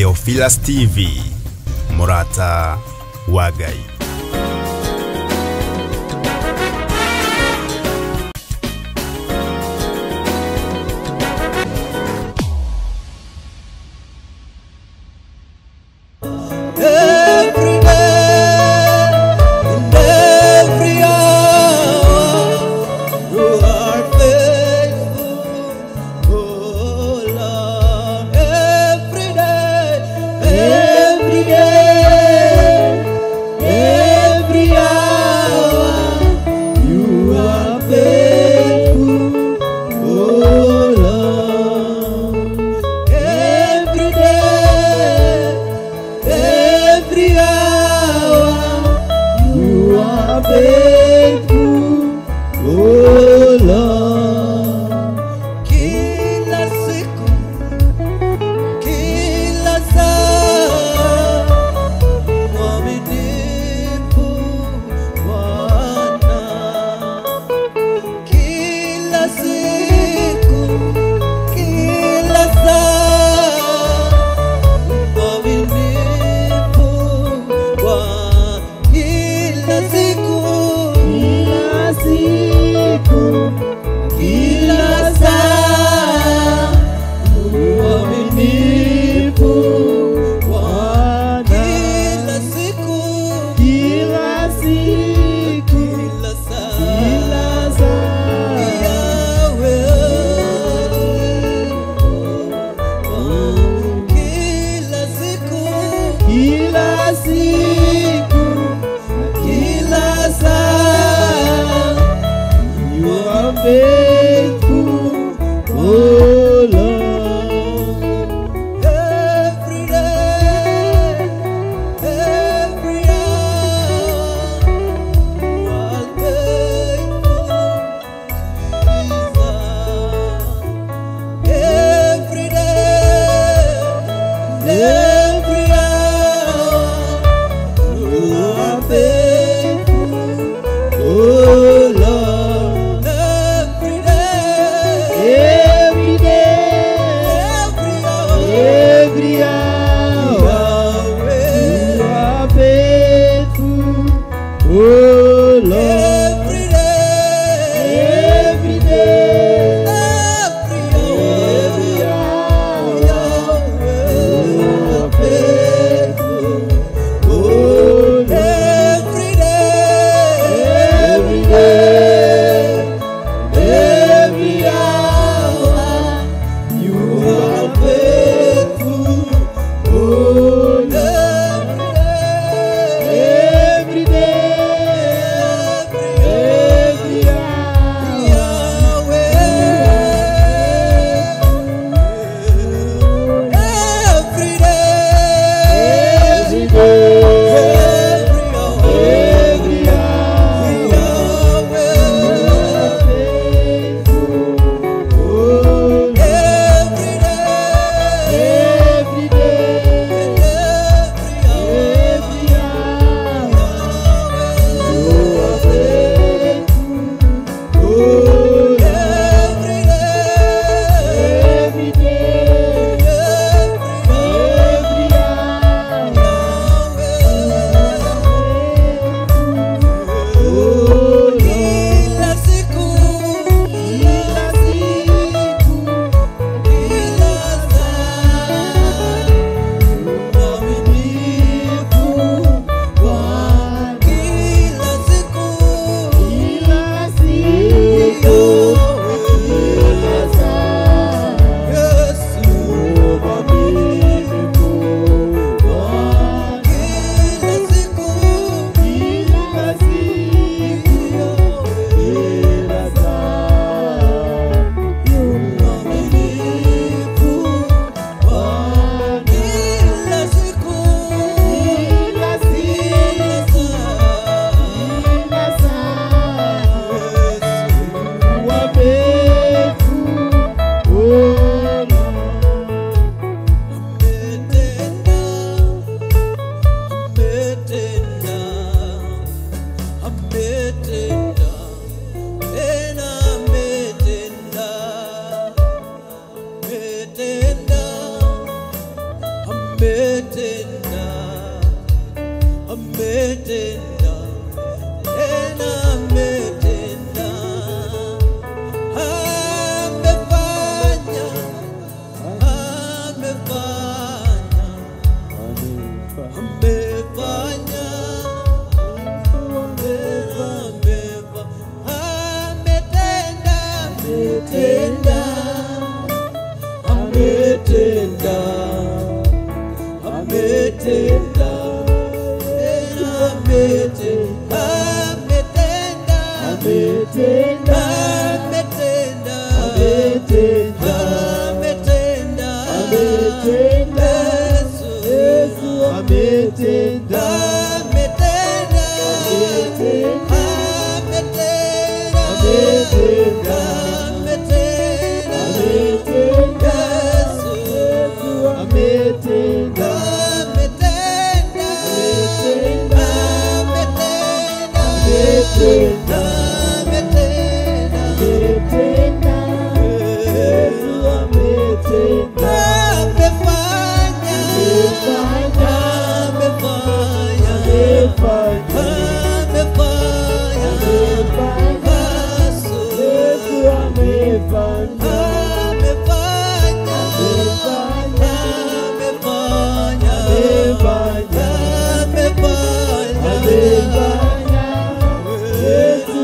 Theophilus TV, Murata Wagai. ametenda, ametenda, ametenda, Yesu ametenda, ametenda, ametenda, ametenda, ametenda, Yesu ametenda, ametenda, ametenda, ametenda, Yesu ametenda, amefanya, amefanya, amefanya, amefanya, amefanya, Yesu amefanya, amefanya, amefanya, amefanya, amefanya, amefanya, Yesu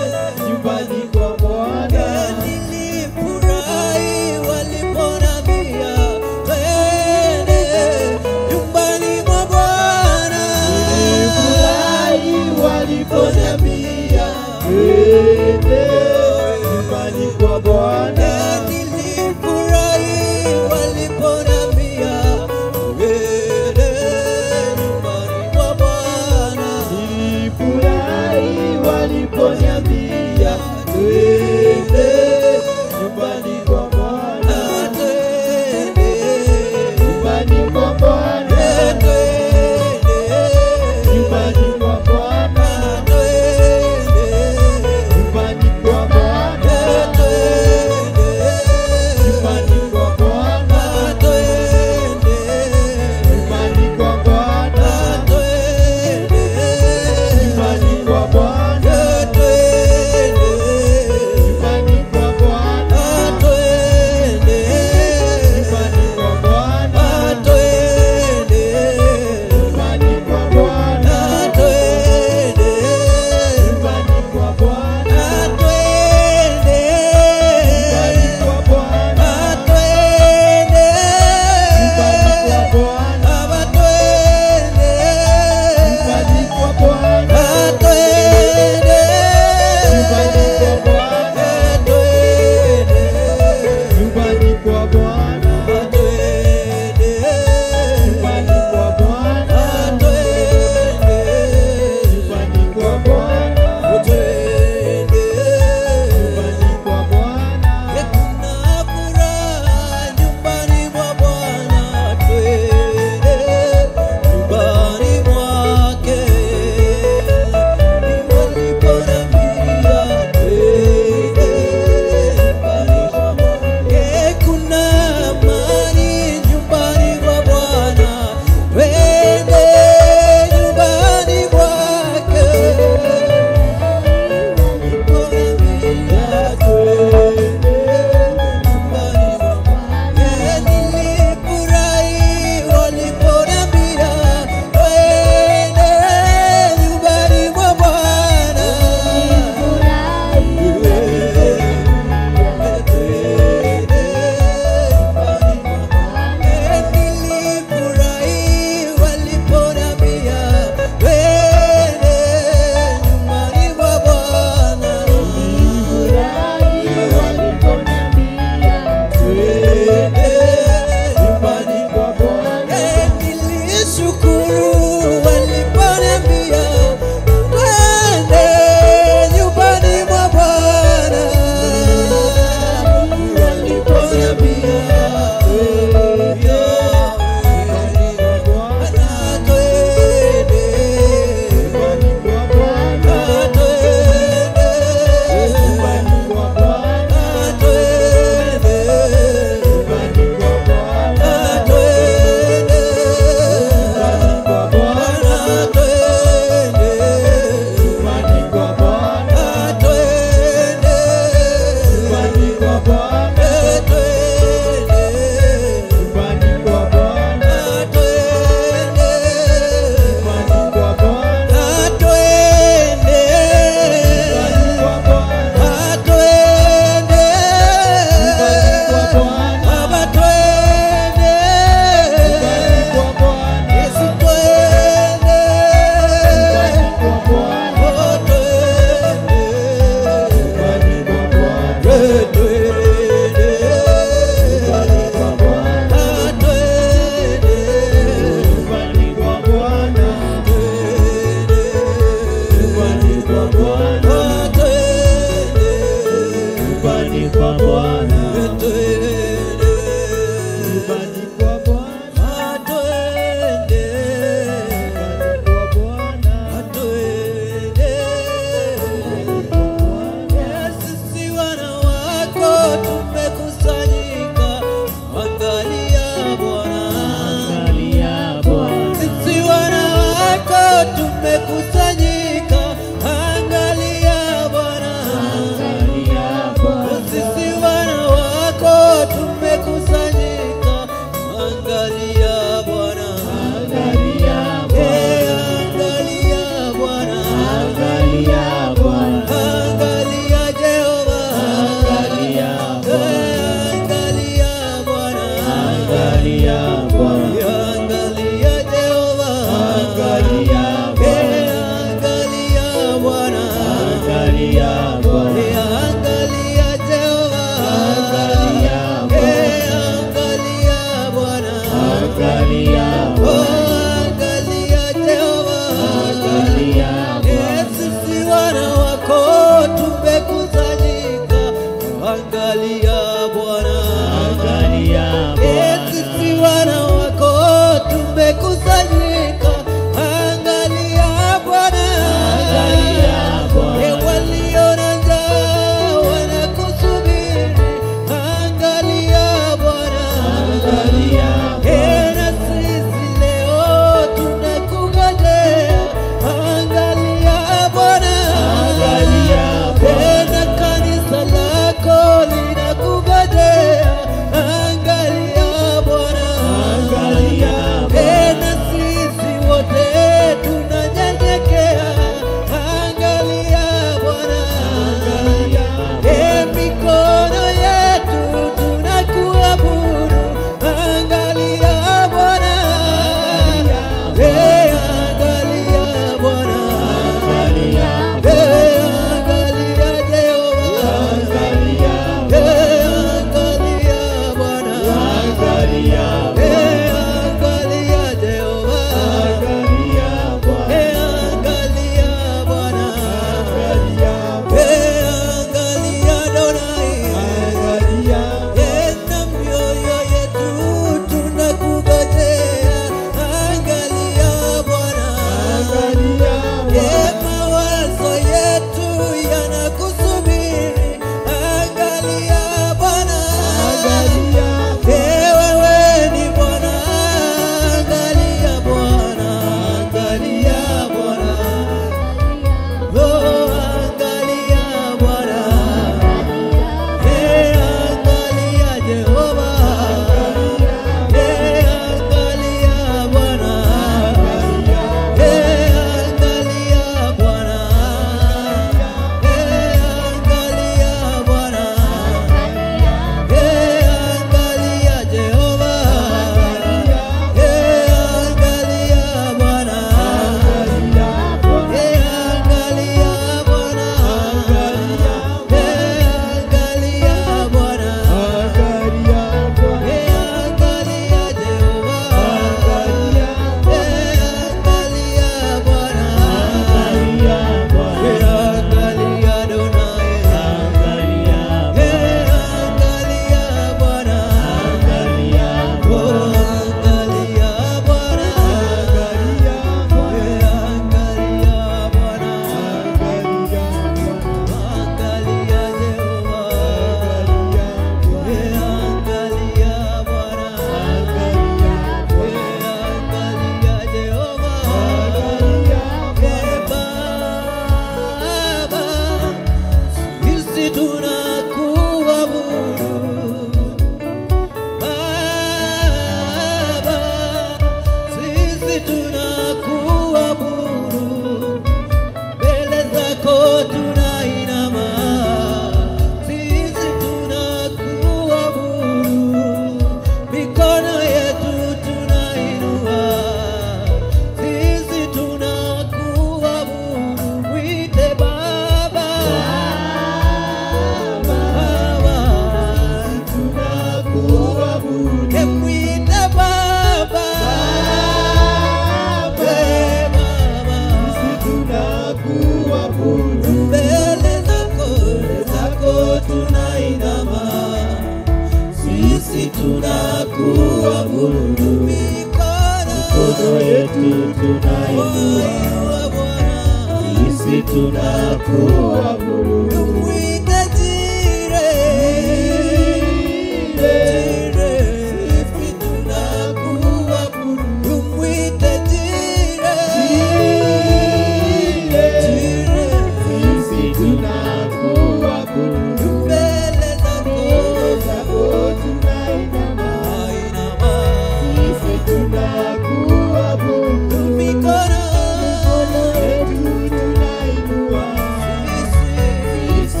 Sisi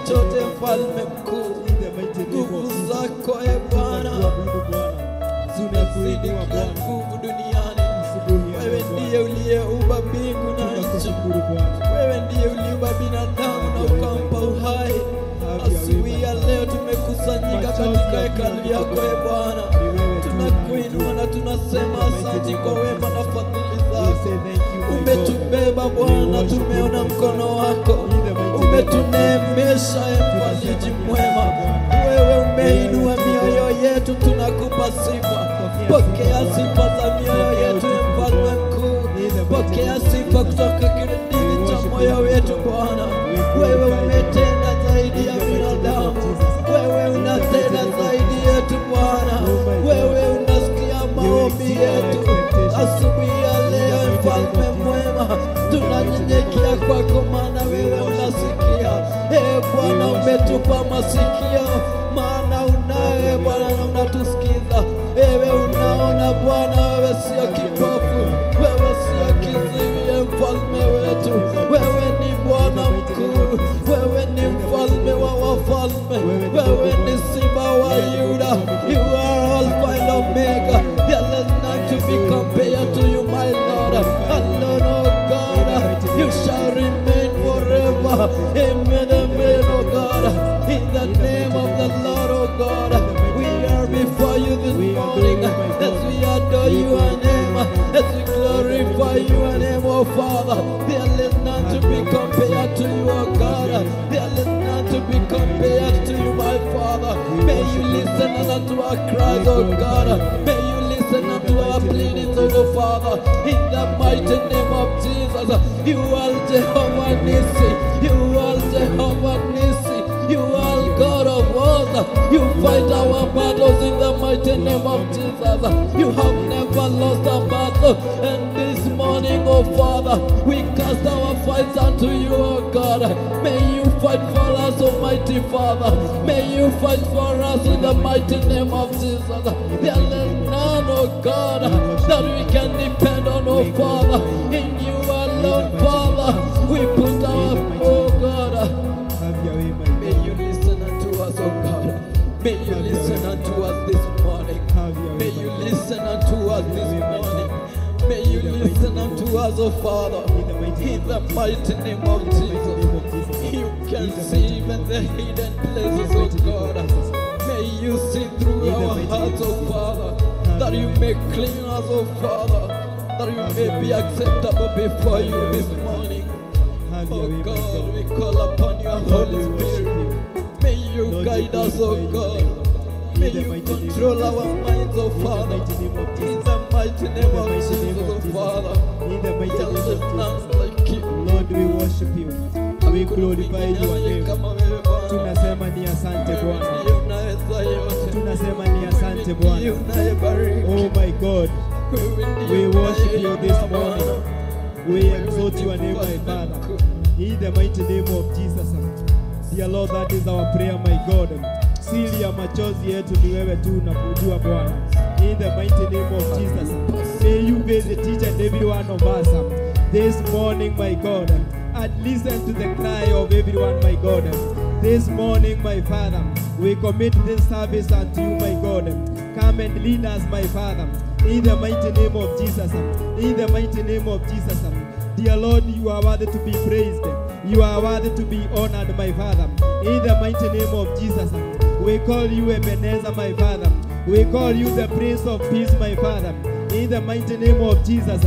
chochote, mfalme mkuu. Nguvu zako e Bwana zimezidi kila nguvu duniani. Wewe ndiye uliyeumba mbingu na nchi. Wewe ndiye uliumba binadamu na ukampa uhai. Asubuhi ya leo tumekusanyika katika hekalu yako e Bwana. Tunakuinua na tunasema asante kwa wema na fadhili zako. Umetubeba Bwana, tumeona mkono wako. Umetuneemesha mfariji mwema. Wewe umeinua mioyo yetu, tunakupa sifa. Pokea sifa za mioyo yetu mfalme mkuu. Pokea sifa kutoka kilindini cha moyo wetu Bwana. Wewe umetenda zaidi ya binadamu. Wewe unatenda zaidi yetu Bwana. Wewe unasikia maombi yetu. Asubuhi ya leo mfalme mwema, tunanyenyekea kwako maana wewe unasikia. Bwana umetupa masikio maana unaye Bwana na unatusikiza. Wewe unaona Bwana, wewe sio kipofu, wewe sio kiziwi mfalme wetu. Wewe ni Bwana mkuu, wewe ni mfalme wa wafalme, wewe ni Simba wa Yuda. You are Alpha and Omega. There is none to be compared to you, my Lord. Alone, oh God, you shall remain forever. Amen, amen, oh God. In the name of the Lord, oh God, we are before you this morning as we adore your name, as we glorify your name, oh Father. There is none to be compared to you, oh God. There is none to be compared to you, my Father. May you listen unto our cries, oh God. May you listen unto our pleadings, oh Father. In the mighty name of Jesus, you are Jehovah Nissi. You are Jehovah Nissi. You are God of war. You fight our battles in the mighty name of Jesus. You have never lost a battle. And this morning, oh Father, we cast our fights unto you, oh God. May you fight for us, Almighty Father. May you fight for us in the mighty name of Jesus. There is none, oh God, that we can depend on, oh Father. In you alone, Father, we put our, oh God. May you listen unto us, oh God. May you listen unto us this morning. May you listen unto us this morning. May you listen unto us, oh Father. In the mighty name of Jesus. You can see even the hidden places, oh God. May you see through our hearts, oh Father. That you may clean us, oh Father. That you may be acceptable before you this morning. Oh God, we call upon your Holy Spirit. May you guide us, oh God. May you control our minds, oh Father. In the mighty name of Jesus, oh Father. There is none like you. Lord, we worship you. We glorify your name. Tunasema ni asante Bwana. Tunasema ni asante Bwana. Oh my God, we worship you this morning. We exalt your name, my Father. In the mighty name of Jesus. Dear Lord, that is our prayer, my God. Sili ya machozi yetu ni wewe tu na kujua Bwana. In the mighty name of Jesus. May you visit each and every one of us this morning, my God. And listen to the cry of everyone, my God. This morning, my Father, we commit this service unto you, my God. Come and lead us, my Father. In the mighty name of Jesus. In the mighty name of Jesus. Dear Lord, you are worthy to be praised. You are worthy to be honored, my Father. In the mighty name of Jesus. We call you Ebenezer, my Father. We call you the Prince of Peace, my Father. In the mighty name of Jesus.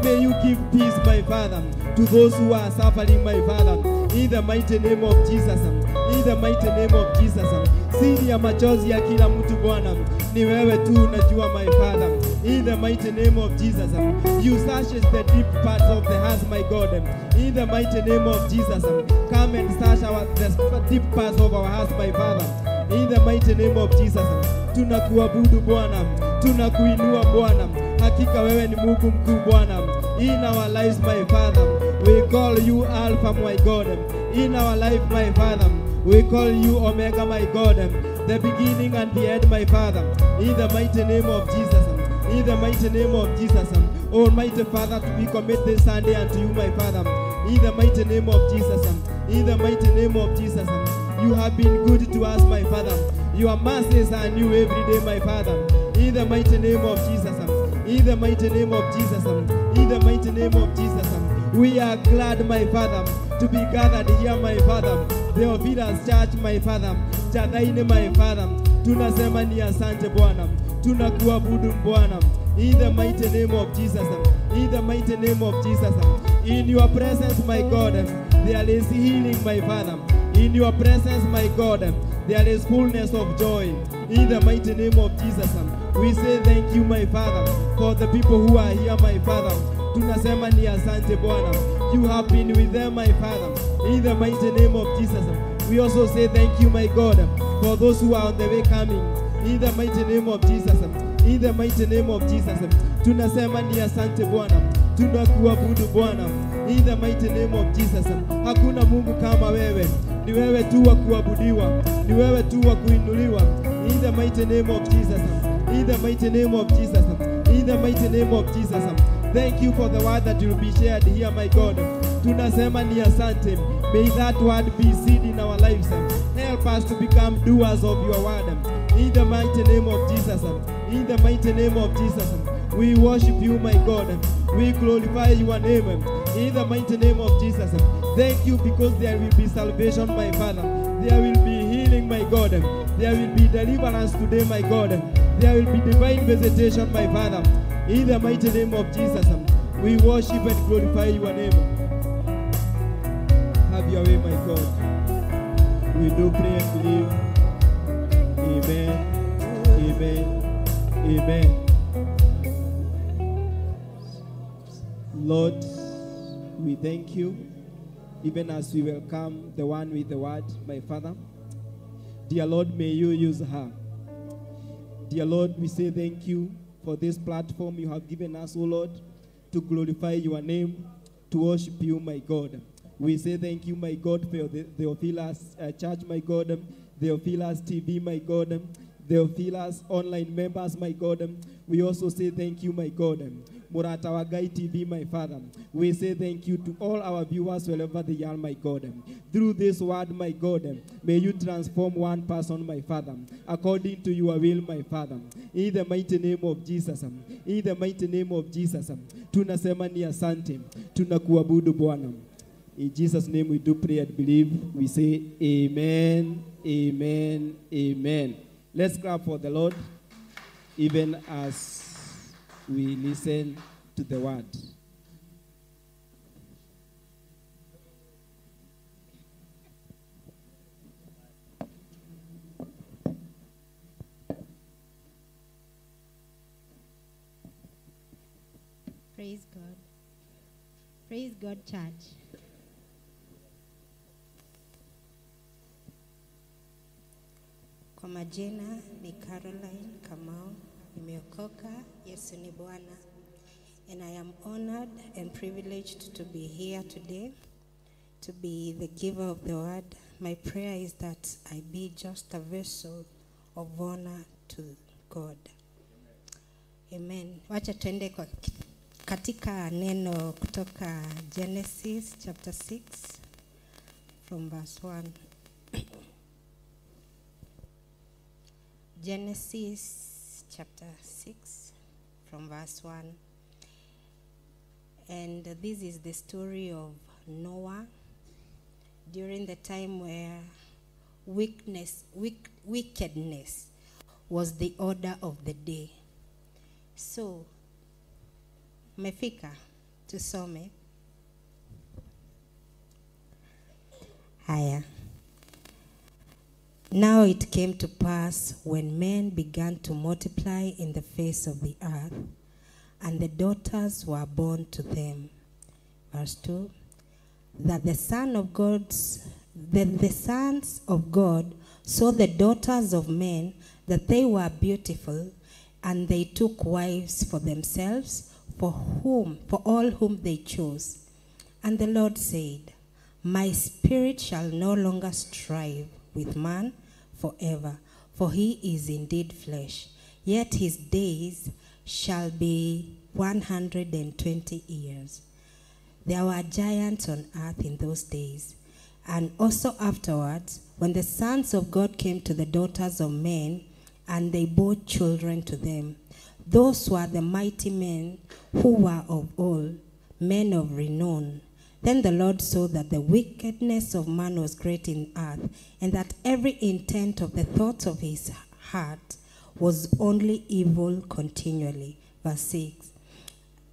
May you give peace, my Father, to those who are suffering, my Father. In the mighty name of Jesus. In the mighty name of Jesus. Siri ya machozi ya kila mtu Bwana ni wewe tu unajua, my Father. In the mighty name of Jesus. You search the deep parts of the heart, my God. In the mighty name of Jesus. Come and search the deep parts of our hearts, my Father. In the mighty name of Jesus. Tunakuabudu Bwana. Tunakuinua Bwana. Hakika wewe ni Mungu mkuu Bwana. In our lives, my Father, we call you Alpha, my God. In our life, my Father, we call you Omega, my God. The beginning and the end, my Father. In the mighty name of Jesus. In the mighty name of Jesus. Almighty Father, we commit this Sunday unto you, my Father. In the mighty name of Jesus. In the mighty name of Jesus. You have been good to us, my Father. Your mercies are new every day, my Father. In the mighty name of Jesus. In the mighty name of Jesus. In the mighty name of Jesus. We are glad, my Father, to be gathered here, my Father. Theophilus Church, my Father. Chadaini, my Father. Tunasema ni asante Bwana. Tunakuabudu Bwana. In the mighty name of Jesus. In the mighty name of Jesus. In your presence, my God, there is healing, my Father. In your presence, my God, there is fullness of joy. In the mighty name of Jesus. We say thank you, my Father, for the people who are here, my Father. Tunasema ni asante Bwana. You have been with them, my Father. In the mighty name of Jesus. We also say thank you, my God, for those who are on the way coming. In the mighty name of Jesus. In the mighty name of Jesus. Tunasema ni asante Bwana. Tunakuabudu Bwana. In the mighty name of Jesus. Hakuna Mungu kama wewe. Ni wewe tu wa kuabudiwa. Ni wewe tu wa kuinuliwa. In the mighty name of Jesus. In the mighty name of Jesus. In the mighty name of Jesus. Thank you for the word that will be shared here, my God. Tunasema ni asante. May that word be seed in our lives. Help us to become doers of your word. In the mighty name of Jesus. In the mighty name of Jesus. We worship you, my God. We glorify your name. In the mighty name of Jesus. Thank you because there will be salvation, my Father. There will be healing, my God. There will be deliverance today, my God. There will be divine visitation, my Father. In the mighty name of Jesus, we worship and glorify your name. Have your way, my God. We do pray and believe. Amen. Amen. Amen. Lord, we thank you, even as we welcome the one with the word, my Father. Dear Lord, may you use her. Dear Lord, we say thank you for this platform you have given us, O Lord, to glorify your name, to worship you, my God. We say thank you, my God, for the Theophilus Church, my God, Theophilus TV, my God, Theophilus online members, my God. We also say thank you, my God. Murata Wagai TV, my Father. We say thank you to all our viewers wherever they are, my God. Through this word, my God, may you transform one person, my Father, according to your will, my Father. In the mighty name of Jesus. In the mighty name of Jesus. Tunasema ni asante. Tunakuabudu Bwana. In Jesus' name we do pray and believe. We say amen, amen, amen. Let's clap for the Lord, even as we listen to the word. Praise God. Praise God, church. Kwa majina ni Caroline Kamau, nimeokoka, Yesu ni Bwana. And I am honored and privileged to be here today, to be the giver of the word. My prayer is that I be just a vessel of honor to God. Amen. Wacha tuende kwa katika neno kutoka Genesis chapter 6 from verse 1. Genesis chapter 6 from verse 1. And this is the story of Noah during the time where wickedness was the order of the day. So, mefika tusome. Haya. Now it came to pass when men began to multiply in the face of the earth, and the daughters were born to them. Verse 2, that the sons of God saw the daughters of men, that they were beautiful, and they took wives for themselves, for all whom they chose. And the Lord said, my spirit shall no longer strive with man forever, for he is indeed flesh, yet his days shall be 120 years. There were giants on earth in those days, And also afterwards, when the sons of God came to the daughters of men, and they bore children to them, those were the mighty men who were of old, men of renown. Then the Lord saw that the wickedness of man was great in earth, and that every intent of the thoughts of his heart was only evil continually. Verse 6.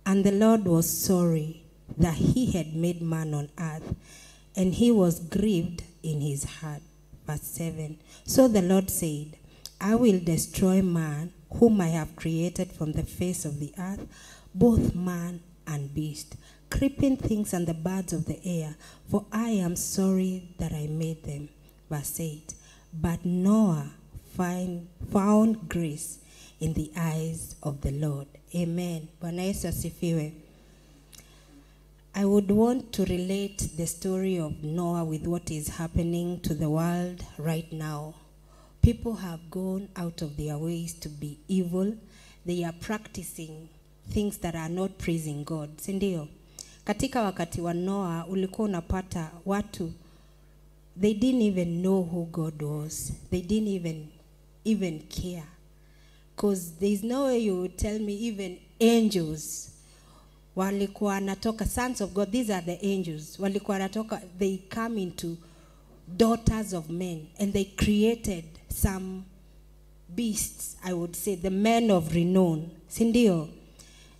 And the Lord was sorry that he had made man on earth, and he was grieved in his heart. Verse 7. So the Lord said, I will destroy man whom I have created from the face of the earth, both man and beast, creeping things and the birds of the air, for I am sorry that I made them. Verse 8. But Noah found grace in the eyes of the Lord. Amen. Bwana Yesu asifiwe. I would want to relate the story of Noah with what is happening to the world right now. People have gone out of their ways to be evil. They are practicing things that are not pleasing God. Sindio? Katika wakati wa Noah ulikuwa unapata watu, they didn't even know who God was. They didn't even care. Because there's no way you would tell me even angels walikuwa wanatoka, sons of God, these are the angels. Walikuwa wanatoka, they come into daughters of men, and they created some beasts, I would say, the men of renown. Sindio?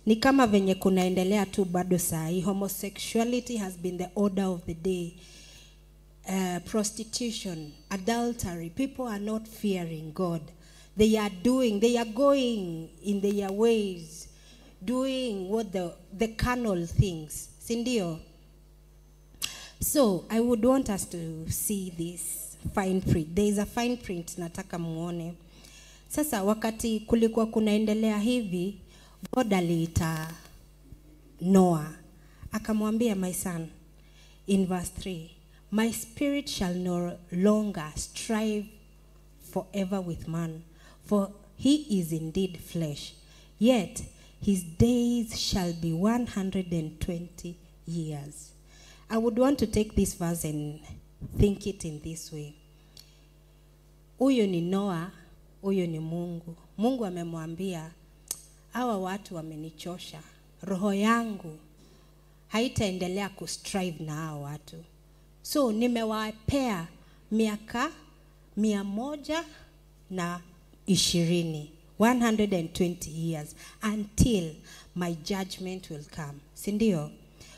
Ni kama venye kunaendelea tu bado sahi. Homosexuality has been the order of the day. Prostitution, adultery. People are not fearing God. They are going in their ways, doing what the carnal things. Sindio? So, I would want us to see this fine print. There is a fine print nataka muone. Sasa wakati kulikuwa kunaendelea hivi, God aliita Noah. Akamwambia, my son, in verse 3, my spirit shall no longer strive forever with man, for he is indeed flesh. Yet his days shall be 120 years. I would want to take this verse and think it in this way. Huyo ni Noah, huyo ni Mungu. Mungu amemwambia, hawa watu wamenichosha. Roho yangu haitaendelea kustrive na hawa watu. So nimewapea miaka 120, 120 years until my judgment will come. Sindio?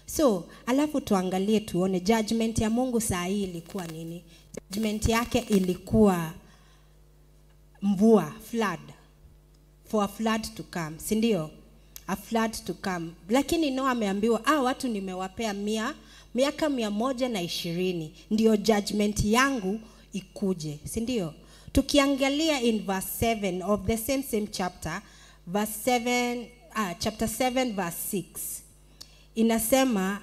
So, alafu tuangalie tuone judgment ya Mungu saa hii ilikuwa nini? Judgment yake ilikuwa mvua, flood. For a flood to come. Sindio? A flood to come. Lakini Noah ameambiwa, watu nimewapea miaka 120. Ndiyo judgment yangu ikuje. Sindio? Tukiangalia in verse 7 of the same chapter, chapter 7 verse 6. Inasema,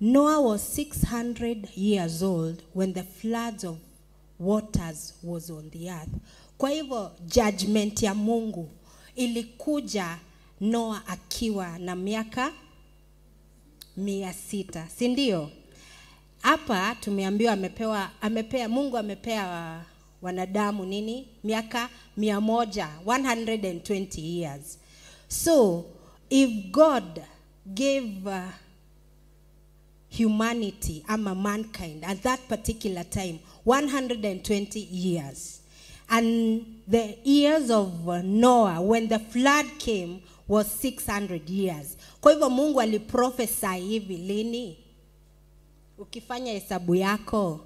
Noah was 600 years old when the floods of waters was on the earth. Kwa hivyo judgment ya Mungu ilikuja Noah akiwa na miaka 600. Sindio? Hapa tumeambiwa Mungu amepea wanadamu nini? Miaka 120 years. So, if God gave humanity, mankind, at that particular time, 120 years, and the years of Noah, when the flood came, was 600 years. Kwa hivyo Mungu aliprophesy hivi lini? Ukifanya hesabu yako,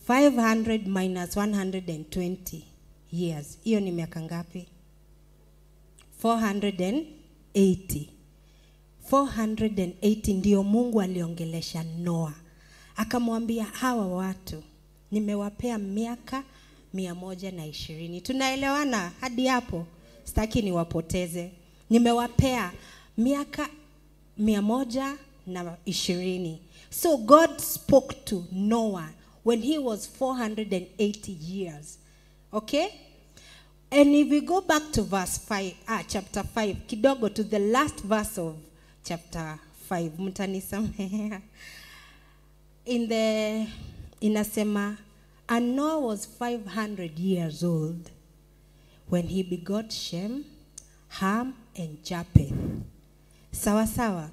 500 minus 120 years. Hiyo ni miaka ngapi? 480. 480 ndio Mungu aliongelesha Noah. Akamwambia, hawa watu nimewapea miaka 120. Tunaelewana hadi hapo? Sitaki niwapoteze. Nimewapea miaka 120. So God spoke to Noah when he was 480 years. Okay? And if we go back to verse 5, chapter 5, kidogo to the last verse of chapter 5, mtanisamehea. inasema, and Noah was 500 years old when he begot Shem, Ham, and Japheth. Sawa sawa.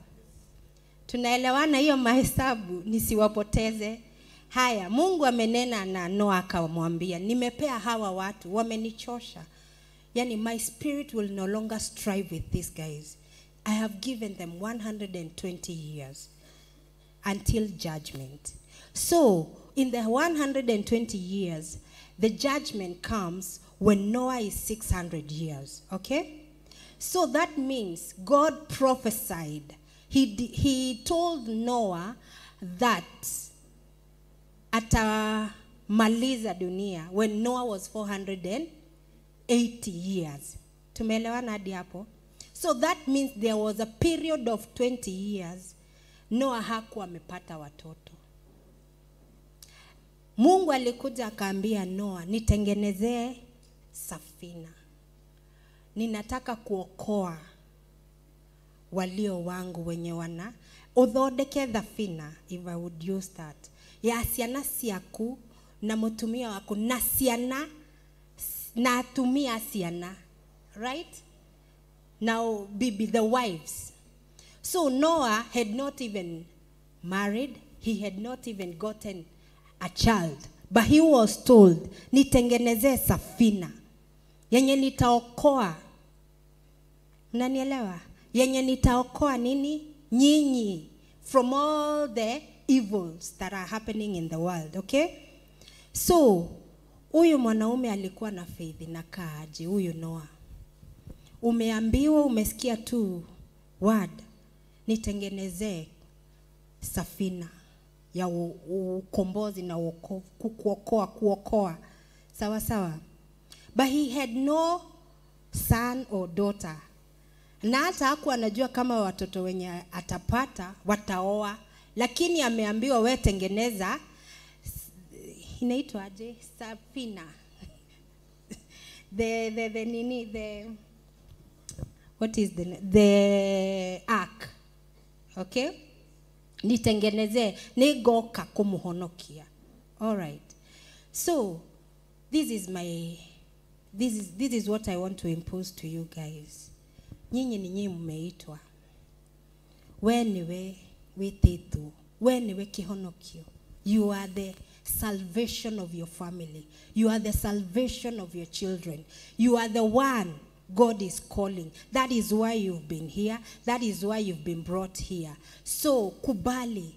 Tunaelewana hiyo mahesabu, nisiwapoteze. Haya, Mungu amenena na Noah akamwambia, nimepea hawa watu, wamenichosha. Yani, my spirit will no longer strive with these guys. I have given them 120 years until judgment. So, in the 120 years, the judgment comes when Noah is 600 years, okay? So that means God prophesied. He told Noah that atamaliza dunia when Noah was 480 years. Tumeelewana hadi hapo? So that means there was a period of 20 years Noah hakuwa amepata watoto. Mungu alikuja akaambia Noah, nitengenezee safina. Ninataka kuokoa walio wangu wenye wana. Uthodeke safina, if I would use that. Ya ciana ciaku na mutumia waku na ciana na atumia ciana. Right? Now, bibi, the wives. So Noah had not even married. He had not even gotten a child. But he was told, nitengeneze safina. Yenye nitaokoa. Unanielewa? Yenye nitaokoa nini? Nyinyi. From all the evils that are happening in the world. Okay? So, huyu mwanaume alikuwa na faith na kaaje, huyu Noah. Umeambiwa, umesikia tu word, nitengeneze safina ya ukombozi na kuokoa. Sawa sawa. But he had no son or daughter. Na hata hakuwa anajua kama watoto wenye atapata wataoa, lakini ameambiwa wewe tengeneza, inaitwa aje, safina. What is the ark? Okay? Nitengeneze, nigoka kumuhonokia. All right. So, this is what I want to impose to you guys. Nyinyi ni nyinyi mmeitwa. We niwe wititu. We niwe kihonokio. You are the salvation of your family. You are the salvation of your children. You are the one God is calling. That is why you've been here. That is why you've been brought here. So, kubali.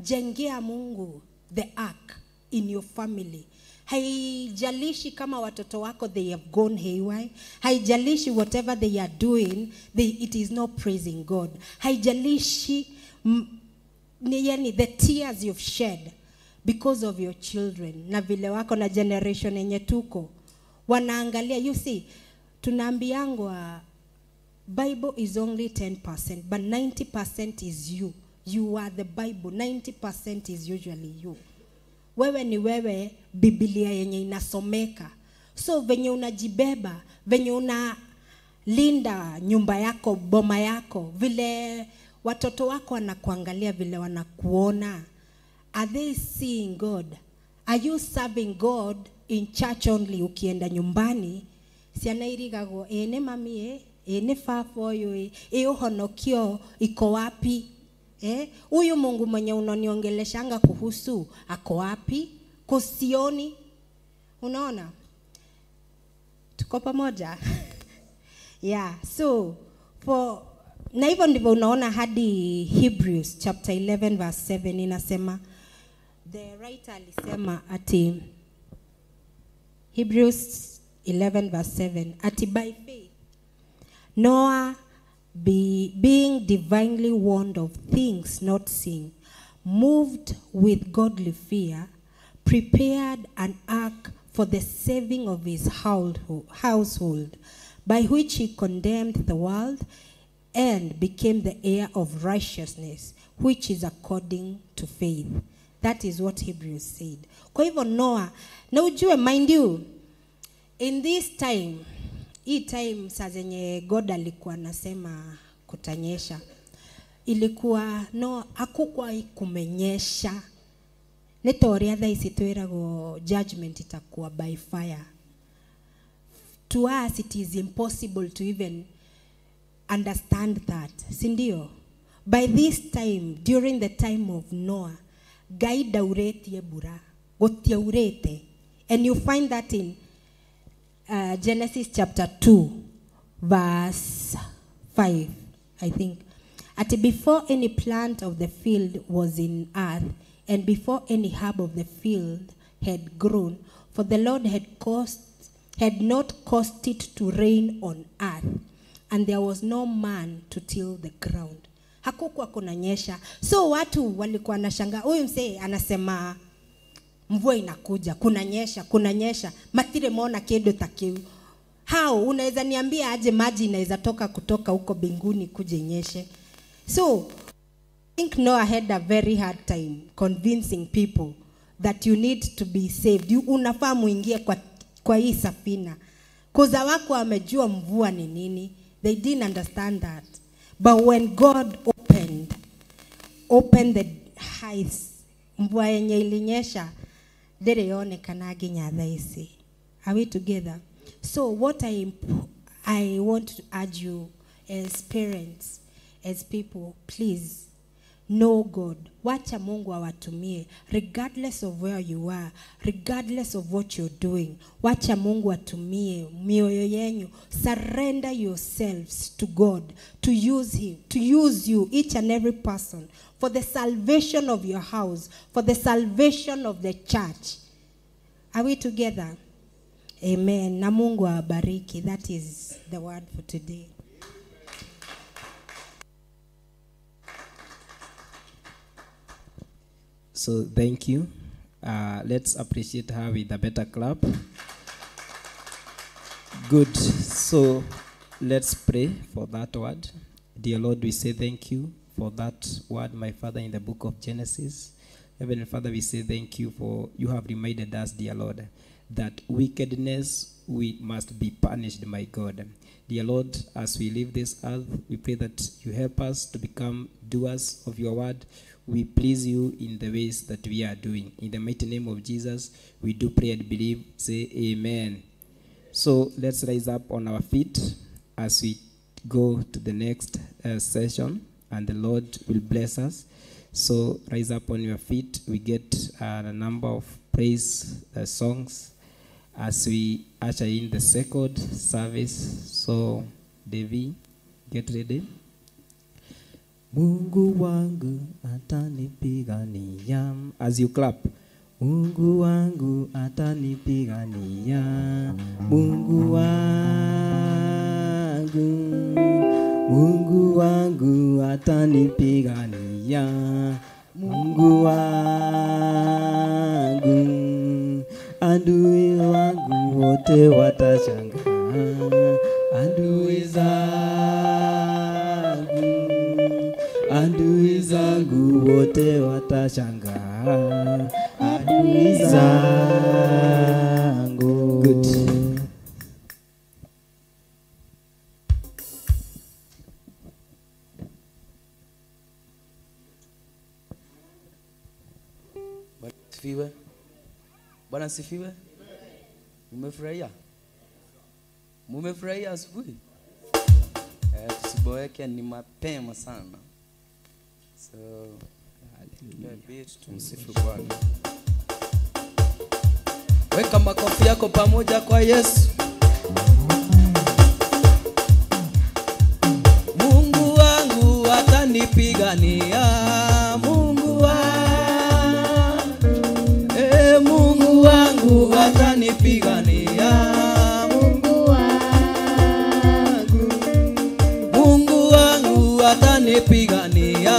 Jengea Mungu the ark in your family. Haijalishi kama watoto wako they have gone haywire. Haijalishi whatever they are doing, it is not praising God. Haijalishi the tears you've shed because of your children. Na vile wako na generation yenye tuko. Wanaangalia, you see, tunaambiangwa Bible is only 10%, but 90% is you. You are the Bible. 90% is usually you. Wewe ni wewe, Biblia yenye inasomeka. So venye unajibeba, venye unalinda nyumba yako, boma yako, vile watoto wako wanakuangalia, vile wanakuona. Are they seeing God? Are you serving God in church only? Ukienda nyumbani, siana irigago, ene mami ene fafo yo uhonokio iko wapi? Huyu Mungu mwenye unaniongeleshanga kuhusu ako wapi? Kusioni. Unaona? Tuko pamoja? Yeah, so na hivyo ndivyo unaona hadi Hebrews chapter 11 verse 7 inasema, the writer alisema ati Hebrews 11 verse 7 ati by faith Noah being divinely warned of things not seen, moved with godly fear, prepared an ark for the saving of his household, by which he condemned the world and became the heir of righteousness, which is according to faith. That is what Hebrews said. Kwa hivyo Noah, na ujue, mind you, in this time, hii time saa zenye God alikuwa anasema kutanyesha, ilikuwa hakukuwa kumenyesha. Netoria tha ici twiragwo judgment itakuwa by fire. To us it is impossible to even understand that. Sindio? By this time, during the time of Noah, Gai dauretie bura, gotiaurete. And you find that in Genesis chapter 2, verse 5, I think. At before any plant of the field was in earth, and before any herb of the field had grown, for the Lord had not caused it to rain on earth, and there was no man to till the ground. Hakukuwa kunanyesha. So watu walikuwa wanashangaa, huyu msee anasema mvua inakuja, kunanyesha, matire mona kedo takiu. How unaweza niambia aje maji inaweza toka kutoka huko mbinguni kuje nyeshe? So I think Noah had a very hard time convincing people that you need to be saved. Unafaa muingie kwa hii safina. Koza wako wamejua mvua ni nini. They didn't understand that. But when God opened the eyes, mvua yenye ilinyesha, dereonekana ginyatha isi. Are we together? So what I want to urge you as parents, as people, please know God. Wacha Mungu awatumie, regardless of where you are, regardless of what you're doing. Wacha Mungu atumie mioyo yenyu. Surrender yourselves to God, to use Him, to use you, each and every person, for the salvation of your house, for the salvation of the church. Are we together? Amen. Na Mungu awabariki. That is the word for today. So thank you. Let's appreciate her with a better clap. Good. So let's pray for that word. Dear Lord, we say thank you for that word, my Father, in the book of Genesis. Heavenly Father, we say thank you for you have reminded us, dear Lord, that wickedness we must be punished, my God. Dear Lord, as we leave this earth, we pray that you help us to become doers of your word. We please you in the ways that we are doing. In the mighty name of Jesus, we do pray and believe. Say amen. So let's rise up on our feet as we go to the next session, and the Lord will bless us. So rise up on your feet. We get a number of praise songs as we usher in the second service. So Devi, get ready. Mungu wangu atanipigania. As you clap. Mungu wangu atanipigania. Mungu wangu atanipigania. Mungu wangu, adui wangu wote watashangaa. Adui zangu wote watashangaa. Adui zangu. Good. Sifiwe. Bwana sifiwe. Umefurahia? Mumefurahia asubuhi? Tusiboeke ni mapema sana. So, tumsifu Bwana. Weka makofi yako pamoja kwa Yesu. Mungu wangu atanipigania. Mungu wangu atanipigania. Mungu wangu atanipigania.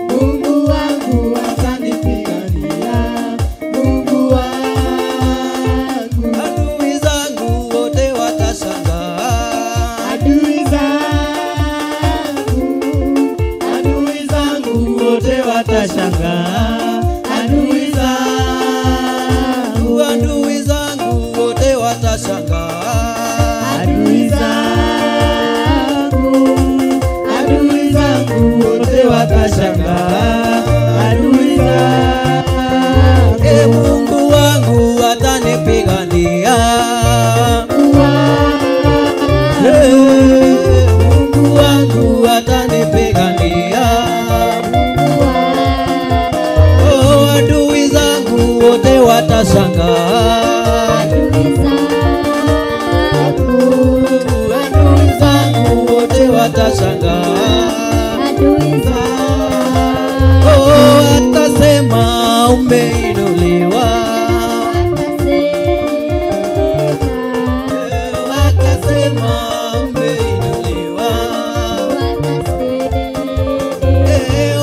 Mungu wangu atanipigania. Mungu wangu. Adui zangu wote watashangaa. Adui zangu wote watashangaa. Adui zangu wote watashangaa. Adui zangu Mungu wangu atanipigania. Oh, adui zangu wote watashangaa. Adui zangu wote watashangaa. Oh, atasema umeinuliwa. Watasema umeinuliwa.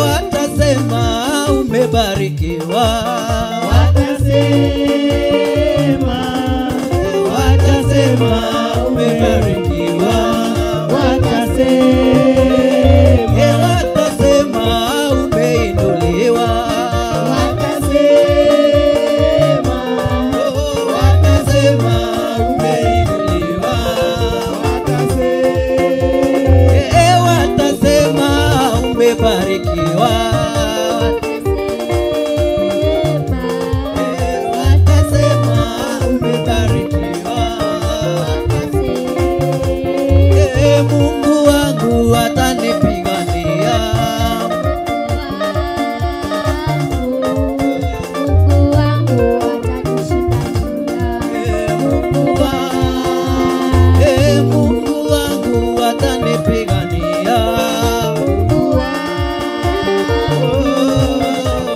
Watasema umebarikiwa. Watasema umebarikiwa. Watasema umeinuliwa. Watasema umeinuliwa. Watasema umebarikiwa. Watasema umebarikiwa. Mungu wangu atanipigania. Mungu wangu atanipigania.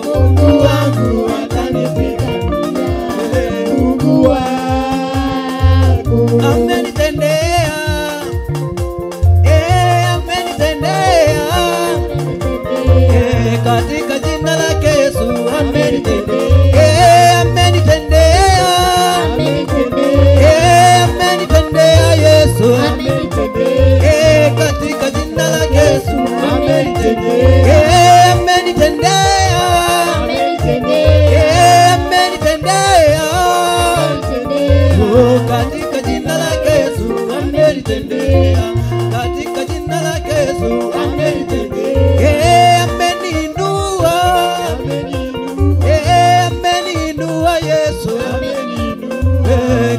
Mungu wangu atanipigania. Amenitendea. Amenitendea. Katika jina lake Yesu amenitendea. Amenitendea. Amenitendea Yesu. Katika jina lake Yesu amenitendea. Amenitendea. Amenitendea. Katika jina lake Yesu amenitendea. Katika jina lake Yesu amenitendea. Ameniinua. Ameniinua Yesu.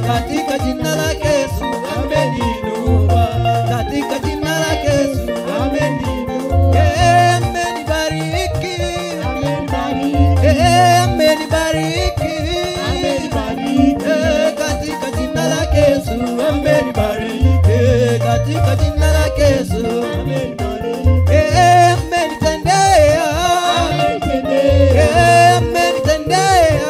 Katika jina lake Yesu ameniinua. Katika jina lake Yesu ameniinua. Amenibariki. Amenibariki. Katika jina lake Yesu amenibariki. Katika jina lake Yesu amenitendea. Amenitendea.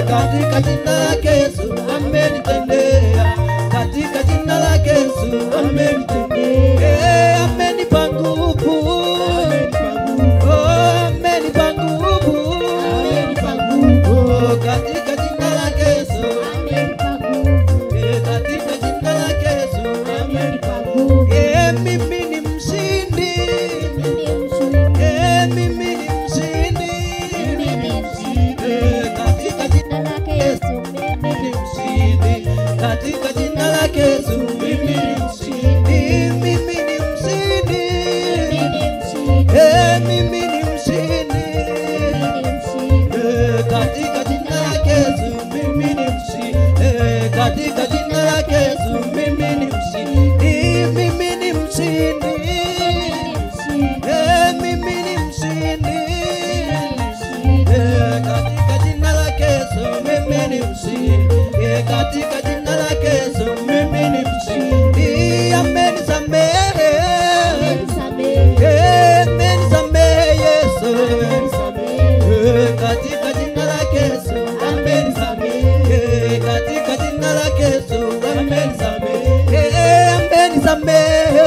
Katika jina lake Yesu amenitendea. Katika jina lake Yesu amenitendea. Amenipa nguvu. Amenipa nguvu. Katika jina lake Yesu katika jina lake Yesu mimi ni mshindi. Mimi ni mshindi. Katika jina lake Yesu mimi ni mshindi. Katika jina lake Yesu mimi ni mshindi. Mimi ni mshindi. Mimi ni mshindi. Katika jina lake Yesu mimi ni mshindi. Katika jina lake Yesu mimi ni mshindi. Mimi ni mshindi. Mimi ni mshindi. Katika jina lake Yesu mimi ni mshindi. Katika jina lake Yesu mimi ni mshindi. Amenisamehe. Amenisamehe Yesu. Katika jina lake Yesu amenisamehe. Katika jina lake Yesu amenisamehe. Amenisamehe.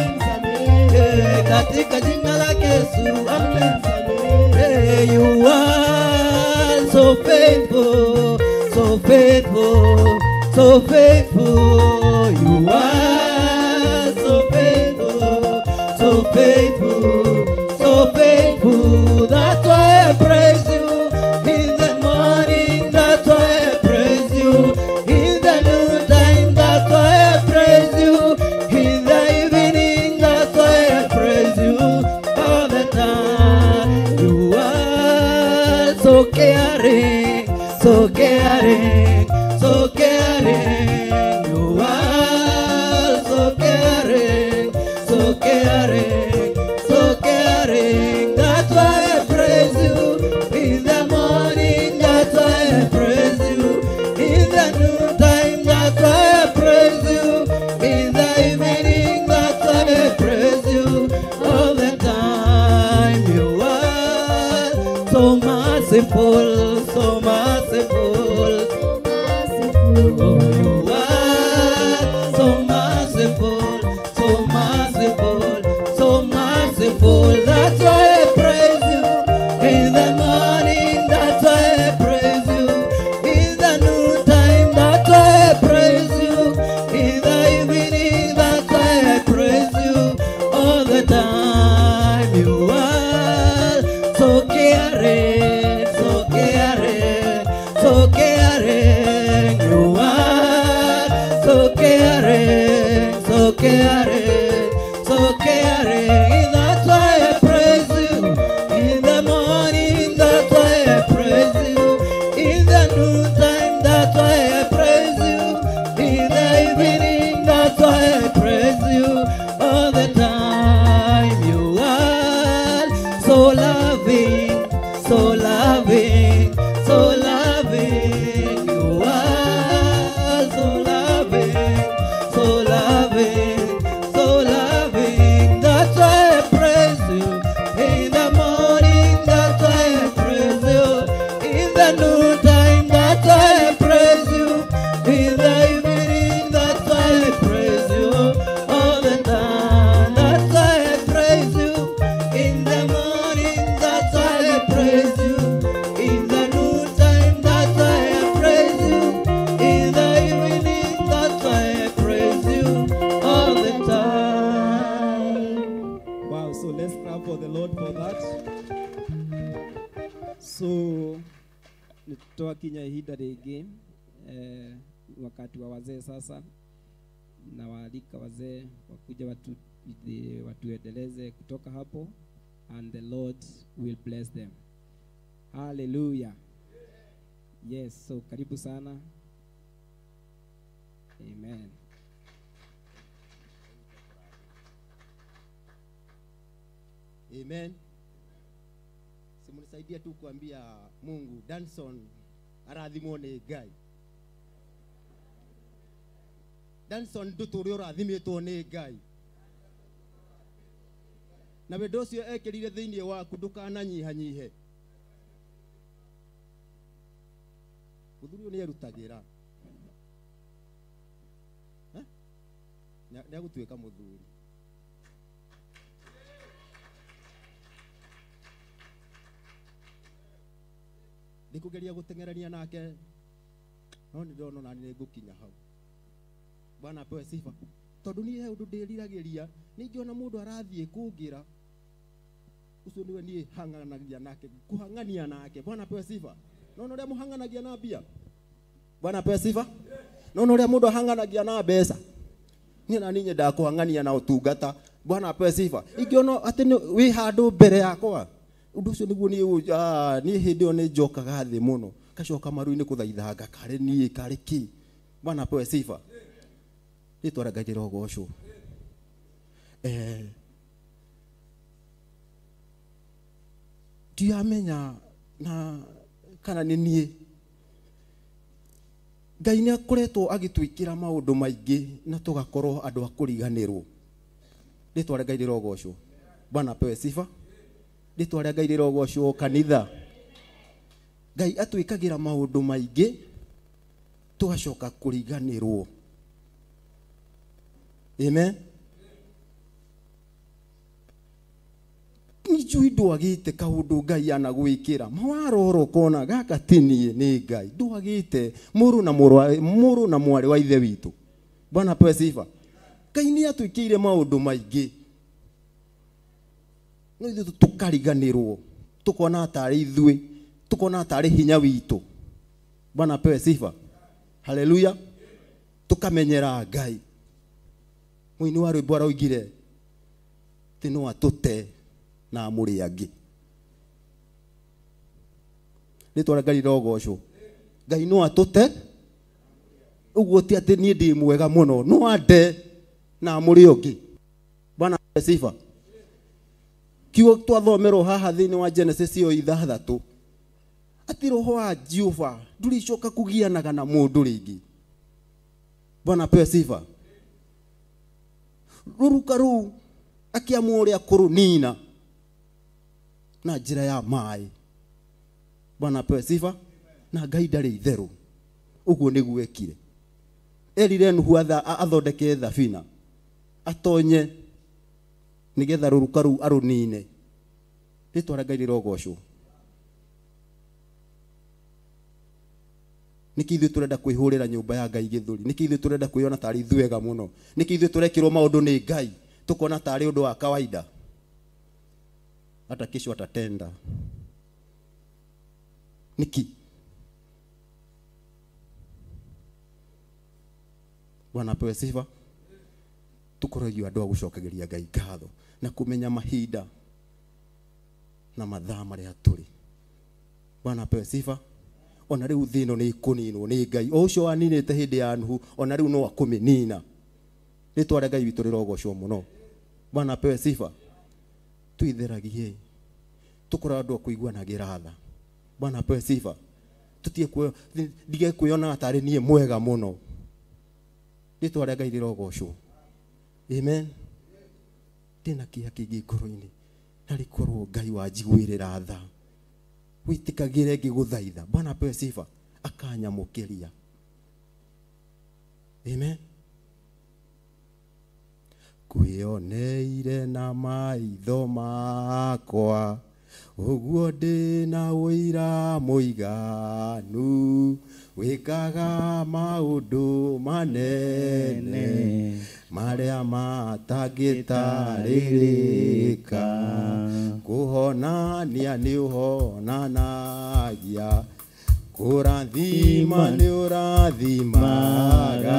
Amenisamehe. Katika jina lake Yesu amenisamehe. You are so faithful, so faithful, so faithful. You are so faithful, so faithful, so faithful. That's why I praise you in the morning. That's why I praise you in the noontime. That's why I praise you in the evening. That's why I praise you all the time. You are so caring, so caring. caring, so caring. You are so caring, so caring, so caring. That's why I praise you in the morning. That's why I praise you in the noontime. That's why I praise you in the evening. That's why I praise you all the time. You are so merciful, so merciful. Oh, you are so merciful, so merciful, so merciful. That's why I praise you in the morning. That's why I praise you in the noontime. That's why I praise you in the evening. That's why I praise you all the time. You are so caring, so caring, so caring. You are so caring, so caring, so caring. That's why I praise you in the morning. That's why I praise you in the noontime. That's why I praise you in the evening. That's why I praise you all the time. You are so loving, so loving, so loving. You are so loving, so loving, so loving. That's why I praise you in the morning. That's why I praise you in the noontime. That's why I praise you in the evening. That's why I praise you all the time. That's why I praise you in the morning. That's why I praise you in the noontime. That's why I praise you in the evening. That's why I praise you all the time. Wow, so let's clap for the Lord for that. So nitoa kinya hida rĩngĩ wakati wa wazee sasa, na waalika wazee wakuja watuendeleze kutoka hapo, and the Lord will bless them. Hallelujah. Yes, so karibu sana. Amen. Amen. Simunisaidia tu kuambia Mungu, Danson arathimwo nĩ Ngai. Danson nduture ũrathimitwo nĩ Ngai. Na wendo ũcio ekĩrire thĩinĩ waku ndũkananyihanyihe. Mũthuri nĩ erutagĩra. Nĩ agũtuĩka mũthuri. Nikugeria gutengerania nake no ni ndono nani nigukinya hau. Bwana apewe sifa. Tondu ni he undu ndiriragiria ni ngiona mundu arathie kungira ucio niwe ni hanganagia nake kuhangania nake. Bwana apewe sifa. Nono ria muhanganagia na bia. Bwana apewe sifa. Nono ria mundu hanganagia na mbeca. Ni nani nyenda kuhangania na utungata. Bwana apewe sifa. Ingiona ati wi handu mbere yakwa. Undu ucio niguo ni hindi o ni njokaga thi muno gacoka maru-ini kuthaithanga kare nie kare ki. Bwana apewe sifa. Nitwara Ngai rogoco. Ndiamenya na kana ni nie Ngai ni akoretwo agitwikira maundu maingi na tugakorwo andu akuriganirwo. Nitwara Ngai rogoco. Bwana apewe sifa. Nitwara Ngai rogoco kanitha. Ngai atwikagira maundu maingi tugacoka kuriganirwo. Amen. Nijui ndwagite kaundu Ngai anagwikira mawaroro kona gaka tinie ni Ngai ndwagite muru na mwari wa ithe witu. Bwana apewe sifa. Ngai ni atwikire maundu maingi no tukariganirwo tukona atari ithui tukona atari hinya witu. Bwana apewe sifa. Hallelujah. Tukamenyera Ngai. Muini wa rwimbo araugire tino atute na amuri angi. Nitwara Ngai rogoco. Ngai no atote uguo ti ati nie ndi mwega muno no ande na muri ongi Bwana sifa kiugo twathomerwo haha thini wa Genesis yo 3 ati roho wa Jehova nduricoka kugianaga na mundu ringi Bwana pewe sifa ruruka ru akiamua uria kurunina na njira ya mai Bwana pewe sifa na Ngai ndari itheru uguo niguo ekire erire Nuhu athondeke thabina atonye nigetha ruruka ru arunine ritwara Ngai rirogocwo niki ithuĩ turenda kwihurira nyumba ya Ngai githuri niki ithuĩ turenda kwiona tari ithuega muno niki ithuĩ turekirwo maundu ni Ngai tukona tari undu wa kawaida hata kesho atatenda niki Bwana pewe sifa tukoragio andu a gucokageria Ngai ngatho na kumenya mahinda na mathaa maria turi Bwana pewe sifa ona riu thino ni ikuninwo ni Ngai o ucio waninite hindi ya Nuhu ona riu no akuminina ritware Ngai witu rirogocwo muno Bwana pewe sifa tuitheragie tukora andu akuiguanagira tha Bwana pewe sifa tutie kuo dige kuiona atari nie mwega muno ritware Ngai rirogocwo amen tena kia kingi ngoro-ini nari korwo Ngai wanjiguirira tha witikagire ngiguthaitha Bwana pewe sifa akanyamukiria amen kwioneire na maitho makwa uguo ndi na uira muiganu wikaga maundu manene maria matangitaririka kuhonania ni uhonanagia kurathima ni urathimaga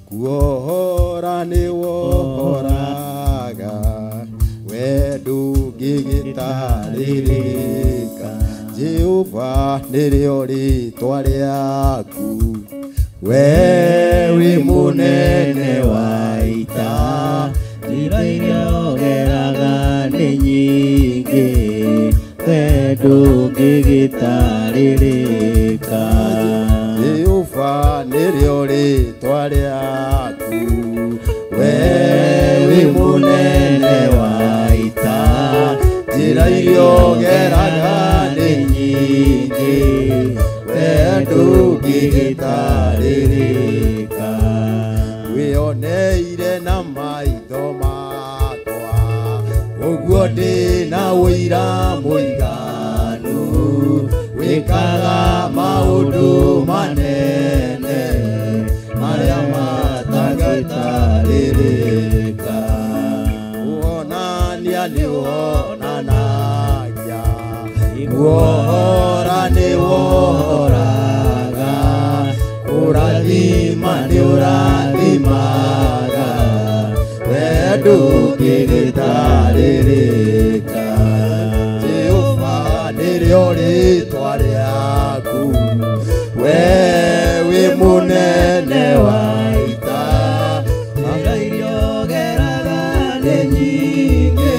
kuohora ni wohoraga we ndungigitaririka Jehova nirio ritwa riaku we wi munene wa ita njira iria ũgeraga nĩ nyingĩ we ndũngĩgĩtarĩrĩka Jehova nĩrĩo rĩtwa rĩaku we wi munene wa ita njĩra iria ũgeraga nĩ nyingĩ we ndũngĩgĩtarĩrĩka wĩoneire na maitho makwa ũguo ndĩ na ũira mũiganu wĩkaga maũndũ manene marĩa matangĩtarĩrĩka kuonania nĩ wonanagia kuohora nĩ wohoraga kurathima nĩ ũrathimaga we ndũngĩgĩtarĩrĩka Jehova nĩrĩo rĩtwa rĩaku we wĩ mũnene wa ita njĩra iria ũgeraga nĩ nyingĩ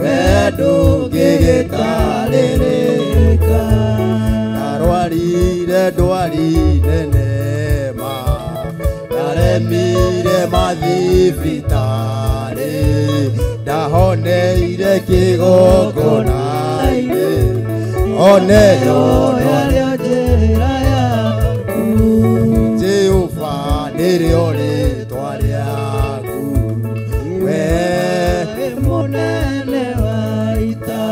we ndũngĩgĩtarĩrĩka arwarire ndwari nene ma ndaremire mathibitarĩ ndahoneire kĩgongona-inĩ oneyo narĩo njĩra yaku Jehova nĩrĩo rĩtwa rĩaku we mũnene wa ita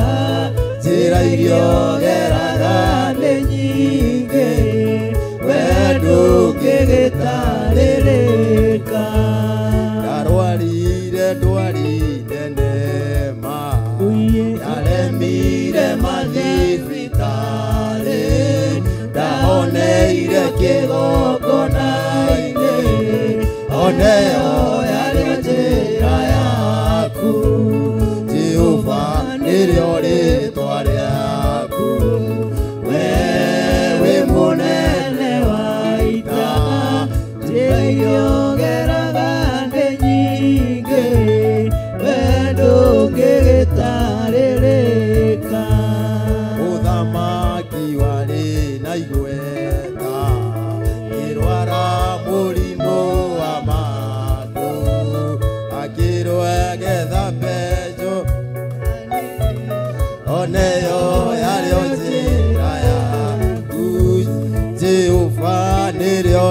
njĩra iria ũgeraga nĩ nyingĩ we ndũngĩgĩtarĩrĩka ndarwarire ndwari nene ma ndaremire mathibitarĩ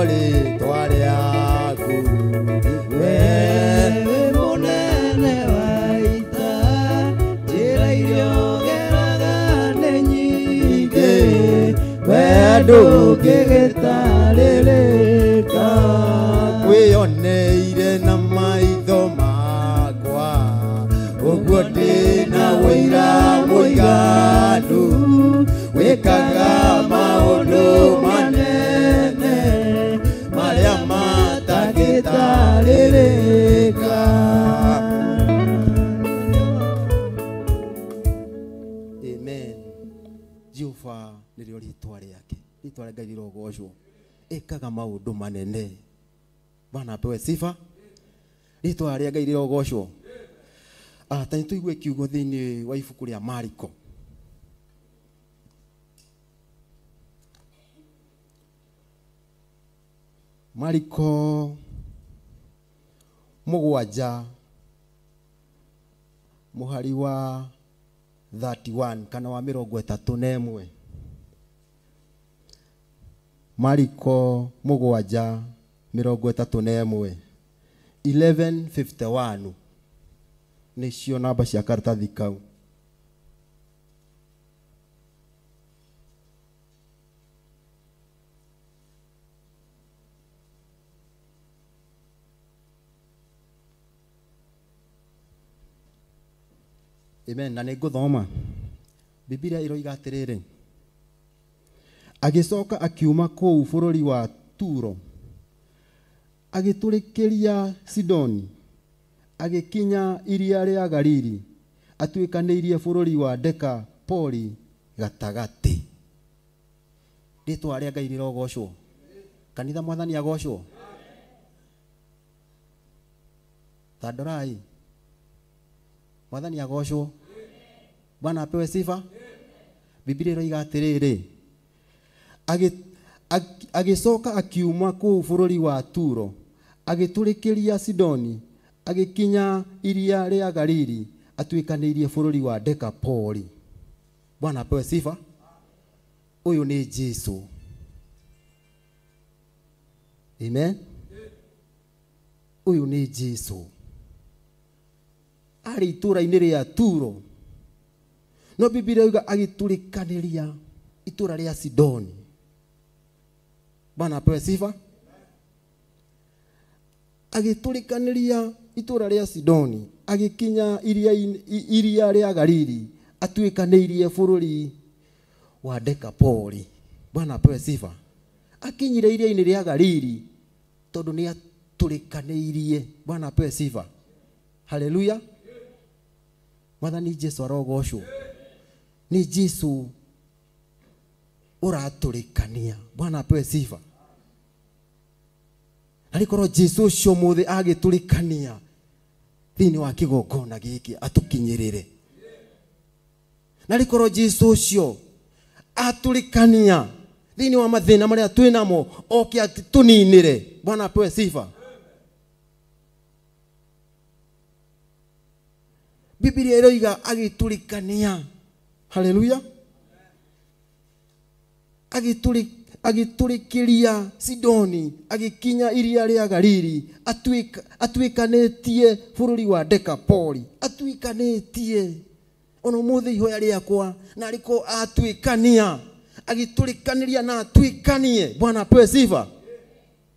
rĩtwa rĩaku wewe mũnene wa ita njĩra iria ũgeraga nĩ nyingĩ we ndũngĩgĩtarĩrĩka wĩoneire na maitho makwa ũguo ndĩna wĩira mũiganu wĩkaga maũndũ manene marĩa matangĩtarĩrĩka. Amen. Jehova nĩrĩo rĩtwa rĩake, rĩtwa rĩa Ngai rĩrogocwo, ĩkaga maũndũ manene. Bwana apewe sifa. Rĩtwa rĩa Ngai rĩrogocwo. Ta nĩtũigue kiugo thĩinĩ wa ibuku rĩa Mariko. Mariko mũgwanja mũhari wa 31 kana wa 31. Mariko mũgwanja 31 11:51 nĩcio namba cia karatathi kau. Amen. Na nĩngũthoma. Biblia iroiga atĩrĩrĩ, agĩcoka akiuma kũu bũrũri wa Turo agĩtũrĩkĩria Sidoni agĩkinya iria rĩa Galili atuĩkanĩirie bũrũri wa Dekapoli gatagatĩ. Rĩtwa rĩa Ngai rĩrogocwo. Kanitha mwathani agocwo. Tadorai mwathani agocwo. Bwana apewe sifa. Biblia iroiga atĩrĩrĩ, agĩcoka akiuma kũu bũrũri wa Turo agĩtũrĩkĩria Sidoni agĩkinya iria rĩa Galili atuĩkanĩirie bũrũri wa Dekapoli. Bwana apewe sifa. Ũyũ nĩ Jesu. Amen. Ũyũ nĩ Jesu. Arĩ itũra-inĩ rĩa Turo. No Biblia iroiga agĩtũrĩkanĩria itũra rĩa Sidoni. Bwana apewe sifa. Agĩtũrĩkanĩria itũra rĩa Sidoni agĩkinya iria rĩa Galili atuĩkanĩirie bũrũri wa Dekapoli. Bwana apewe sifa. Akinyire iria-inĩ rĩa Galili tondũ nĩ atũrĩkanĩirie. Bwana apewe sifa. Haleluya. Mwathani Jesu arogocwo. Ni Jesu ũratũrĩkania. Bwana apewe sifa. Alikorwo Jesu ũcio mũthĩ agĩtũrĩkania thĩinĩ wa kĩgongona gĩkĩ atũkinyĩrĩre. Na alikorwo Jesu ũcio atũrĩkania thĩinĩ wa mathĩna marĩa twĩ namo oke atũninĩre. Bwana apewe sifa. Biblia iroiga agĩtũrĩkania. Haleluya. Agĩtũrĩkĩria Sidoni agĩkinya iria rĩa Galili atuĩkanĩtie bũrũri wa Dekapoli. Atuĩkanĩtie. Ono mũthĩ ihoya rĩakwa na arĩko atuĩkania. Agĩtũrĩkanĩria na atuĩkanie. Bwana apewe sifa.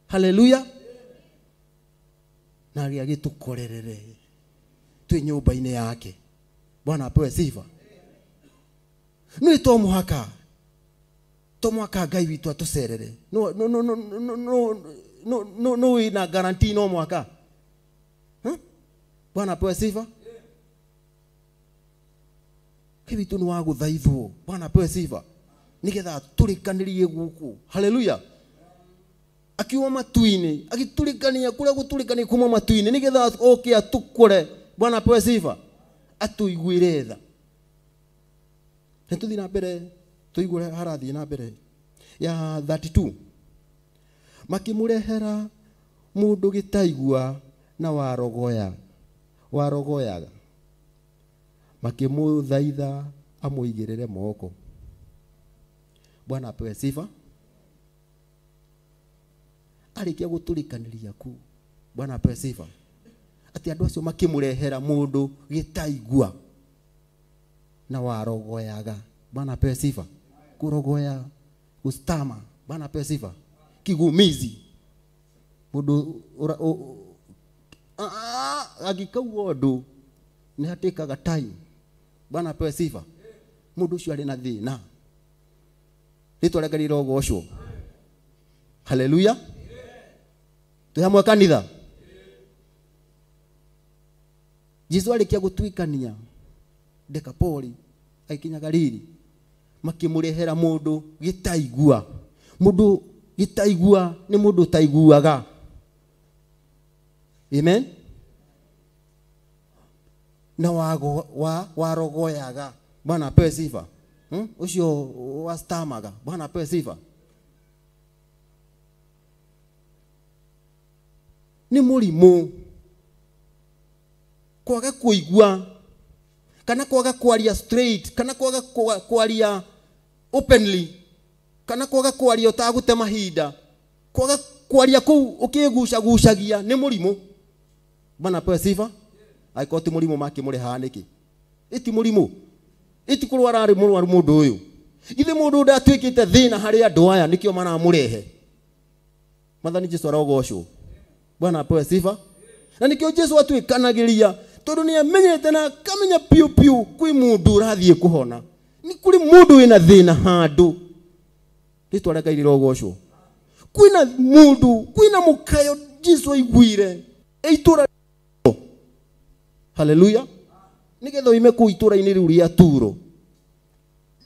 Haleluya. Na agĩtũkorerere twĩ nyũmba-inĩ yake. Bwana apewe sifa. Nĩ to mũhaka Ngai witũ atũcerere. No ina guarantee no mwaka. Bwana apewe sifa. Ngai witũ nĩ wa gũthaithwo. Bwana apewe sifa. Nĩgetha tũrĩkanĩrie gũkũ. Haleluya. Akiuma matu-inĩ agĩtũrĩkania kũrĩa gũtũrĩkania kuma matu-inĩ nĩgetha oke atũkore. Bwana apewe sifa. Atũiguĩre tha. Nĩtũthiĩ na mbere tũigũre harathiĩ na mbere ya 32. Makĩmũrehera mũndũ gĩtaigua na warogoyaga. Makĩmũthaitha amũigĩrĩre moko. Bwana apewe sifa. arikia guturikanĩria ku. Bwana apewe sifa. Ati andũ acio makimurehera mũndũ gĩtaigua na warogoyaga. Bwana apewe sifa. Kurogoya, kustama. Bwana apewe sifa. Kigumizi. Mũndũ agikauga ũndũ nĩ hatĩkaga time. Bwana apewe sifa. Mũndũ ũcio arĩ na thĩna. Rĩtwa rĩake rĩrogocwo. Haleluya. Tuhamwe kanitha. Jesu alikia gũtuĩkania Dekapoli aikinya Galili, makimurehera mũndũ gĩtaigua. Mũndũ gĩtaigua nĩ mũndũ taiguaga. Amen. Na warogoyaga. Bwana apewe sifa. Ucio wastamaga. Bwana apewe sifa. Ni mũrimũ kwaga kuigua, kana kwaga kwaria straight, kana kwaga kwaria openly, kana kwaga kwaria utagute mahinda, kwaga kwaria kuu ukigucagucagia ni mũrimũ. Bwana apewe sifa. Aiko ti mũrimũ makimũreha nĩkĩ? Iti mũrimũ. Iti kurwara ari mũrwaru mũndũ ũyũ. Ithe mũndũ ndatuĩkĩte thĩna harĩ andũ aya nĩkĩo maramũrehe. Mwathani Jesu arogocwo. Bwana apewe sifa. Na nikio Jesu atuĩkanagĩria tondũ nĩ amenyete na akamenya piu piu kwĩ mũndũ ũrathiĩ kũhona. Ni kuri mũndũ wĩna thĩna handũ. Rĩtwa rĩake rĩrogocwo. Kwĩna mũndũ, kwĩna mũkayo Jesu aiguire. Eitũra. Haleluya. Nigetha ime kũ itũra-inĩ rĩu rĩa Turo.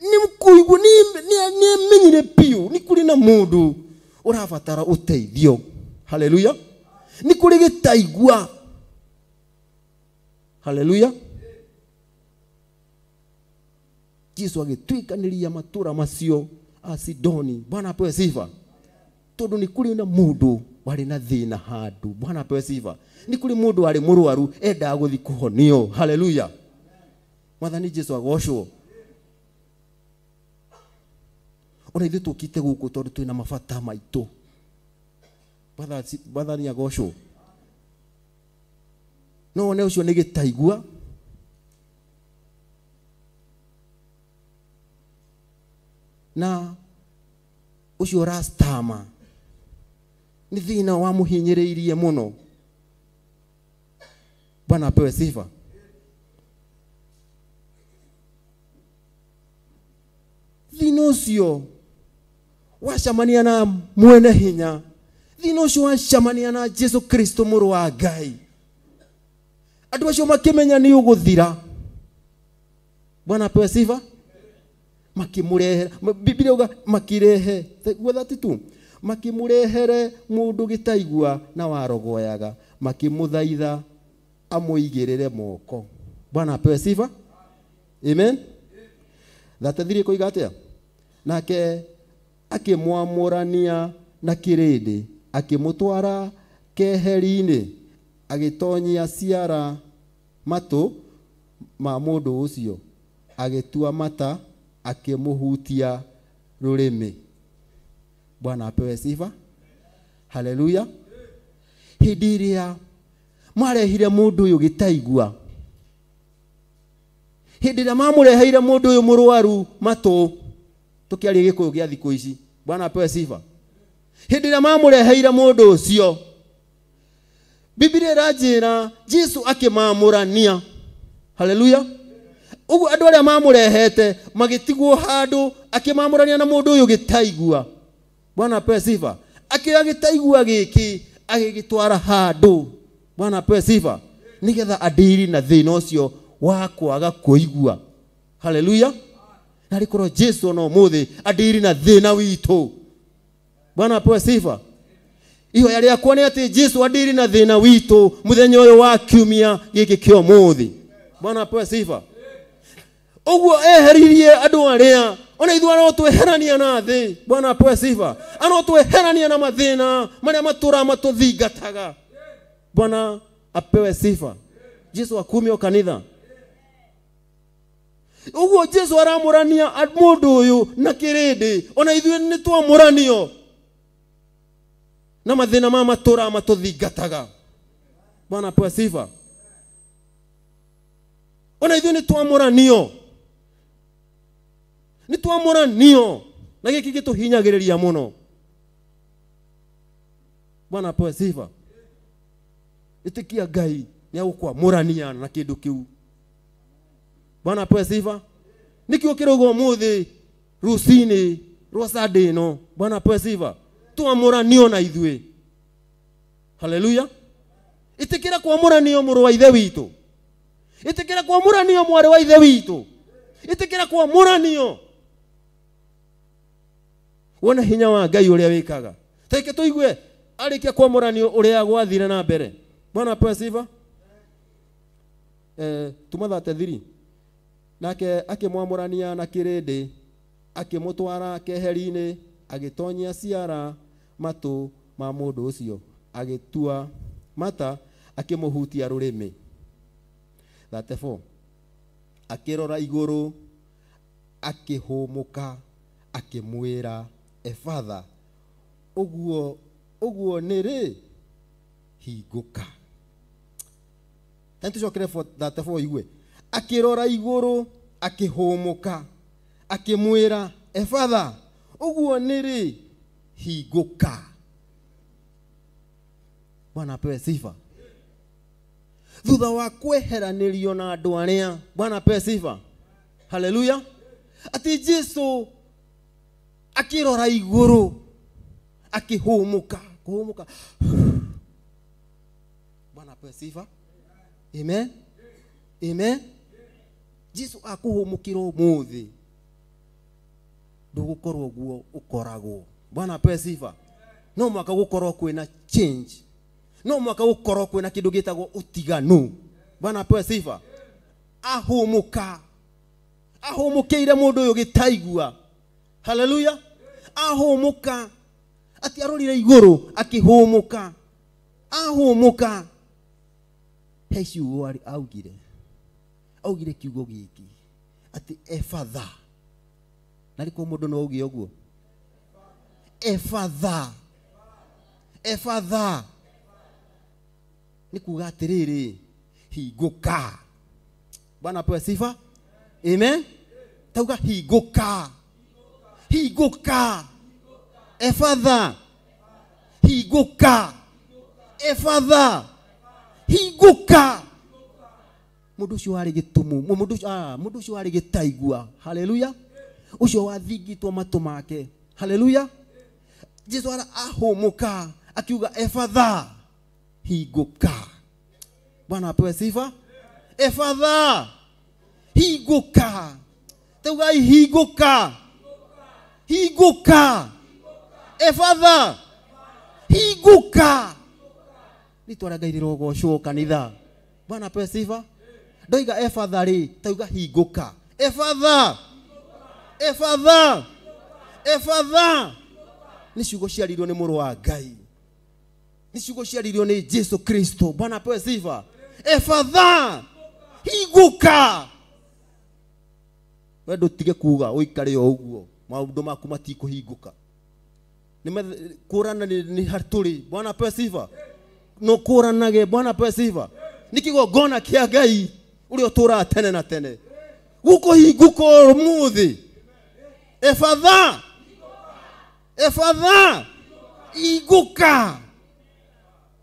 Ni mkuigua ni amenyire piu ni kuri na mũndũ ũrabatara ũteithio. Haleluya. Ni kuri gĩtaigua. Haleluya. Jesu agĩtuĩkanĩria matũra macio a Sidoni. Bwana apewe sifa. Tondũ ni kuri na mũndũ warĩ na thĩna handũ. Bwana apewe sifa. Ni kuri mũndũ arĩ mũrwaru endaga gũthiĩ kũhonio. Haleluya. Mwathani Jesu agocwo. Ona ithuĩ tũkĩte gũkũ tondũ twĩna mabata maitũ. Mwathani agocwo. No one ũcio nĩ gĩtaigua. Na ũcio rastama nĩ thĩna wa mũhinyĩrĩirie mũno. Bwana apewe sifa. Thĩna ũcio wacamania na mwene hinya. Thĩna ũcio wacamania na Jesu Kristo mũrũ wa Ngai. Andũ acio makimenya nĩ ũgũthira. Bwana apewe sifa. Makimurehera. Biblia uga makirehe. Gwetha tu. Makimurehere mũndũ gĩtaigua na warogoyaga. Makimuthaitha amũigĩrĩre moko. Bwana apewe sifa. Amen. Thathathire koiga atia. Nake akimwamũrania na kĩrĩndĩ. Akimũtwara keheri-inĩ. Agĩtonyia ciara matũ ma mũndũ ũcio. Agĩtua mata. Akimũhutia rũrĩmĩ. Bwana apewe sifa. Haleluya. Hĩndĩ ĩrĩa marehire mũndũ ũyũ gĩtaigua. Hĩndĩ ĩrĩa mamũreheire mũndũ ũyũ mũrwaru matũ. Tũkĩaria gĩkũyũ gĩa thikũ ici. Bwana apewe sifa. Hĩndĩ ĩrĩa mamũreheire mũndũ ũcio. Biblia ĩranjĩra Jesu akĩmamũrania. Haleluya. Ugu andũ arĩa mamũrehete magĩtigwo handũ akĩmamũrania na mũndũ ũyũ gĩtaigua. Bwana apewe sifa. Akĩoya gĩtaigua gĩkĩ agĩgĩtwara handũ. Bwana apewe sifa. Nigetha adiri na thĩna ũcio wa kwaga kũigua. Haleluya. Na rĩkorwo Jesu no mũthĩ adiri na thĩna witũ. Bwana apewe sifa. Ihoya rĩakwa nĩ atĩ Jesu adiri na thĩna witũ mũthenya ũyũ wa kiumia gĩkĩ kĩa ũmũthĩ. Bwana apewe sifa. Uguo eheririe andũ arĩa ona ithuĩ no tweherania na thĩ. Bwana apewe sifa. Ano tweherania na mathĩna marĩa matũra matũthingataga. Bwana apewe sifa. Jesu akumio kanitha. Uguo Jesu aramũrania mũndũ ũyũ na kĩrĩndĩ. Ona ithuĩ nĩ twamũranio. na mathina ma matura matuthingataga. Bwana apewe sifa. Ona ithuĩ nĩ twamoranio. Nĩ twamoranio. Na gĩkĩ gĩtũhinyagĩrĩria mũno. Bwana apewe sifa. Ĩtĩkia Ngai nĩ agũkwamũrania na kĩndũ kĩu. Bwana apewe sifa. Nikĩo kĩrogo mũthĩ rũcinĩ rwa Sunday no. Bwana apewe sifa. Twamoranio na ithuĩ. Hallelujah. Ĩtĩkĩra kwamũranio mũrũ wa ithe witũ. Ĩtĩkĩra kwamũranio mwarĩ wa ithe witũ. Ĩtĩkĩra kwamũranio. Wona hinya wa Ngai ũrĩa wĩkaga. Teke tũigue arĩkia kwamũranio ũrĩa gwathire na mbere. Bwana apewe sifa. Tumathate 3. Nake akĩmwamũrania na kĩrĩndĩ, akĩmũtwara keheri-inĩ, agĩtonyia ciara matũ ma mũndũ ũcio, agĩtua mata, akĩmũhutia rũrĩmĩ. 34. Akĩrora igũrũ, akĩhũmũka, akĩmwĩra Efatha, ũguo nĩrĩ hingũka. Tani tucokere 34 igue. Akĩrora igũrũ, akĩhũmũka, akĩmwĩra Efatha, ũguo nĩrĩ hingũka. Bwana apewe sifa. Thutha wa kweheranĩrio na andũ arĩa, Bwana apewe sifa. Hallelujah. Ati Jesu akĩrora igũrũ, akĩhũmũka, kũhũmũka. Bwana apewe sifa. Amen. Amen. Jesu akũhũmũkĩra ũmũthĩ. Ndũgũkorwo guo ũkoragwo. Bwana apewe sifa. No mwaka gũkorwo kwĩna change. No mwaka gũkorwo kwĩna kĩndũ gĩtagwo ũtiganu. Bwana apewe sifa. Ahũmũka. Ahũmũkĩire mũndũ ũyũ gĩtaigua. Hallelujah. Ahũmũka. Ati arorire igũrũ, akĩhũmũka. Ahũmũka. Heciu wari augire kiugo gĩkĩ. Ati Efatha. Nariko mũndũ no auge ũguo. Efatha. Efatha. Ni kuga atĩrĩrĩ, hingũka. Bwana apewe sifa. Amen. Tauga hingũka. Hingũka. Efatha. Hingũka. Efatha. Hingũka. Mũndũ ũcio warĩ gĩtumu. Mũndũ ũcio warĩ gĩtaigua. Hallelujah. Ucio wathingitwo matũ make. Hallelujah. Jesu ahũmũka, akiuga Efatha. Hingũka. Bwana apewe sifa. Efatha. Hingũka. Tauga hingũka. Hingũka. Efatha. Hingũka. Nitwara Ngai rĩrogocwo kanitha. Bwana apewe sifa. Ndoiga Efatha rĩ, tauga hingũka. Efatha. Efatha. Efatha. Ni ciugo ciarirwo nĩ mũrũ wa Ngai. Ni ciugo ciarirwo nĩ Jesu Kristo. Bwana apewe sifa. Efatha. Hingũka. Wewe ndutige kuga ũikare o ũguo. Maũndũ maku matikũhingũka. Kũrana nĩ hatũrĩ. Bwana apewe sifa. No kũranage. Bwana apewe sifa. Nĩ kĩgongona kĩa Ngai ũrĩa ũtũũraga tene na tene. Gũkũhingũka ũmũthĩ. Efatha. Efatha. Hingũka.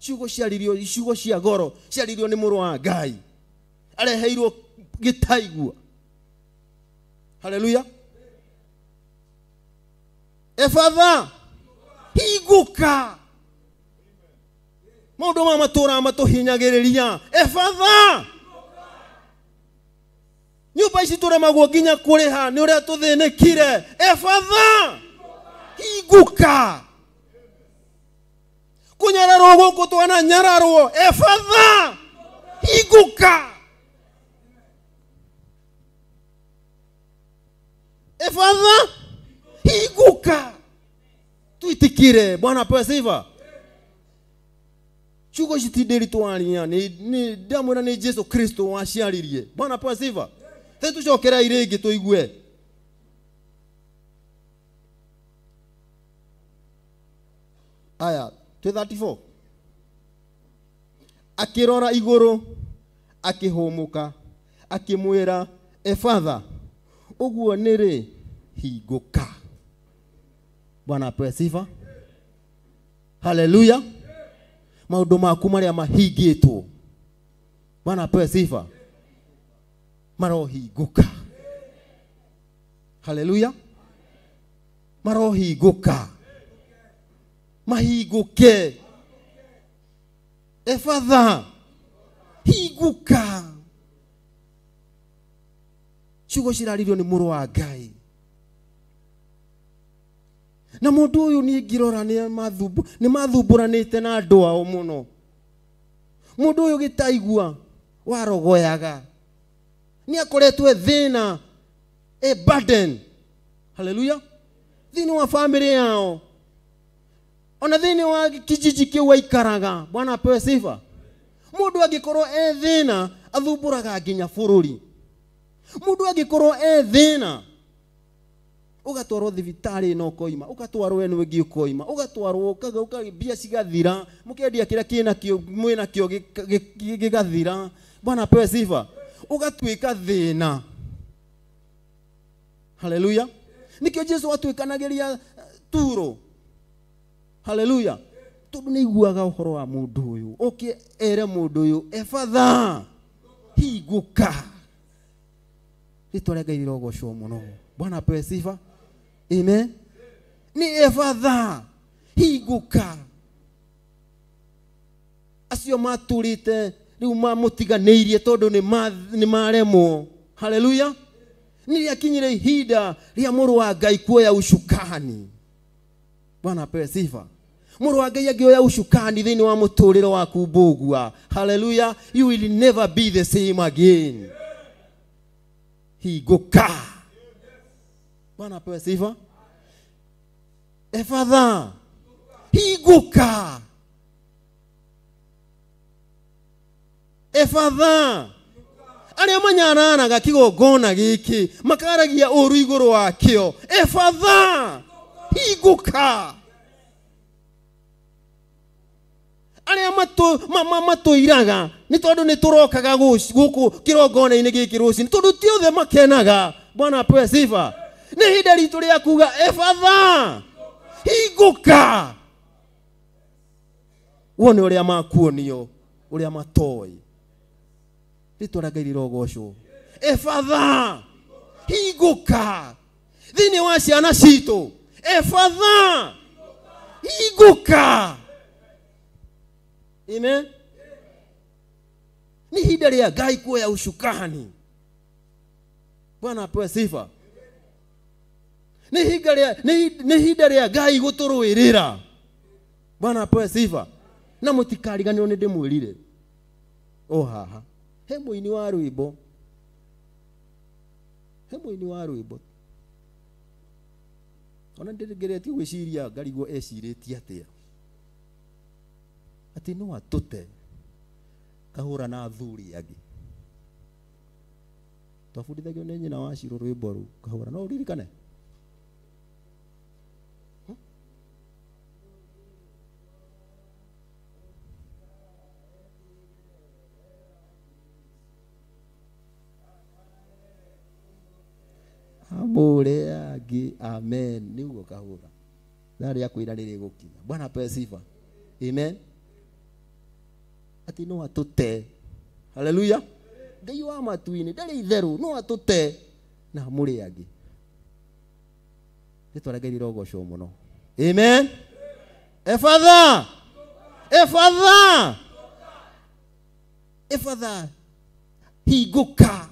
Ciugo cia goro ciaririo nĩ mũrũ wa Ngai. Areheirwo gĩtaigua. Hallelujah. Efatha. Hingũka. Maũndũ ma matũũra matũhinyagĩrĩria. Efatha. Nyũmba ici tũremagwo nginya kũrĩha nĩ ũrĩa tũthĩnĩkire. Efatha. Hingũka. Kunyararwo gũkũ twananyararwo. Efatha. Hingũka. Efatha. Hingũka. Tuitikire. Bwana apewe sifa. Ciugo citindĩritwaria nĩ ndamwĩra nĩ Jesu Kristo waciaririe. Bwana apewe sifa. The tucokera irĩngĩ tũigue. Aya 34 akirora iguru akihumuka akimwira Efatha uguo niri hinguka. Bwana apewe sifa. Haleluya. Maundu maku maria mahingitwo, Bwana apewe sifa, marohinguka. Haleluya. Marohinguka, mahinguke. Efatha, hinguka. Ciugo ciraririo ni muru wa Ngai. Na mundu uyu ni ngirora ni mathumburanite na andu ao muno. Mundu uyu gitaigua warogoyaga, ni akoretwe thina, a burden. Hallelujah. Thini wa family yao, ona thini wa kijiji kiu waikaraga. Bwana apewe sifa. Mundu agikorwo thina athumburaga nginya bururi. Mundu agikorwo thina ugatwarwo thibitari no koima, ugatwarwo enu wengi koima, ugatwarwo ukagibia cigathira, mukendia kira kina kio mwina kio gigathira. Bwana apewe sifa. Ugatwika thina. Haleluya. Nikio Jesu atwikanagiria turo. Haleluya. Tondu ni iguaga uhoro wa mundu uyu, ere mundu uyu Efatha, hinguka. Ritwarega irogocwo muno. Bwana apewe sifa. Amen. Ni Efatha, hinguka. Acio maturite riu mamutiganiirie tondu ni maremwo. Haleluya. Ni akinyire ihinda ria muru wa Ngai kuoya ushukani. Bwana apewe sifa. Muru wa Ngai agioya ushukani thini wa muturiro waku mbugua. Hallelujah. You will never be the same again. Hinguka. Bwana apewe sifa. Efatha, hinguka. Efatha, aria manyananaga kigongona giki makaragia uru iguru wakio. Efatha, hinguka. Aria matuiraga ni tondu ni turokaga guku kirongona-ini giki rucini tondu ti othe makenaga. Bwana apewe sifa. Ni hinda ritu ria kuga Efatha, hinguka. Wone uria makuonio, uria matoi. Ritwara irogocwo. Efatha, hinguka. Thini wa ciana citu. Efatha, hinguka. Amen. Ni hinda ria Ngai kuoya ushukani. Bwana apewe sifa. Ni hinda ria Ngai guturuirira. Bwana apewe sifa. Na mutikariganirwo ni ndimwirire. Haha. He muini wa rwimbo. Ona ndigeretie gwiciria ngarigwo eciritie atia. Ati no atute kahura na athuri agi. Twabundithagio ni nyina wa Shiro rwimbo ru kahura. No uririkane? Amore agi. Amen. Niugo kahura. Ndari yakwira riri gukinya. Bwana apewe sifa. Amen. Ati no atute. Hallelujah. Ngai wa matuini ndari itheru no atute na muri agi. Nitwaraga irogocwo muno. Amen. Efatha, Efatha, Efatha, hinguka.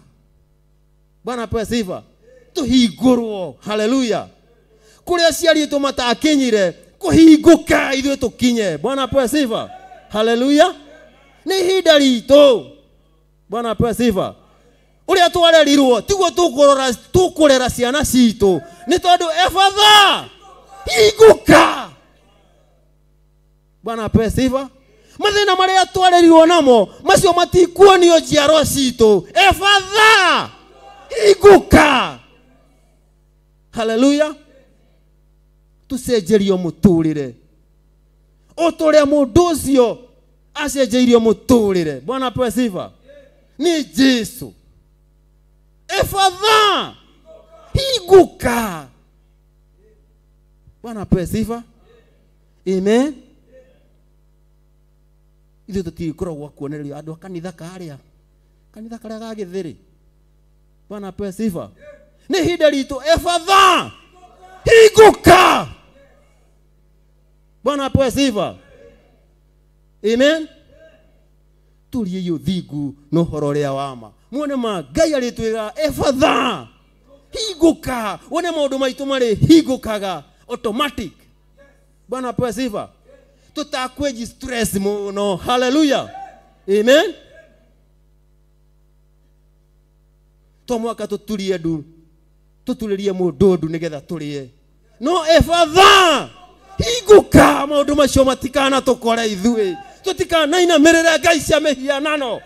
Bwana apewe sifa. Tuhingurwo. Hallelujah. Kuria ciari itu matakinyire kuhinguka ithuĩ tukinye. Bwana apewe sifa. Hallelujah. Ni hinda ritu. Bwana apewe sifa. Uria twarerirwo tiguo tukurera ciana citu ni tondu Efatha, hinguka. Bwana apewe sifa. Mathina maria twarerirwo namo macio matikuonio njiarwa citu. Efatha, hinguka. Hallelujah. Tucenjerio muturire. Otoria mundu ucio acenjeirio muturire. Bwana apewe sifa. Ni Jesu. Efatha, higuka. Bwana apewe sifa. Amen. Ithu tutikoragwo kuonererio andu kanitha karia gagithiri. Bwana apewe sifa. Ni hinda ritu efatha, higuka. Bwana apewe sifa. Amen. Tulie yo thigu no horo ria wama. Muone ma Ngai aritwiga efatha, higuka. Wone maundu maitu mari higukaga automatic. Bwana apewe sifa. Tutakweji stress muno. Hallelujah. Amen. To mwaka tutulie ndu. Tutulirie mundu ndu nigetha tulie. No efatha, higuka. Maundu macio matikana tukore ithui. Tutikana inamirira Ngai cia mihianano.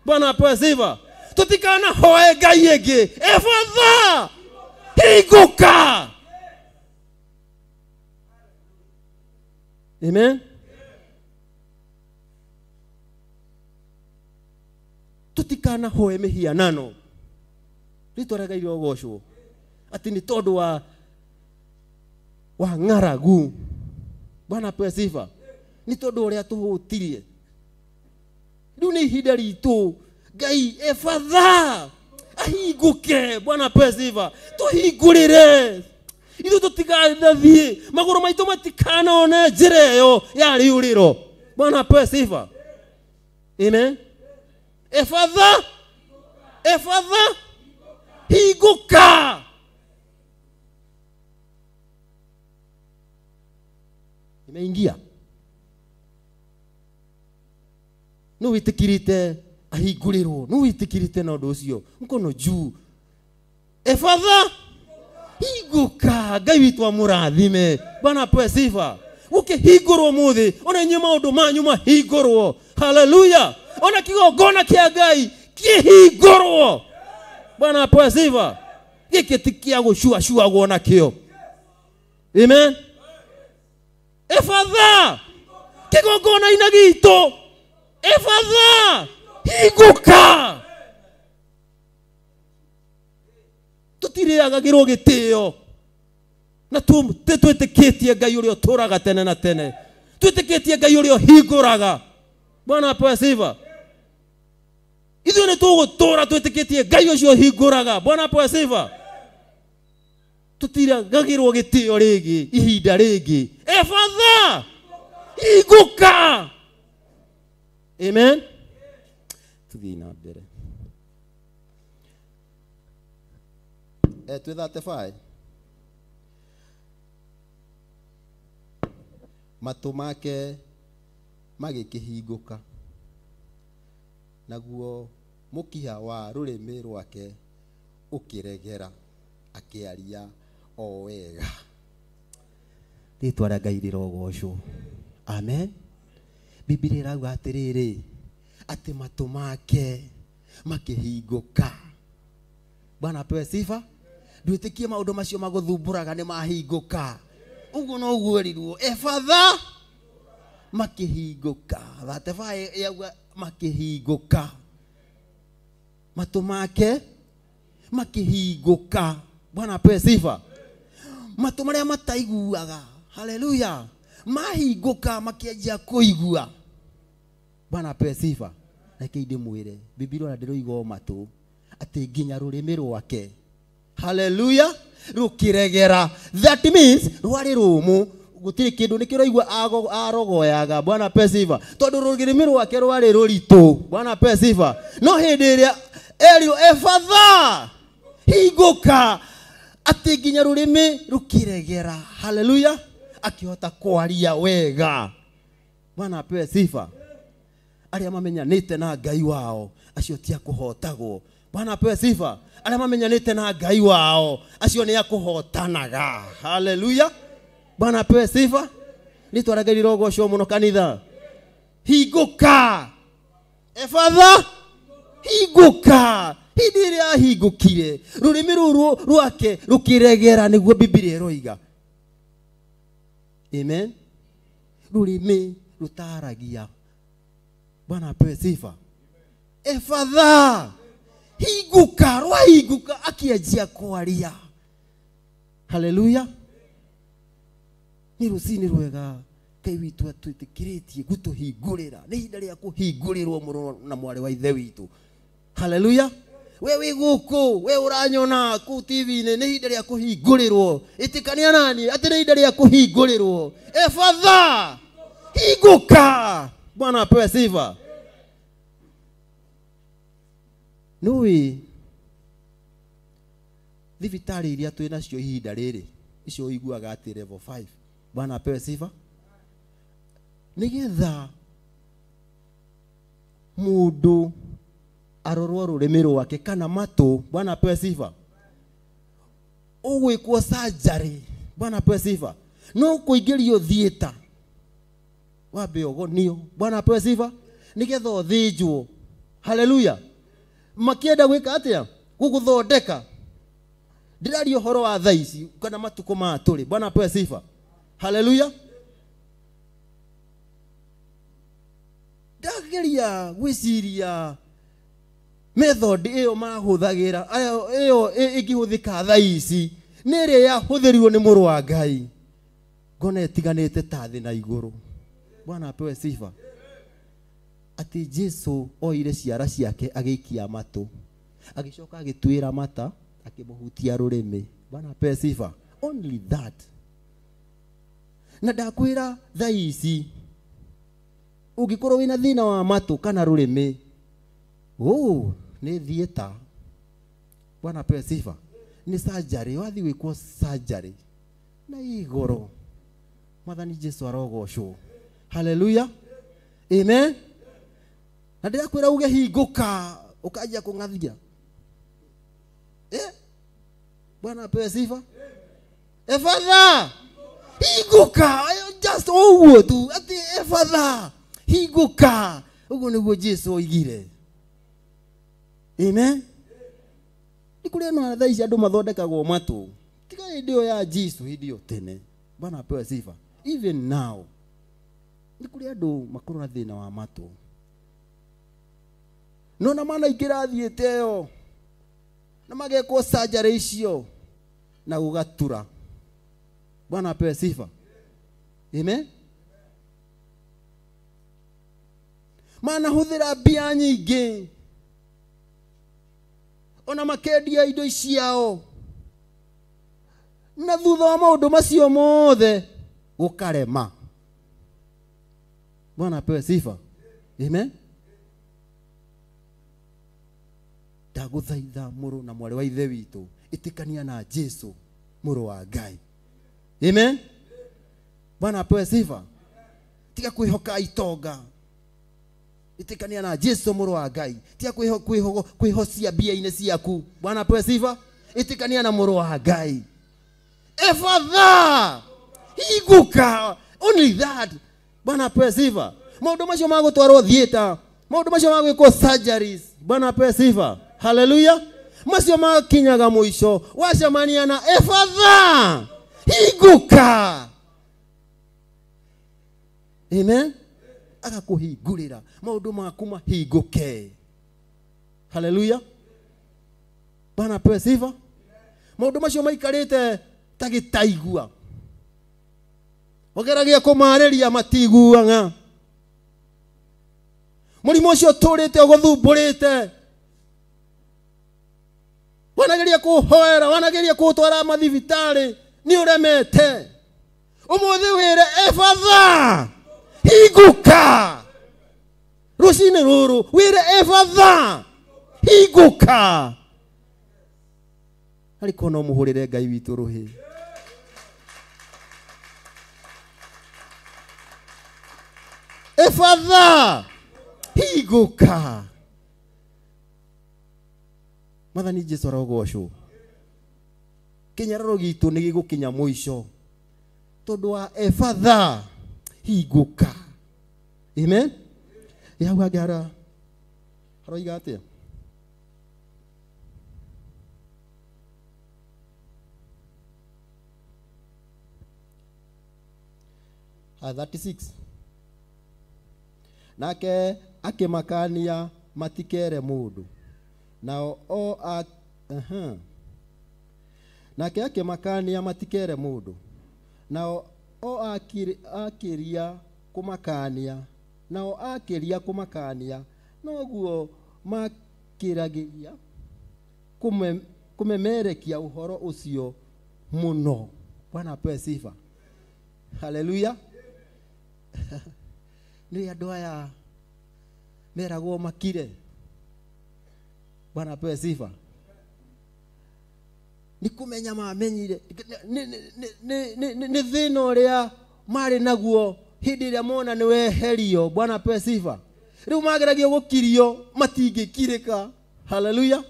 Bwana apewe sifa. Tutikana hoe Ngai ingi. Efatha, higuka. Amen. Tutikana hoe mihianano. Ritwa Ngai rogocwo. Ati ni tondu wa ng'aragu. Bwana apewe sifa. Ni tondu uria tuhutirie. Riu ni ihinda ritu Ngai efatha, ahiguke. Bwana apewe sifa. Tuhingurire. Ithu tutigathiĩ magũrũ maitũ matikanaone njĩra ĩyo ya riurĩro. Bwana apewe sifa. Amen. Efatha, efatha, higuka. Imeingia. No witikirite ahingũrĩrwo. No witikirite na ũndũ ũcio. Mkono juu. Efatha, higuka. Ngai witũ amũrathime. Bwana apewe sifa. Ukihingũrwo muthi, ona inyuĩ maũndũ manyu mahingũrwo. Hallelujah. Ona kigongona kia Ngai kihingũrwo. Bwana apewe sifa. Gĩkĩ ti kĩa gũcuacuagwo nakĩo. Amen. Efatha, kigongona-inĩ gitũ. Efatha, higuka. Tutiriagagĩrwo gĩtĩo. Na twĩtĩkĩtie Ngai ũrĩa ũtũũraga tene na tene. Twĩtĩkĩtie Ngai ũrĩa ũhingũraga. Bwana apewe sifa. Ithuĩ nĩ tũgũtũũra twĩtĩkĩtie Ngai ũcio ũhingũraga. Bwana apewe sifa. Tutiriagagĩrwo gĩtĩo rĩngĩ, ihinda rĩngĩ. Efatha, higuka. Amen. Tuthiĩ na mbere. Twĩ 35. Matũ make magĩkĩhingũka. Naguo mũkiha wa rũrĩmĩ rwake ũkĩregera akĩaria o wega. Rĩtwa rĩa Ngai rĩrogocwo. Amen. Biblia irauga atiriri ati matũ make makĩhingũka. Bwana apewe sifa. Ndwĩtĩkie maũndũ macio magũthumbũraga nĩ mahingũka. Ũguo no guo erirwo. Efatha, makĩhingũka. Thateva yauga makĩhingũka. Matũ make makĩhingũka. Bwana apewe sifa. Matũ marĩa mataiguaga. Hallelujah. Mahingũka makĩanjia kũigua. Bwana apewe sifa. Reke ndĩmwĩre Biblia ndĩroiga matũ ati nginya rũrĩmĩ rwake. Hallelujah. Rukiregera. That means rwari rumu gutiri kindu nikiraigwa arogoyaga. Bwana apewe sifa. Tondu rũrĩmĩ rwake rwari rũritũ. Bwana apewe sifa. No hĩndĩ ĩrĩa erio efatha, hingũka, ati nginya rũrĩmĩ rukiregera. Hallelujah. Akihota kwaria wega. Bwana apewe sifa. Arĩa mamenyanĩte na Ngai wao acio ti akũhotagwo. Bwana apewe sifa. Arĩa mamenyanĩte na Ngai wao acio nĩ akũhotanaga. Hallelujah. Bwana apewe sifa. Rĩtwa rĩa Ngai rĩrogocwo mũno kanitha. Hingũka. Efatha, hingũka. Hĩndĩ ĩrĩa ahingũkire rũrĩmĩ rũrũ rwake rũkĩregera, nĩguo Biblia ĩroiga. Amen. rurimi rutaragia. Bwana apewe sifa. Efatha higuka rwahiguka akianjia kwaria. Haleluya. Ni rucini rwega Ngai witu atwitikiretie gutuhingurira. Ni ihinda ria kuhingurirwo muru na mwari wa ithe witu. Haleluya. Wewe guku, we uranyona ku TV-ini, ni ihinda ria kuhingurirwo. Itikania nani ati ni ihinda ria kuhingurirwo. Efatha higuka. Bwana apewe sifa. Nui thibitari iria twina cio ihinda riri icio iguaga ati level 5. Bwana apewe sifa. Nigetha mundu arorwo rurimi rwake kana matu. Bwana apewe sifa. Ugwikwo surgery. Bwana apewe sifa. No kuingirio theater wabe ogonio. Bwana apewe sifa. Nigetha uthinjwo. Haleluya. Makienda gwika atia guguthondeka ndirario horo wa thaici kana matuko ma turi. Bwana apewe sifa. Haleluya. Ndageria gwiciria method iyo mahuthagira iyo ikihuthika thaici nire ya huthirirwo ni muru wa Ngai ngona etiganite ta thi na iguru. Bwana apewe sifa. Ati Jesu oire ciara ciake agikia matu agicoka agitwira mata akimuhutia rurimi. Bwana apewe sifa. Only that. Na ndakwira thaici ugikorwo wina thina wa matu kana rurimi ni theater. Bwana apewe sifa. Ni surgery. Wathi wikwo surgery na igoro. Mwathani Jesu arogocwo. Haleluya. Amen. Na ndirakwira uge hinguka ukajia kungathia. Bwana apewe sifa. Efatha hinguka. Just uguo tu ati efatha hinguka. Uguo niguo Jesu oigire. Amen. Nikuri no thaici andu mathondekagwo matu. Tiga ndio ya Jesu ndio tene. Bwana apewe sifa. Even now nikuri andu makuru na thina wa matu. Nona mana ikirathiete yo na magekwo surgery icio na gugatura. Bwana apewe sifa. Amen. Mana huthira mbia nyingi ona makendia indo ciao na thutha wa maundu macio mothe gukarema. Bwana apewe sifa. Amen. Ndaguthaitha muru na mwari wa ithe witu itikania na Jesu muru wa Ngai. Amen. Bwana apewe sifa. Tiga kwihoka itonga. Itikania na Jesu muru wa Ngai. Tiga kwihocia mbia-ini ciaku. Bwana apewe sifa. Itikania na muru wa Ngai. Efatha higuka. Only that. Bwana apewe sifa. Maundu macio magutwarwo theater. Maundu macio magwikwo surgeries. Bwana apewe sifa. Haleluya. Macio makinyaga muico wacemania na efatha higuka. Amen. Agakuhingurira maundu maku mahinguke. Haleluya. Bwana apewe sifa. Maundu macio maikarite tagitaigua wageragia kumariria matiguanga. Murimo ucio turite uguthumburite wanageria kuhoera wanageria kutwara mathibitari ni uremete. Umuthi wire efatha higuka. Rucini ruru wire efatha higuka. Ariko no muhurire Ngai witu ruhi. Efatha higuka. Mwathani Jesu arogocwo. Kinyararo gitu ni gigukinya muico tondu wa efatha higuka. Amen. Ya wagara haroiga atia 36 nake akimakania matikere mundu nao nake akimakania matikere mundu nao akiria kumakania nao akiria kumakania noguo makiragiria kumemerekia uhoro ucio muno. Bwana apewe sifa. Haleluya. Ni andu aya meragwo makire. Bwana apewe sifa. Ni kumenya mamenyire ni thina uria mari naguo hindi ria mona ni weherio. Bwana apewe sifa. Riu mageragio gukirio matingikirika. Haleluya.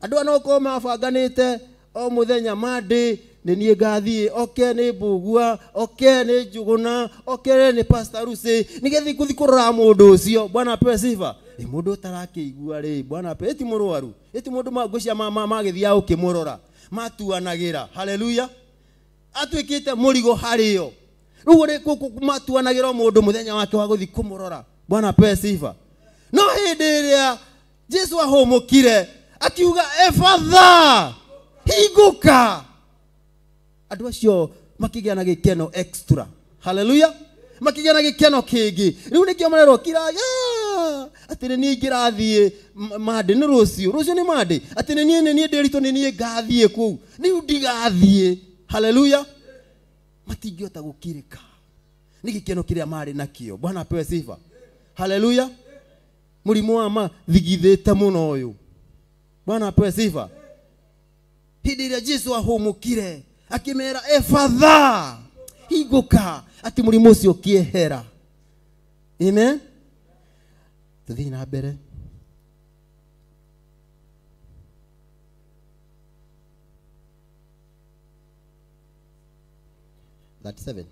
Andu ano ko mabanganite o muthenya mandi ni nie ngathie oke ni mbugua oke ni njuguna oke ni pastor Rusi nigethi kuthi kurora mundu ucio. Bwana apewe sifa. Mundu utarakiigua ri Bwana apewe eti murwaru eti mundu magucia magithia ukimurora matuanagira. Haleluya. Atwikite murigo hario riu ri matuanagira mundu muthenya wake wa guthi kumurora. Bwana apewe sifa. No hindi ria Jesu ahomokire akiuga efatha higuka, andu acio makigia na gikeno extra. Haleluya. Makigia na gikeno kingi. Riu nikio marero kiraya atire ni ngirathie mande ni rucio ni mande atire ni ndirito ni ngathie ku ni ndigathie. Haleluya. Matingiota gukirika ni gikeno kiria mari nakio. Bwana apewe sifa. Haleluya. Murimu wa ma thigithite muno uyu. Bwana apewe sifa. Hindi ria Jesu ahomokire akimera efatha higuka ati murimu ucio kiehera. Amen. Tuthi na mbere. That's 7.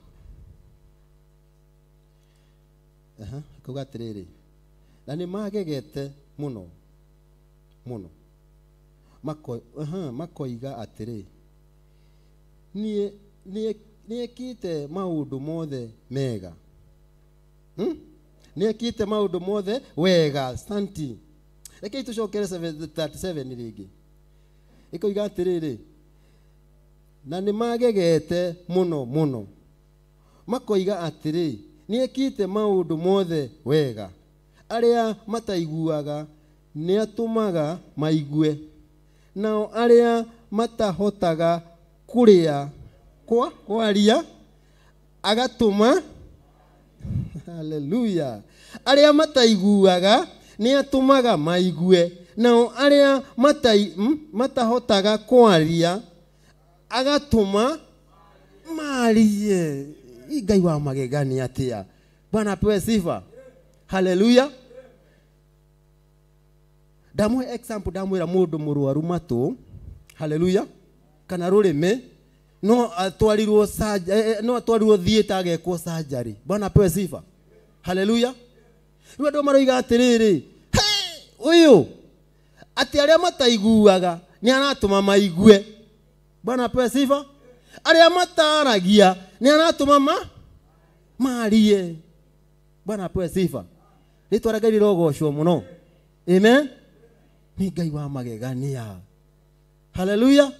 Kuga atiriri na ni magegete muno muno makoiga atiri nie kite maundu mothe mega nie kite maundu mothe wega. Santi reke tucokere 37 ringi ikoiga atiriri na ni magegete muno muno makoiga atiri nie kite maundu mothe wega aria mataiguaga ni atumaga maigue nao aria matahotaga kuria kwaria agatuma. Haleluya. Aria mataiguaga ni atumaga maigue nao aria matahotaga kwaria agatuma marie. Ngai wa magegani atia. Bwana apewe sifa. Haleluya. Damwe example damwira mundu murwaru matu. Haleluya. Kana rurime no atwarirwo no atwarirwo thieta agekwo surgery. Bwana apewe sifa. Haleluya. Riu andu maroiga atiriri uyu ati aria mataiguaga ni aratuma maigue. Bwana apewe sifa. Aria mataragia ni aratuma marie. Bwana apewe sifa. Ritwa Ngai rogocwo muno. Amen. Ni Ngai wa magegania. Haleluya.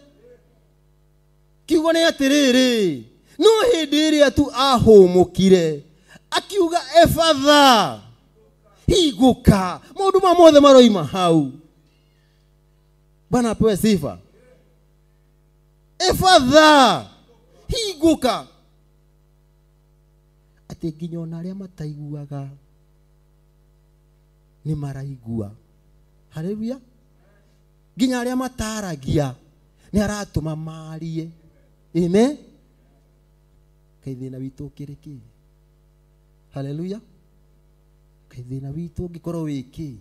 Kiugo ni atiriri no hindi iria tu ahomokire akiuga efatha higuka maundu mothe maroima hau. Bwana apewe sifa. Efatha higuka ati nginya ona aria mataiguaga ni maraigua. Haleluya. Nginya aria mataragia ni aratuma marie. Amen. Kaithina witu kiriki. Haleluya. Kaithina witu ngikoro wiki.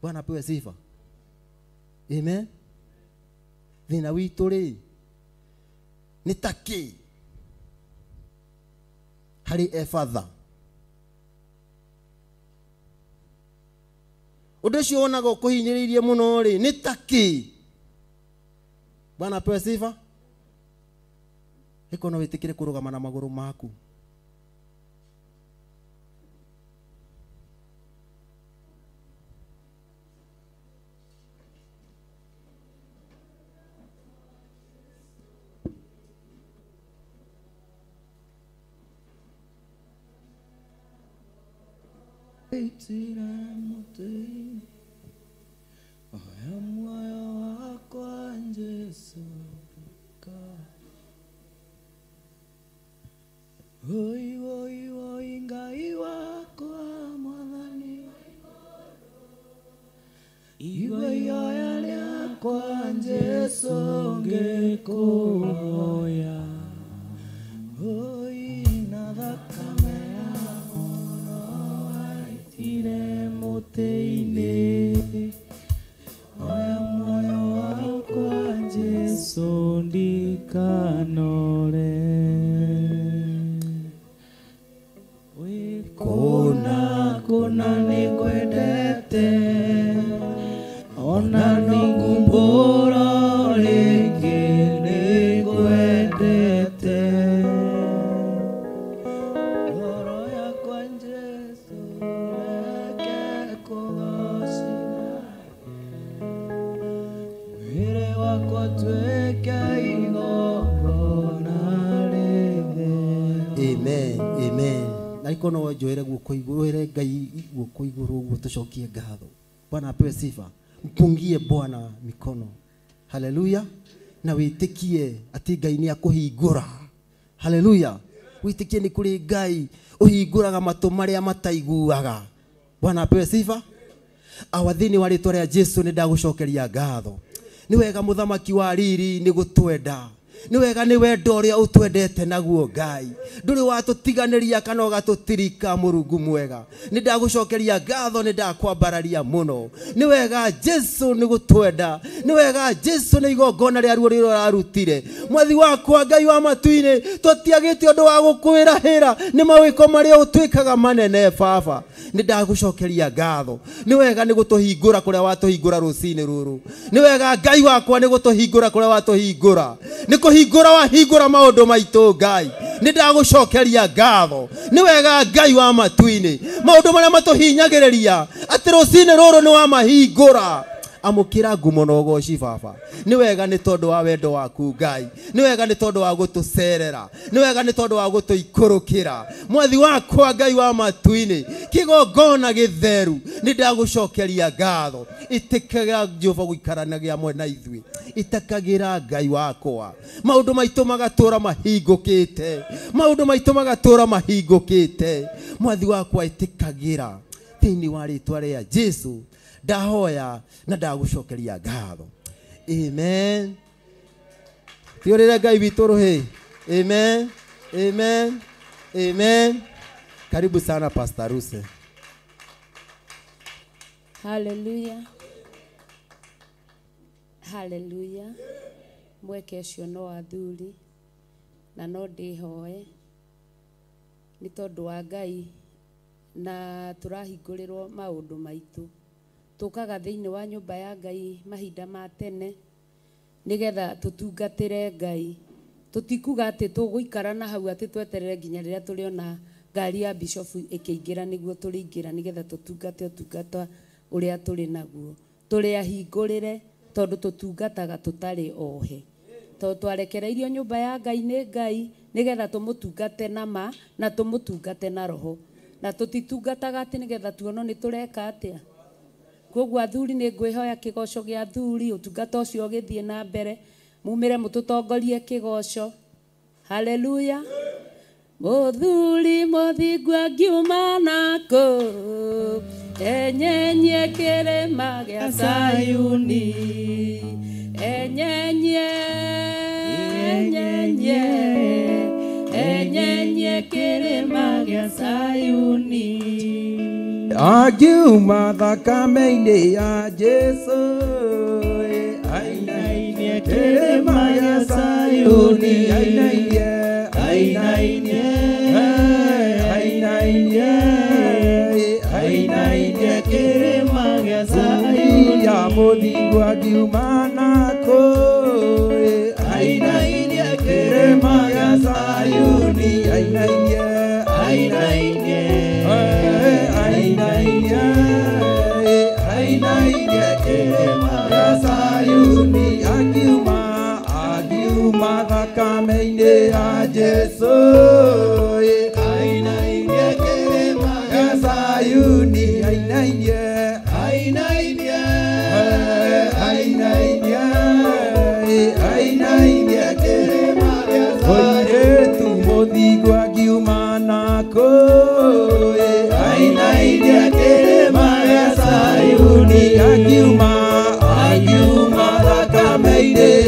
Bwana apewe sifa. Amen. Thina witu ri ni taki hari efatha. Undu cio onago kuhinyiririe muno ri ni taki. Bwana apewe sifa. Ikono witikire kurugama na maguru maku. Itire muti oya moyo wakwa Jesu oi oi oi ngai wakwa mwathani igwa yoya riakwa Jesu ngikuhoya oi na thakame Itire muti-ini oya moyo wakwa Jesu ndikanore kuna nikwendete ona nikumbura ringi nikwendete ngoro yakwa Jesu reke kugocina mwĩrĩ wakwa tuĩke igongona rĩtheru. Amen, amen. Naiko no njoere guoko igũrũ Ngai guoko igũrũ guo tucokie ngatho. Bwana apewe sifa. Mpungie Bwana mikono. Haleluya. Na wĩtĩkie atĩ Ngai nĩ akũhingũra. Haleluya. Wĩtĩkie nĩ kũrĩ Ngai ũhingũraga matũ marĩa mataiguaga. Bwana apewe sifa. Awathini wa rĩtwa rĩa Jesu nĩ ndagũcokeria ngatho. Nĩ wega mũthamaki wa riri nĩ gũtwenda. Ni wega ni wendo ũrĩa ũtwendete naguo Ngai. Ndũrĩ watũtiganĩria kana ũgatũtirika Mũrungu mwega. Nĩ ndagũcokeria ngatho, nĩ ndakwambararia mũno. Ni wega Jesu nĩ gũtwenda. Ni wega Jesu nĩ igongona rĩa ruo rĩrĩa ũrarutire. Mwathi wakwa Ngai wa matu-inĩ tũtiagĩte ũndũ wa gũkwĩrahĩra nĩ mawĩko marĩa ũtwĩkaga manene Baba. Nĩ ndagũcokeria ngatho. Ni wega nĩ gũtũhingũra kũrĩa watũhingũra rũcinĩ rũrũ. Ni wega Ngai wakwa nĩ gũtũhingũra kũrĩa watũhingũra. Ni kuhingura wa hingura maundu maitu Ngai ni ndagucokeria ngatho. Ni wega Ngai wa matu-ini maundu maria matuhinyagiriria ati rucini ruru ni wa mahingura amukira ngumo na ugoci Baba. Ni wega ni tondu wa wendo waku Ngai. Ni wega ni tondu wa gutucerera. Ni wega ni tondu wa gutuikurukira. Mwathi wakwa Ngai wa matu-ini kigongona githeru ni ndagucokeria ngatho. Itikagira Jehova guikaranagia mwe na ithui. Itakagira Ngai wakwa maundu maitu magatura mahingukite. Maundu maitu magatura mahingukite. Mwathi wakwa itikagira thiini wa ritwa ria Jesu ndahoya na ndagucokeria ngatho. Amen. Tiorera Ngai witũ ruhi. Amen. Amen. Amen. Karibu sana Pastor Ruse. Hallelujah. Hallelujah. Mweke cio no athuri na no ndihoe ni tondu wa Ngai na turahingũrĩrwo maundu maitu. Tukaga thiini wa nyumba ya Ngai mahinda ma tene nigetha tutungatire Ngai. Tutikuga ati tuguikara na hau ati tweterere nginya riria turiona ngari ya bishop ikiingira niguo turingira nigetha tutungate utungata uria turi naguo. Turi ahingũrĩre tondu tutungataga tutari ohe. Tondu twarekereirio nyumba ya Ngai ni Ngai nigetha tumutungate na ma na tumutungate na roho. Na tutitungataga ati nigetha tuono ni tureka atia. Koguo athuri ni ngwihoya kigoco gia athuri utungata ucio githie na mbere mumire mututongorie kigoco. Haleluya. Muthuri muthingwa ngiuma nako enyenye kirima gia Sayuni enyenye kirima gia Sayuni agiuma thakame-inĩ ya Jesu ainainie kĩrĩma gĩa Sayuni ainainie kĩrĩma gĩa Sayuni ya mũthingu agiuma nako ainainie kĩrĩma gĩa Sayuni ainainie kĩrĩma gĩa Sayuni agiuma thakame-inĩ ya Jesu ainainie kĩrĩma gĩa Sayuni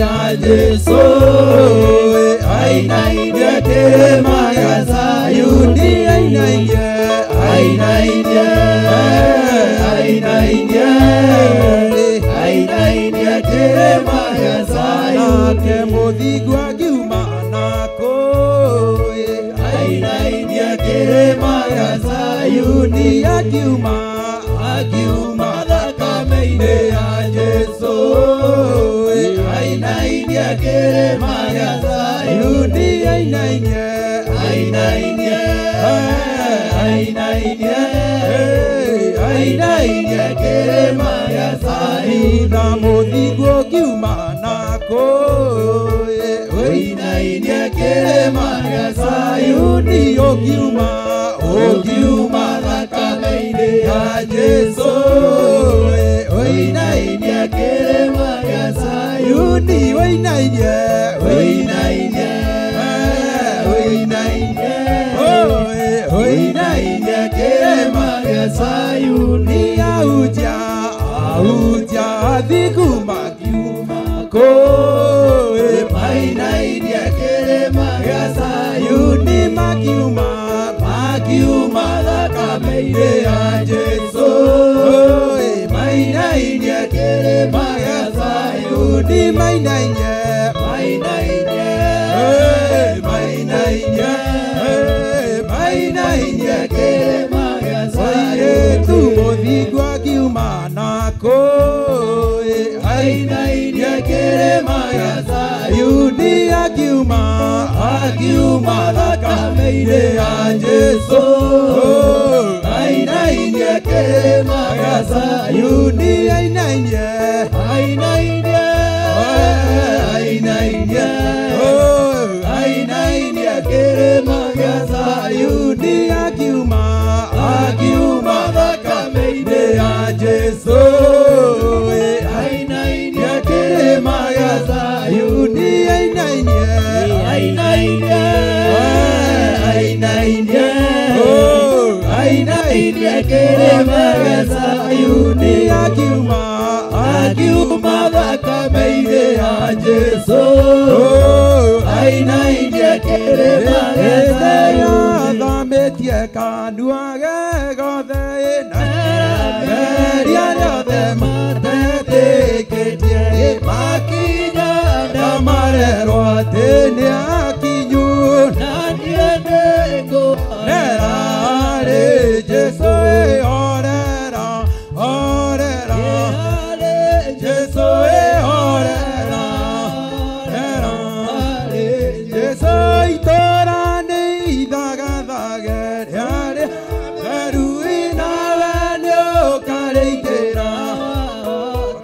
ya Jesu ainainye kĩrĩma gĩa Zayuni ainainye kĩrĩma gĩa Zayuni nake mũthingu angiuma nako ainainye kĩrĩma gĩa Zayuni angiuma thakame-inĩ ya Jesu ainainye kĩrĩma gĩa Zayuni ainainye kĩrĩma gĩa Zayuni na mũthingu ũngiuma nako ainainye kĩrĩma gĩa Zayuni ũngiuma thakame-inĩ ya Jesu ainainye kĩrĩma gĩa Zayuni ainainye kĩrĩma gĩa Zayuni ahunjia athinguma kiumako mainainie kĩrĩma gĩa Zayuni makiuma thakame-inĩ ya Jesu mainainie kĩrĩma gĩa Zayuni mainainie kĩrĩma gĩa Zayuni mũthingu angiuma nako ainainie kĩrĩma gĩa Zayuni angiuma thakame-inĩ ya Jesu ainainie kĩrĩma gĩa Zayuni ainainie kĩrĩma gĩa Zayuni angiuma thakame-inĩ ya Jesu ainainie kĩrĩma gĩa Zayuni ainainie kĩrĩma gĩa Zayuni angiuma thakame-inĩ ya Jesu ainainie kĩrĩma gĩa Zayuni athamĩtie kanua ge gothe ria rĩothe matetĩkĩtie makinya ndamarerwo atĩ nĩ akinyu na niĩ nĩngũonera harĩ Jesu orera Jesu orera Jesu itũra nĩ ithagathage rĩarĩ theru nawe nĩ ũkarĩingĩra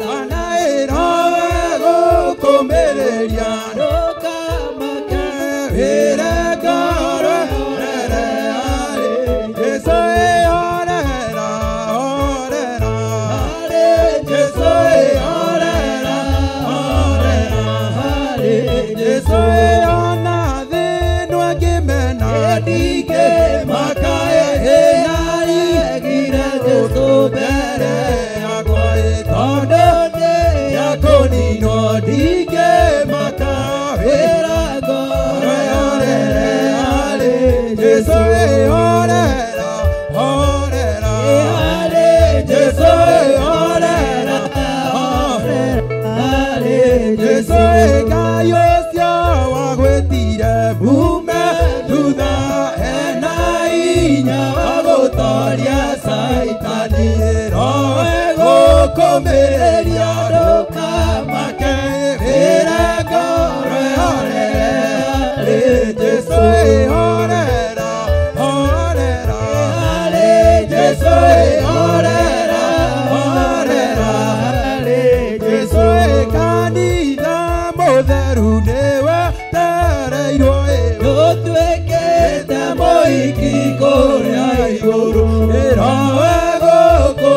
kana ĩrowe gũkũmĩrĩria ndũkamake wĩre ngoro rere harĩ Jesu orera Jesu orera harĩ Jesu ona thĩinũ angĩmena ndingĩmakae ĩnaigire Jesu mbere yakwa tondũ nĩakũninwo ndingĩmaka wĩra ngoro yorere harĩ Jesu orera harĩ Jesu orera harĩ Jesu Ngai ũcio wagwĩtire mume thutha ena hinya wa gũtooria Saitani rowe gũkũmĩrĩria ndũkamake wĩra ngoro yorere harĩ Jesu orera harĩ Jesu orera harĩ Jesu kanitha mũtheru nĩwe tereirwo ũtuĩkĩte mũhiki kũrĩa igũrũ ĩrowe gũkũ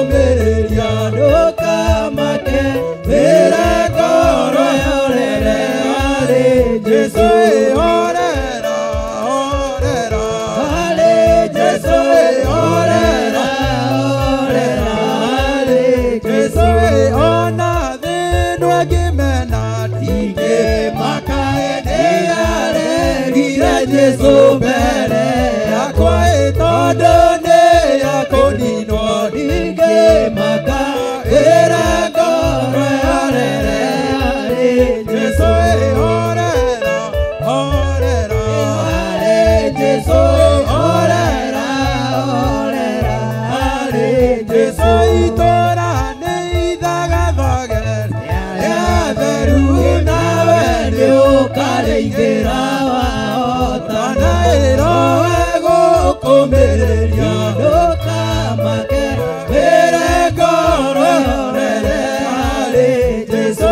mbere yakwa ĩtondũ nĩ ya kũninwo ndingĩmaka wĩra ngoro yorere harĩ Jesũ horera horera harĩ Jesũ horera horera harĩ Jesũ itũra nĩ ithagathage rĩatheru nawe nĩ ũkarĩithĩra wahota na ĩrowe gũkũmĩrĩria ndũkamake wĩre ngoro yorere harĩ Jesũ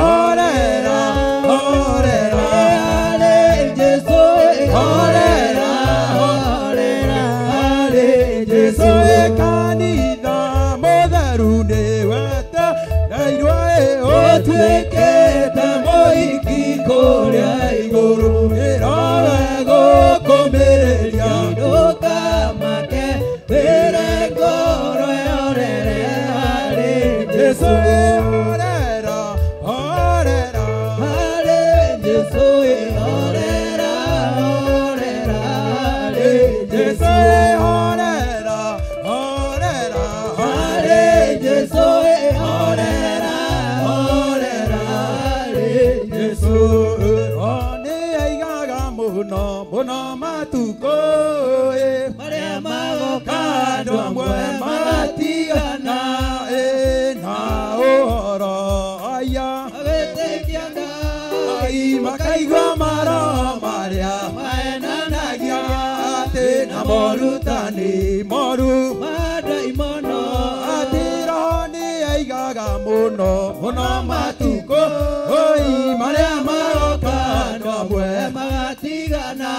horera horera harĩ Jesũ horera horera harĩ Jesũ kanitha mũtheru nĩ wete nairwo ũtuĩkĩte mũhiki kũrĩa igũrũ ĩrowe gũkũmĩrĩria ndũkamake wĩre ngoro yorere harĩ Jesũ horera horera harĩ Jesũ horera horera harĩ Jesũ horera horera harĩ Jesũ horera horera harĩ Jesũ nĩ aigaga mũno mũno matukũ marĩa magoka andũ amwe magatigana na ũhoro aya agĩtĩkia Ngai makaigua maro marĩa mahenanagia atĩ na morutani moru madaimono atĩ roho nĩ aigaga mũno mũno matukũ marĩa magoka andũ amwe magatigana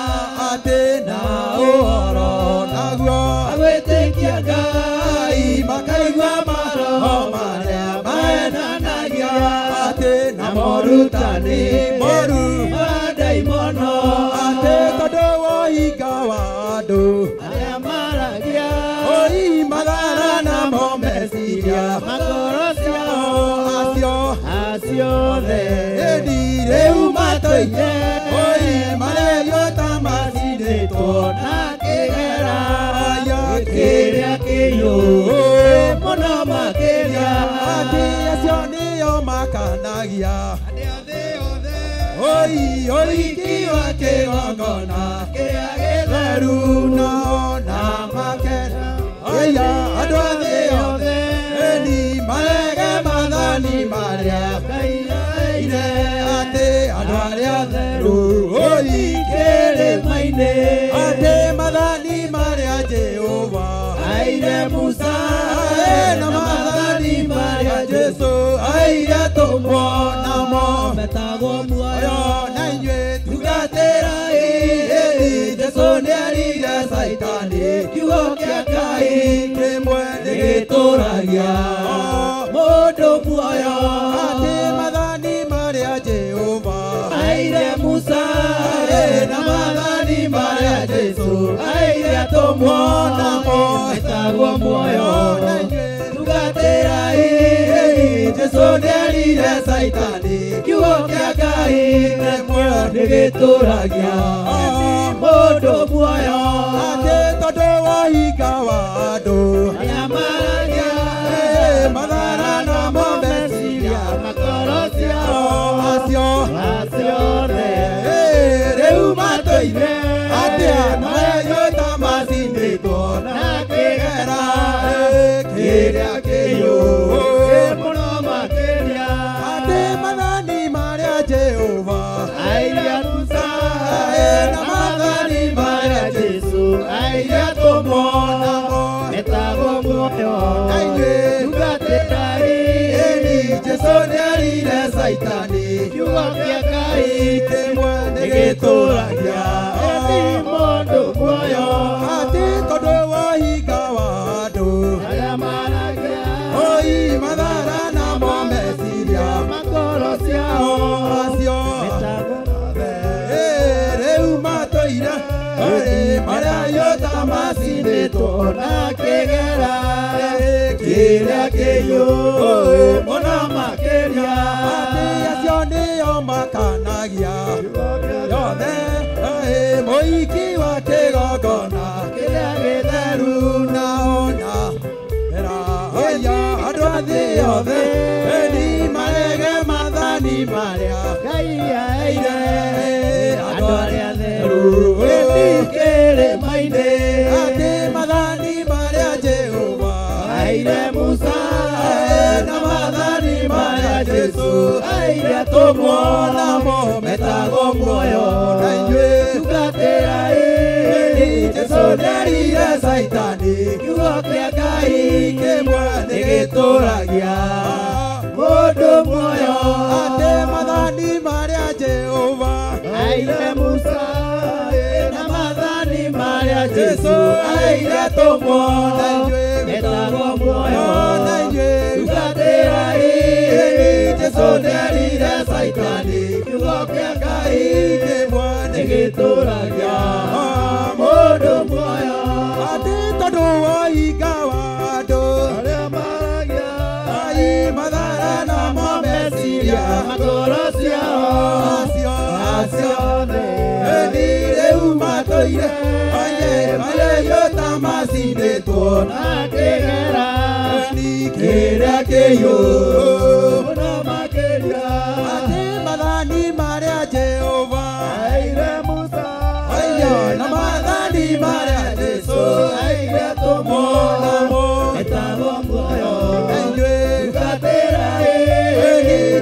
atĩ na ũhoro naguo agĩtĩkia Ngai makaigua maroho marĩa mahenanagia atĩ na morutani moru madaimono atĩ tondũ wa ũhinga wa andũ arĩa maragia mathara namo meciria makoro ciao aciothe ĩndi rĩu matũire marerio ta macinĩtwo na kĩgera kĩrĩa kĩiyũru mũno makĩria atĩ acio nĩo makanagia ũhiki wa kĩgongona kĩrĩa gĩtheru nao na makena andũ a thĩ yothe ĩni marege mathani marĩa Ngai aire atĩ andũ arĩa atheru kĩrĩma-inĩ atĩ mathani marĩa Jehova aire Musa na mathani marĩa Jesũ aire atũmwo namo metagwo muoyo na inyuĩ tungatĩrai Jesũ nĩarire Saitani kiugo kĩa Ngai rĩmwe nĩgĩtũragia mũndũ muoyo atĩ mathani marĩa Jehova aire Musa na mathani marĩa Jesũ aire atũmwo namo metagwo muoyo na inyuĩ tungatĩrai Jesũ nĩarire Saitani kiugo kĩa Ngai rĩmwe nĩgĩtũragia mũndũ muoyo atĩ tondũ wa ũhinga wa andũ arĩa maragia mathara namo meciria makoro ciao aciothe rĩu matũire atĩ marerio ta macinĩtwo na kĩgera kĩrĩa kĩiyũru mũno makĩria atĩ mathani marĩa Jehova aire Musa na mathani marĩa Jesũ aire atũmwo namo metagwo muoyo na inyuĩ tungatĩrai Jesũ nĩarire Saitani kiugo kĩa Ngai rĩmwe nĩgĩtũragia mũndũ muoyo atĩ tondũ wa ũhinga wa andũ arĩa maragia mathara namo meciria makoro ciao acio rĩu matũire marĩa yota macinĩtwo na kĩgera kĩrĩa kĩiyũru mũno makĩria atĩ acio nĩo makanagia yothe Oiki wa kĩgongona kĩrĩa gĩtheru na ona Aya andũ a thĩ yothe eni marege mathani marĩa Ngai aheire andũ arĩa atheru eni kĩrĩma-inĩ atĩ mathani marĩa Jehova aheire Musa na mathani marĩa Jesu aheire atũmwo namo metagwo muoyo na inyuĩ tungatĩrai Jesu nĩarire Saitani kiugo kĩa Ngai kĩmwe nĩgĩtũragia mũndũ muoyo atĩ mathani marĩa Jehova aheire Musa na mathani marĩa Jesu aheire atũmwo na inyuĩ metagwo muoyo na inyuĩ tungatĩrai Jesu nĩarire Saitani kiugo kĩa Ngai kĩmwe nĩgĩtũragia mũndũ muoyo atĩ tondũ wa hinga wa andũ arĩa maragia ai mathara na meciria ngoro ciao acio eni rĩu matũire marĩa ta macindĩtwo na kĩgera eni kĩrĩa kĩiyũ mũno makĩria atĩ mathani marĩa Jehova aheire Musa na mathani marĩa Jesu aheire atũmwo namo metagwo muoyo na inyuĩ tungatĩrai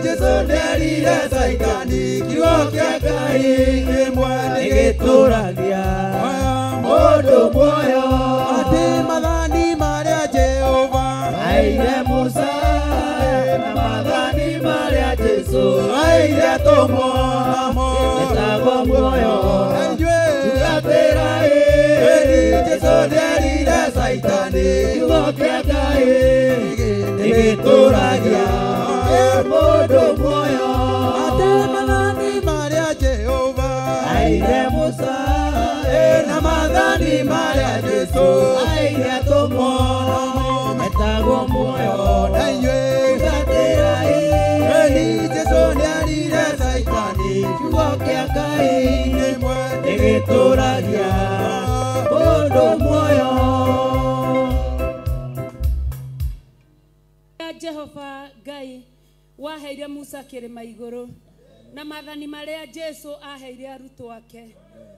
Jesu nĩarire Saitani kiugo kĩa Ngai kĩmwe nĩgĩtũragia mũndũ muoyo atĩ mathani marĩa Jehova aheire Musa na mathani marĩa Jesu aheire atũmwo namo metagwo muoyo na inyuĩ tungatĩrai Jesu nĩarire Saitani kiugo kĩa Ngai nĩgĩtũragia mũndũ muoyo atĩ mathani marĩa Jehova aheire Musa na mathani marĩa Jesu aheire atũmwo namo metagwo muoyo na inyuĩ tungatĩrai Jesu nĩarire Saitani kiugo kĩa Ngai kĩmwe nĩgĩtũragia mũndũ muoyo Jehova Ngai waheire Musa kĩrĩma igũrũ na mathani marĩa Jesu aheire arutwo ake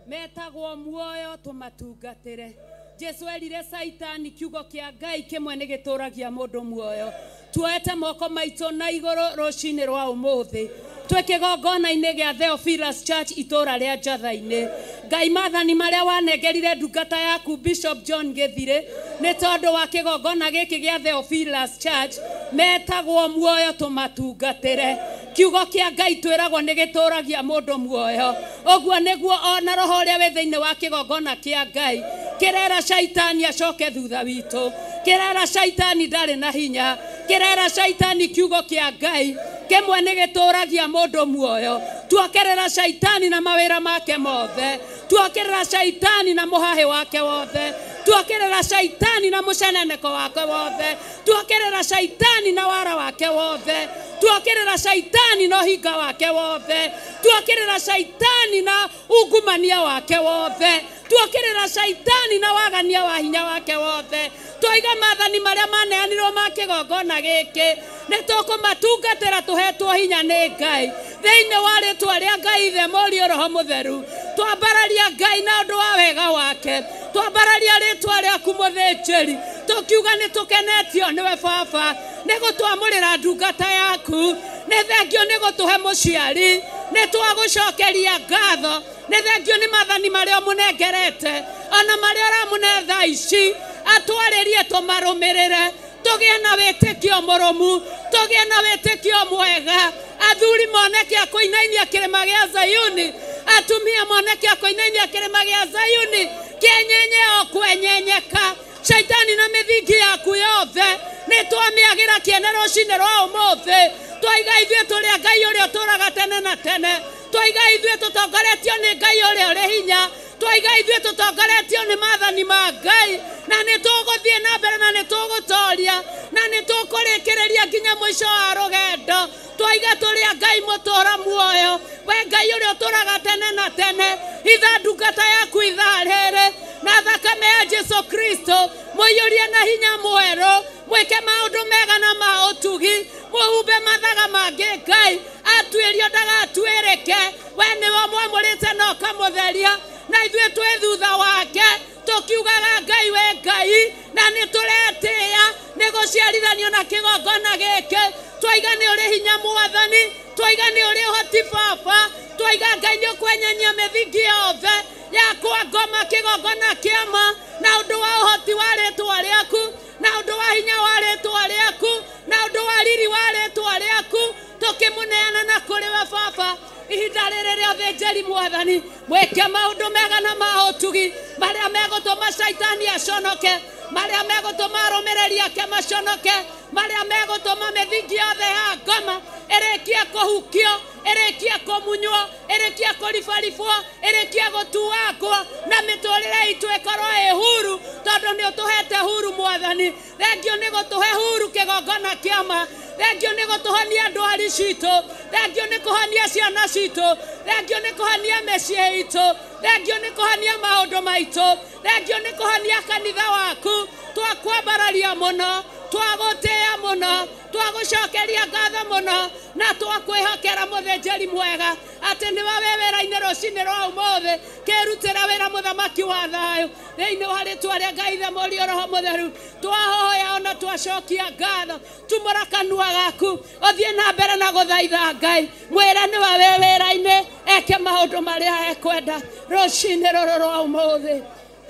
metagwo muoyo tũmatungatĩre Jesu erire Saitani kiugo kĩa Ngai kĩmwe nĩgĩtũragia mũndũ muoyo tuoete moko maitũ na igũrũ rũcinĩ rwa ũmũthĩ twĩ kĩgongona-inĩ gĩa Theophilus Church itũra rĩa Njatha-inĩ Ngai mathani marĩa wanengerire ndungata yaku Bishop John Gĩthirĩ nĩ tondũ wa kĩgongona gĩkĩ gĩa Theophilus Church metagwo muoyo tũmatungatĩre kiugo kĩa Ngai twĩragwo nĩgĩtũragia mũndũ muoyo ũguo nĩguo ona roho ũrĩa wĩ thĩinĩ wa kĩgongona kĩa Ngai kĩrera Saitani acoke thutha witũ kĩrera Saitani ndarĩ na hinya kĩrera Saitani kiugo kĩa Ngai kĩmwe nĩgĩtũragia mũndũ muoyo tuokerera Saitani na mawĩra make mothe tuokerera Saitani na mũhahĩ wake wothe tuokerera Saitani na mũceneneko wake wothe tuokerera Saitani na wara wake wothe tuokerera Saitani na hinga wake wothe tuokerera Saitani na ungumania wake wothe tuokerera Saitani na wagania wa hinya wake wothe tũiga mathani marĩa maneanirwo ma kĩgongona gĩkĩ nĩ tũkũmatungatĩra tũhetwo hinya nĩ Ngai thĩinĩ wa rĩtwa rĩa Ngai Ithe Mũriũ Roho Mũtheru twambararia Ngai na ũndũ wa wega wake twambararia rĩtwa rĩaku mũthĩnjĩri tũkiuga nĩ tũkenetio nĩwe Baba nĩ gũtwamũrĩra ndungata yaku nĩ thengio nĩ gũtũhe mũciari nĩ twagũcokeria ngatho nĩ thengio nĩ mathani marĩa mũnengerete ona marĩa ũramũne thaa ici atwarĩrie tũmarũmĩrĩre tũgĩe na wĩtĩkio mũrũmu tũgĩe na wĩtĩkio mwega athuri moneke kũinainia kĩrĩma gĩa Zayuni atumia moneke kũinainia kĩrĩma gĩa Zayuni kĩenyenye o kwenyenyeka Saitani na mĩthingi yaku yothe nĩ twamĩagĩra kĩene rũcinĩ rwa ũmũthĩ twaiga ithuĩ tũrĩa Ngai ũrĩa ũtũraga tene na tene twaiga ithuĩ tũtongoretio nĩ Ngai ũrĩa ũrĩ hinya twaiga ithuĩ tũtongoretio nĩ maathani ma Ngai na nĩ tũgũthiĩ na mbere na nĩ tũgũtooria na nĩ tũkũrĩkĩrĩria nginya mũico wa rũgendo twaiga tũrĩ a Ngai mũtũũra muoyo we Ngai ũrĩa ũtũũraga tene na tene itha ndungata yaku ithaa rĩrĩ na thakame ya Jesu Kristo mũiyũrie na hinya mwerũ mwĩke maũndũ mega na ma ũtugi mũhumbe mathaga mangĩ Ngai atuĩrio ndagatuĩrĩke we nĩwe mwamũrĩte na ũkamũtheria na ithuĩ twĩ thutha wake tũkiugaga Ngai we Ngai na nĩ tũretĩĩa nĩ gũciarithanio na kĩgongona gĩkĩ twaiga nĩ ũrĩ hinya mwathani twaiga nĩ ũrĩ ũhoti baba twaiga Ngai nĩ ũkwenyanyia mĩthingi yothe ya kwa ngoma kĩgongona kĩama na ũndũ wa ũhoti wa rĩĩtwa rĩaku na ũndũ wa hinya wa rĩĩtwa rĩaku na ũndũ wa riri wa rĩĩtwa rĩaku tũkĩmũneana na kũrĩ we baba ihinda rĩrĩ rĩothe njeri mwathani mwĩke maũndũ mega na ma ũtugi marĩa megũtũma caitani aconoke marĩa megũtũma arũmĩrĩri ake maconoke marĩa megũtũma mĩthingi yothe ya ngoma ĩrĩkie kũhukio ĩrĩkie kũmunywo ĩrĩkie kũribaribwo ĩrĩkie gũtuangwo na mĩtũrĩre itũ ĩkorwo ĩ huru tondũ nĩ ũtũhete huru mwathani thengio nĩ gũtũhe huru kĩgongona kĩama thengio nĩ gũtũhonia ndwari citũ thengio nĩ kũhonia ciana citũ thengio nĩ kũhonia mĩciĩ itũ thengio nĩ kũhonia maũndũ maitũ thengio nĩ kũhonia kanitha waku twakwambararia mũno twagũtĩĩa mũno twagũcokeria ngatho mũno na twakwĩhokera mũthĩnjĩri mwega atĩ nĩwe wĩ wĩra-inĩ rũcinĩ rwa ũmũthĩ kĩrutĩra wĩra mũthamaki wa thayũ thĩinĩ wa rĩĩtwa rĩa Ngai ithe mũriũ roho mũtheru twahoya ona twacokia ngatho tumũra kanua gaku ũthiĩ na mbere na gũthaitha Ngai mwĩre nĩwe wĩ wĩra-inĩ eke maũndũ marĩa ekwenda rũcinĩ rũrũ rwa ũmũthĩ.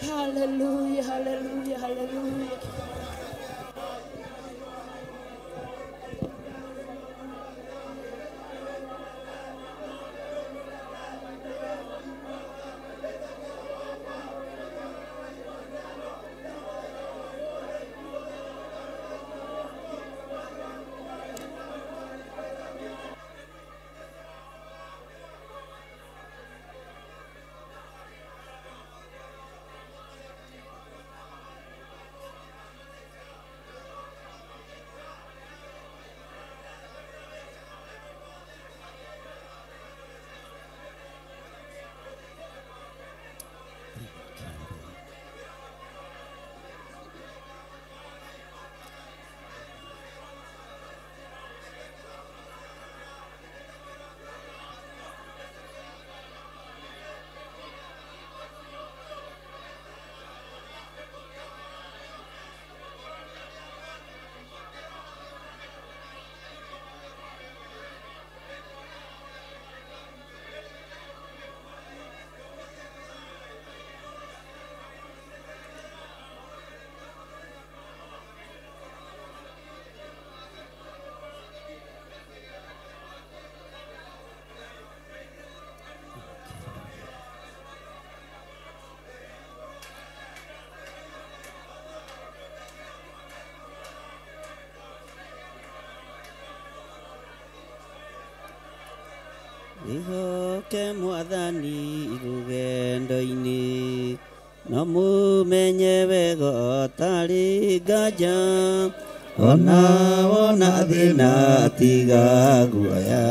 Hallelujah, hallelujah, hallelujah. Ihoke mwathani rũgendo-inĩ no mũmenye wega ũtarĩ nganja ona wona thĩna tiga guoya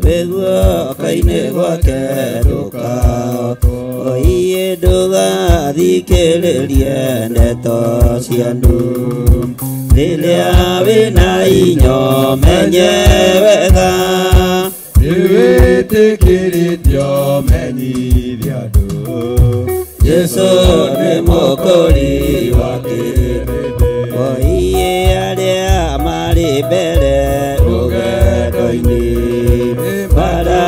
wĩ guoko-inĩ gwake ndũkahoie ndũgathikĩrĩrie ndeto cia andũ rĩrĩa wĩna inyo menye wega wĩtĩkĩrĩtio menyithia andũ Jesu nĩ mũkũri wa kĩrĩndĩ oiye arĩa marĩ mbere rũgendo-inĩ mbara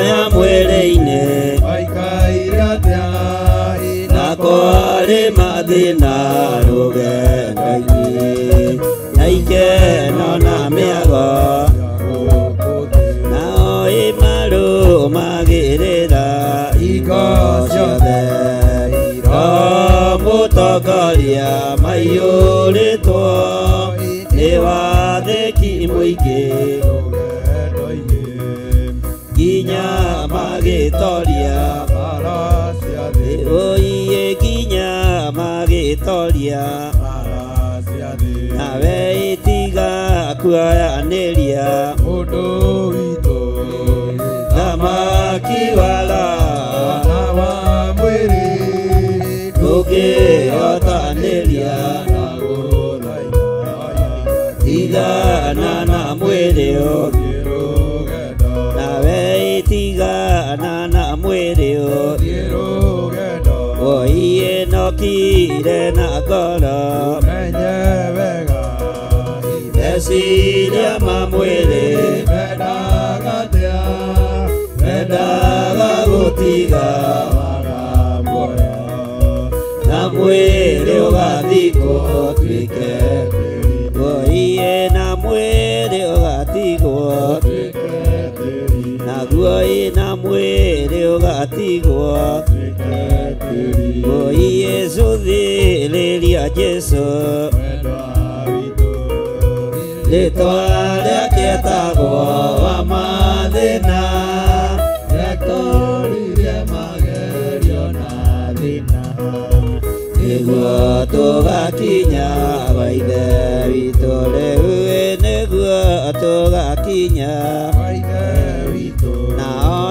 ya mwĩrĩ-inĩ maikaire atĩa na kwarĩ mathĩna rũgendo-inĩ na ikeno na mĩago magĩrĩra iko ciothe mũtongoria maiyũrĩtwo nĩ wathĩki mũingĩ nginya magĩtoria magĩtoria nawe itiga kuoyanĩria mũndũ witũ thamaki wala wa mwĩrĩ ndũngĩhotanĩria na gũthaitha tigana na mwĩrĩ ũthiĩ rũgendo nawe itigana na mwĩrĩ ũthiĩ rũgendo woiye nokire na ngoro menye wega meciria ma mwĩrĩ mendaga atia mendaga gũtiga wagamuoya na mwĩrĩ ũgathikwo tuĩke woiye na mwĩrĩ ũgatigwo naguo na mwĩrĩ ũgatigwo woiye cuthĩrĩria Jesũ rĩtwa rĩake etagwo wa mathĩna rekoririe magerio na thĩna nĩguo tũgakinya wa Ithe witũ rĩu nĩguo tũgakinya waithe witũ nao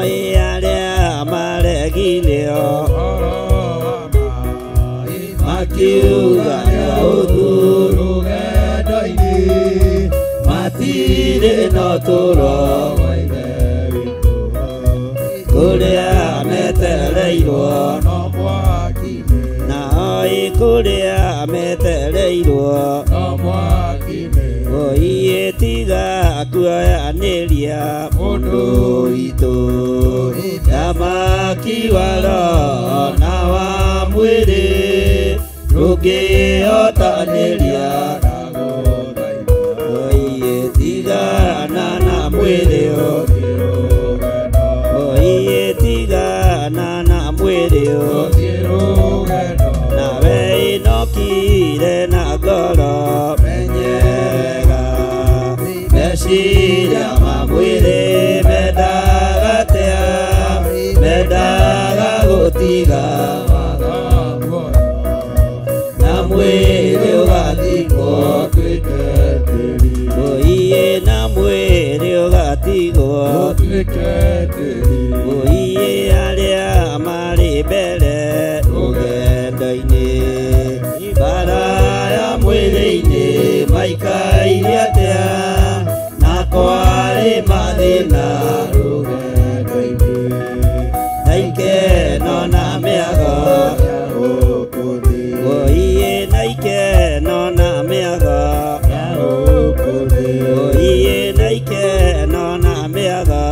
arĩa maregirio makiuga nĩ ũthuru rũgendo-inĩ matirĩ na ũtũũro waithe witũ kũrĩa metereirwo no mwaki-inĩ nao kũrĩa metereirwo no mwaki-inĩ woiye tiga kuoyanĩria mũndũ witũ thamaki waro na wa mwĩrĩ ndũngĩhotanĩria na gũthaitha woiye tigana na mwĩrĩ ũthiĩ rũgendo woiye tigana na mwĩrĩ ũthiĩ rũgendo nawe inokire na ngoro menyega meciria ma mwĩrĩ mendaga atia mendaga gũtiga wagamuoya na mwĩrĩ ũgathikwo tuĩke tĩri woiye na mwĩrĩ ũgatigwo tuĩke tĩri woiye arĩa marĩ mbere rũgendo-inĩ mbara ya mwĩrĩ-inĩ maikaire atia na kwarĩ mathĩna rũgendo-inĩ na ikeno na mĩago gũkũthĩ woiye na ikeno na mĩago gũkũthĩ woiye na ikeno na mĩago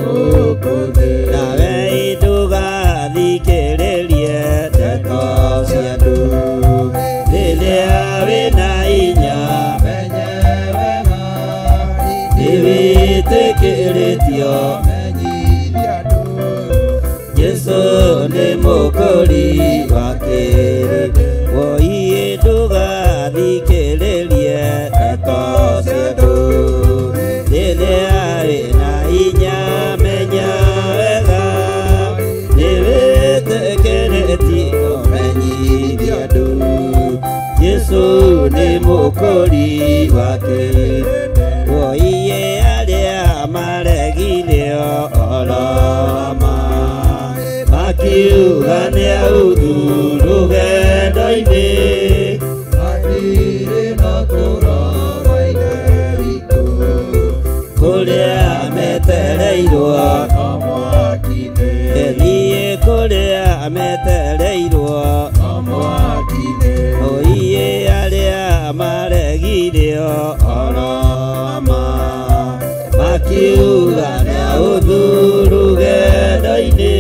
gũkũthĩ nawe ndũgathikĩrĩrie ndeto cia andũ rĩrĩa wĩna hinya menye wega nĩwĩtĩkĩrĩtio menyithia andũ Jesũ nĩ mũkũri wa kĩrĩ woiye ndũgathikĩrĩrie ndeto cia andũ rĩrĩa wĩna hinya menya wega nĩwĩtĩkĩrĩtio menyithia andũ Jesũ nĩ mũkũri wa kĩrĩ woiye arĩa maregirio oroma makiuga nĩ authu rũgendo-inĩ matirĩ na tũro waithe witũ kũrĩa metereirwo no mwaki-inĩ ethiĩ kũrĩa metereirwo no mwaki-inĩ woiye arĩa maregirio oroma makiuga nĩ authu rũgendo-inĩ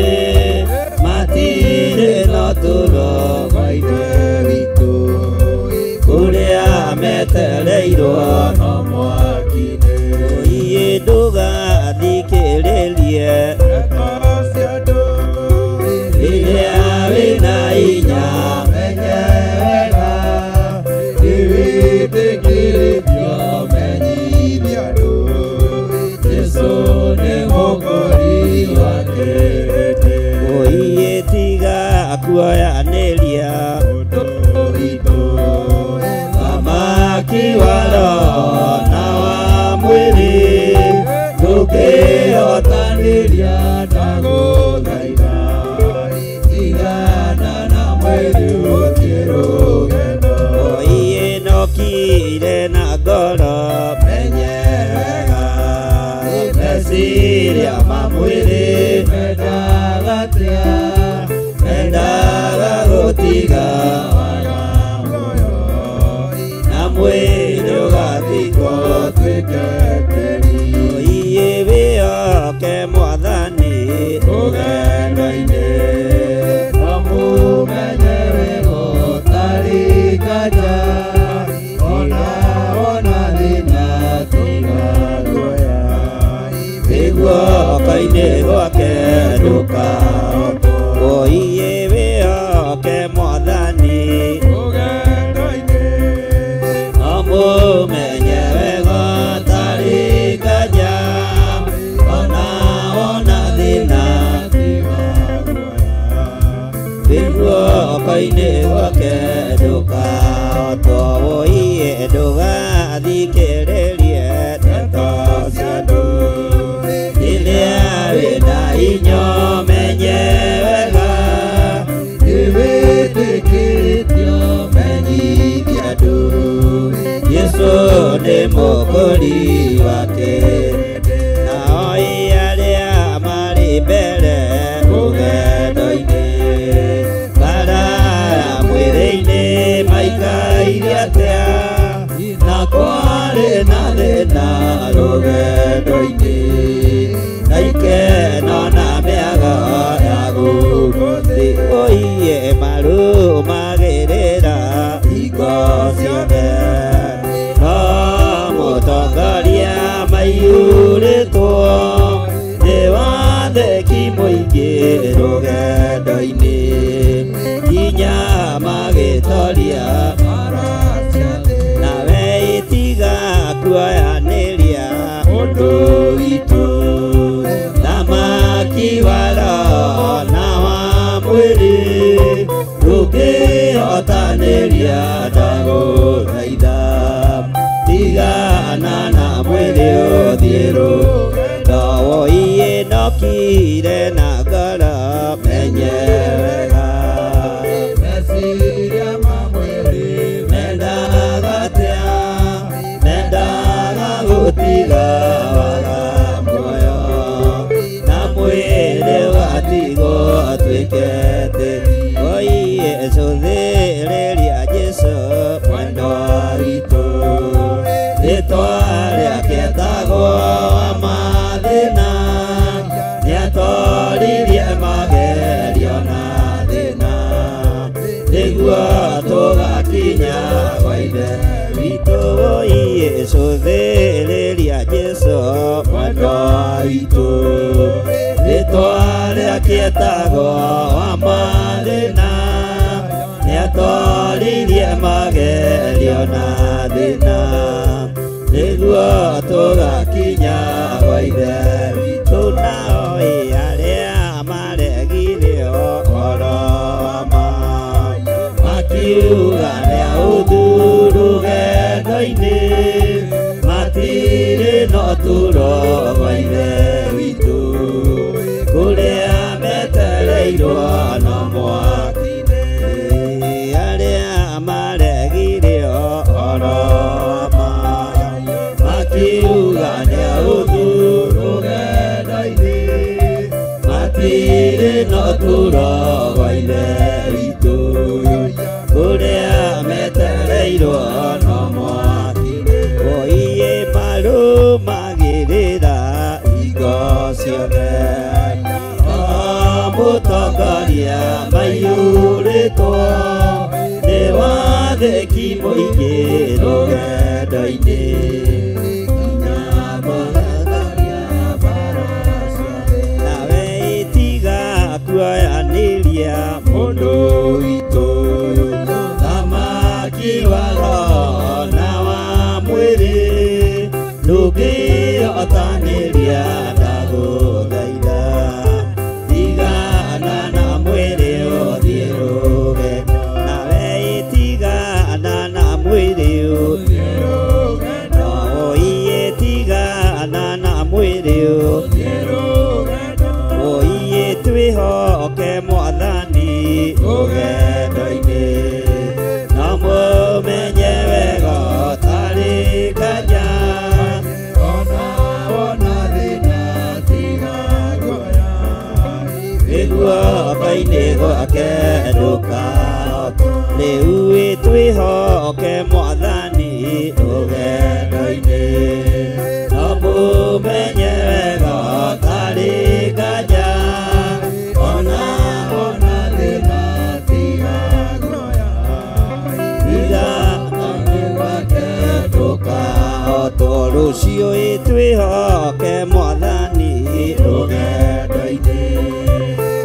matirĩ na ũtũũro waithe witũ kũrĩa metereirwo no mwaki-inĩ woiye ndũgathikĩrĩrie ndeto cia andũ rĩrĩa wĩna hinya menye wega nĩwĩtĩkĩrĩtio menyithia andũ Jesũ nĩ mũkũri wa kĩrĩndĩ woiye tiga kuoyanĩria ũndũ kiwaro na wa mwĩrĩ ndũngĩhotanĩria ndagũthaitha tigana na mwĩrĩ ũthiĩ rũgendo ĩnokire na ngoro menye wega meciria ma mwĩrĩ mendaga atĩa mendaga gũtiga mwĩrĩ ũgathikwo tuĩke tĩri iye wĩhoke Mwathani rũgendo-inĩ no mũmenye gũtarĩ nganja ona thĩna tiga guoya guoko-inĩ gwake ndũkahotwo iye wĩhoke Mwathani mũmenye wega tarĩ nganja ona thĩna tiga guoya guoko-inĩ gwake ndũkahotwo woiye ndũgathikĩrĩrie ndeto cia andũ rĩrĩa wĩna hinya menye wega nĩwĩtĩkĩtio menyithia andũ Yesu nĩ mũkũri wake nao arĩa marĩ mbere rũgendo-inĩ bara ya mwĩrĩ-inĩ maikaire atĩa na kwarĩ na thĩna rũgendo-inĩ na ikeno na mĩago ya gũkũ thĩ ũiye marũmagĩrĩra hingo ciothe mũtongoria maiyũrĩtwo nĩ watheki mũingĩ rũgendo-inĩ nginya magĩtoria nawe itiga kuoyanĩria ũndũ witũ thamaki waro na wa mwĩrĩ ndũngĩhotanĩria ndagũthaitha tigana na mwĩrĩ ũthiĩ rũgendo woiye nokire na ngoro menye wega meciria ma mwĩrĩ mendaga atĩa mendaga gũtiga waga muoyo na mwĩrĩ ũgatigwo tuĩke tĩri woiye cũthĩrĩria Jesũ mwendo witũ rĩtwa rĩake etagwo wa mathĩna nĩatoririe magerio na thĩna nĩguo tũgakinya gwa ithe witũ woiye cũthĩrĩria Jesũ mwendo witũ rĩtwa rĩake etagwo wa mathĩna nĩatoririe magerio na thĩna nĩguo tũgakinya gwa ithe witũ nao arĩa maregirio ũhoro wa ma makiuga nĩa ũthuru rũgendo-inĩ matirĩ no tũro gwa ithe witũ kũrĩa metereirwo no mwaki-inĩ arĩa maregirio ũhoro wa ma makiuga nĩa ũthuru rũgendo-inĩ matirĩ no tũro gwa ithe witũ kũrĩa metereirwo no mwaki-inĩ woiye marũmagĩrĩra hingo ciothe mũtongoria maiyũrĩtwo nĩ watheki mũingĩ rũgendo-inĩ nginya mũtongoria nawe itiga kuoyanĩria mũndũ witũ thamaki waro na wa mwĩrĩ ndũngĩhotanĩria ndagũthaitha tigana na mwĩrĩ ũthiĩ rũgendo nawe tigana na mwĩrĩ ũthiĩ rũgendo nduka rĩu twĩhoke Mwathani rũgendo-inĩ no mũmenye wega tarĩ nganja ona thĩna tiga guoya iga wake ndũkahotwo rũciũ twĩhoke Mwathani rũgendo-inĩ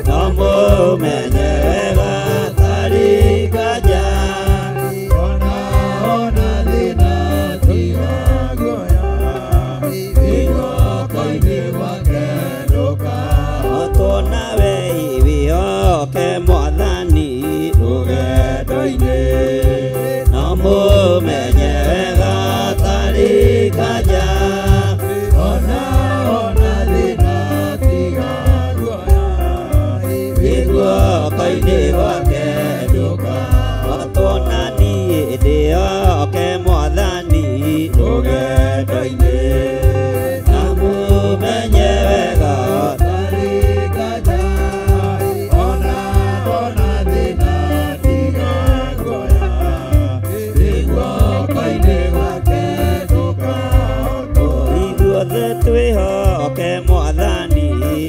no mũmenye wega tarĩ nganja ona thĩna tiga guoya wĩhoka-inĩ wake ndũkahotwo nawe wĩhoke Mwathani rũgendo-inĩ no mũmenye wega tarĩ nganja ona thĩna tiga guoya wĩhoka-inĩ wake ndũkahotwo na niĩ ndĩhoke Mwathani rũgendo-inĩ na mũmenye wega tarĩ nganja ona thĩna tiga guoya wĩhoka-inĩ wake ndũkahotwo ithuothe twĩhoke Mwathani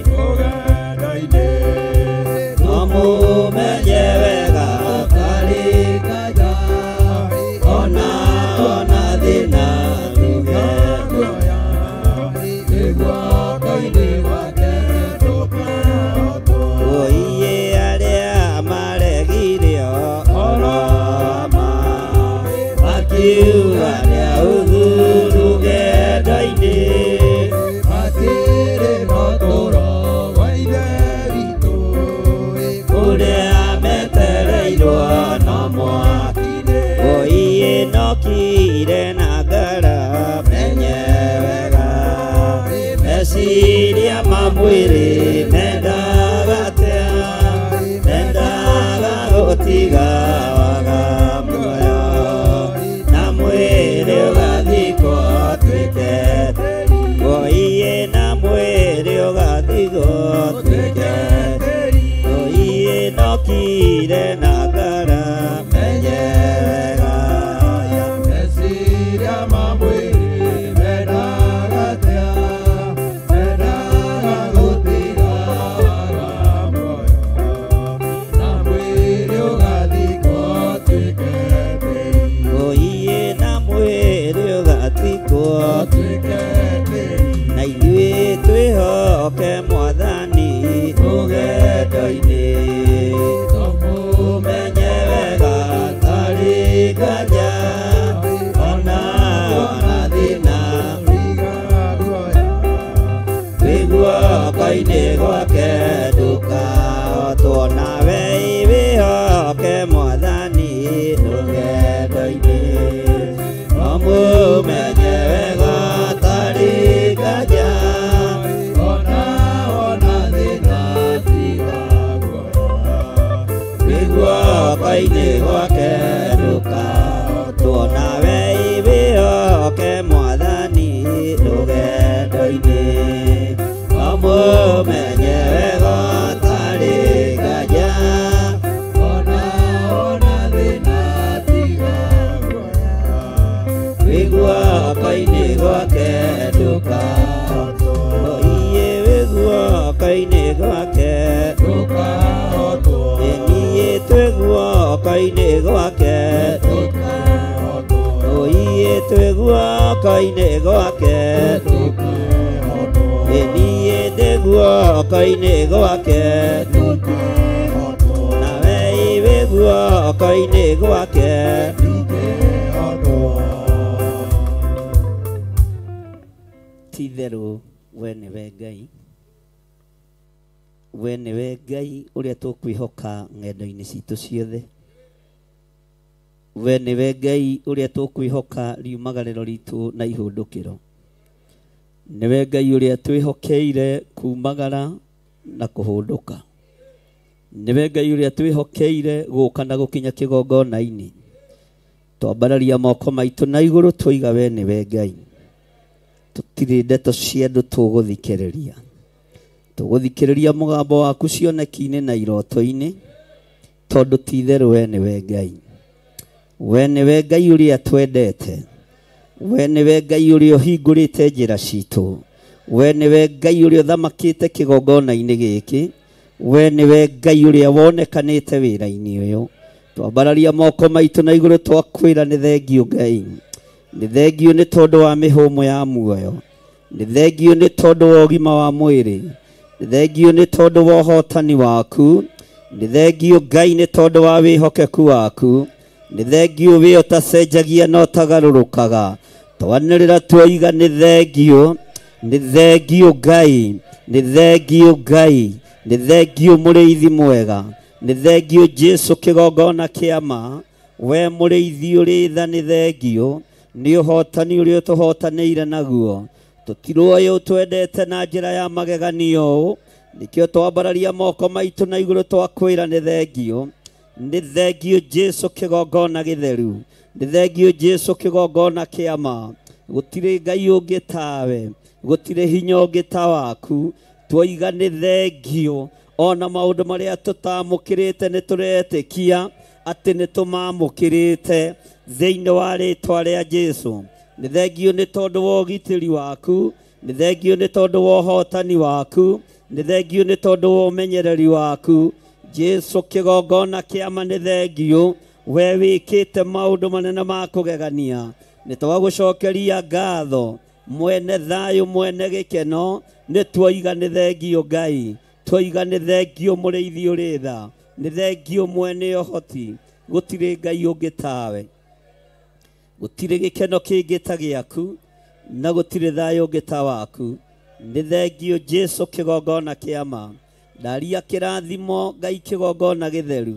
rũgendo-inĩ no mũmenye wega tarĩ nganja ona thĩna tiga guoya wĩhoka-inĩ wake ndũkahotwo iye arĩa maregirio oroma makiuga nĩa rũgendo-inĩ matirĩ ũtũũro wa Ithe witũ kũrĩa metereirwo no mwaki-inĩ iye nokire na ngara menye wega meciria ma mwĩrĩ mendaga gũtiga waga muoyo na mwĩrĩ ũgathikwo tuĩke iye na mwĩrĩ ũgathikwo tuĩke iye nokire na ngara menye wega meciria ma mwĩrĩ mendaga gũtiga waga muoyo na mwĩrĩ ũgathikwo tuĩke iye na mwĩrĩ ũgathikwo tuĩke na ithuĩ twĩhoke Mwathani rũgendo-inĩ no mũmenye wega tarĩ nganja ona thĩna tiga guoya wĩguoka-inĩ gwake ndũkahotwo nawe wĩhoke Mwathani rũgendo-inĩ no mũmenye wega tarĩ nganja ona thĩna tiga guoya wĩguoka-inĩ gwake ndũkahotwo nawe wĩhoke Mwathani rũgendo-inĩ no mũmenye wega tarĩ nganja ona thĩna tiga guoya wĩguoka-inĩ gwake ndũkahotwo iye wĩguoka-inĩ gwake ndũkahotwo niĩ twĩguoka-inĩ gwake ndũkahotwo iye twĩguoka-inĩ gwake ndũkahotwo niĩ ndĩguoka-inĩ gwake ndũkahotwo nawe wĩguoka-inĩ gwake ndũkahotwo ti-itherũ we nĩwe Ngai we nĩwe Ngai ũrĩa tũkwĩhoka ng'endo-inĩ citũ ciothe we nĩwe Ngai ũrĩa tũkwĩhoka riumagarĩro ritũ na ihũndũkĩro nĩwe Ngai ũrĩa twĩhokeire kumagara na kũhũndũka nĩwe Ngai ũrĩa twĩhokeire gũka na gũkinya kĩgongona-inĩ twambararia moko maitũ na igũrũ twoiga we nĩwe Ngai tũtirĩ ndeto cia andũ tũgũthikĩrĩria mũgambo waku cioneki-inĩ na iroto-inĩ tondu ti-itherũ we nĩwe Ngai. We nĩwe Ngai ũrĩa twendete. We nĩwe Ngai ũrĩa ũhingũrĩte njĩra citũ. We nĩwe Ngai ũrĩa ũthamakĩte kĩgongona-inĩ gĩkĩ. We nĩwe Ngai ũrĩa wonekanĩte wĩra-inĩ ũyũ. Twambararia moko maitũ na igũrũ twakwĩra nĩ thengiũ Ngai. Nĩ thengiũ nĩ tondũ wa mĩhũmũ ya muoyo. Nĩ thengiũ nĩ tondũ wa ũgima wa mwĩrĩ. Nĩ thengiũ nĩ tondũ wa ũhotani waku. Nĩ thengiũ Ngai nĩ tondũ wa wĩhokeku waku. Nĩ thengiũ wĩ ũtacenjagia na ũtagarũrũkaga. Twanĩrĩra tuoiga nĩ thengiũ. Nĩ thengiũ Ngai. Nĩ thengiũ Ngai. Nĩ thengiũ mũrĩithi mwega. Nĩ thengiũ Jesu kĩgongona kĩa ma. We mũrĩithi ũrĩ tha nĩ thengiũ. Nĩ ũhotani ũrĩa tũhotanĩire naguo. Tũtiruoyo twendete na njĩra ya magegania ũũ. Nĩkĩo twambararia moko maitũ na igũrũ twakwĩra nĩ thengiũ. Nĩ thengiũ Jesu kĩgongona gĩtheru. Nĩ thengiũ Jesu kĩgongona kĩa ma. Gũtirĩ Ngai ũngĩ tawe. Gũtirĩ hinya ũngĩ ta waku. Twoiga nĩ thengiũ. Ona maũndũ marĩa tũtamũkĩrĩte nĩ tũretĩkia atĩ nĩ tũmamũkĩrĩte thĩinĩ wa rĩĩtwa rĩa Jesu. Nĩ thengiũ nĩ tondũ wa ũgitĩri waku. Nĩ thengiũ nĩ tondũ wa ũhotani waku. Nĩ thengiũ nĩ tondũ wa ũmenyereri waku. Jesu kĩgongona kĩa ma nĩ thengiũ. We wĩkĩte maũndũ manene ma kũgegania. Nĩ twagũcokeria ngatho. Mwene thayũ, mwene gĩkeno. Nĩ twoiga nĩ thengiũ Ngai. Twoiga nĩ thengiũ mũrĩithi ũrĩ tha. Nĩ thengiũ mwene ũhoti. Gũtirĩ Ngai ũngĩ tawe. Gũtirĩ gĩkeno kĩngĩ ta gĩaku. Na gũtirĩ thayũ ũngĩ ta waku. Nĩ thengiũ Jesu kĩgongona kĩa ma. Ndaria kĩrathimo Ngai kĩgongona gĩtheru.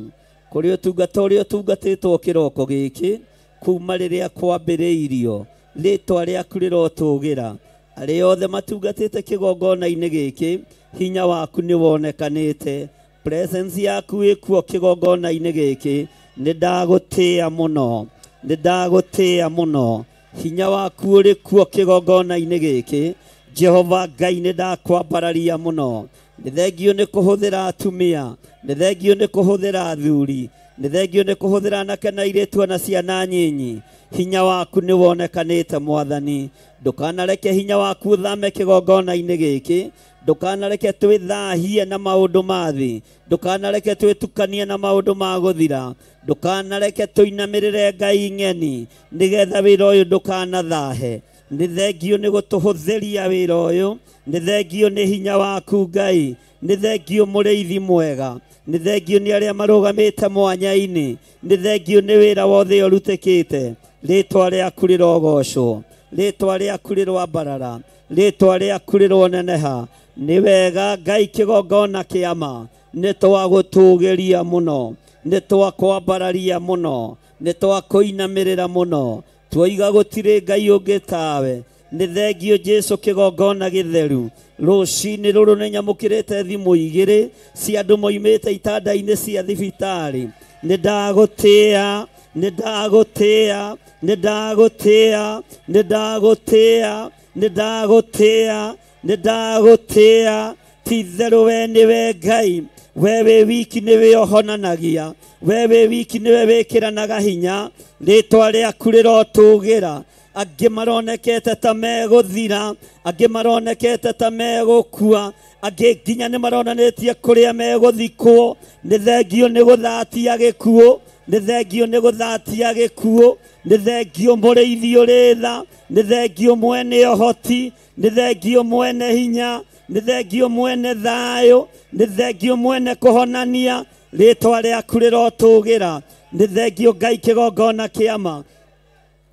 Kũrĩ ũtungata ũrĩa ũtungatĩtwo kĩroko gĩkĩ. Kuma rĩrĩa kwambĩrĩirio. Rĩĩtwa rĩaku rĩrotũgĩra. Arĩa othe matungatĩte kĩgongona-inĩ gĩkĩ. Hinya waku nĩ wonekanĩte. Presence yaku ĩkuo kĩgongona-inĩ gĩkĩ. Nĩ ndagũtĩĩa mũno. Nĩ ndagũtĩĩa mũno. Hinya waku ũrĩ kuo kĩgongona-inĩ gĩkĩ. Jehova Ngai nĩ ndakwambararia mũno. Nĩ thengiũ nĩ kũhũthĩra atumia. Nĩ thengiũ nĩ kũhũthĩra athuri. Nĩ thengiũ nĩ kũhũthĩra anake na airĩtu na ciana nyinyi. Hinya waku nĩ wonekanĩte Mwathani. Ndũkanareke hinya waku ũthame kĩgongona-inĩ gĩkĩ. Ndũkanareke twĩthahie na maũndũ ma thĩ. Ndũkanareke twĩtukanie na maũndũ ma gũthira. Ndũkanareke tũinamĩrĩre Ngai ng'eni. Nĩgetha wĩra ũyũ ndũkanathahe. Nĩ thengiũ nĩ gũtũhũthĩria wĩra ũyũ. Nĩ thengiũ nĩ hinya waku Ngai. Nĩ thengiũ mũrĩithi mwega. Nĩ thengiũ nĩ arĩa marũgamĩte mwanya-inĩ. Nĩ thengiũ nĩ wĩra wothe ũrutĩkĩte. Rĩĩtwa rĩaku rĩrogocwo. Rĩĩtwa rĩaku rĩrwambarara. Rĩĩtwa rĩaku rĩroneneha. Nĩ wega Ngai kĩgongona kĩa ma. Nĩ twagũtũgĩria mũno. Nĩ twakwambararia mũno. Nĩ twakũinamĩrĩra mũno. Twoiga gũtirĩ Ngai ũngĩ tawe. Nĩ thengiũ Jesu kĩgongona gĩtheru. Rũciinĩ rũrũ nĩ nyamũkĩrĩte thimũ igĩrĩ cia andũ moimĩte itanda-inĩ cia thibitarĩ. Nĩ ndagũtĩĩa. Nĩ ndagũtĩĩa. Nĩ ndagũtĩĩa. Nĩ ndagũtĩĩa. Nĩ ndagũtĩĩa. Nĩ ndagũtĩĩa. Ti-itherũ we nĩwe Ngai. We wĩ wiki nĩwe ũhonanagia. We wĩ wiki nĩwe wĩkĩranaga hinya. Rĩĩtwa rĩaku rĩrotũgĩra. Angĩ maronekete ta megũthira. Angĩ maronekete ta megũkua. Angĩ nginya nĩ maronanĩtie kũrĩa megũthikwo. Nĩ thengiũ nĩ gũthatia gĩkuũ. Nĩ thengiũ nĩ gũthatia gĩkuũ. Nĩ thengiũ mũrĩithi ũrĩ tha. Nĩ thengiũ mwene ũhoti. Nĩ thengiũ mwene hinya. Nĩ thengiũ mwene thayũ. Nĩ thengiũ mwene kũhonania. Rĩĩtwa rĩaku rĩrotũgĩra. Nĩ thengiũ Ngai kĩgongona kĩa ma.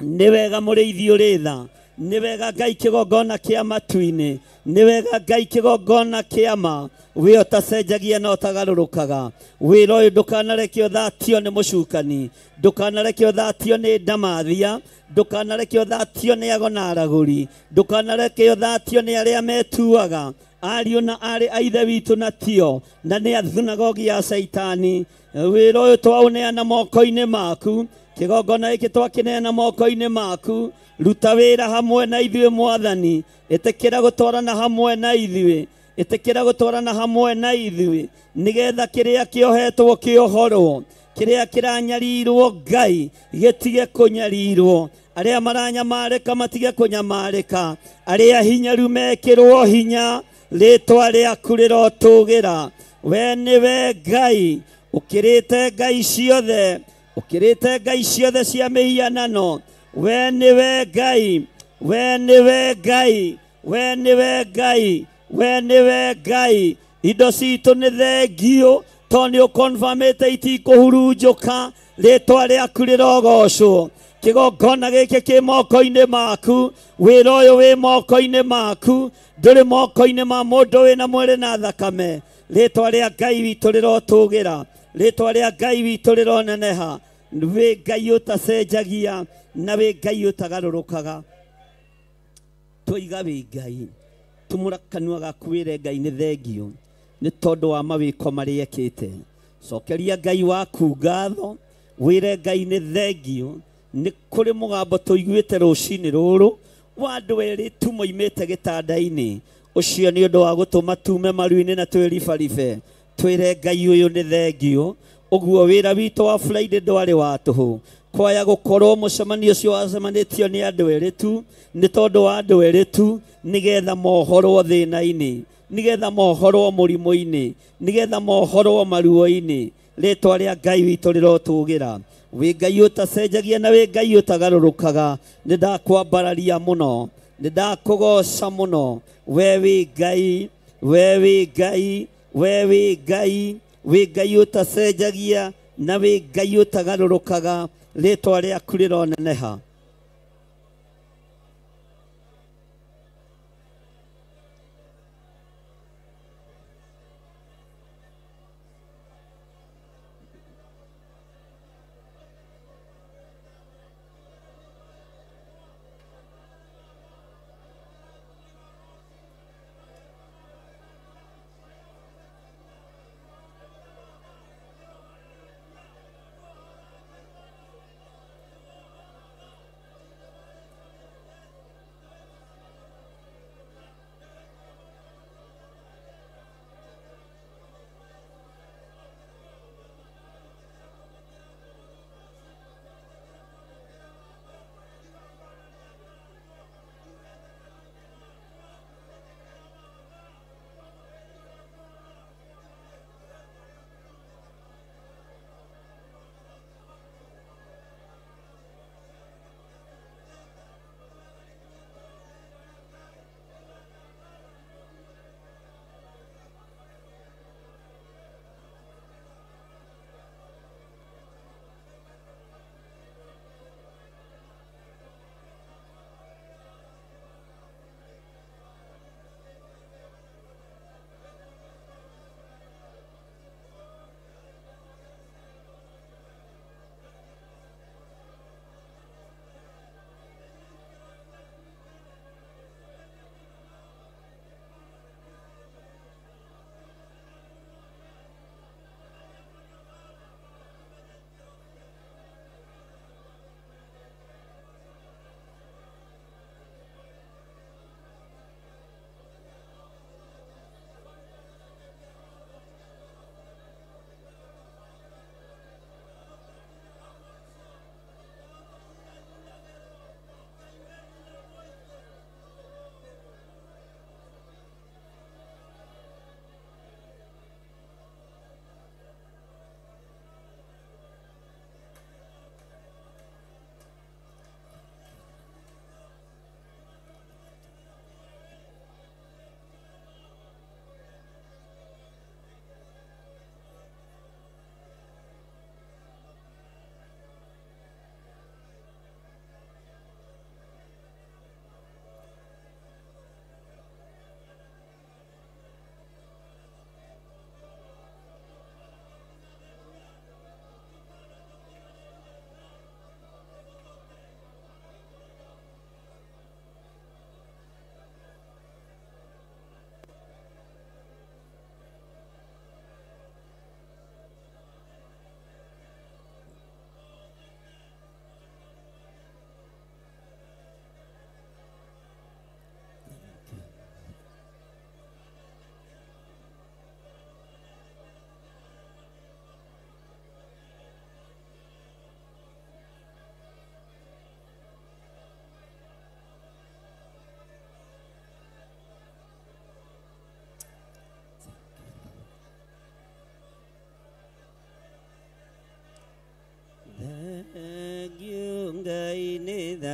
Nĩ wega mũrĩithi ũrĩ tha. Nĩ wega Ngai kĩgongona kĩa matu-inĩ. Nĩ wega Ngai kĩgongona kĩa ma. We ũtacenjagia na ũtagarũrũkaga. Wĩra ũyũ ndũkanareke ũthatio nĩ mũcukani. Ndũkanareke ũthatio nĩ ndamathia. Ndũkanareke ũthatio nĩ ago na aragũri. Ndũkanareke ũthatio nĩ arĩa metuaga. Ariũ na arĩ a ithe witũ na tio. Na nĩ thunagogi ya Saitani. Wĩra ũyũ twaũneana moko-inĩ maku. Kĩgongona gĩkĩ twakĩneana moko-inĩ maku. Ruta wĩra hamwe na ithuĩ Mwathani. Ĩtĩkĩra gũtwarana hamwe na ithuĩ. itikira gutwarana hamwe na ithuĩ nigetha kĩrĩa kĩohetwo kĩohorwo, kĩrĩa kĩranyarirwo Ngai gĩtige kũnyarirwo, arĩa maranyamarĩka matige kũnyamarĩka, arĩa hinyaru mekĩrwo hinya, rĩtwa rĩaku rĩrotũgĩra. We nĩwe Ngai, ũkĩrĩte ngai ciothe, ũkĩrĩte ngai ciothe cia mĩhianano. We nĩwe Ngai, we nĩwe Ngai, we nĩwe Ngai, we nĩwe Ngai. Indo citũ nĩ thengio tondũ nĩ ũkonfamĩte itikũhurunjũka, rĩtwa rĩaku rĩrogocwo. Kĩgongona gĩkĩ kĩ moko-inĩ maku, wĩra ũyũ wĩ moko-inĩ maku, ndũrĩ moko-inĩ ma mũndũ wĩna mwĩrĩ na thakame. Rĩtwa rĩa Ngai witũ rĩrotũgĩra, rĩtwa rĩa Ngai witũ rĩroneneha. Wĩ Ngai ũtacenjagia na wĩ Ngai ũtagarũrũkaga. Tũiga wĩ Ngai, tumũra kanua gaku wĩre Ngai nĩ thengio nĩ tondũ wa mawĩko marĩa ekĩte. Cokeria Ngai waku ngatho, wĩre Ngai nĩ thengio nĩ kũrĩ mũgambo tũiguĩte rũcinĩ rũrũ wa andũ erĩ tu moimĩte gĩtanda-inĩ. Ũcio nĩ ũndũ wa gũtũma tume maru-inĩ na twĩribaribe, twĩre Ngai ũyũ nĩ thengio. Ũguo wĩra witũ wa Friday ndwarĩ wa tũhũ. Kwaya gũkorwo mũcemanio ũcio wacemanĩtio nĩ andũ erĩ tu, nĩ tondũ wa andũ erĩ tu, nigetha mohorwo thĩna-inĩ, nigetha mohorwo mũrimũ-inĩ, nigetha mohorwo maruo-inĩ. Rĩtwa rĩa Ngai witũ rĩrotũgĩra. Wĩ Ngai ũtacenjagia na wĩ Ngai ũtagarũrũkaga. Nĩ ndakwambararia mũno, nĩ ndakũgoca mũno. We wĩ Ngai, we wĩ Ngai, we wĩ Ngai, wĩ Ngai ũtacenjagia na wĩ Ngai ũtagarũrũkaga. Rĩtwa rĩaku rĩroneneha.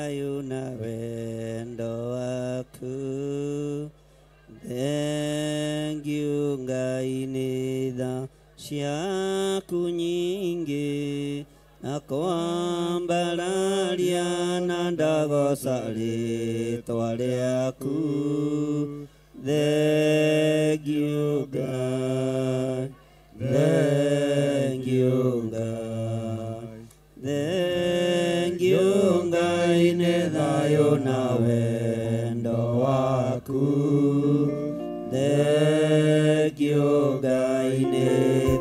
thayo na wendo waku. Thank you Ngai nĩ tha ciaku nyingĩ na kwambararia na ndagoca rĩtwa rĩaku. Thank you God, thank you God, thank you Ngai nĩ thayũ na wendo waku. Thank you Ngai nĩ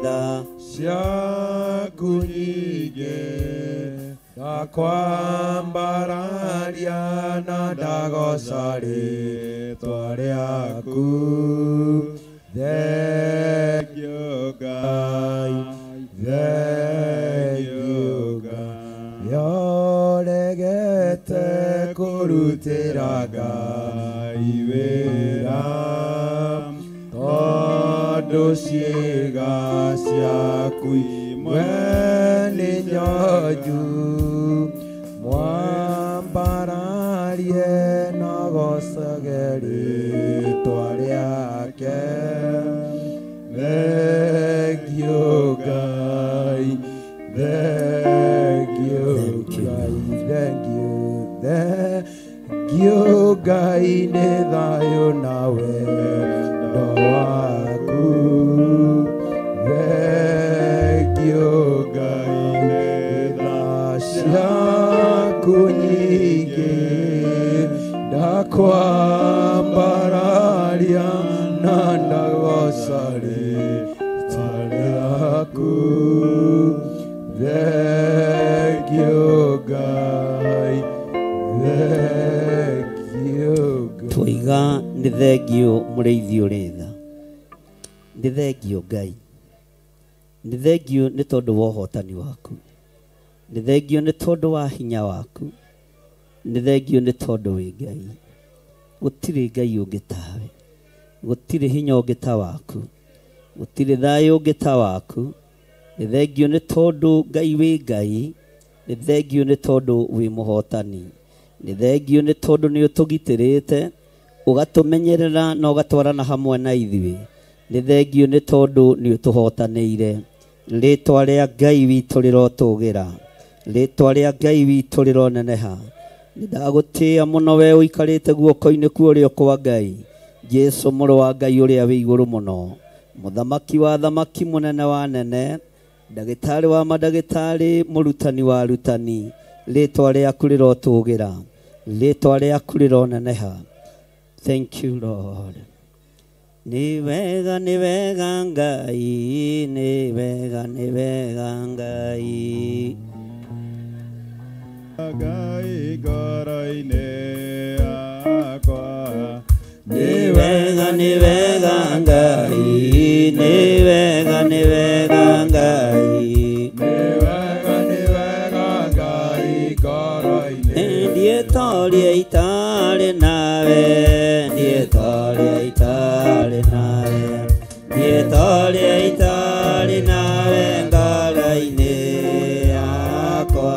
tha ciaku nyingĩ na kwambararia na ndagoca rĩtwa rĩaku. Thank you Ngai, thank you Ngai. Yoregete kũrutĩra Ngai wĩra tondũ ciĩga ciaku imwe nĩ nyonju. Mwambararie na gocage rĩtwa rĩake. Thank you Ngai, thank you Ngai, thank you Ngai nĩ thayũ na wendo waku. Thank you Ngai nĩ tha ciaku nyingĩ ndakwambararia na ndagoca rĩtwa rĩaku. Thank you Ngai, thank you Ngai. Twiga nĩ thengio mũrĩithi ũrĩ tha. Nĩ thengio Ngai, nĩ thengio nĩ tondũ wa ũhotani waku, nĩ thengio nĩ tondũ wa hinya waku, nĩ thengio nĩ tondũ wĩ Ngai. Gũtirĩ Ngai ũngĩ tawe, gũtirĩ hinya ũngĩ ta waku, gũtirĩ thayũ ũngĩ ta waku. Nĩ thengio nĩ tondũ Ngai wĩ Ngai, nĩ thengio nĩ tondũ wĩ mũhotani, nĩ thengio nĩ tondũ nĩ ũtũgitĩrĩte ũgatũmenyerera na ũgatwarana hamwe na ithuĩ. Nĩ thengio nĩ tondũ nĩ ũtũhotanĩire. Rĩtwa rĩa Ngai witũ rĩrotũgĩra, rĩtwa rĩa Ngai witũ rĩroneneha. Nĩ ndagũtĩĩa mũno we ũikarĩte guoko-inĩ kwa ũrĩo kwa Ngai, Jesũ mũrũ wa Ngai ũrĩa wĩ igũrũ mũno, mũthamaki wa thamaki, mũnene wa nene, ndagĩtarĩ wa mandagĩtarĩ, mũrutani wa arutani. Rĩtwa rĩaku rĩrotũgĩra, rĩtwa rĩaku rĩroneneha. Thank you Lord. Ni wega Ngai, ni wega Ngai. Ngai ngoro-inĩ yakwa. Ni wega Ngai, ni wega Ngai. Ni wega Ngai ngoro-inĩ. Ndietoria itarĩ nawe, ndietoria itarĩ nawe, ndietoria itarĩ nawe ngoro-inĩ yakwa.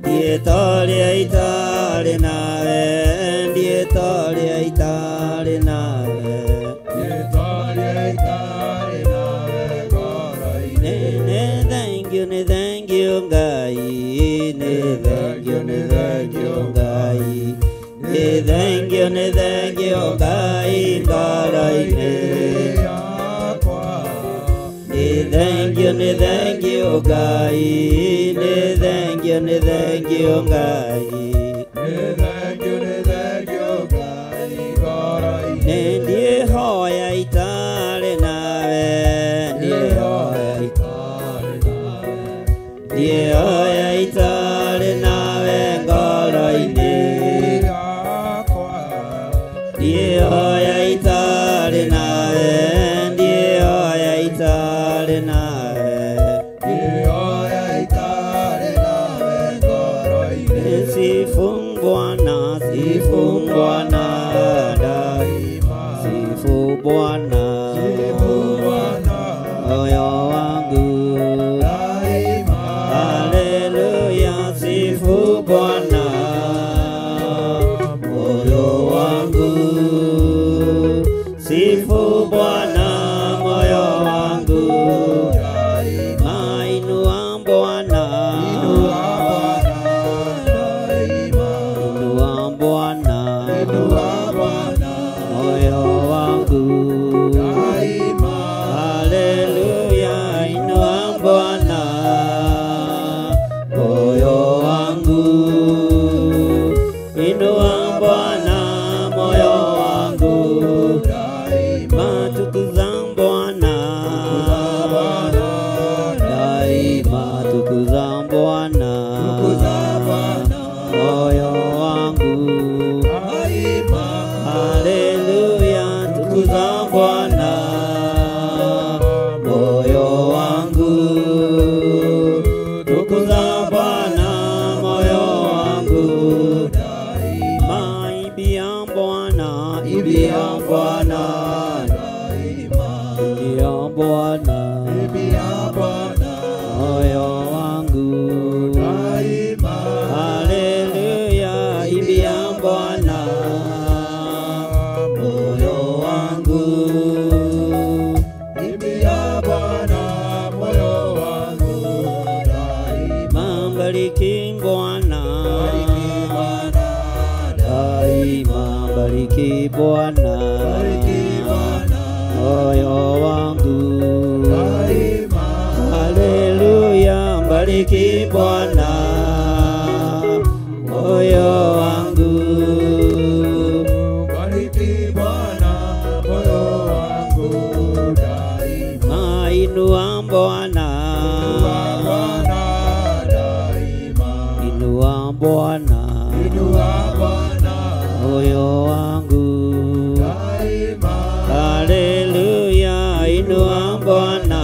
Ndietoria itarĩ nawe, ndietoria itarĩ nawe, ndietoria itarĩ nawe ngoro-inĩ. Nĩ thank you Ngai, nĩ thank you Ngai, nĩ thank you Ngai ngoro-inĩ yakwa. Nĩ thank you Ngai, nĩ thank you Ngai, nĩ thank you Ngai ngoro-inĩ. Ndiĩhoya itarĩ nawe, ndiĩhoya itarĩ nawe, ndiĩhoya itarĩ nawe ngoro-inĩ yakwa. Ndiĩhoya itarĩ nawe, ndiĩhoya itarĩ nawe, ndiĩhoya itarĩ nawe ngoro-inĩ. Sifu Bwana daima, sifu Bwana moyo wangu daima. Haleluya, sifu Bwana bibi ya Bwana daima, bibi ya Bwana, bibi ya Bwana, moyo wangu daima. Haleluya, bibi ya Bwana, moyo wangu, bibi ya Bwana, moyo wangu daima. Bariki Bwana, daima, bariki Bwana, moyo wangu daima. Haleluya, bariki Bwana, moyo wangu, bariki Bwana, moyo wangu daima. Inua Bwana, inua Bwana, moyo wangu daima. Haleluya, inua Bwana,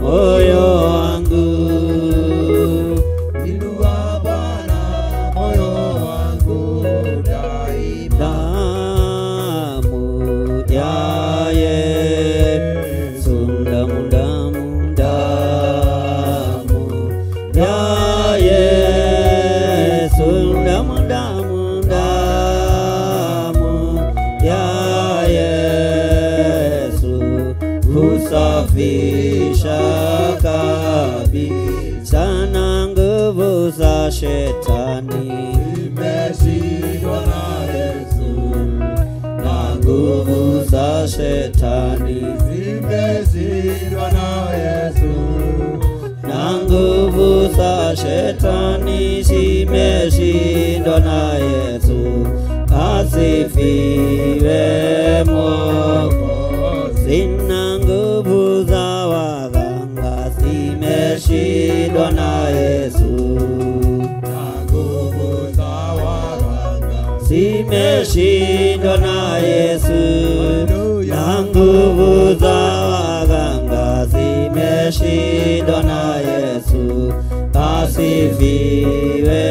moyo wangu, inua Bwana, moyo wangu daima. Damu ya Yesu, damu, damu, damu ya Yesu, damu, damu, damu ya Yesu, husafisha kabisa na nguvu za shetani. Zimeshindwa na Yesu, na nguvu za shetani. Zimeshindwa na Yesu, na nguvu za shetani. Zimeshindwa na Yesu, asifiwe Mwokozi. Na nguvu za waganga zimeshindwa na Yesu, na nguvu za waganga zimeshindwa na Yesu, na nguvu za waganga zimeshindwa na Yesu, asifiwe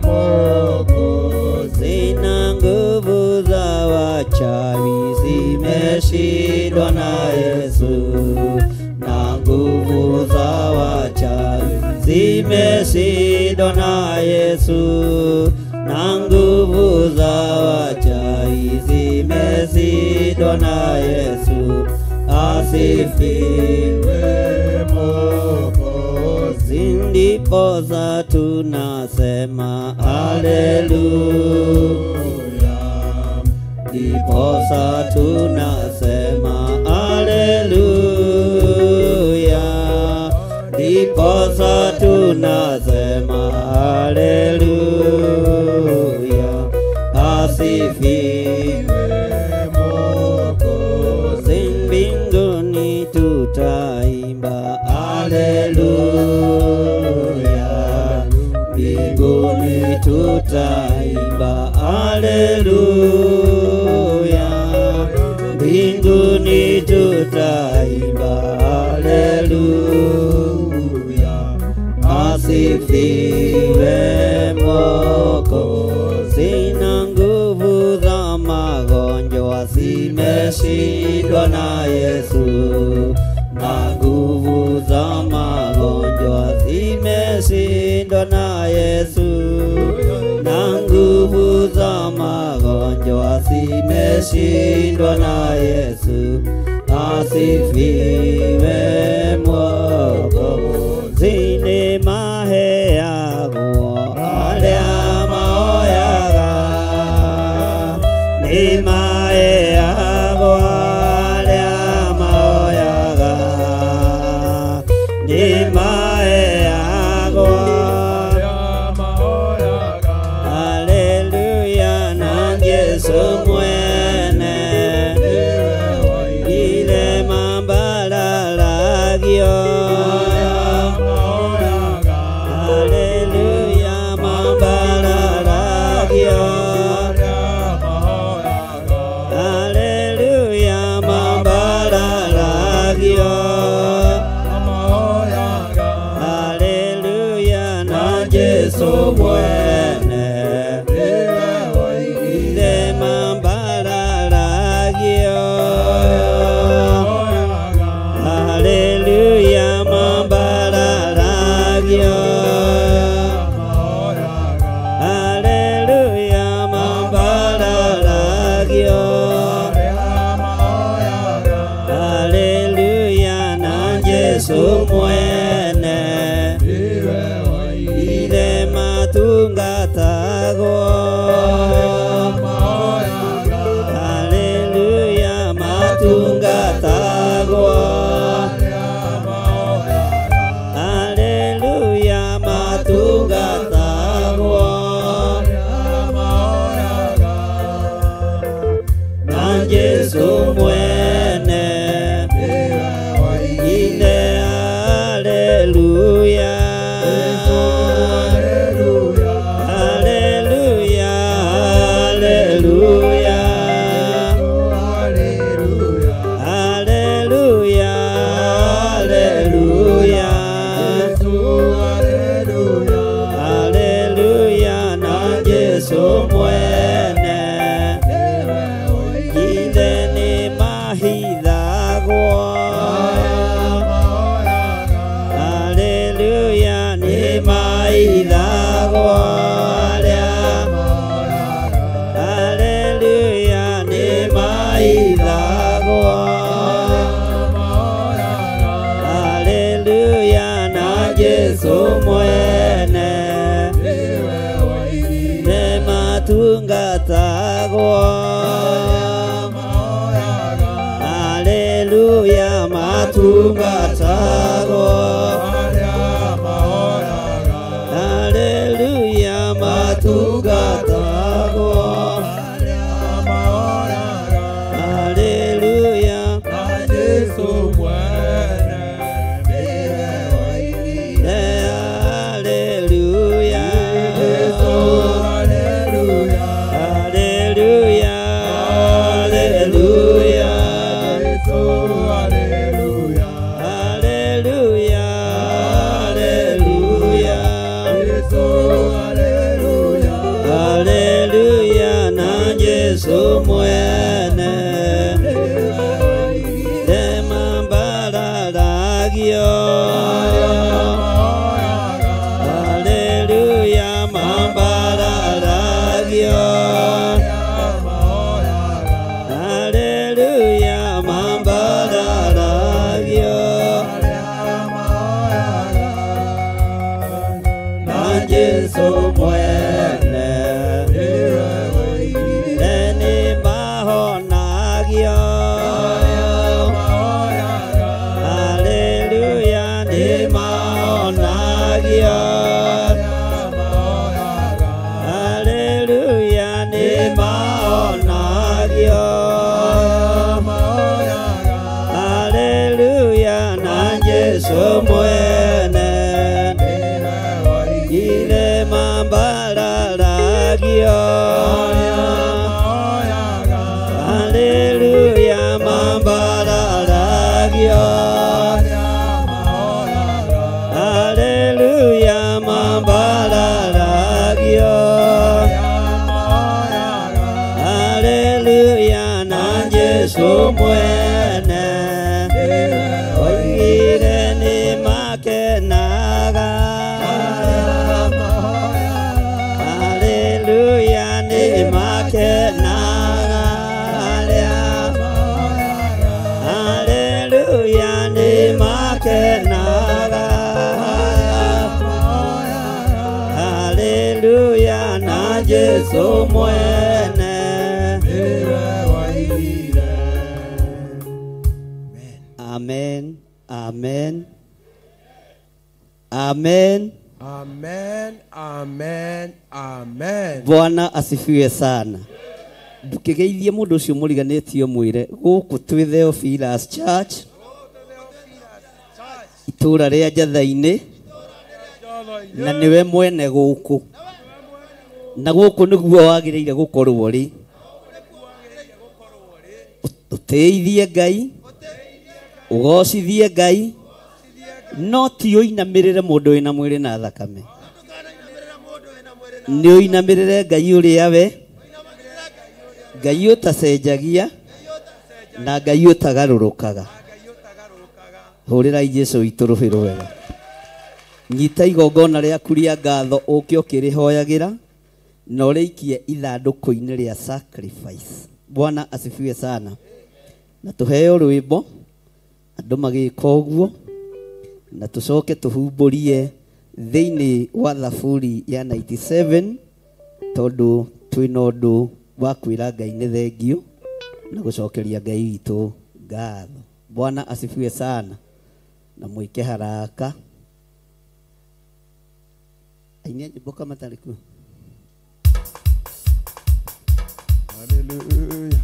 Mwokozi. Na nguvu za wachawi zimeshindwa na Yesu, na nguvu za wachawi zimeshindwa na Yesu, na nguvu za wachawi zimeshindwa na Yesu, asifiwe Mwokozi. Ndiposa tunasema haleluya, ndiposa tunasema haleluya, ndiposa tunasema haleluya, asifiwe Mwokozi. Mbinguni tutaimba haleluya, mbinguni tutaimba haleluya, mbinguni tutaimba haleluya, asifiwe Mwokozi. Na nguvu za magonjwa zimeshindwa na Yesu, na nguvu za magonjwa zimeshindwa na Yesu, na nguvu za magonjwa zimeshindwa na Yesu, asifiwe Mwokozi. Ni maheagwo aria maoyaga, ni maheagwo aria maoyaga, ni maheagwo aria maoyaga. Haleluya, na Yesu mwene ile mambalalagio. Haleluya, mambalalagio. Haleluya, mambalalagio. Haleluya, na Yesu mwene ile mambalalagio. matungatagwo haleluya matungatagwo haleluya matungatagwo na Yesu mwene ine haleluya haleluya haleluya haleluya haleluya na Yesu mwene ine ni mahithagwo haleluya ni mahithagwo haleluya ni mahithagwo haleluya na Yesu mwene ne matungatagwo haleluya matungatagwo haleluya matungatagwo haleluya Yesu mwene haleluya haleluya haleluya haleluya haleluya haleluya na Yesu mwene temambararagio haleluya mambararagio haleluya mambararagio na Yesu mwene eni mahonagio haleluya ni mahonagio haleluya ni mahonagio haleluya na Yesu mwene ile mambararagio haleluya mambararagio haleluya mambararagio haleluya na Yesu mwene oigire ni makenaga haleluya ni makenaga haleluya ni makenaga haleluya na Yesu mwene amen amen amen Amen, amen, amen. Bwana asifiwe sana. Ndukigeithie mundu ucio muriganitio mwire guku twi Theophilus Church itura ria Njathaini na niwe mwene guku na guku niguo wagiriire gukorwo ri uteithie Ngai ugocithie Ngai no ti uinamirire mundu wina mwiri na thakame ni uinamirire Ngai uria we Ngai utacenjagia na Ngai utagarurukaga hurira Jesu witu rubiro wega nyita igongona riaku ria ngatho uke ukirihoyagira na uriikie ithanduku-ini ria sacrifice. Bwana asifiwe sana. Na tuheo rwimbo andu magika uguo na tucoke tuhumburie thĩinĩ wa thaburi ya 97 tondũ twĩna ũndũ wa kwĩra Ngai nĩ thengio na gũcokeria Ngai witũ ngatho. Bwana asifiwe sana na mwĩke haraka. Ainia nyĩmbo kama tarĩ kuo. Hallelujah.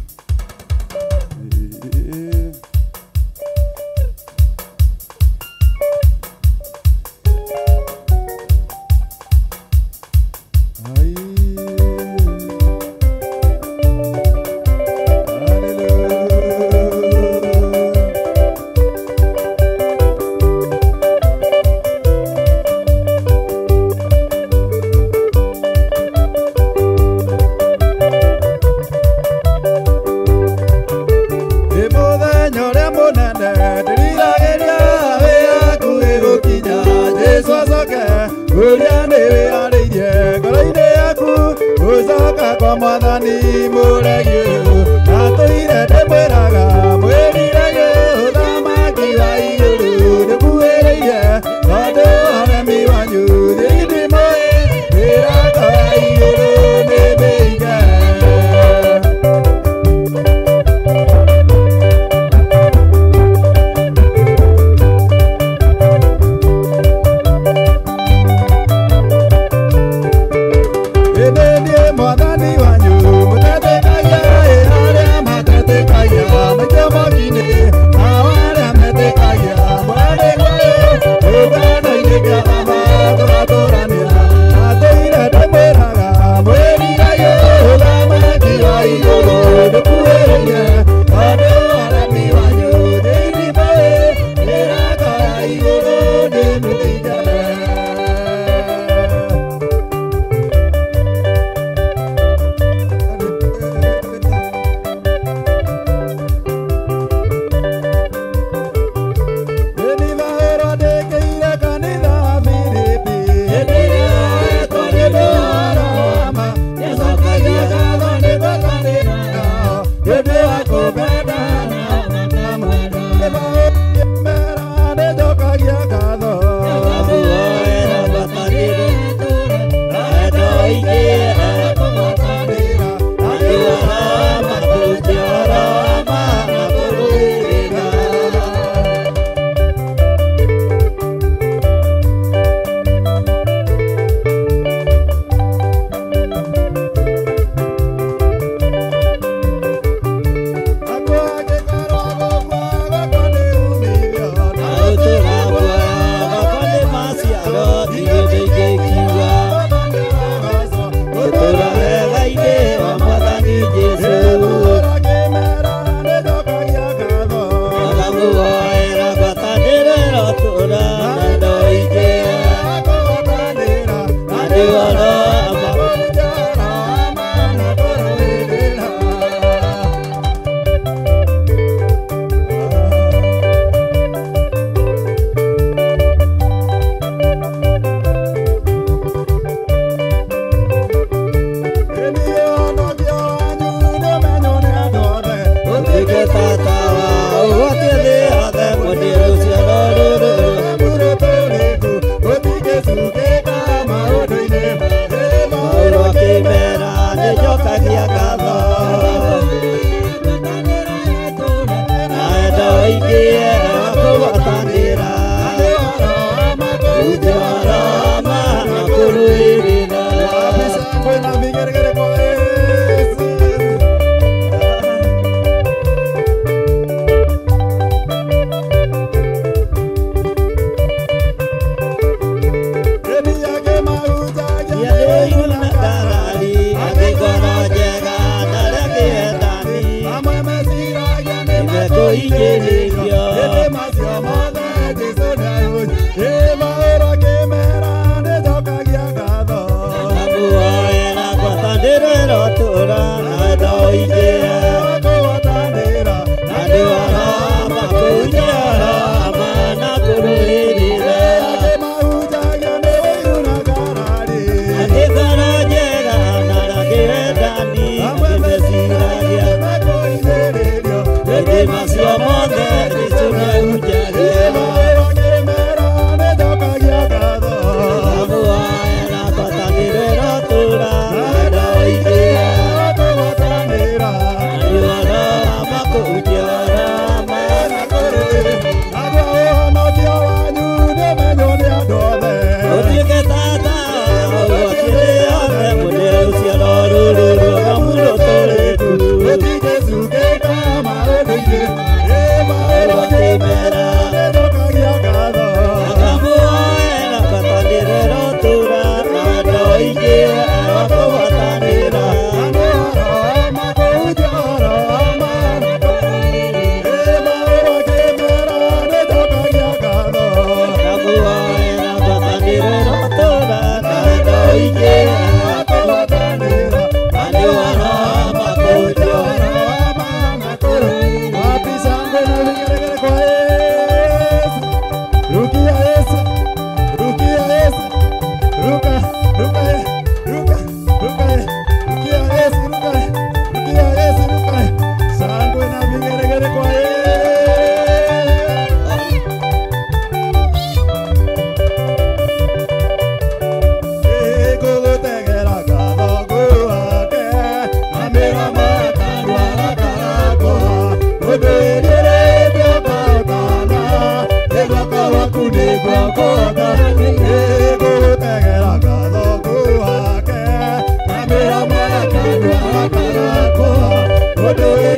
Bye.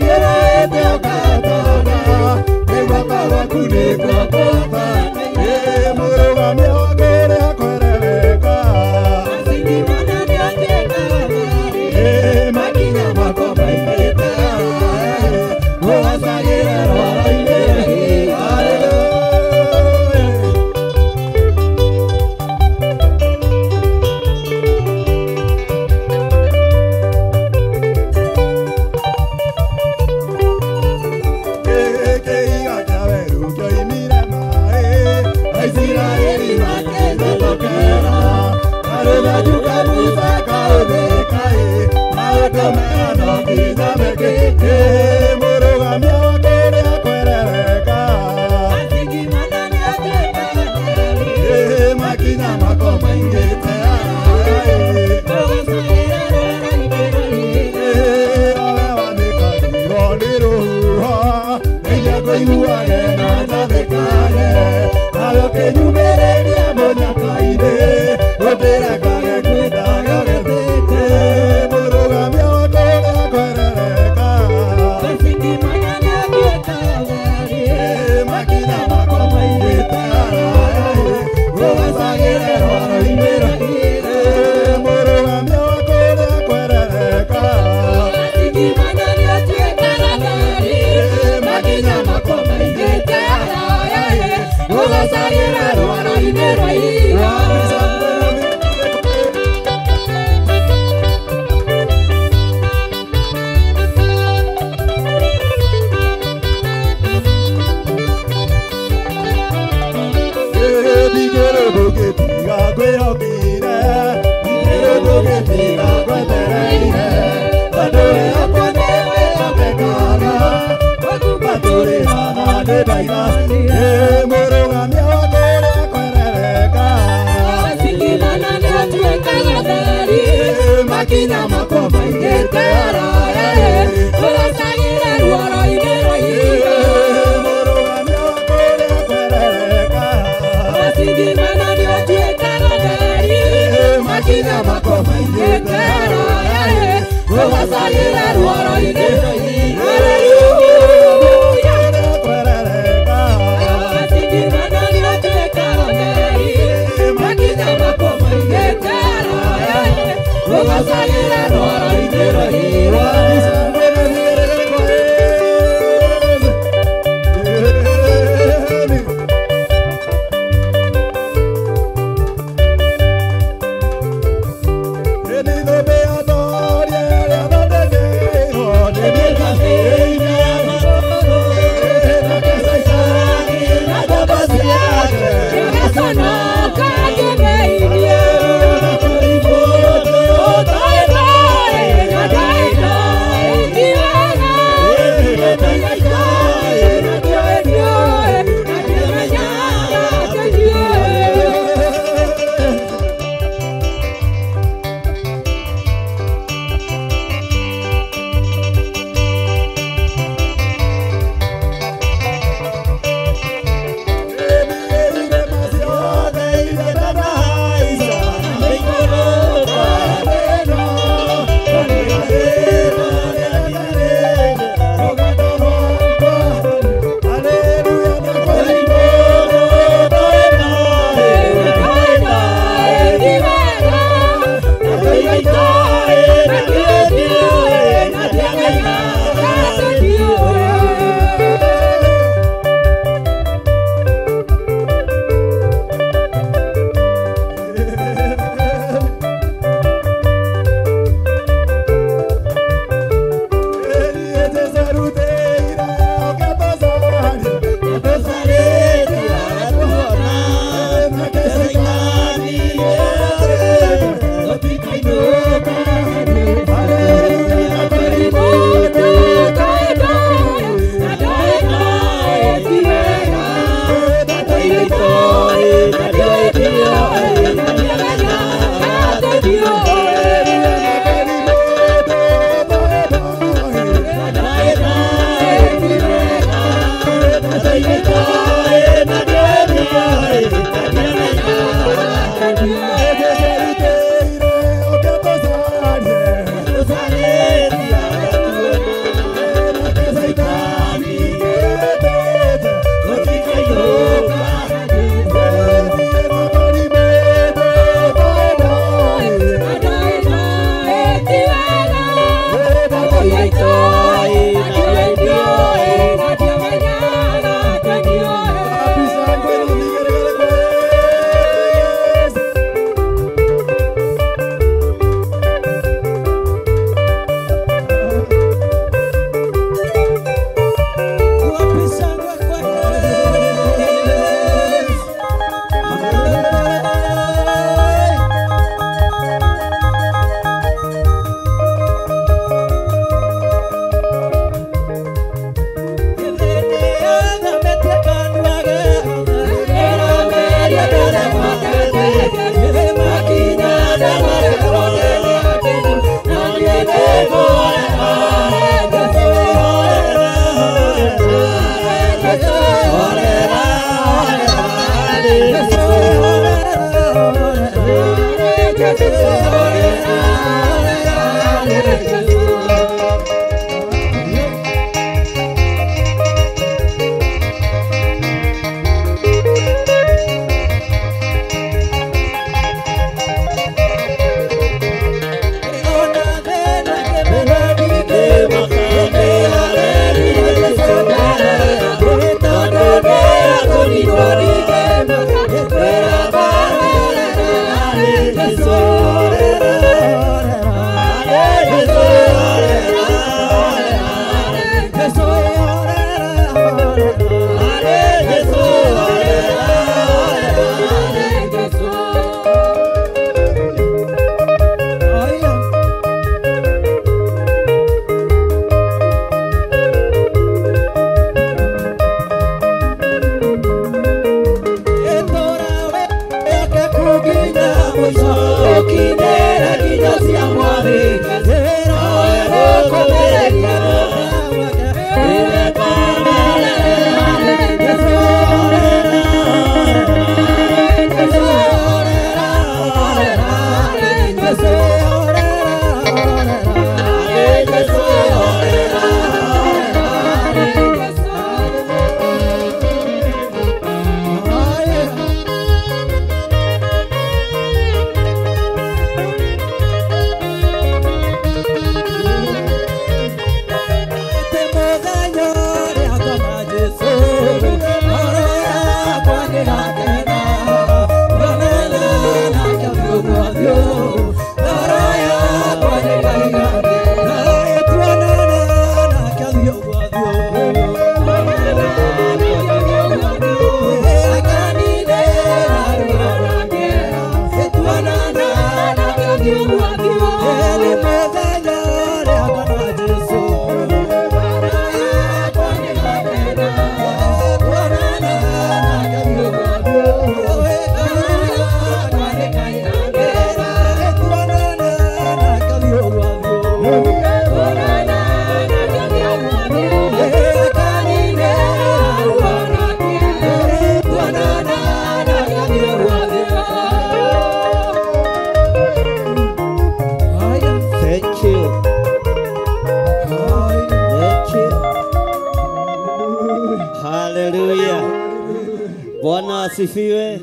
Bwana asifiwe.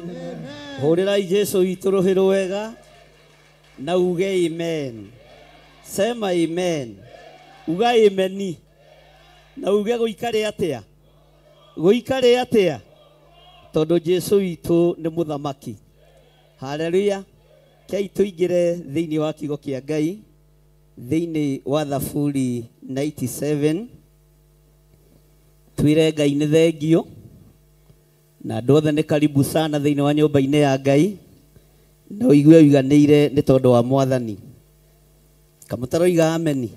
Hurira Yesu ituruhiro wega na uge amen. Sema amen. Uga ameni. Na uge guikare atia. Guikare atia. Tondu Yesu itu ni muthamaki. Haleluya. Kei tuigire thiini wa kigo kia Ngai. Thiini wa Thaburi 97. Twire Ngai ni thengio. Na ndothe nĩ karibu sana thĩinĩ wa nyũmba-inĩ ya Ngai. Na ũigue ũiganĩire nĩ tondũ wa Mwathani. Kamũtaroiga ameni.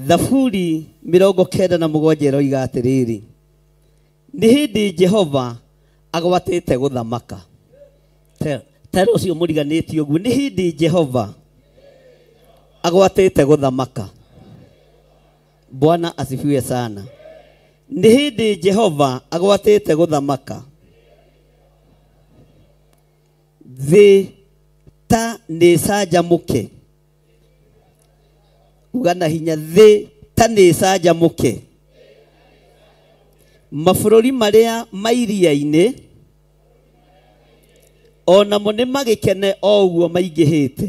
Thaburi 97 ĩroiga atĩrĩrĩ. Nĩ hĩndĩ Jehova agwatĩte gũthamaka. Tero ũcio mũriganĩtie ũguo. Nĩ hĩndĩ Jehova agwatĩte gũthamaka. Bwana asifiwe sana. Nĩ hĩndĩ Jehova agwatĩte gũthamaka. Thĩ ta nĩ canjamũke. Uga na hinya thĩ ta nĩ canjamũke. Mabũrũri marĩa ma iria-inĩ onamo nĩ magĩkene o ũguo maingĩhĩte.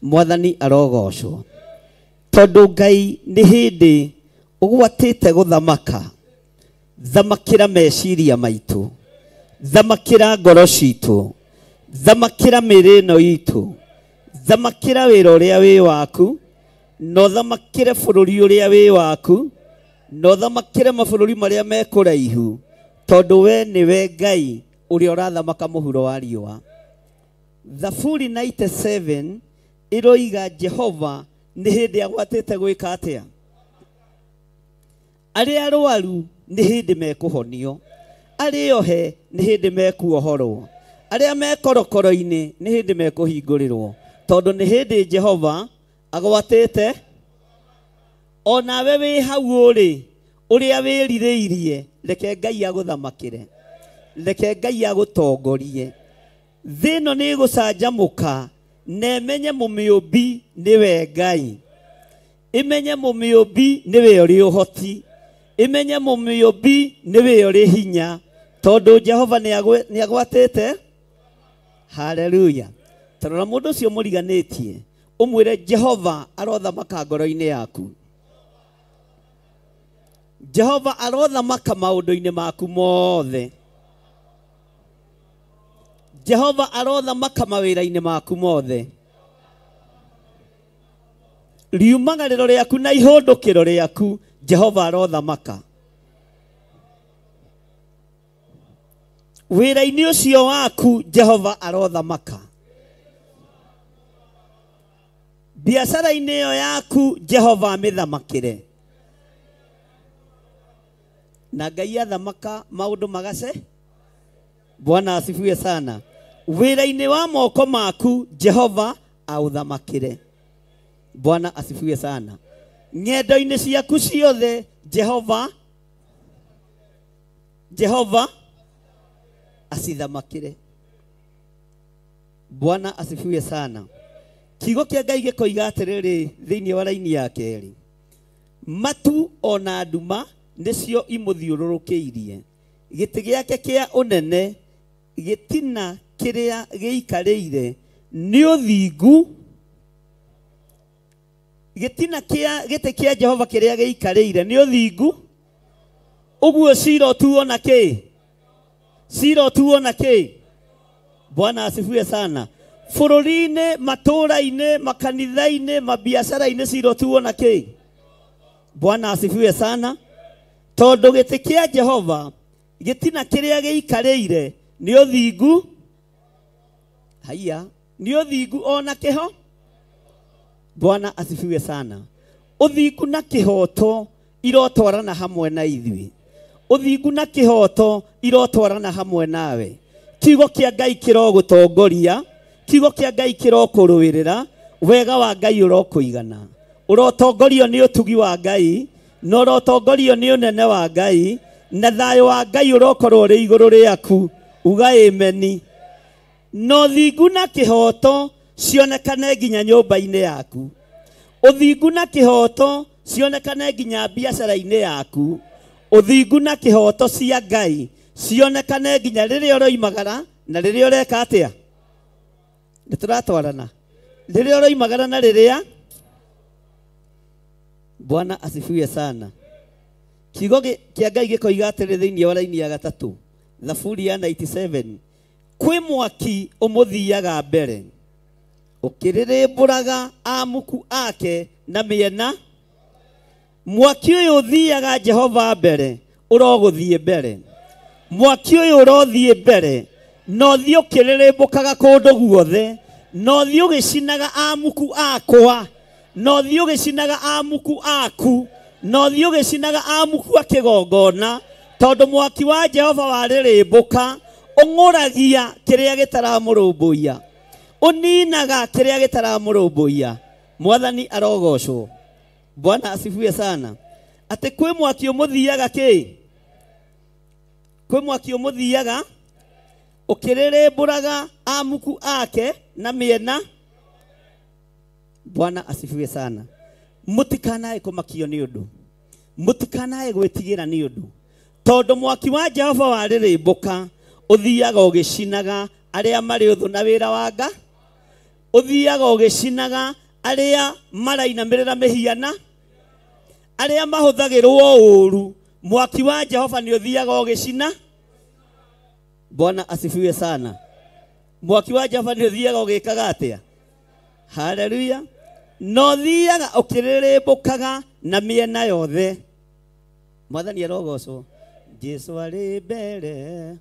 Mwathani arogocwo tondu Ngai ni hindi ugwatite guthamaka. Thamakira meciria maitu, thamakira ngoro citu, thamakira mirino itu, thamakira wira uria wi waku, no thamakire bururi uria wi waku, no thamakire mabururi maria mekuraihu, tondu we niwe Ngai uria urathamaka muhuro wa riua. Zaburi 97 iroiga Jehova ni hindi agwatite gwika atia. Aria arwaru ni hindi mekuhonio, aria ohe ni hindi mekuohorwo, aria mekorokoro-ini ni hindi mekuhingurirwo, tondu ni hindi Jehova agwatite. Ona we wi hau uri uria wiririirie, reke Ngai aguthamakire, reke Ngai agutongorie. Thino ni gucanjamuka na emenye mumiumbi niwe Ngai, imenye mumiumbi niwe uri uhoti, imenye mumiumbi niwe uri hinya, tondu Jehova ni agwatite. Haleluya. Tarora mundu ucio muriganitie umwire Jehova arothamaka ngoro-ini yaku. Jehova arothamaka maundu-ini maku mothe. Jehova arothamaka mawira-ini maku mothe. Riumagariro riaku na ihundukiro riaku Jehova arothamaka. Wira-ini ucio waku Jehova arothamaka. Biashara-ini iyo yaku Jehova amithamakire. Na Ngai athamaka maundu magace. Bwana asifiwe sana. Wira-ini wa moko maku Jehova authamakire. Bwana asifiwe sana. Ng'endo-ini ciaku ciothe Jehova acithamakire. Bwana asifiwe sana. Kiugo kia Ngai gikoiga atiriri thiini wa raini ya keri, matu ona nduma nicio imuthiururukiirie, giti giake kia unene gitina kiria giikariire ni uthingu. Gitina kia giti kia Jehova kiria giikariire ni uthingu. Uguo cira tuona ki, cira tuona ki. Bwana asifiwe sana. Bururi-ini, matura-ini, makanitha-ini, mabiashara-ini cira tuona ki. Bwana asifiwe sana. Tondu giti kia Jehova gitina kiria giikariire ni uthingu. Haya, ni uthingu ona kiho. Bwana asifiwe sana. Uthingu na kihoto irotwarana hamwe na ithui. Uthingu na kihoto irotwarana hamwe nawe. Kiugo kia Ngai kirogutongoria, kiugo kia Ngai kirokurwirira, wega wa Ngai urokuigana. Urotongorio ni utugi wa Ngai, no urotongorio ni unene wa Ngai, na thayo wa Ngai urokorwo ri iguru riaku. Uga ameni. No thingu na kihoto cionekane nginya nyumba-ini yaku. Uthingu na kihoto cionekane nginya biashara-ini yaku. Uthingu na kihoto cia Ngai cionekane nginya riria uroimagara na riria ureka atia. Nituratwarana. Riria uroimagara na riria. Bwana asifiwe sana. Kiugo kia Ngai gikoiga atiri thiini wa raini ya gatatu, Zaburi ya 97, kwi mwaki umuthiaga mbere, ukiririmburaga amuku ake na miena. Mwaki uyu uthiaga Jehova mbere, uroguthie mbere. Mwaki uyu urothie mbere, no thii ukiririmbukaga kundu guothe, no thii ugicinaga amuku akwa, no thii ugicinaga amuku aku, no thii ugicinaga amuku akigongona, tondu mwaki wa Jehova waririmbuka ung'uragia kiria gitaramurumbuia, uninaga kiria gitaramurumbuia. Mwathani arogocwo. Bwana asifiwe sana. Ati kwi mwaki umuthiaga ki? Kwi mwaki umuthiaga ukiririmburaga amuku ake na miena. Bwana asifiwe sana. Mutikanae kumakio ni undu, mutikanae gwitigira ni undu, tondu mwaki wa Jehova waririmbuka uthiaga ugicinaga aria mari uthu na wira wa Ngai. uthiaga ugicinaga aria marainamirira mihiana aria mahuthagirwo uru mwaki wa Jehova ni uthiaga ugicina. Bwana asifiwe sana. Mwaki wa Jehova ni uthiaga ugikaga atia? Haleluya. No thiaga ukiririmbukaga na miena yothe. Mwathani arogocwo. Jesu ari mbere.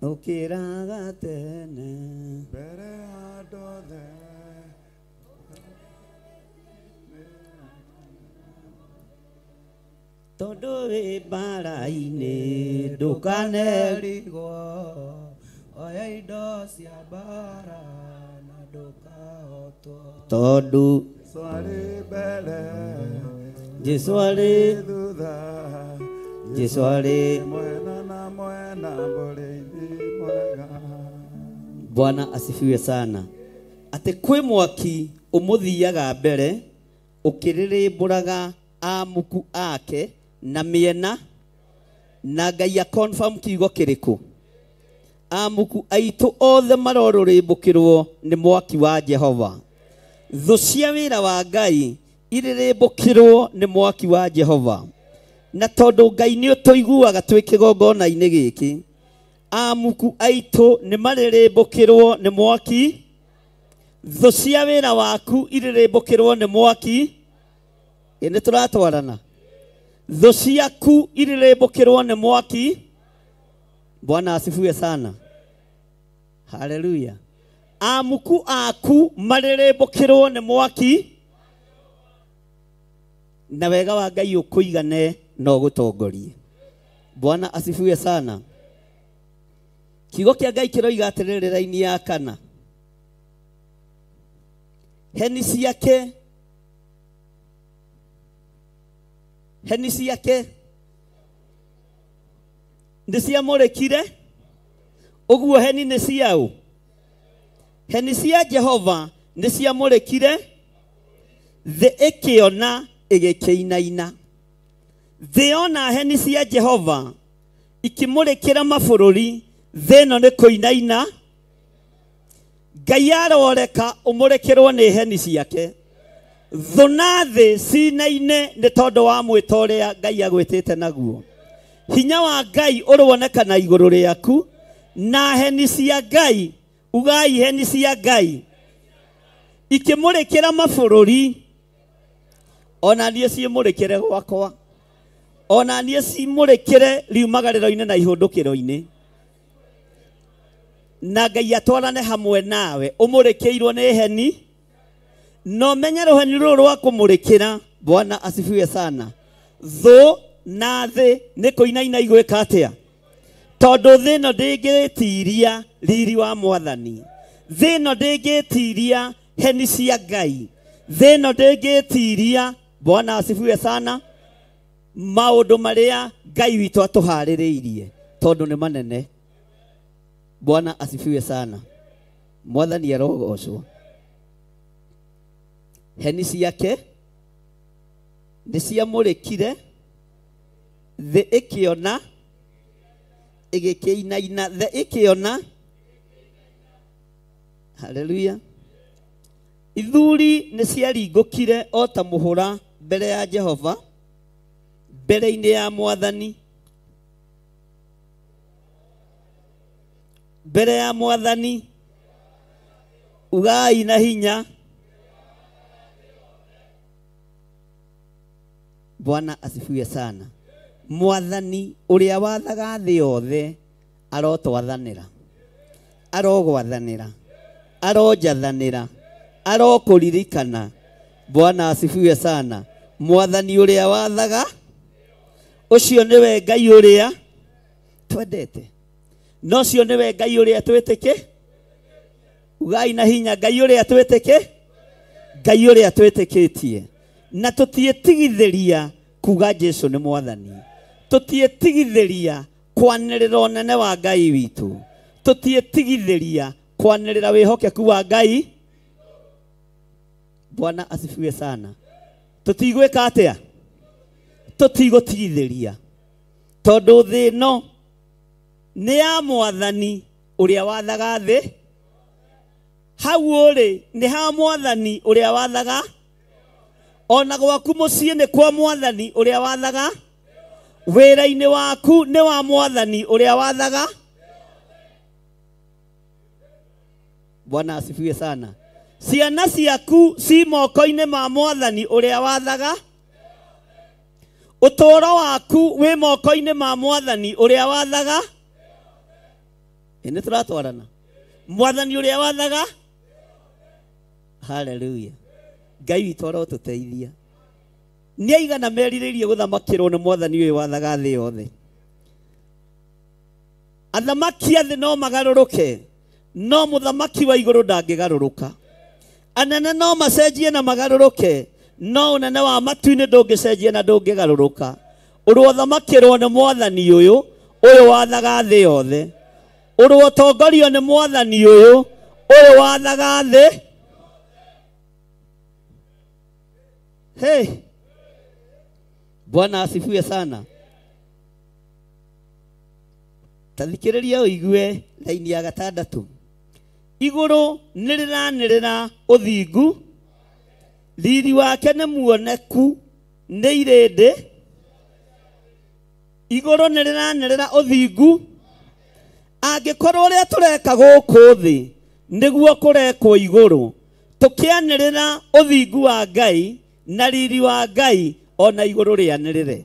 Ukiraga tene mbere andothe tondu wi mbara-ini ndukanerigwo oya indo cia mbara na ndukahotwo tondu Jesu ari mbere Jesu ari thutha Jesu ari mwena na mwena muriithi mwega. Bwana asifiwe sana. Ati kwi mwaki umuthiaga mbere ukiririmburaga amuku ake na miena na Ngai a confirm kiugo kiriku. Amuku aitu othe marorurimbukirwo ni mwaki wa Jehova. Thu cia wira wa Ngai iririmbukirwo ni mwaki wa Jehova. Na tondu Ngai ni utuiguaga twi kigongona-ini giki, amuku aitu ni maririmbukirwo ni mwaki. Thu cia wira waku iririmbukirwo ni mwaki. Ine turatwarana. Thu ciaku iririmbukirwo ni mwaki. Bwana asifiwe sana. Haleluya. Amuku aku maririmbukirwo ni mwaki. Na wega wa Ngai ukuigane no gutongorie. Bwana asifiwe sana. Kiugo kia Ngai kiroiga atiriri raini ya kana. Heni ciake nĩ ciamũrĩkire. Ũguo heni nĩ ciaũ? Heni cia Jehova nĩ ciamũrĩkire. Thĩ ĩkĩona ĩgĩkĩinaina. Thĩ yona heni cia Jehova ikĩmũrĩkĩra mabũrũri, thĩ ĩno nĩ kũinaina. Ngai aroreka ũmũrĩkĩrwo nĩ heni ciake. Thũ na thĩ cinaine nĩ tondũ wa mwĩta ũrĩa Ngai agwĩtĩte naguo. Hinya wa Ngai ũronekana igũrũ rĩaku, na heni cia Ngai, ugai heni cia Ngai ikĩmũrĩkĩra mabũrũri, ona niĩ ciĩmũrĩkĩre gwakwa, ona niĩ cimũrĩkĩre riumagarĩro-inĩ na ihũndũkĩro-inĩ. Na Ngai atwarane hamwe nawe ũmũrĩkĩirwo nĩ heni, no menye rũheni rũrũ rwa kũmũrĩkĩra. Bwana asifiwe sana. Thũ na thĩ nĩ kũinaina igwĩka atĩa? Tondũ thĩ ĩno ndĩngĩtiria riri wa Mwathani. Thĩ ĩno ndĩngĩtiria heni cia Ngai. Thĩ ĩno ndĩngĩtiria, Bwana asifiwe sana, maũndũ marĩa Ngai witũ atũharĩrĩirie, tondũ nĩ manene. Bwana asifiwe sana. Mwathani arogocwo. Heni ciake nĩ ciamũrĩkire, thĩ ĩkĩona ĩgĩkĩinaina. Thĩ ĩkĩona. Haleluya. Ithuri nĩ ciaringũkire o ta mũhũra mbere ya Jehova, mbere-inĩ ya Mwathani. Mbere ya Mwathani. Ugai na hinya. Bwana asifiwe sana. Mwathani ũrĩa wathaga thĩ yothe arotwathanĩra, arogwathanĩra, aronjathanĩra, arokũririkana. Bwana asifiwe sana. Mwathani ũrĩa wathaga, ũcio nĩwe Ngai ũrĩa twendete. No cio nĩwe Ngai ũrĩa twĩtĩke. Ugai na hinya, Ngai ũrĩa twĩtĩke. Ngai ũrĩa twĩtĩkĩtie. Na tũtiĩtigithĩria kuga Jesu nĩ Mwathani. Tũtiĩtigithĩria kwanĩrĩra ũnene wa Ngai witũ. Tũtiĩtigithĩria kwanĩrĩra wĩhokeku wa Ngai. Bwana asifiwe sana. Tũtigwĩka atĩa? Tũtigũtigithĩria. tondu thĩ ĩno nĩ ya mwathani ũrĩa wathaga thĩ. Hau ũrĩ nĩ ha mwathani ũrĩa wathaga. Ona gwaku mũciĩ nĩ kwa mwathani ũrĩa wathaga. Wĩra-inĩ waku nĩ wa mwathani ũrĩa wathaga. Bwana asifiwe sana. Ciana ciaku ci moko-inĩ ma mwathani ũrĩa wathaga. Ũtũũro waku wĩ moko-inĩ ma mwathani ũrĩa wathaga. Nĩ tũratwarana. Mwathani ũrĩa wathaga. Hallelujah. Ngai witũ arotũteithia. Nĩ aigana merirĩirie gũthamakĩrwo nĩ mwathani ũyũ wathaga thĩ yothe. Athamaki a thĩ no magarũrũke, no mũthamaki wa igũrũ ndangĩgarũrũka. Anene no macenjie na magarũrũke, no ũnene wa matu-inĩ ndũngĩcenjia na ndũngĩgarũrũka. Ũrĩ ũthamakĩrwo nĩ mwathani ũyũ wathaga thĩ yothe. Ũrĩ ũtongorio nĩ mwathani ũyũ wathaga thĩ. Hey, Bwana asifiwe sana. Tathikĩrĩria ũigue laini ya 6. Igũrũ nĩ rĩranĩrĩra ũthingu, riri wake nĩ muoneku nĩ irĩndĩ. Igũrũ nĩ rĩranĩrĩra ũthingu. Angĩkorwo ũrĩa tũreka gũkũ thĩ nĩguo kũrekwo igũrũ, tũkĩanĩrĩra ũthingu wa Ngai na riri wa Ngai, ona igũrũ rĩanĩrĩre.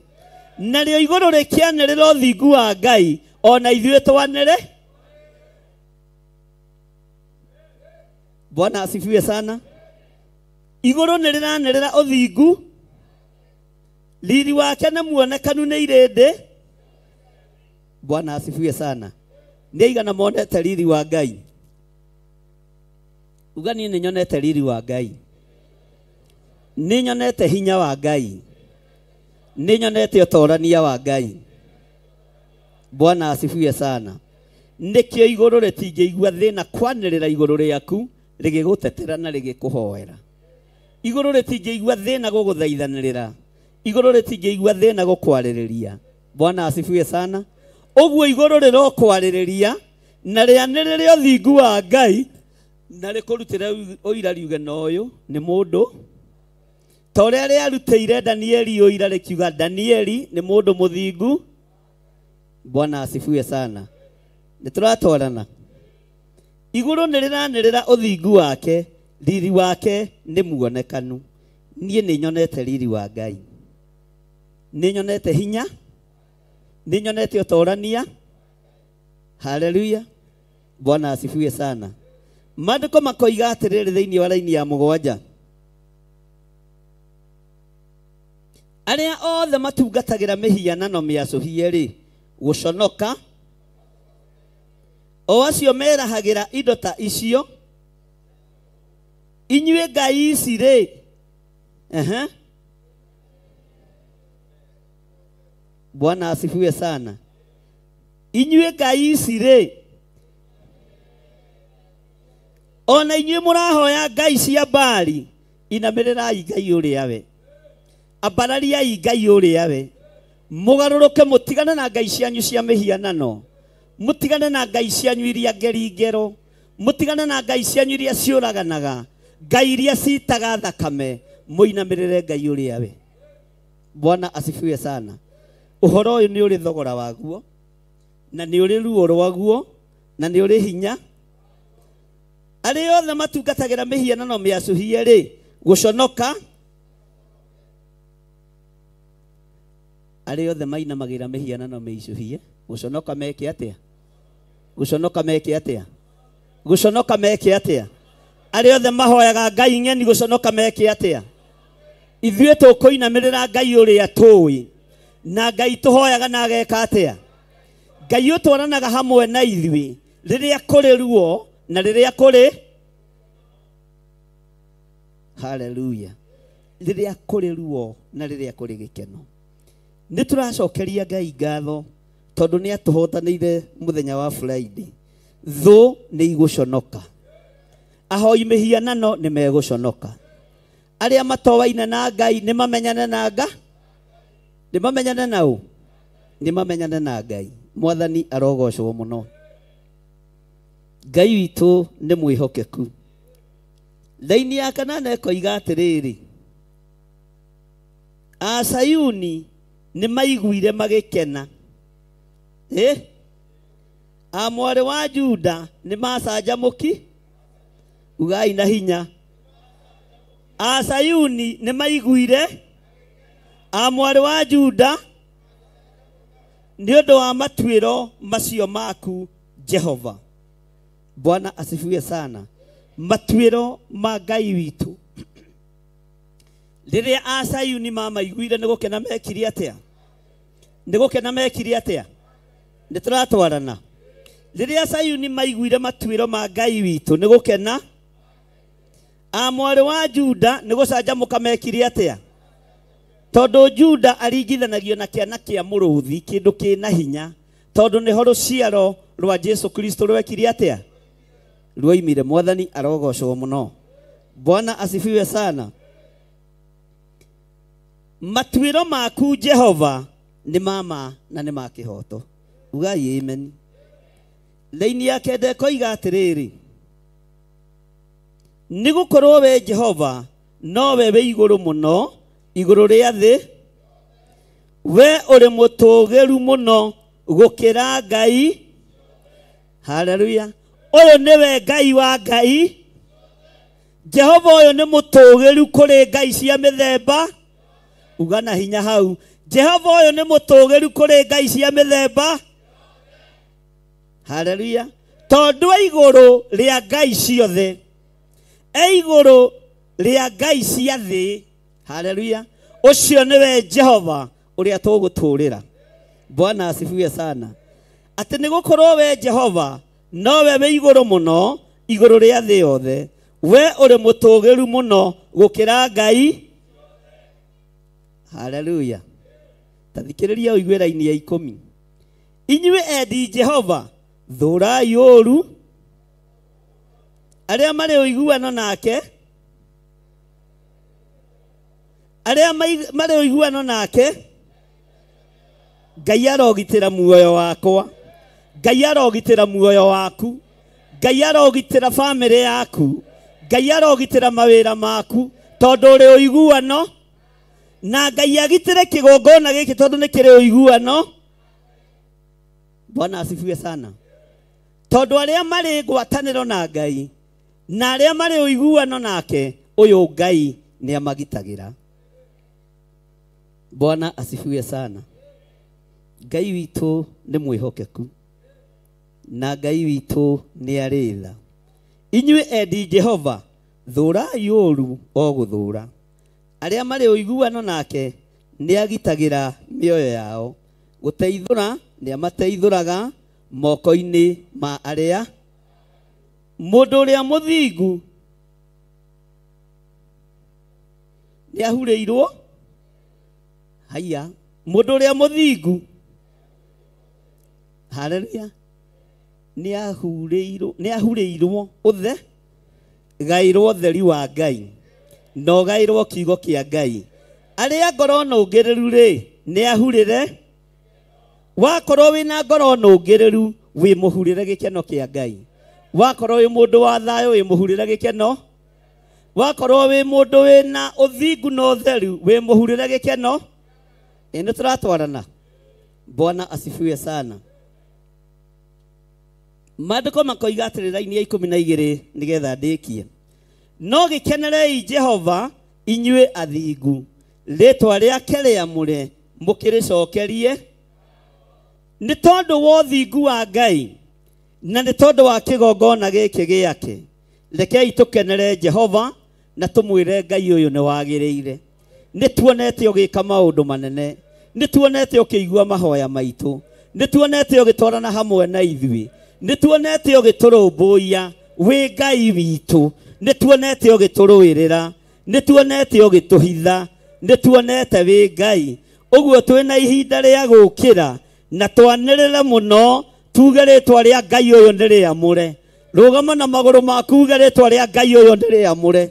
Narĩo igũrũ rĩkĩanĩrĩra ũthingu wa Ngai, ona ithuĩ twanĩrĩ. Bwana asifiwe sana. Igũrũ nĩ rĩranĩrĩra ũthingu, riri wake nĩ muonekanu nĩ irĩndĩ. Bwana asifiwe sana. Nĩ aigana monete riri wa Ngai? Uga niĩ nĩ nyonete riri wa Ngai. Nĩ nyonete hinya wa Ngai. Nĩ nyonete ũtorania wa Ngai. Bwana asifiwe sana. Nĩkĩo igũrũ rĩtingĩigua thĩna kwanĩrĩra igũrũ rĩaku, rĩgĩgũtetera na rĩgĩkũhoera. Igũrũ rĩtingĩigua thĩna gũgũthaithanĩrĩra. Igũrũ rĩtingĩigua thĩna gũkwarĩrĩria. Bwana asifiwe sana. Ũguo igũrũ rĩrokwarĩrĩria na rĩanĩrĩre ũthingu wa Ngai, na rĩkũrutĩre ũira riuge na ũyũ nĩ mũndũ. Ta ũrĩa rĩarutĩire Danieli ũira rĩkiuga Danieli nĩ mũndũ mũthingu. Bwana asifiwe sana. Nĩ tũratwarana. Igũrũ nĩ rĩranĩrĩra ũthingu wake, riri wake nĩ muonekanu. Niĩ nĩ nyonete riri wa Ngai. Nĩ nyonete hinya. Nĩ nyonete ũtorania. Hallelujah. Bwana asifiwe sana. Maandĩko makoiga atĩrĩrĩ thĩinĩ wa laini ya 7. Arĩa othe matungatagĩra mĩhianano mĩacũhie-rĩ, gũconoka. O acio merahagĩra indo ta icio. Inyuĩ ngai ici-rĩ. Bwana asifiwe sana. Inyuĩ ngai ici-rĩ. Ona inyuĩ mũrahoya ngai cia Baali, inamĩrĩrai Ngai ũrĩa we. Ambarariai Ngai ũrĩa we. Mũgarũrũke mũtigane na ngai cianyu cia mĩhianano. Mũtigane na ngai cianyu iria ngeringerũ. Mũtigane na ngai cianyu iria ciũraganaga. Ngai iria citaga thakame. Mũinamĩrĩre Ngai ũrĩa we. Bwana asifiwe sana. Ũhoro ũyũ nĩ ũrĩ thogora waguo, na nĩ ũrĩ ruo rwaguo, na nĩ ũrĩ hinya. Arĩa othe matungatagĩra mĩhianano mĩacũhie-rĩ, gũconoka. Arĩa othe mainamagĩra mĩhianano mĩicũhie, gũconoka meke atĩa? Gũconoka meke atĩa? Gũconoka meke atĩa? Arĩa othe mahoyaga ngai ng'eni, gũconoka meke atĩa? Ithuĩ tũkũinamĩrĩra Ngai ũrĩa tũĩ, na Ngai tũhoyaga na ageka atĩa? Ngai ũtwaranaga hamwe na ithuĩ rĩrĩa kũrĩ ruo na rĩrĩa kũrĩ. Hallelujah. Rĩrĩa kũrĩ ruo na rĩrĩa kũrĩ gĩkeno. Nĩ tũracokeria Ngai ngatho tondũ nĩ atũhotanĩire mũthenya wa Friday. Thũ nĩ igũconoka. Ahoi mĩhianano nĩ megũconoka. Arĩa matowaine na Ngai nĩ mamenyane na Ngai. Nĩ mamenyane na ũ? nĩ mamenyane na Ngai. Mwathani arogocwo mũno. Ngai witũ nĩ mwĩhokeku. Thaini ya kanana ĩkoiga atĩrĩrĩ, a Sayuni nĩ maiguire magĩkena. A mwarĩ wa Juda nĩ macanjamũki. Ugai na hinya. A Sayuni nĩ maiguire. A mwarĩ wa Juda nĩ ũndũ wa matuĩro macio maku Jehova. Bwana asifiwe sana. Matuĩro ma Ngai witũ. Rĩrĩa a Sayuni mamaiguire nĩ gũkena mekire atĩa? Nĩ gũkena mekire atĩa? Nĩ tũratwarana. Rĩrĩa Sayuni maiguire matuĩro ma Ngai witũ nĩ gũkena. A mwarĩ wa Juda nĩ gũcanjamũka mekire atĩa? Tondũ Juda aringithanagio na kĩana kĩa mũrũthi, kĩndũ kĩna hinya, tondũ nĩho rũciaro rwa Jesu Kristo rwekire atĩa? Rwoimire. Mwathani arogocwo mũno. Bwana asifiwe sana. Matuĩro maku Jehova nĩ mama na nĩ ma kĩhoto. Ugai amen. Thaini ya kenda ĩkoiga atĩrĩrĩ, nĩ gũkorwo we Jehova nowe wĩ igũrũ mũno, igũrũ rĩa thĩ. We ũrĩ mũtũgĩru mũno gũkĩra Ngai. Haleluya. Ũyũ nĩwe Ngai wa Ngai. Jehova ũyũ nĩ mũtũgĩru kũrĩ ngai cia mĩthemba. Uga na hinya hau. Jehova ũyũ nĩ mũtũgĩru kũrĩ ngai cia mĩthemba. Haleluya. Tondũ igũrũ rĩa ngai ciothe, igũrũ rĩa ngai cia thĩ. Haleluya. Ũcio nĩwe Jehova ũrĩa tũgũtũũrĩra. Bwana asifiwe sana. Atĩ nĩ gũkorwo we Jehova nowe wĩ igũrũ mũno, igũrũ rĩa thĩ yothe. We ũrĩ mũtũgĩru mũno gũkĩra ngai. Haleluya. Tathikĩrĩria ũigue raini ya 10. Inyuĩ endi Jehova, thũrai ũũru. Arĩa marĩ ũiguano nake, arĩa marĩ ũiguano nake, Ngai arogitĩra muoyo wakwa. Ngai arogitĩra muoyo waku. Ngai arogitĩra family yaku. Ngai arogitĩra mawĩra maku tondũ ũrĩ ũiguano. Na Ngai agitĩre kĩgongona gĩkĩ tondũ nĩ kĩrĩ ũiguano. Bwana asifiwe sana. Tondũ arĩa marĩ ngwatanĩro na Ngai na arĩa marĩ ũiguano nake, ũyũ Ngai nĩ amagitagĩra. Bwana asifiwe sana. Ngai witũ nĩ mwĩhokeku na Ngai witũ nĩ arĩ tha. Inyuĩ endi Jehova, thũrai ũũru o gũthũra. Arĩa marĩ ũiguano nake nĩ agitagĩra mĩoyo yao. Gũteithũra nĩ amateithũraga moko-inĩ ma arĩa. Mũndũ ũrĩa mũthingu nĩ ahurĩirwo. Haya. Mũndũ ũrĩa mũthingu, haleluya, nĩ ahurĩirwo ũthe, gairwo ũtheri wa Ngai, no gairwo kiugo kĩa Ngai. Arĩa ngoro nũngĩrĩru rĩ, nĩ ahurĩre. Wakorwo wĩna ngoro nũngĩrĩru, wĩ mũhurĩre gĩkeno kĩa Ngai. Wakorwo wĩ mũndũ wa thayũ, wĩ mũhurĩre gĩkeno. Wakorwo wĩ mũndũ wĩna ũthingu na ũtheru, wĩ mũhurĩre gĩkeno. Nĩ tũratwarana. Bwana asifiwe sana. Maandĩko makoiga atĩrĩ raini ya 12 nĩgetha ndĩkie. No gĩkenerei Jehova inyuĩ athingu, rĩtwa rĩake rĩamũre mũkĩrĩcokerie. Nĩ tondũ wa ũthingu wa Ngai na nĩ tondũ wa kĩgongona gĩkĩ gĩake, rekei tũkenere Jehova na tũmwĩre Ngai ũyũ nĩ wagĩrĩire. Nĩ tuonete ũgĩka maũndũ manene. Nĩ tuonete ũkĩigua mahoya maitũ. Nĩ tuonete ũgĩtwarana hamwe na ithuĩ. Nĩ tuonete ũgĩtũrũmbũiya wĩ Ngai witũ. Nĩ tuonete ũgĩtũrũĩrĩra. Nĩ tuonete ũgĩtũhitha. Nĩ tuonete wĩ Ngai. Ũguo twĩna ihinda rĩa gũũkĩra na twanĩrĩre mũno, tuge rĩtwa rĩa Ngai ũyũ nĩ rĩamũre. Rũgama na magũrũ maku uge rĩtwa rĩa Ngai ũyũ nĩ rĩamũre.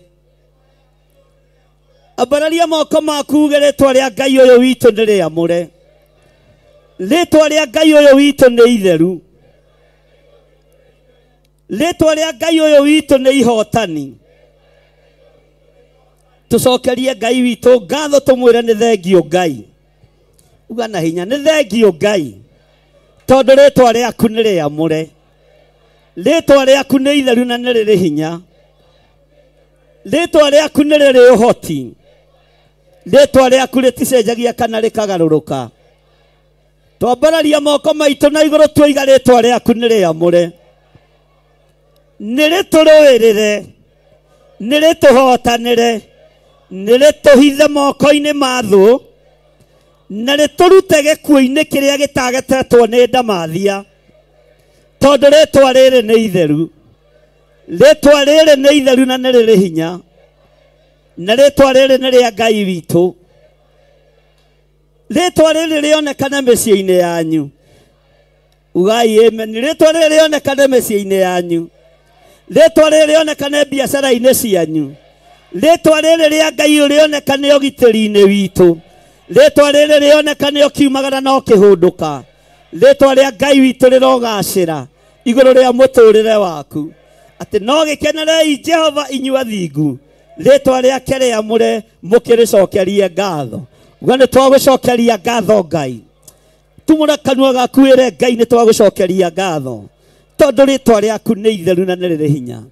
Ambararia moko maku uge rĩtwa rĩa Ngai ũyũ witũ nĩ rĩamũre. Rĩtwa rĩa Ngai ũyũ witũ nĩ itheru. Rĩtwa rĩa Ngai ũyũ witũ nĩ ihotani. Tũcokerie Ngai witũ ngatho, tũmwĩre nĩ thengio Ngai. Uga na hinya, nĩ thengio Ngai, tondũ rĩtwa rĩaku nĩ rĩamũre. Rĩtwa rĩaku nĩ itheru na nĩ rĩrĩ hinya. Rĩtwa rĩaku nĩ rĩrĩ ũhoti. Rĩtwa rĩaku rĩticenjagia kana rĩkagarũrũka. Twambararia moko maitũ na igũrũ tuoiga rĩtwa rĩaku nĩ rĩamũre. Nĩ rĩtũrũĩrĩre, nĩ rĩtũhotanĩre, nĩ rĩtũhithe moko-inĩ ma thũ, na rĩtũrute gĩkuũ-inĩ kĩrĩa gĩtagetetwo nĩ ndamathia, tondũ rĩtwa rĩrĩ nĩ itheru. Rĩtwa rĩrĩ nĩ itheru na nĩ rĩrĩ hinya, na rĩtwa rĩrĩ nĩ rĩa Ngai witũ. Rĩtwa rĩrĩ rĩonekane mĩciĩ-inĩ yanyu. Ugai amen. Rĩtwa rĩrĩ rĩonekane mĩciĩ-inĩ yanyu. Rĩtwa rĩrĩ rĩonekane biacara-inĩ cianyu. Rĩtwa rĩrĩ rĩa Ngai rĩonekane ũgitĩri-inĩ witũ. Rĩtwa rĩrĩ rĩonekane ũkiumagara na ũkĩhũndũka. Rĩtwa rĩa Ngai witũ rĩrogacĩra igũrũ rĩa mũtũrĩre waku. Atĩ no gĩkenerei Jehova inyuĩ athingu. Rĩtwa rĩake rĩamũre mũkĩrĩcokerie ngatho. Uga nĩ twagũcokeria ngatho Ngai. Tumũra kanua gaku wĩre Ngai nĩ twagũcokeria ngatho, tondũ rĩtwa rĩaku nĩ itheru na nĩ rĩrĩ hinya.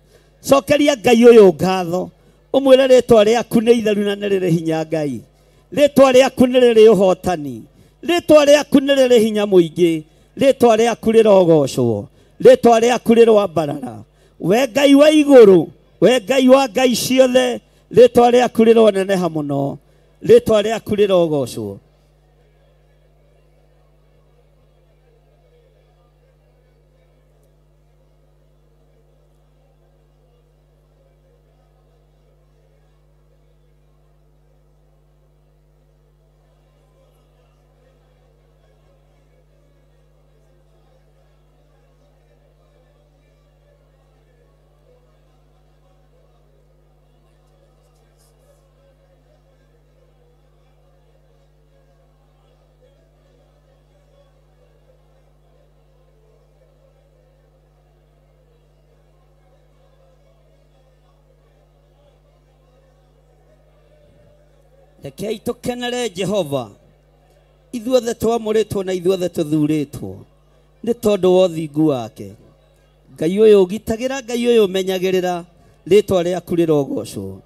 Cokeria Ngai ũyũ ngatho, ũmwĩre rĩtwa rĩaku nĩ itheru na nĩ rĩrĩ hinya Ngai. Rĩtwa rĩaku nĩ rĩrĩ ũhotani. Rĩtwa rĩaku nĩ rĩrĩ hinya mũingĩ. Rĩtwa rĩaku rĩrogocwo. Rĩtwa rĩaku rĩroambarara. We Ngai wa igũrũ, we Ngai wa ngai ciothe, rĩtwa rĩaku rĩroneneha mũno. Rĩtwa rĩaku rĩrogocwo. Rekei tũkenere Jehova, ithuothe twamũrĩtwo na ithuothe tũthurĩtwo nĩ tondũ wa ũthingu wake. Ngai ũyũ ũgitagĩra, Ngai ũyũ ũmenyagĩrĩra, rĩtwa rĩaku rĩrogocwo.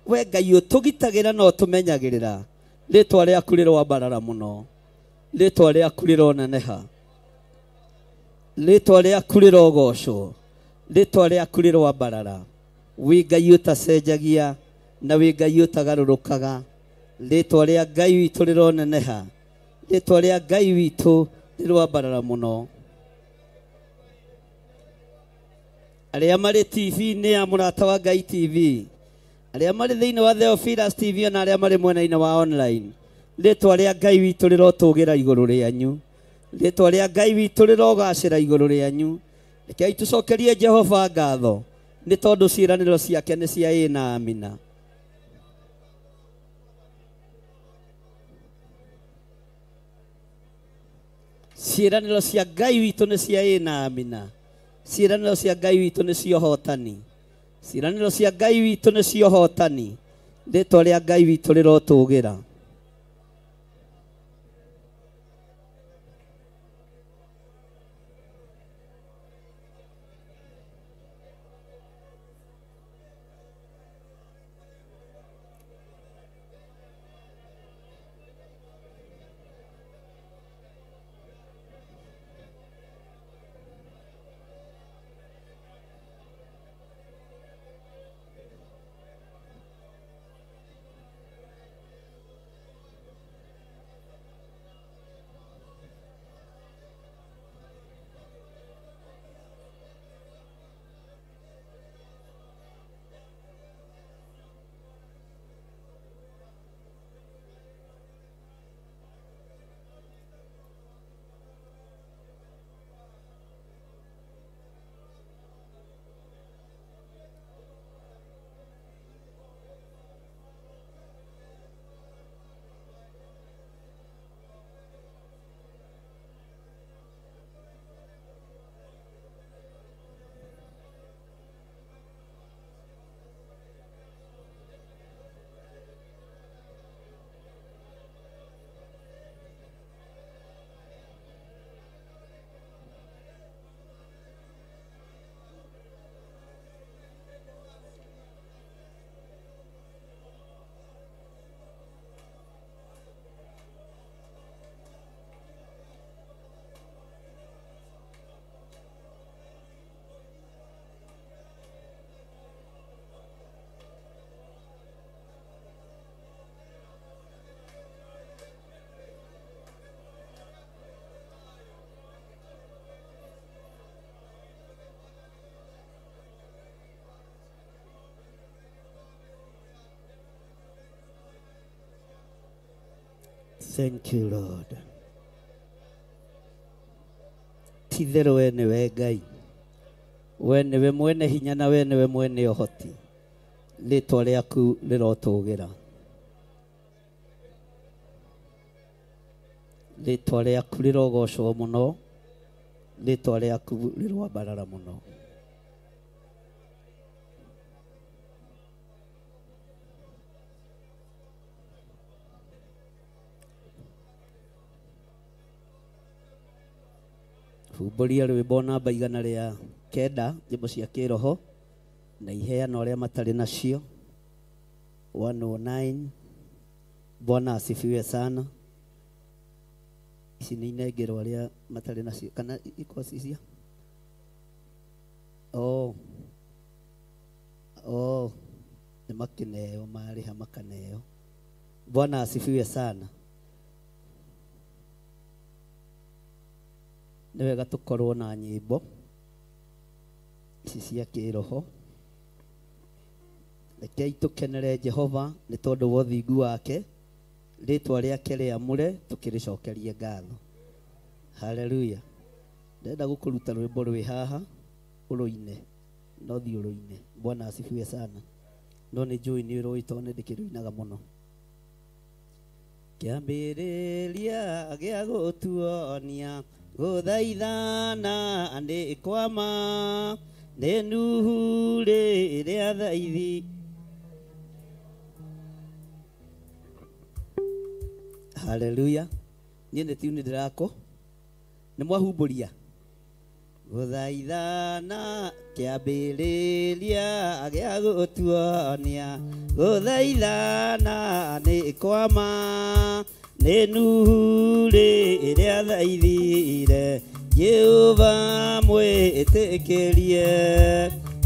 We Ngai ũyũ tũgitagĩra no tũmenyagĩrĩra, rĩtwa rĩaku rĩroambarara mũno. Rĩtwa rĩaku rĩroneneha. Rĩtwa rĩaku rĩrogocwo. Rĩtwa rĩaku rĩroambarara. Wĩ Ngai ũtacenjagia na wĩ Ngai ũtagarũrũkaga. Rĩtwa rĩa Ngai witũ rĩroneneha. Rĩtwa rĩa Ngai witũ rĩroambarara mũno. Arĩa marĩ TV-inĩ ya Mũrata wa Ngai TV, arĩa marĩ thĩinĩ wa Theophilus TV na arĩa marĩ mwena-inĩ wa online, rĩtwa rĩa Ngai witũ rĩrotũgĩra igũrũ rĩanyu. Rĩtwa rĩa Ngai witũ rĩrogacĩra igũrũ rĩanyu. Rekei tũcokerie Jehova ngatho, nĩ tondũ ciĩranĩro ciake nĩ cia ĩĩ na amina. Ciĩranĩro cia Ngai witũ nĩ cia ĩĩ na amina. Ciĩranĩro cia Ngai witũ nĩ cia ũhotani. Ciĩranĩro cia Ngai witũ nĩ cia ũhotani. Rĩtwa rĩa Ngai witũ rĩrotũgĩra. Thank you, Lord. Tithero we niwe Ngai. We niwe mwene hinya na we niwe mwene ũhoti. Rĩĩtwa rĩaku rĩrotũgĩra. Rĩĩtwa rĩaku rĩrogocwo mũno. Rĩĩtwa rĩaku rĩrwambarara mũno. Humburia rwĩmbo namba 109 nyĩmbo cia kĩroho na iheana ũrĩa matarĩ nacio. 109. Bwana asifiwe sana. Ici nĩ inengerwo arĩa matarĩ nacio kana iko cia nĩ makineo marĩha makaneo. Bwana asifiwe sana. Nĩ wega tũkorwo na nyĩmbo ici cia kĩroho. Rekei tũkenere Jehova nĩ tondũ wa ũthingu wake. Rĩĩtwa rĩake rĩamũre tũkĩrĩcokerie ngatho. Haleluya. Ndenda gũkũruta rwĩmbo rwĩ haha ũrũine no thi ũrũine. Bwana asifiwe sana. No nĩ njũĩ nĩ ũrũĩ tondũ nĩ ndĩkĩrũinaga mũno. Kĩambĩrĩria gĩa gũtuonia gũthaithana andĩ kwama nĩ Nuhu rĩrĩa thaithi. Haleluya. Niĩ nĩ tiuni ndĩrakũ nĩ mwahumburia gũthaithana kĩambĩrĩria gĩa gũtuonia gũthaithana nĩ kwama nĩ Nuhu rĩrĩa thaithire Jehova mwĩtĩkĩrie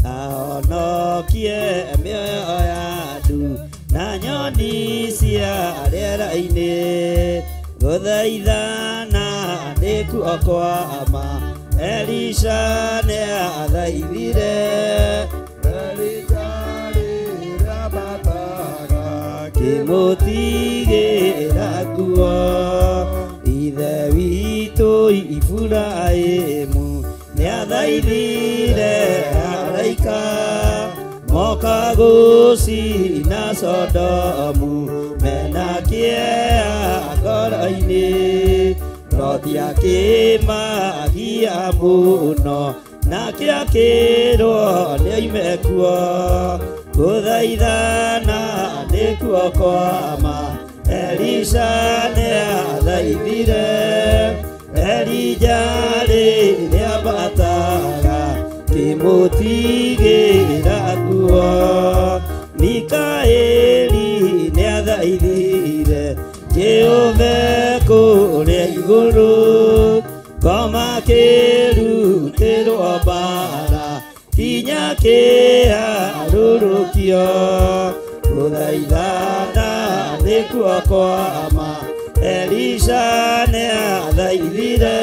ahonokie mĩoyo ya andu na nyoni cia rĩera-inĩ. Gũthaithana nĩ kuo kwa ma Elisha nĩathaithire kĩmũtigĩra nguo. Ithe witũ Iburahĩmu nĩathaithire araika moka gũcina Sodomu mena kĩeha ngoro-inĩ. Loti akĩmagia mũno nake akĩrwo nĩoime kuo. Gũthaithana nĩ kuo kwa ma Elisha nĩathaithire. Elija rĩrĩambataga kĩmũtigĩra nguo. Mikaeli nĩathaithire Jehova kũrĩa igũrũ. Ngoma kĩrutĩrwo mbara kinya kĩharũrũkio. Gũthaithana nĩ kuo kwa ma Elisha nĩathaithire.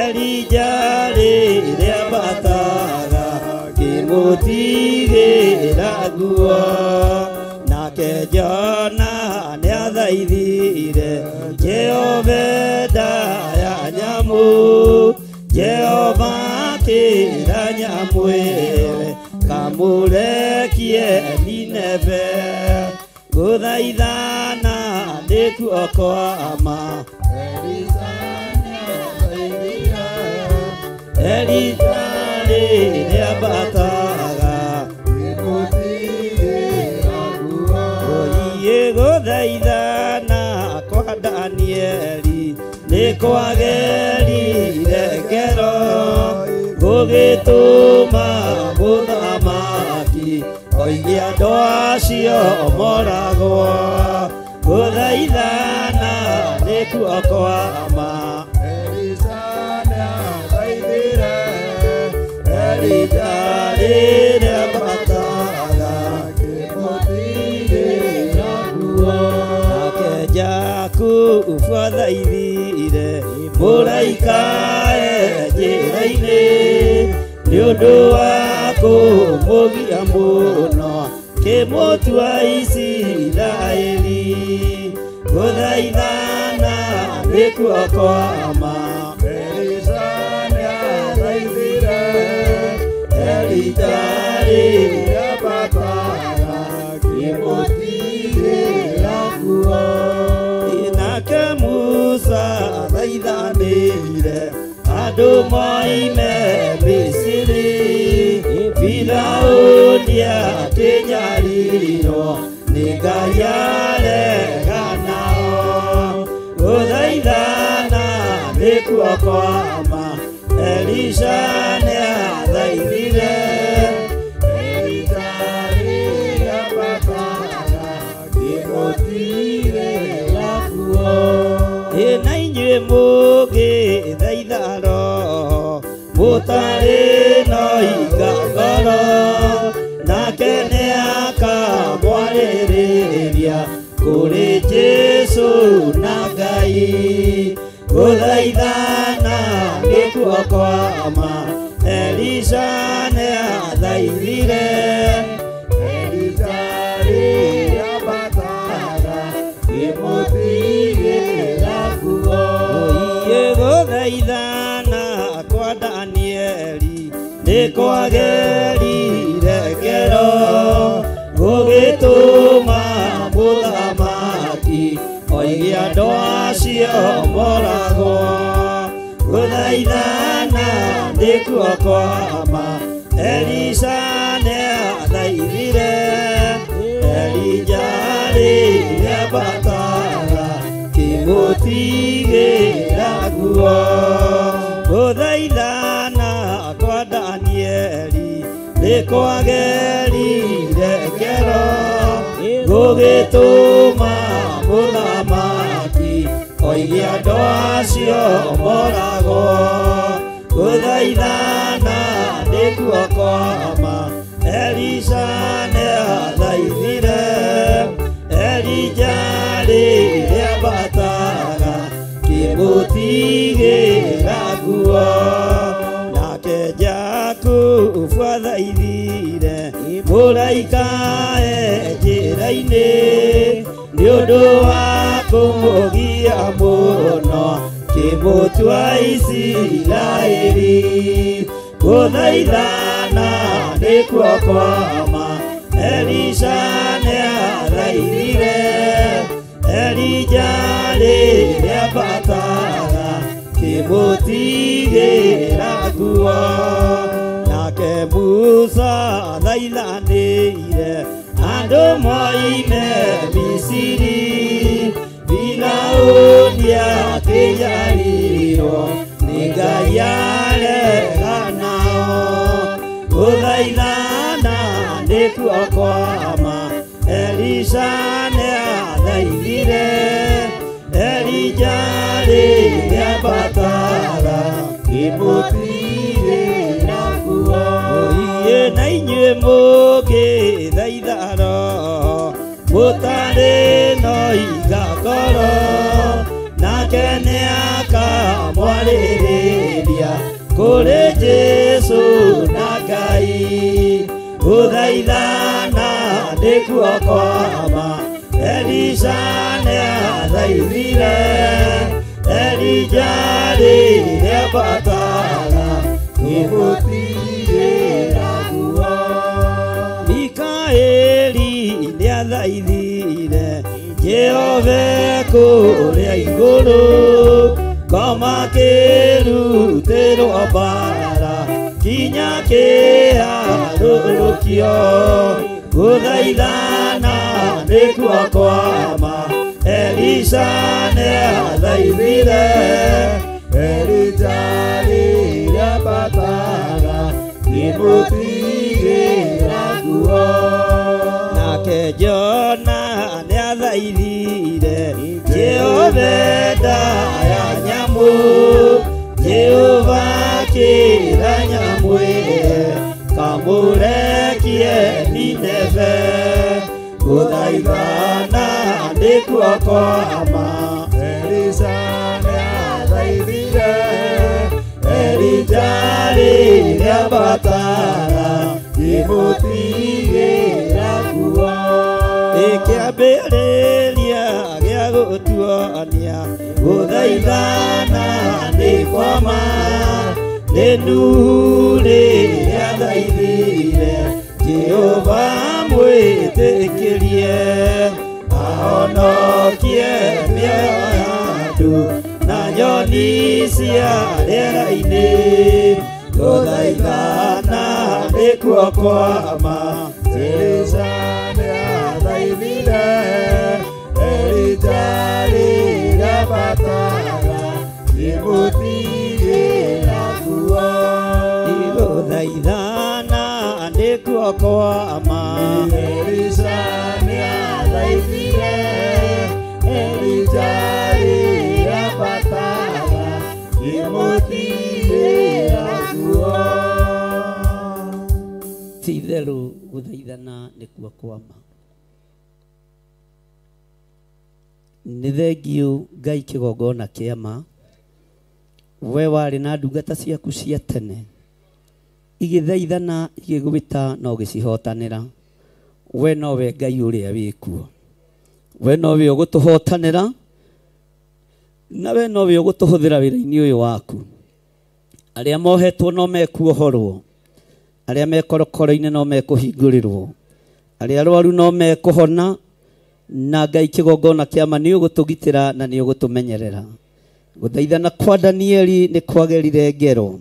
Elija rĩrĩambataga kĩmũtigĩra nguo. Nake Jona nĩathaithire Jehova ndaya nyamũ. Jehova akĩra nyamũ ĩwe kamũrekie Nineve. Gũthaithana nĩ kuo kwa ma Elija rĩrĩambataga gũthaithana kwa Danieli nĩ kwagerire ngero. Gũgĩtũma mũthamaki oige andũ acio moragwo. Gũthaithana nĩ kuo kwa ma Elija rĩrĩambataga kĩmũtigĩra nguo. Nake Jakubu athaithire mũraika njĩra-inĩ nĩ ũndũ wa kũmũgia mũno kĩmũtua Isiraeli. guthaithana nĩkuokwama Elisa nĩathaithire Elitarĩ Abataga kĩmũtigĩra nguo nake Musa athaithanĩire andũ moime Misiri Firaũni akĩnyarirwo nĩ Ngai areganao gũthaithana nĩkuokwama Elisha nĩathaithire Elitarĩ Abataga kĩmũtigĩra nguo na inyuĩ mũngĩthaithana mũtarĩ no ngoro nake nĩakamwarĩrĩria kũrĩ Jesũ na Ngai gũthaithana nĩkuokwama Elisha nĩathaithire Elitarĩ Abataga kĩmũtigĩra nguo gũthaithana kwa Danieli nĩkwagerire ngero gũgĩtũma mũthamaki oige andũ acio moragwo gũthaithana nĩkuokwama Elisha nĩathaithire Elija nĩabataga kĩmũtigĩra nguo gũthaithana kwa Danieli nĩkwagerire ngero gũgĩtũma mũthamaki oige andũ acio moragwo gũthaithana nĩkuokwama Elisha nĩathaithire Elija nĩabataga kĩmũtigĩra nguo nake Jakubu athaithire mũraika njĩra-inĩ nĩũndũ wa kũmũgia mũno kĩmũtua Isiraeli gũthaithana nĩkuokwama Elisha nĩathaithire Elija nĩabataga kĩmũtigĩra nguo nake Musa athaithanĩire andũ moime Misiri Firaũni akĩnyarirwo nĩ Ngai areganao gũthaithana nĩkuokwama Elisha nĩathaithire Elija nĩabataga kĩmũtigĩra nguo na inyuĩ mũngĩthaithana mũtarĩ no ngoro nake nĩakamwarĩrĩria kũrĩ Jesũ na Ngai gũthaithana nĩkuokwama Elisha nĩathaithire Elija nĩabataga kĩmũtigĩra nguo Mikaeli nĩathaithire Jehova kũrĩa igũrũ ngoma kĩrutĩrwo mbara kinya kĩharũrũkio gũthaithana nĩkuokwama Elisha nĩathaithire Elija nĩabataga kĩmũtigĩra nguo nake Jona nĩathaithire Jehova ndaya nyamũ Jehova kĩra nyamũ kamũrekie Nineve gũthaithana nĩkuokwama Elisa nĩathaithire Elija nĩabataga kĩmũtigĩra nguo kĩambĩrĩria gĩa gũtu guthaithana ni kwama nenure yathaithire Jehova mwitikirie ahonokie mioyo yandu na nyoni cia rĩera-inĩ gũthaithana nĩkuo kwama Jesũ nĩathaithire Elija rĩrĩa batara imutigĩra kuo gũthaithana nĩkuo kwama Elija nĩathaithire Elija rĩrĩa batara imutigĩra kuo ti-itherũ gũthaithana nĩkuo kwama. Nĩ thengio Ngai kĩgongona kĩa ma we warĩ na ndungata ciaku cia tene igĩthaithana igĩgwĩta na ũgĩcihotanĩra. We nowe Ngai ũrĩa wĩkuo, we nowe ũgũtũhotanĩra na we nowe ũgũtũhũthĩra wĩra-inĩ ũyũ waku. Arĩa mohetwo no mekuohorwo, arĩa mekorokoro-inĩ no mekũhingũrĩrwo, arĩa arwaru no mekũhona, na Ngai kĩgongona kĩa ma nĩ ũgũtũgitĩra na nĩ ũgũtũmenyerera. Gũthaithana kwa Danieli nĩ kwagerire ngero.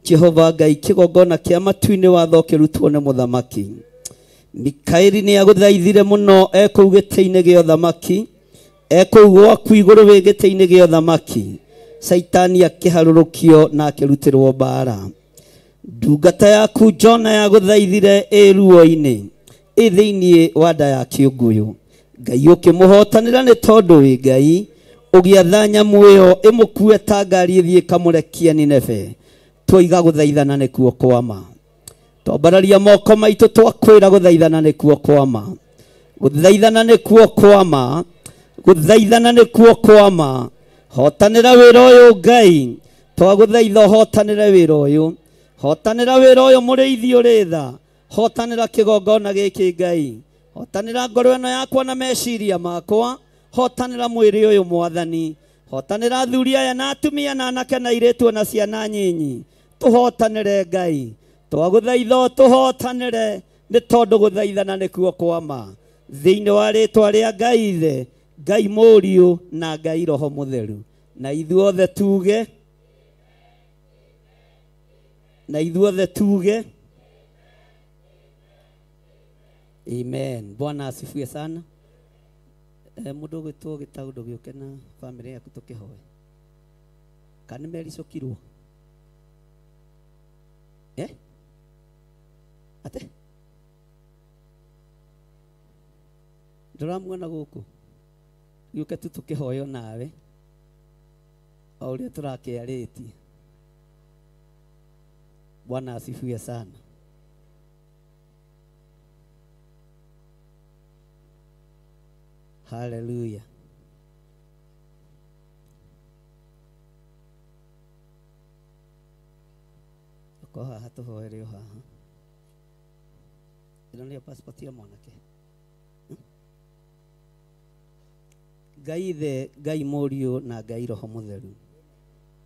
Jehova Ngai kĩgongona kĩa matu-inĩ watho kĩrutwo nĩ mũthamaki. Mikaeli nĩ agũthaithire mũno ekũu gĩtĩ-inĩ gĩa ũthamaki, ekũu gwaku igũrũ wĩ gĩtĩ-inĩ gĩa ũthamaki. Saitani akĩharũrũkio na akĩrutĩrwo mbara. Ndungata yaku Jona yagũthaithire ĩruo-inĩ ĩ thĩinĩ wa nda ya kĩũngũyũ. Ngai ũkĩmũhotanĩra nĩ tondũ wĩ Ngai, ũgĩatha nyamũ ĩyo ĩmũkue ta ngari ĩthiĩ ĩkamũrekia Nineve. Twoiga gũthaithana nĩkuo kwama. Twambararia moko maitũ twakwĩra gũthaithana nĩkuo kwama. Gũthaithana nĩkuo kwama. Gũthaithana nĩkuo kwama. Hotanĩra wĩra ũyũ Ngai, twagũthaitha hotanĩra wĩra ũyũ. Hotanĩra wĩra ũyũ mũrĩithi ũrĩ tha. Hotanĩra kĩgongona gĩkĩ Ngai. Hotanĩra ngoro ĩno yakwa na meciria makwa. Hotanĩra mwĩrĩ ũyũ Mwathani. Hotanĩra athuri aya na atumia na anake na airĩtu na ciana nyinyi. Tũhotanĩre Ngai. Twagũthaitha tũhotanĩre nĩ tondũ gũthaithana nĩkuo kwama. Thĩinĩ wa rĩĩtwa rĩa Ngai Ithe, Ngai Mũriũ na Ngai Roho Mũtheru. Na ithuothe tuge, na ithuothe tuge amen. Bwana asifiwe sana. Mũndũ ũgwĩtwo Gĩtaũndũ gĩũke na bamĩrĩ yaku tũkĩhoe. Kana nĩmericũkirwo? Ate? Ndũramuona gũkũ? Gĩũke tu tũkĩhoe nawe o ũrĩa tũrakĩarĩtie. Bwana asifiwe sana. Hallelujah. Ko haha tũhoere o haha. Ĩno nĩyo passport ya mwanake. Ngai Ithe, Ngai Mũriũ na Ngai Roho Mũtheru,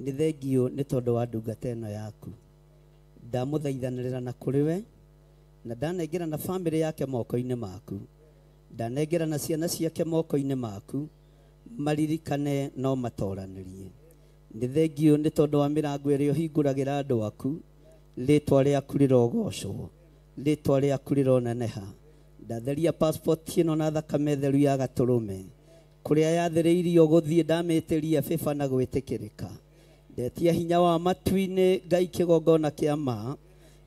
nĩ thengio nĩ tondũ wa ndungata ĩno yaku. Ndamũthaithanĩrĩra na kũrĩ we, na ndanengera na bamĩrĩ yake moko-inĩ maku. Ndanengera na ciana ciake moko-inĩ maku, maririkane no matoranĩrie. Nĩ thengio nĩ tondũ wa mĩrango ĩrĩa ũhingũragĩra andũ aku. Rĩĩtwa rĩaku rĩrogocwo, rĩĩtwa rĩaku rĩroneneha. Ndatheria passport ĩno na thakame theru ya Gatũrũme, kũrĩa yathĩrĩirio gũthiĩ ndamĩtĩria bĩba na gwĩtĩkĩrĩka. Ndetia hinya wa matu-inĩ Ngai kĩgongona kĩa ma,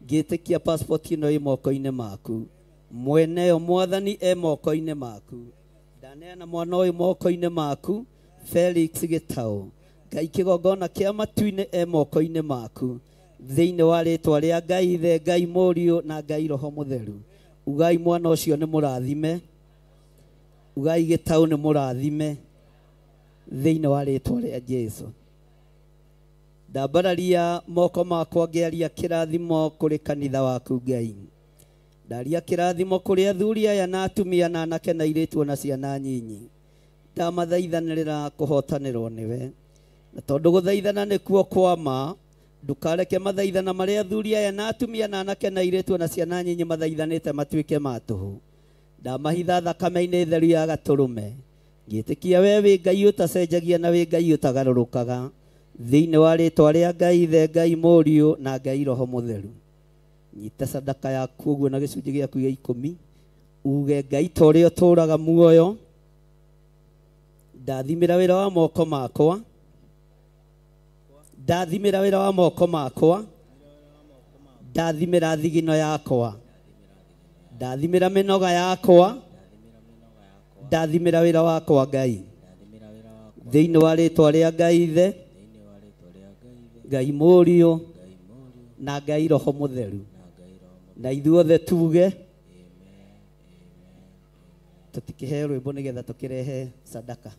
ngĩtĩkia passport ĩno ĩ moko-inĩ maku. Mweneyo Mwathani e moko-inĩ maku. Ndaneana mwana ũyũ moko-inĩ maku, Felix Gĩtaũ. Ngai kĩgongona kĩa matu-inĩ e moko-inĩ maku. Thĩinĩ wa rĩĩtwa rĩa Ngai Ithe, Ngai Mũriũ na Ngai Roho Mũtheru. Ugai mwana ũcio nĩ mũrathime. Ugai Gĩtaũ nĩ mũrathime. Thĩinĩ wa rĩĩtwa rĩa Jesũ. Ndambararia moko makwa ngĩaria kĩrathimo kũrĩ kanitha waku Ngai. Ndaria kĩrathimo kũrĩ athuri aya na atumia na anake na airĩtu na ciana nyinyi. ndamathaithanĩrĩra kũhotanĩrwo nĩwe, na tondũ gũthaithana nĩkuo kwa ma, ndukareke mathaithana marĩa athuri aya na atumia na anake na airĩtu na ciana nyinyi mathaithanĩte matuĩke ma tũhũ. Ndamahitha thakame-inĩ theru ya Gatũrũme, ngĩtĩkia we wĩ Ngai ũtacenjagia na wĩ Ngai ũtagarũrũkaga, thĩinĩ wa rĩĩtwa rĩa Ngai Ithe, Ngai Mũriũ na Ngai Roho Mũtheru. Nyita sadaka yaku ũguo na gĩcunjĩ gĩaku gĩa 10, uge Ngai ta ũrĩa ũtũũraga muoyo, ndathimĩra wĩra wa moko makwa, ndathimĩra wĩra wa moko makwa, ndathimĩra thigino yakwa, ndathimĩra mĩnoga yakwa, ndathimĩra wĩra wakwa Ngai, thĩinĩ wa rĩĩtwa rĩa Ngai Ithe, Ngai Mũriũ na Ngai Roho Mũtheru. Na ithuothe tuge tũtikĩheo rwĩmbo nĩgetha tũkĩrehe sadaka.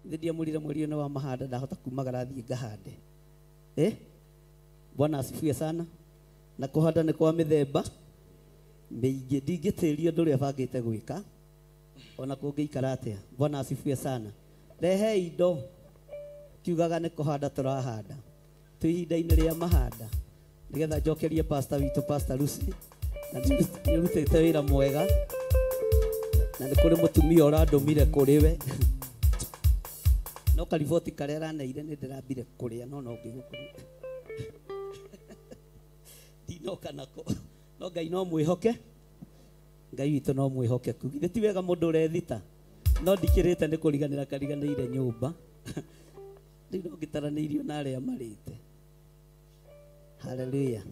Ndiamũrire mweri-inĩ wa mahanda ndahota kumagara thiĩ ngahande. Bwana asifiwe sana. Na kũhanda nĩ kwa mĩthemba mĩingĩ, ndingĩtĩria ũndũ ũrĩa bangĩte gwĩka ona kũngĩikara atĩa. Bwana asifiwe sana. Rehe indo kiugaga nĩ kũhanda tũrahanda, twĩ ihinda-inĩ rĩa mahanda, nĩgetha njokerie pastor witũ Pastor Lucy, na nĩrutĩte wĩra mwega, na nĩ kũrĩ mũtumia ũrandũmire kũrĩ we no kariboti karĩa araneire nĩ ndĩrambire kũrĩa no ngĩgũkũrĩa ndinoka nako, no Ngai no mwĩhoke, Ngai witũ no mwĩhokeku. Githĩ ti wega mũndũ ũrethita no ndikĩrĩte nĩ kũriganĩra kariganĩire nyũmba rĩu no ngĩtaranĩirio na arĩa marĩte. Hallelujah.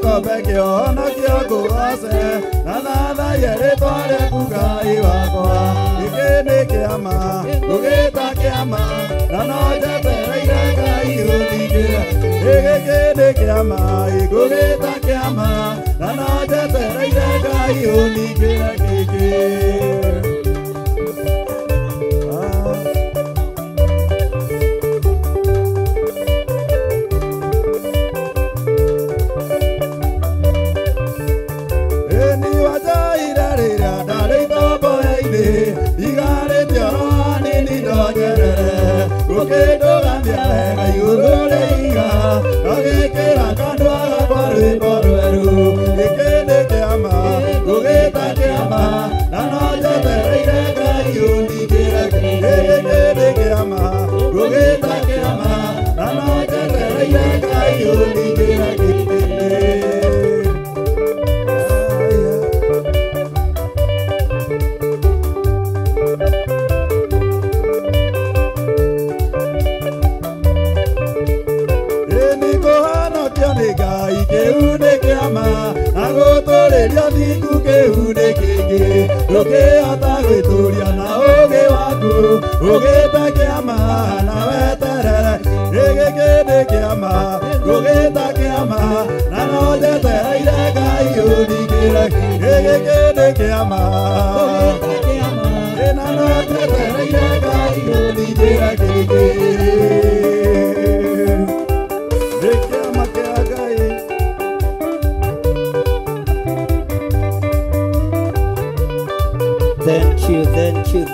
Kombe kĩono kĩa ngũace na thatha yerĩtwa rĩaku Ngai wakwa. Gĩkĩ nĩ kĩama ngũgĩta kĩama na no njetereire Ngai ũthingĩre. Gĩkĩ nĩ kĩama ngũgĩta kĩama na no njetereire Ngai ũthingĩre gĩkĩ.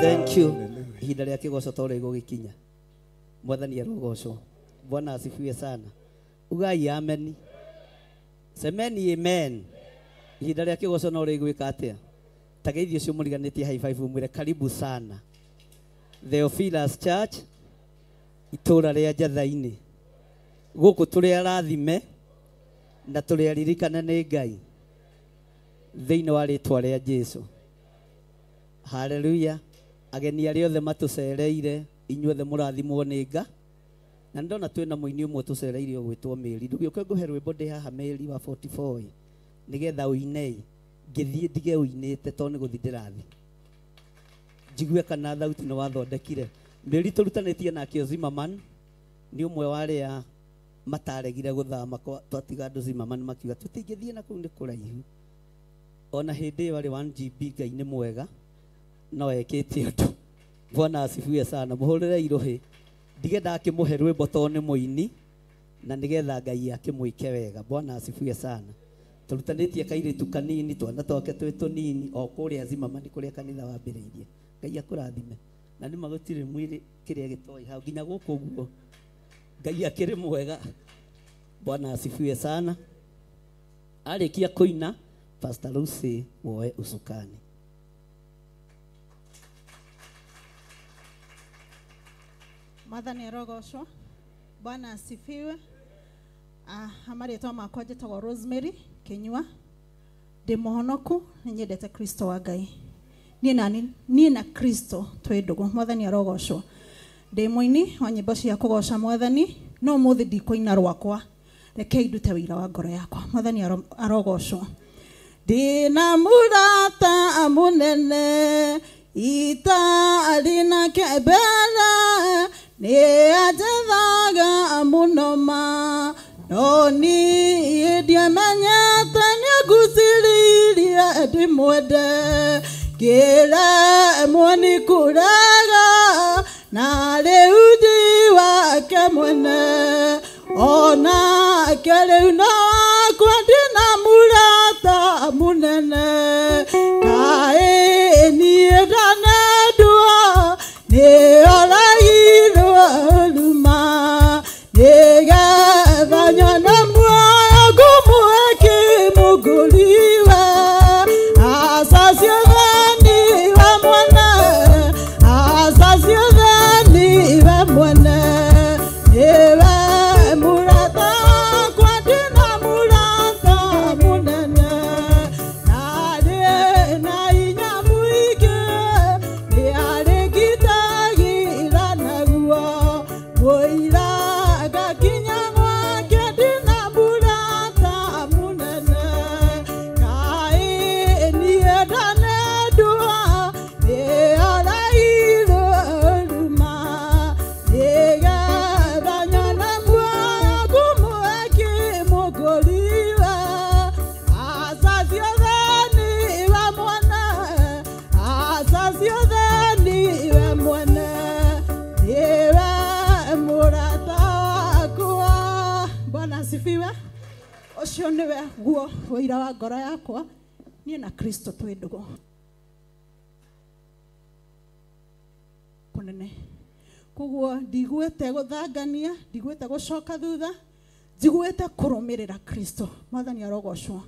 Thank you. Ihinda rĩa kĩgoco tore gũgĩkinya. Mwathani arogocwo. Bwana asifiwe sana. Ugai amen. Semeni amen. Ihinda rĩa kĩgoco no rĩgwĩka atĩa? Ta geithio cio mũriganĩtie high five mwĩre karibu sana. Theophilus Church itũra rĩa Njatha-inĩ. Gũkũ tũrĩ arathime na tũrĩ aririkana nĩ Ngai thĩinĩ wa rĩĩtwa rĩa Jesũ. Hallelujah. Ageni arĩa othe matũcereire inyuothe mũrathimwo nĩ Nga. Na ndona twĩna mũini ũmwe tũcereire ũgwĩtwo Mĩri. Ndũgĩũke ngũhe rwĩmbo ndĩ haha Mĩri wa 44 nĩgetha ũine ngĩthiĩ ndige ũinĩte tondũ nĩ gũthiĩ ndĩrathiĩ. njigue kana thauti nĩ wathondekire mĩri tũrutanĩtie nake Zimmerman nĩ ũmwe wa arĩa mataregire gũthama twatiga andũ Zimmerman makiuga tũtingĩthiĩ na kũu nĩ kũraihu ona hĩndĩ ĩyo arĩ 1GB Ngai nĩ mwega no ekĩte ũndũ Bwana asifiwe sana mũhũrĩre irũhĩ ndige ndakĩmũhe rwĩmbo tondũ nĩ mũini na nĩgetha Ngai akĩmwĩke wega Bwana asifiwe sana tũrutanĩtie kairĩtu kanini twana twake twĩ tũnini o kũrĩa Zimmerman kũrĩa kanitha wambĩrĩirie Ngai akũrathime na nĩ magũtirĩ mwĩrĩ kĩrĩa gĩtoi hau nginya gũkũ ũguo Ngai akĩrĩ mwega Bwana asifiwe sana arĩkia kũina Pastor Lucy woe usukani Mwathani arogocwo Bwana asifiwe amarĩtwa makwa njĩtagwo Rosemary Kinyua ndĩ mũhonoku nĩ nyendete Kristo wa Ngai niĩ na Kristo twĩ ndũgũ Mwathani arogocwo ndĩ mũini wa nyĩmbo cia kũgoca Mwathani no ũmũthĩ ndikũina rwakwa rekei ndute wĩira wa ngoro yakwa Mwathani arogocwo ndĩna mũrata mũnene itarĩ na kĩmbere nĩ anjethaga mũno ma no niĩ ndiamenyete nĩangucĩrĩirie ndĩmwende ngĩremwo nĩ kũrega na rĩu thi wake mwene onake rĩu no wakwa ndĩna mũrata mũnene kaĩ niĩ ndanendwo nĩoragirwo ruma nĩgetha nyone muoyo ngũmũhe kĩmũngũriwe aca ciothe niwe mwene aca ciothe niwe mwene niwe mũrata wakwa ndĩna mũrata mũnene na ndĩ na hinya mũingĩ nĩ arĩngitagĩra naguo mũira ngakinya gwake ndĩna mũrata mũnene kaĩ niĩ ndanendwo nĩoragirwo ruma nĩgetha nyone muoyo ngũmũhe kĩmũngũriwe aca ciothe niwe mwene aca ciothe niwe mwene niwe mũrata wakwa Bwana asifiwe ũcio nĩwe guo ũira wa ngoro yakwa niĩ na Kristo twĩ ndũgũ kũnene koguo ndigwĩte gũthangania ndigwĩte gũcoka thutha njiguĩte kũrũmĩrĩra Kristo Mwathani arogocwo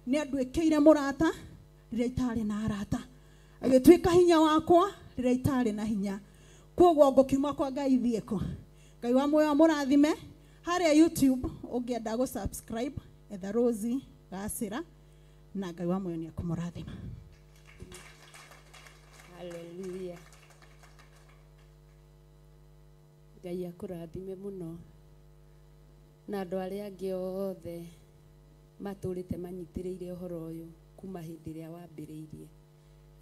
nĩ andwĩkĩire mũrata rĩrĩa itarĩ na arata agĩtuĩka hinya wakwa rĩrĩa itarĩ na hinya koguo ngũkiuma kwa Ngai thiĩko Ngai wa muoyo mũrathime harĩa YouTube ũngĩenda gũ subscribe etha Rosie Gacĩra na Ngai wa muoyo nĩ akũmũrathima Hallelujah Ngai akũrathime mũno na andũ arĩa angĩ othe matũrĩte manyitĩrĩire ũhoro ũyũ kuma hĩndĩ ĩrĩa wambĩrĩirie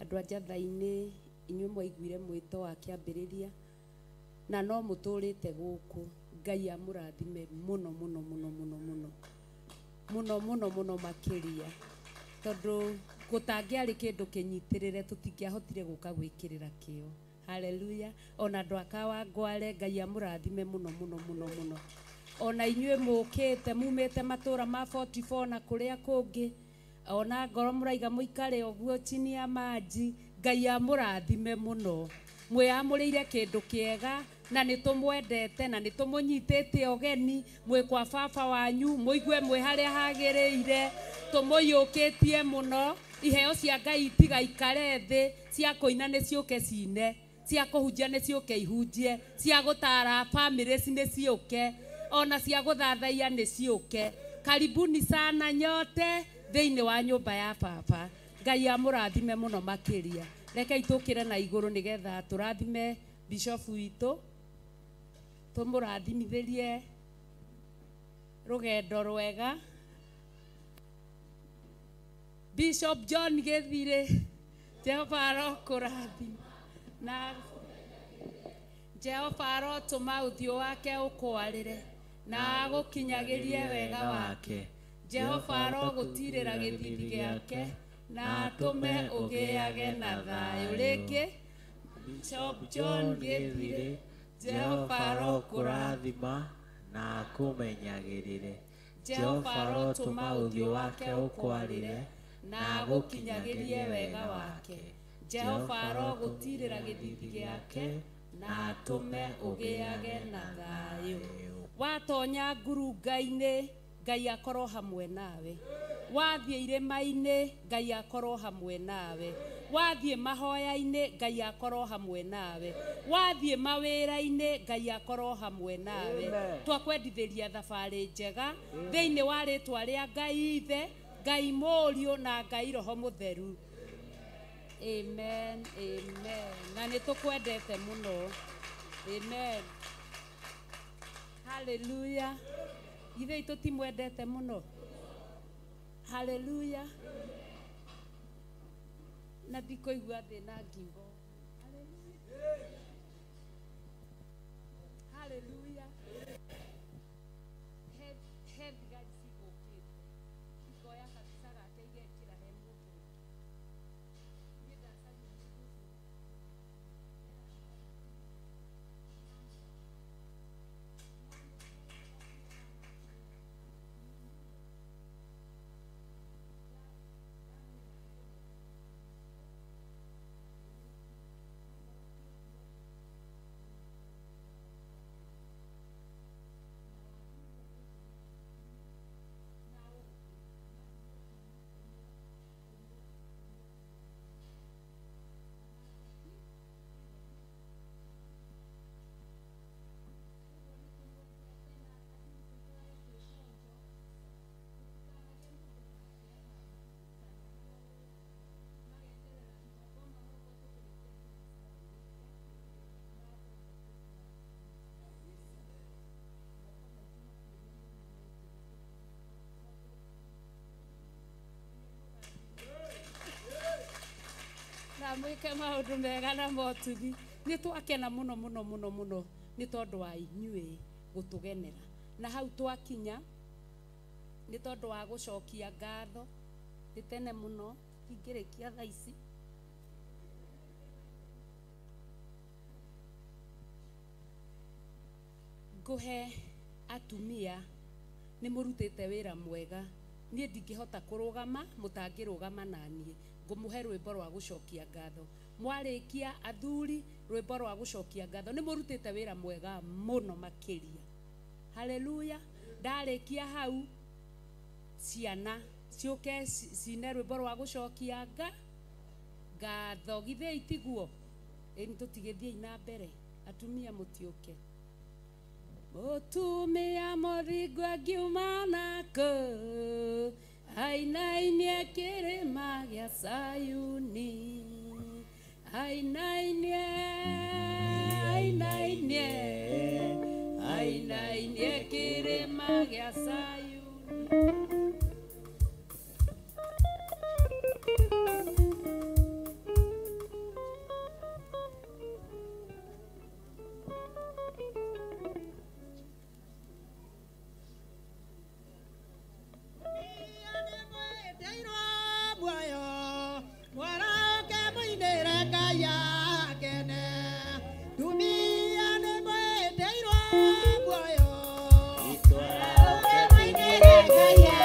andũ a Njatha-inĩ inyuĩ mwaiguire mwĩto wa kĩambĩrĩria na no mũtũrĩte gũkũ Ngai amũrathime mũno mũno mũno mũno mũno mũno mũno mũno makĩria tondũ gũtangĩarĩ kĩndũ kĩnyitĩrĩre tũtingĩahotire gũka gwĩkĩrĩra kĩo Hallelujah ona andũ akawa ngware Ngai amũrathime mũno mũno mũno mũno ona inyuĩ mũkĩte mumĩte matũra ma 44 na kũrĩa kũngĩ ona ngoro mũraiga mũikare ũguo chini ya maji Ngai amũrathime mũno mwĩamũrĩire kĩndũ kĩega na nĩtũmwendete na nĩtũmũnyitĩte ũgeni mwĩ kwa baba wanyu mũigue mwĩ harĩa hagĩrĩire tũmũiyũkĩtie mũno iheo cia Ngai itigaikare thĩ cia kũina nĩ ciũke cine cia kũhunjia nĩ ciũke ihunjie cia gũtara families nĩ ciũke ona cia gũthathaia nĩ ciũke karibuni sana nyote thĩinĩ wa nyũmba ya baba Ngai amũrathime mũno makĩria rekei tũkĩre na igũrũ nĩgetha tũrathime bishop witũ tũmũrathimithĩrie rũgendo rwega Bishop John Gĩthirĩ Jehova arokũrathima na Jehova arotũma ũthiũ wake ũkwarĩre na agũkinyagirie wega wake. Jehova arogũtirĩra gĩthithi gĩake na atũme ũgĩage na thayũ. Rĩngĩ John gĩthire, Jehova arokũrathima na akũmenyagĩrĩre. Jehova arotũma ũthiũ wake ũkwarĩre na agũkinyagirie wega wake. Jehova arogũtirĩra gĩthithi gĩake na atũme ũgĩage na thayũ. Watonya ngurunga-inĩ, Ngai akorwo hamwe nawe. Wathiĩ irĩma-inĩ, Ngai akorwo hamwe nawe. Wathiĩ mahoya-inĩ, Ngai akorwo hamwe nawe. Wathiĩ mawĩra-inĩ, Ngai akorwo hamwe nawe. Twakwendithĩria thabarĩ njega thĩinĩ wa rĩtwa rĩa Ngai Ithe, Ngai Mũriũ na Ngai Roho Mũtheru. Amen, amen. Na nĩtũkwendete mũno. Amen. Hallelujah. Ithe itũ timwendete mũno. Hallelujah. Na ndikũigua thĩna ngingo. Hallelujah. Head guys cigũkĩte. Ikoya kabisa gake igekĩra he mũndũ. Mwĩke maũndũ mega na motugi. Nĩ twakena mũno mũno mũno mũno nĩ tondũ wa inyuĩ gũtũgenera. Na hau twakinya nĩ tondũ wa gũcokia ngatho nĩ tene mũno ingĩrĩkia thaa ici. Ngũhe atumia nĩ mũrutĩte wĩra mwega. Niĩ ndingĩhota kũrũgama mũtangĩrũgama naniĩ. Ngũmũhe rwĩmbo rwa gũcokia ngatho. Mwarĩkia athuri rwĩmbo rwa gũcokia ngatho. Nĩ mũrutĩte wĩra mwega mũno makĩria. Haleluya. Ndarĩkia hau ciana ciũke cine rwĩmbo rwa gũcokia ngatho. Githĩ itiguo? Ĩni tũtigĩthiĩ na mbere. Atumia mũtiũke. Mũtumia mũthingu angiuma nakũ ainainie kĩrĩma gĩa Sayuni. Ainainie, ainainie, ainainie kĩrĩma gĩa Sayuni. Yeah.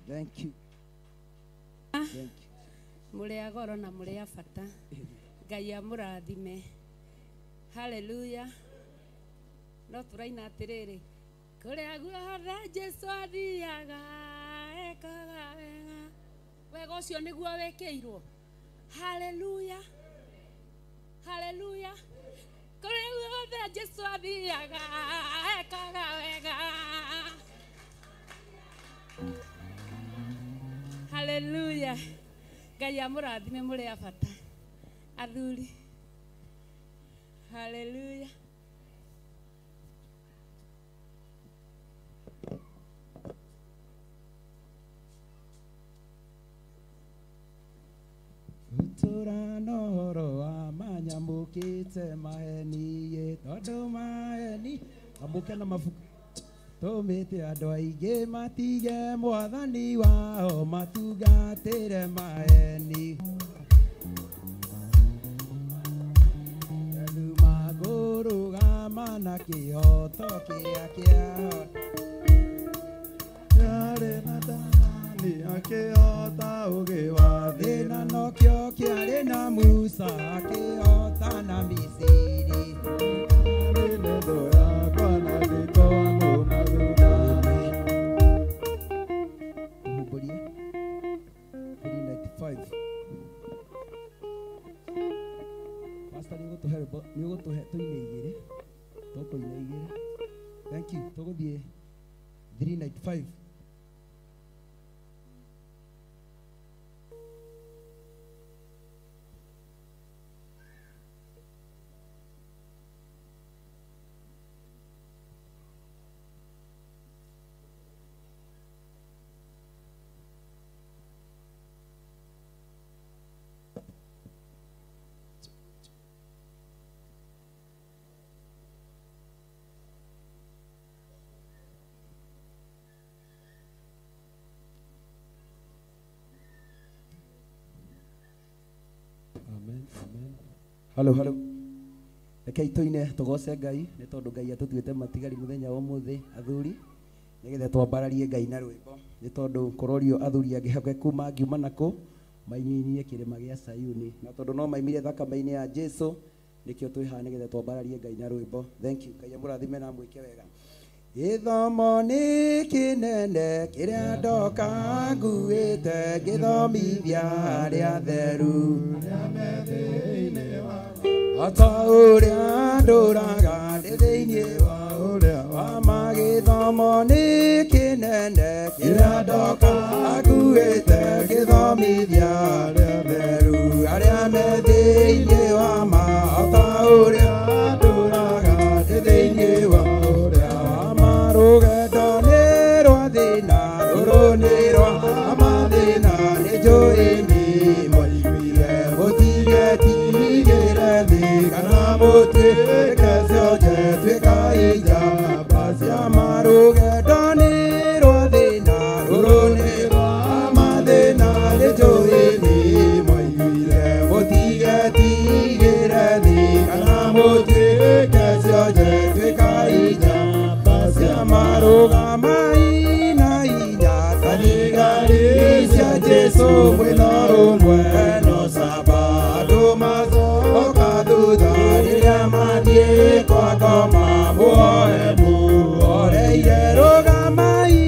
Thank you. Thank you. Mũrĩ a goro na mũrĩ a bata. Ngai amũrathime. Hallelujah. No tũraina atĩrĩrĩ. Kũrĩa guothe Jesũ athiaga ekaga wega. Wega ũcio nĩguo wĩkĩirwo. Hallelujah. Hallelujah. Kũrĩa guothe Jesũ athiaga ekaga wega. Hallelujah. Ngai amũrathime mũrĩ a bata. Athuri. Hallelujah. Turanoro amanyamukite maheni ye tondu maheni ambuke na mafuku tumite andu aingi matige mwathani wao matungatire maheni andu magurugama na kihoto kia kiao yare na ni akihota ugiwa thina nokio kiari na Musa akihota na Misiri nendo yakwa na rĩtwa ngũma thutha-inĩ. Kuhumburia 395. Pastor nĩũgũtũhe tũine igĩrĩ tũkũina igĩrĩ. Thank you. Tũgũthiĩ 395. Halo halo. Rekei tuine tugoce Ngai nĩ tondũ Ngai atũtuĩte matigari mũthenya wa ũmũthĩ athuri nĩgetha twambararie Ngai na rwĩmbo nĩ tondũ kũrorio athuri angĩhokeku mangiuma nakũ mainyinie kĩrĩma gĩa Sayuni na tondũ no maimire thakame-inĩ ya Jesũ nĩkĩo twĩ haha nĩgetha twambararie Ngai na rwĩmbo. Thank you. Ngai amũrathime na mwĩke wega. Gĩthomo nĩ kĩnene kĩrĩa ndoka nguĩte gĩthomithia arĩa atheru ata ũrĩa ndũraga ndĩ thĩinĩ wa ũrĩa wa ma. Gĩthomo nĩ kĩnene kĩrĩa ndoka nguĩte gĩthomithia arĩa atheru arĩa me thĩinĩ wa ma ata ũrĩa ndũraga ndĩ thĩinĩ wa rũgendo nĩ rwa thĩna rũrũ nĩ rwa mathĩna nĩ njũĩ nĩ mwaiguire mũtigetigĩre thĩ kana mũtuĩke cionje tuĩkai njamba cia ma. Rũgendo nĩ rwa thĩna rũrũ nĩ rwa mathĩna nĩ njũĩ nĩ mwaiguire mũtigetigĩre thĩ kana mũtuĩke cionje tuĩkai njamba cia marũgamai na inya thigari cia Jesũ mwĩna ũmwe no camba andũ macoka thutha rĩrĩa mathiĩ kwa ngoma muoe muoreire. Rũgamai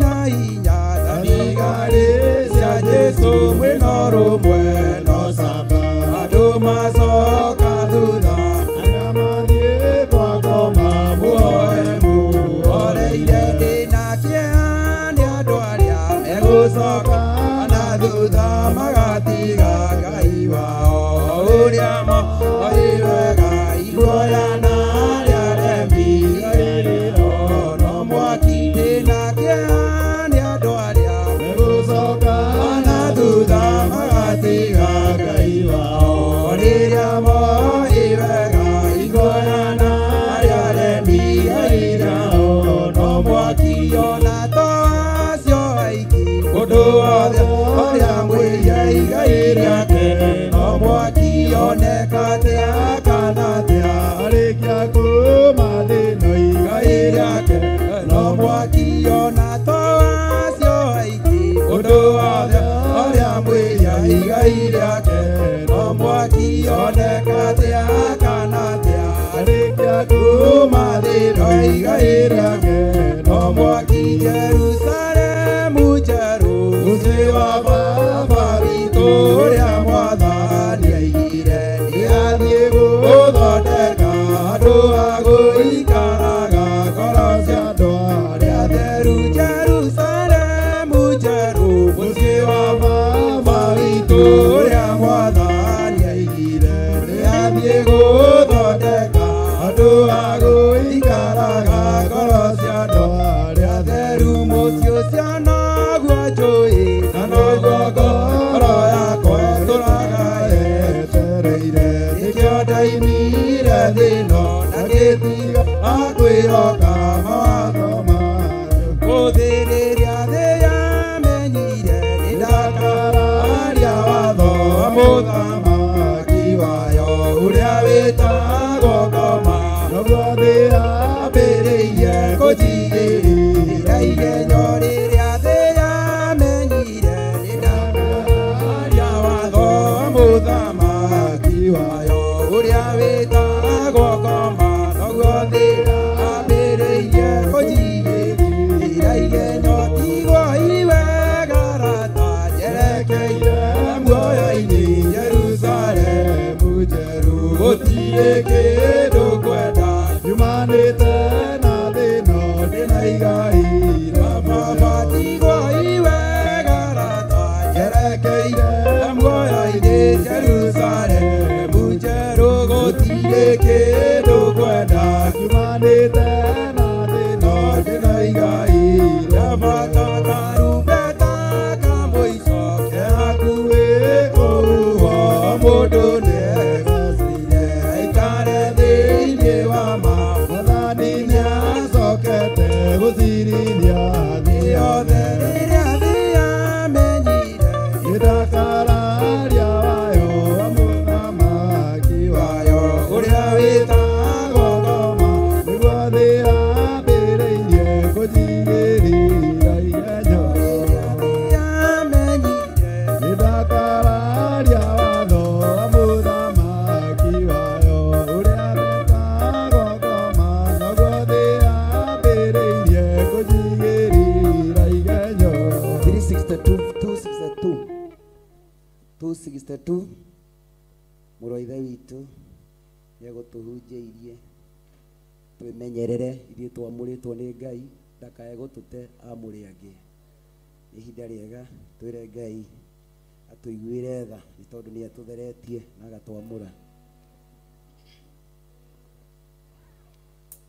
na inya thigari cia Jesũ mwĩna ũmwe no camba andũ macoka thutha rĩrĩa mathiĩ kwa ngoma muoe muoreire. Ndĩna kĩeha nĩ andũ arĩa megũcoka na thutha magatiga Ngai wao ũrĩa moĩ wega iguoya na arĩa aremi rĩrĩro no mwaki. Ndĩna kĩeha nĩ andũ arĩa megũcoka na thutha magatiga Ngai wao rĩrĩa moĩ wega iguoya na arĩa aremi rĩrĩro no mwaki. Ona to acio aingĩ ũndũ wothe ũrĩa mwĩre igai rĩake no mwaki. Oneka atĩa kana atĩa arĩkia kuuma thĩno igai rĩake no mwaki. Ona to acio aingĩ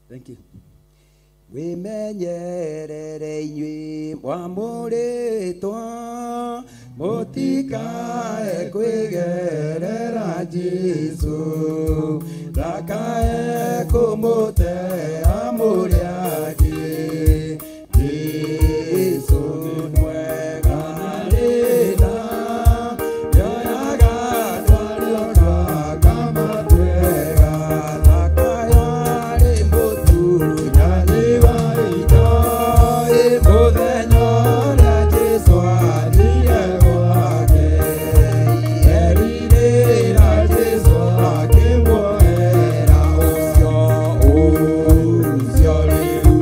Thank you. Wimenyerere inyui mwamuritwa mutikae kwigerera Jesu ndakae kumutea muriaki Jesu mwega rĩtha yoyaga twarioka kama twega ndakaya rĩ mũtunya nĩ waitha mũthenya ũrĩa Jesu athire gwake erirĩra Jesu akĩmuoera ũcio rĩu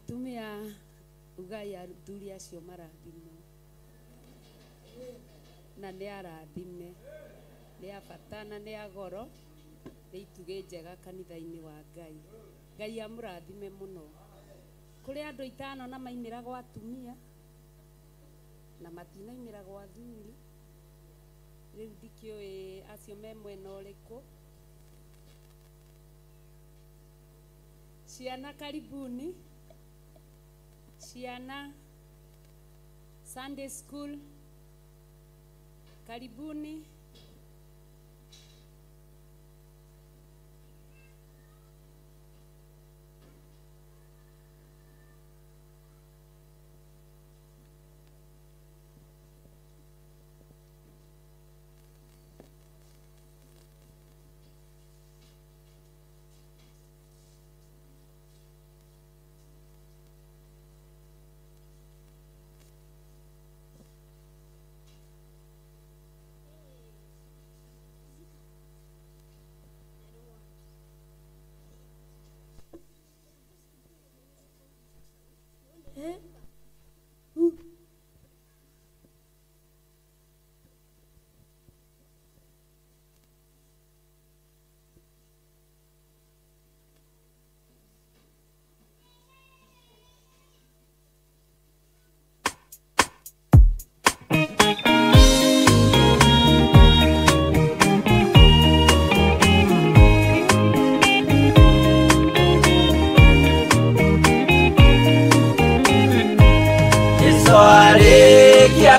atumia ugai aruturia acio marathimwo na nĩ arathime nĩ abata na nĩ agoro nĩ ituge njega kanitha-inĩ wa Ngai. Ngai amũrathime mũno. Kũrĩ andũ 5 na maimĩra gwa atumia na matinaimĩra gwa athuri. Rĩu ndikĩũĩ acio me mwena ũrĩkũ. Ciana karibuni. Ciana Sunday school karibuni.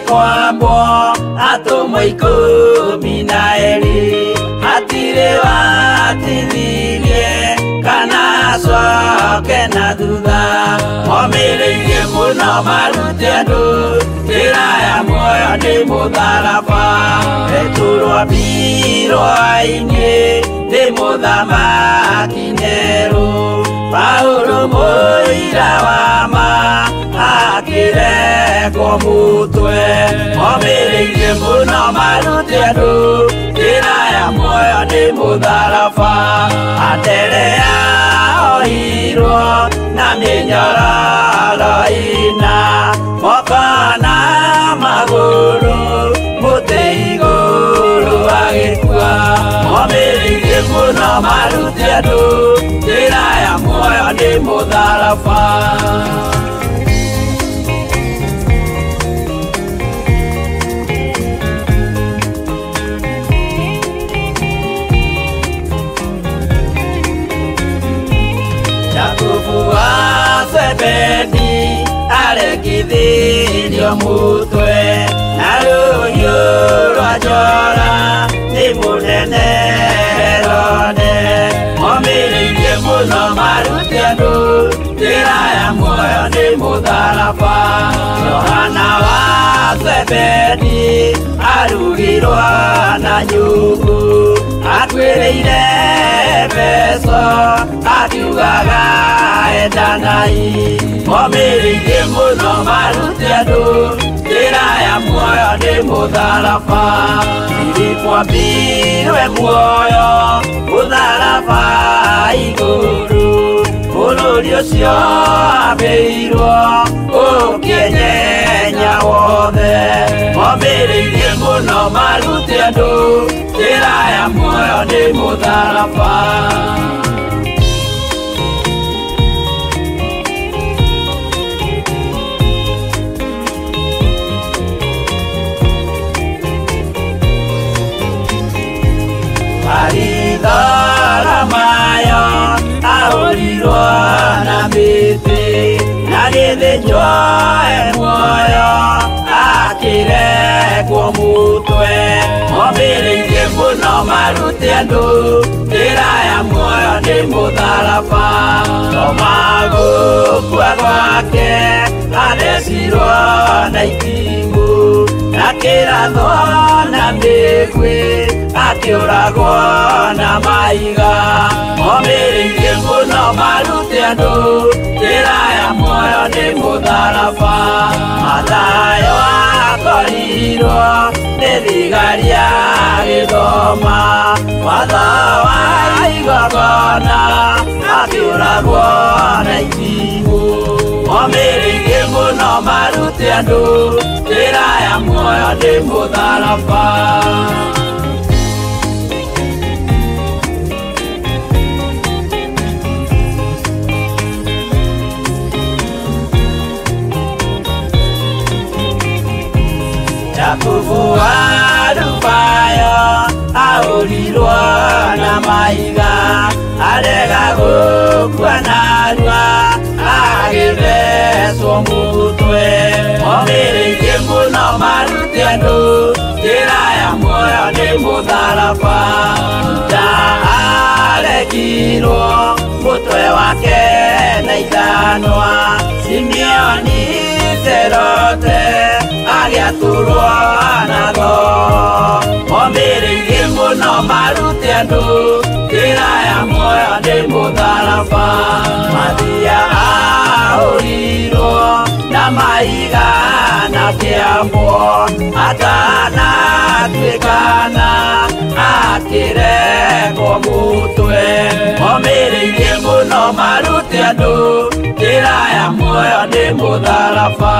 Kwambo atumwa 12 hatire watithirie kana coke na thutha momirĩirie mũno marute andũ njĩra ya muoyo nĩ mũtharaba rĩturwo mbirwa-inĩ nĩ mũthamaki Nero Paulo mũira wa ma akĩrekwo mũtwe momirĩirie mũno marute andũ njĩra ya muoyo nĩ mũtharaba atere yaohirwo na mĩnyororo ina moko na magũrũ mũtĩ igũrũ agĩkua momirĩirie mũno marute andũ njĩra ya muoyo nĩ mũtharaba. Zebedi arekithirio mũtwe na rũhiũ rwa njora nĩ mũnene Herode momirĩirie mũno marute andũ njĩra ya muoyo nĩ mũtharaba Yohana wa Zebedi arugirwo na nyũngũ atuĩrĩire Efeso akiugaga endanai momirĩirie mũno marute andũ njĩra ya muoyo nĩ mũtharaba Filipo ambirwe muoyo mũtharaba igũrũ bũrũri ũcio ambĩirwo ũkĩnyenya wothe momirĩirie mũno marute andũ njĩra ya muoyo nĩ mũtharaba Aridora mayo ahũrirwo na mĩtĩ na gĩthĩnjwo muoyo akĩrekwo mũtwe momirĩirie mũno marute andũ njĩra ya muoyo nĩ mũtharaba Toma gũkua gwake athecirwo na itimũ na kĩratho na mĩguĩ akĩũragwo na maiga momirĩirie mũno marute andũ njĩra ya muoyo nĩ mũtharaba Mathayo akorirwo nĩ thigari agĩthoma watho wa igongona akĩũragwo na itimũ momirĩirie mũno marute andũ njĩra ya muoyo nĩ mũtharaba. Yakubu arubayo ahũrirwo na mahiga arega gũkua narua agĩthecwo mũtwe. Momirĩirie mũno marute andũ njĩra ya muoyo nĩ mũtharaba. Juda aregirwo mũtwe wake na ithanwa. Simeoni Zelote agĩatũrwo natho. Momirĩirie mũno marute andũ njĩra ya muoyo nĩ mũtharaba. Mathia ahũrirwo na mahiga na kĩambo atanatuĩkana akĩregwo mũtwe. Momirĩirie mũno marute andũ njĩra ya muoyo nĩ mũtharaba.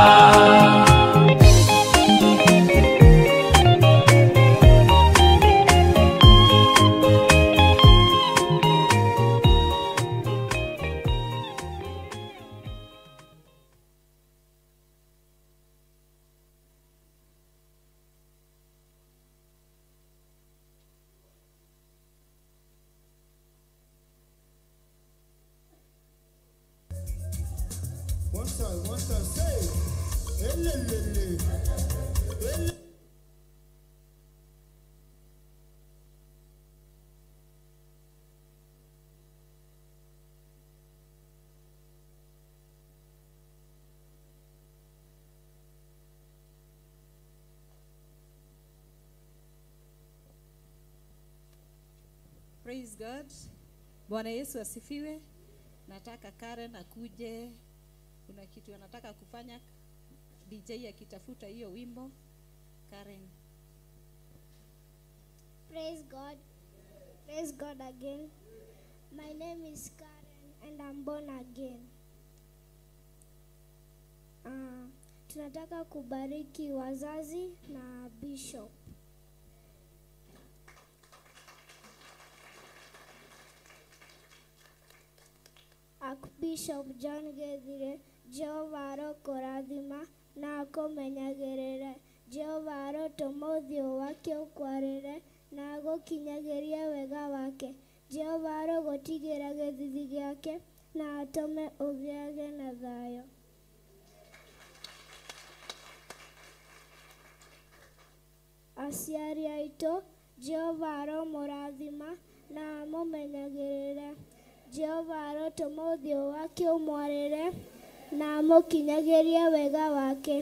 One time, say, elelele. Praise God. Bwana Yesu asifiwe. Nataka Karen akuje. Kuna kitu anataka kufanya. DJ akitafuta hiyo wimbo. Karen. Praise God. Praise God again. My name is Karen and I'm born again. Tunataka kubariki wazazi na Bishop. Bishop John Gethire, Jehova arokorathima na akomenyagĩrĩre. Jehova arotũma ũthiũ wake ũkwarĩre na agũkinyagĩrie wega wake. Jehova arogũtigĩra gĩthithi gĩake na atũme ũgĩage na thayũ. Aciari aitũ, Jehova aromũrathima na amũmenyagĩrĩre. Jehova arotũma ũthiũ wake ũmwarĩre na amũkinyagĩrie wega wake.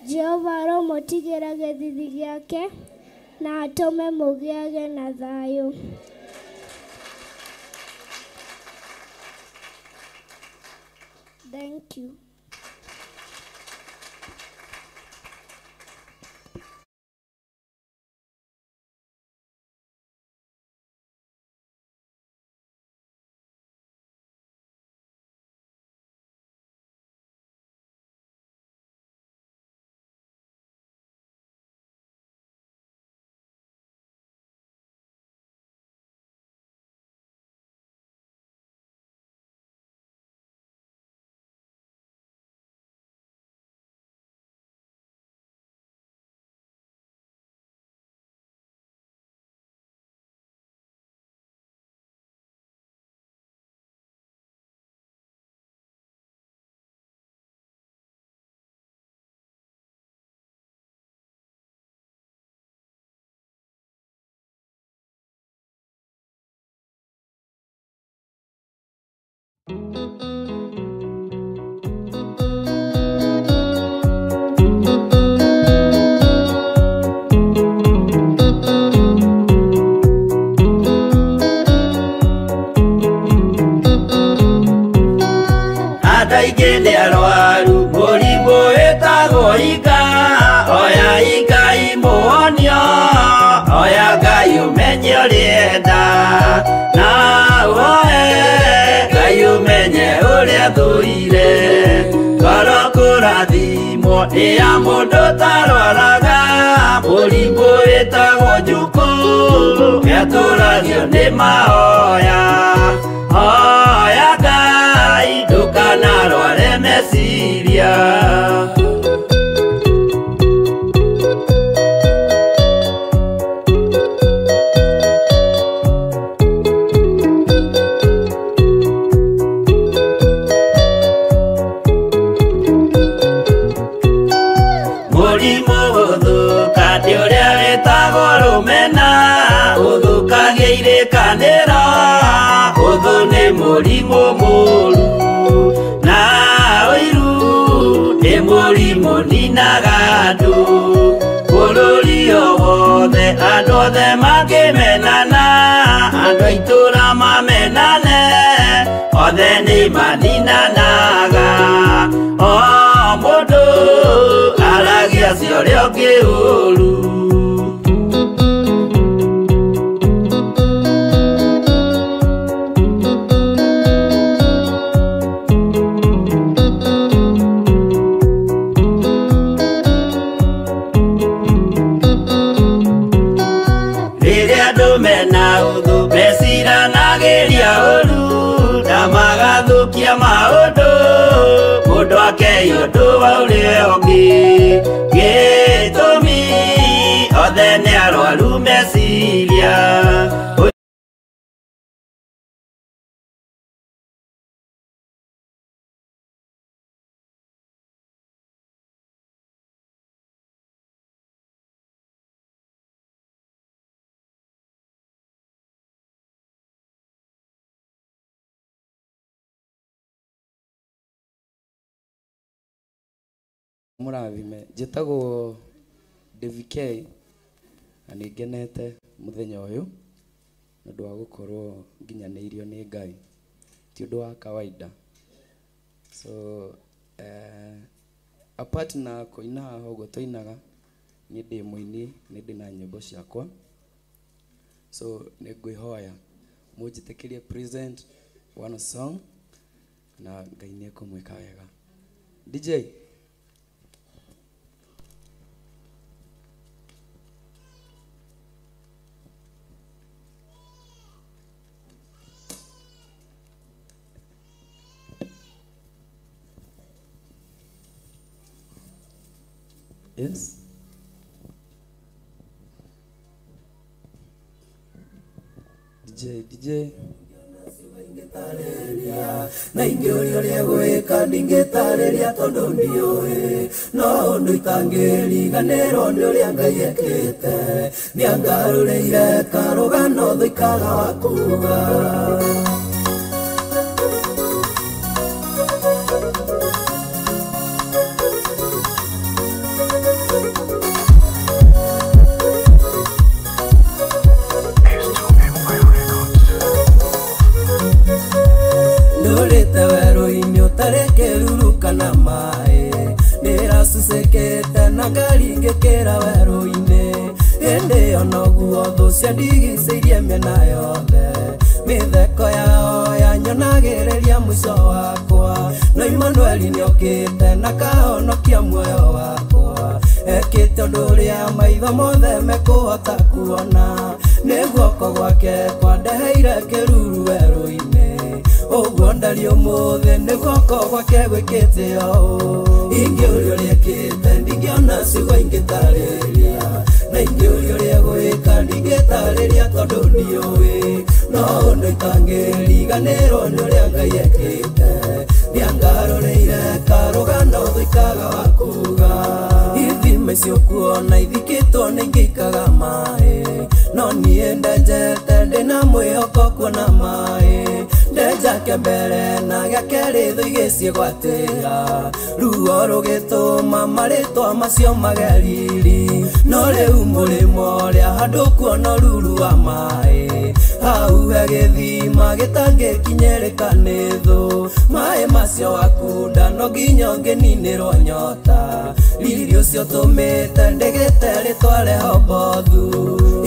Jehova aromũtigĩra gĩthithi gĩake na atũme mũgĩage na thayũ. Thank you. Ngoro kurathimwo nĩ ya mũndũ tarwaraga mũrimũ wĩtagwo njukũ yatũragio nĩ mahoya. Hoya Ngai ndũkanarware meciria. Mũrimũ gũthũkania ũrĩa wĩtagwo rũmena ũthũkagia irĩkanĩro. Ũthũ nĩ mũrimũ mũru na ũiru nĩ mũrimũ ninaga andũ. Bũrũri o wothe andũ othe mangĩmenana, andũ a itũũra mamenane, othe nĩ maninanaga. O mũndũ aragia cio ũrĩa ũngĩ ũru. Rĩrĩa andũ mena ũthũ meciranagĩria ũru na magathũkia maũndũ, mũndũ akeiya ũndũ wa ũrĩa ũngĩ. Gĩtũmi othe nĩ arwaru meciria. Mũrathime njĩtagwo David K na nĩ ngenete mũthenya ũyũ nĩ ũndũ wa gũkorwo nginyanĩirio nĩ Ngai, ti ũndũ wa kawaida. So apart na kũina haha ũguo tũinaga, niĩ ndĩ mũini, nĩ ndĩ na nyĩmbo ciakwa. So nĩ ngwĩhoya mũnjĩtĩkĩrie present one song na Ngai nĩ ekũmwĩka wega. DJ yes. DJ na ingĩũrio rĩa gwĩka ndingĩtarĩria tondũ ndiũĩ, no ũndũ itangĩriganĩrwo nĩ ũrĩa Ngai ekĩte. Nĩangarũrĩire karũgano thũikaga wa kuga. Ndũrĩte werũ-inĩ ũtarĩ kĩruru kana maĩ, nĩrasucĩkĩte na ngari ngĩkĩra werũ-inĩ. Hĩndĩ ĩyo noguo thũ ciandigicĩirie mĩena yothe, mĩtheko yao yanyonagĩrĩria mũico wakwa. No Imanueli nĩokĩte na kahonokia muoyo wakwa, ekĩte ũndũ ũrĩa maitho mothe mekũhota kuona. Nĩ guoko gwake kwandeheire kĩruru werũ-inĩ, ũguo ndari ũmũthĩ nĩ guoko gwake gwĩkĩte ũũ. Ingĩũrio ũrĩa ekĩte ndingĩona ciugo ingĩtarĩria, na ingĩũrio ũrĩa gwĩka ndingĩtarĩria tondũ ndiũĩ, no ũndũ itangĩriganĩrwo nĩ ũrĩa Ngai ekĩte. Nĩangarũrĩire karũgano thũikaga wa kuga. Ithima icio kuona ithikĩtwo nĩ ingĩikaga maĩ, no niĩ ndenjete ndĩna mwĩhoko kuona maĩ. Ndenjake mbere na gĩa kerĩ thũ igĩciĩgwatĩra, ruo rũgĩtũma marĩtwa macio mageriri. No rĩu mũrĩmo ũrĩa handũ kuona ruru wa maĩ, hau he gĩthima gĩtangĩkinyĩrĩka nĩ thũ. Maĩ macio wakunda no nginya ũngĩninĩrwo nyota, riri ũcio tũmĩte ndĩgĩte rĩtware Hobothu.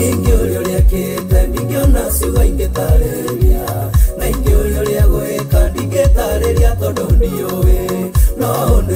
Ingĩũrio ũrĩa ekĩte ndingĩona ciugo ingĩtarĩria, na ingĩũrio ũrĩa gwĩka ndingĩtarĩria tondũ ndiũĩ, no ũndũ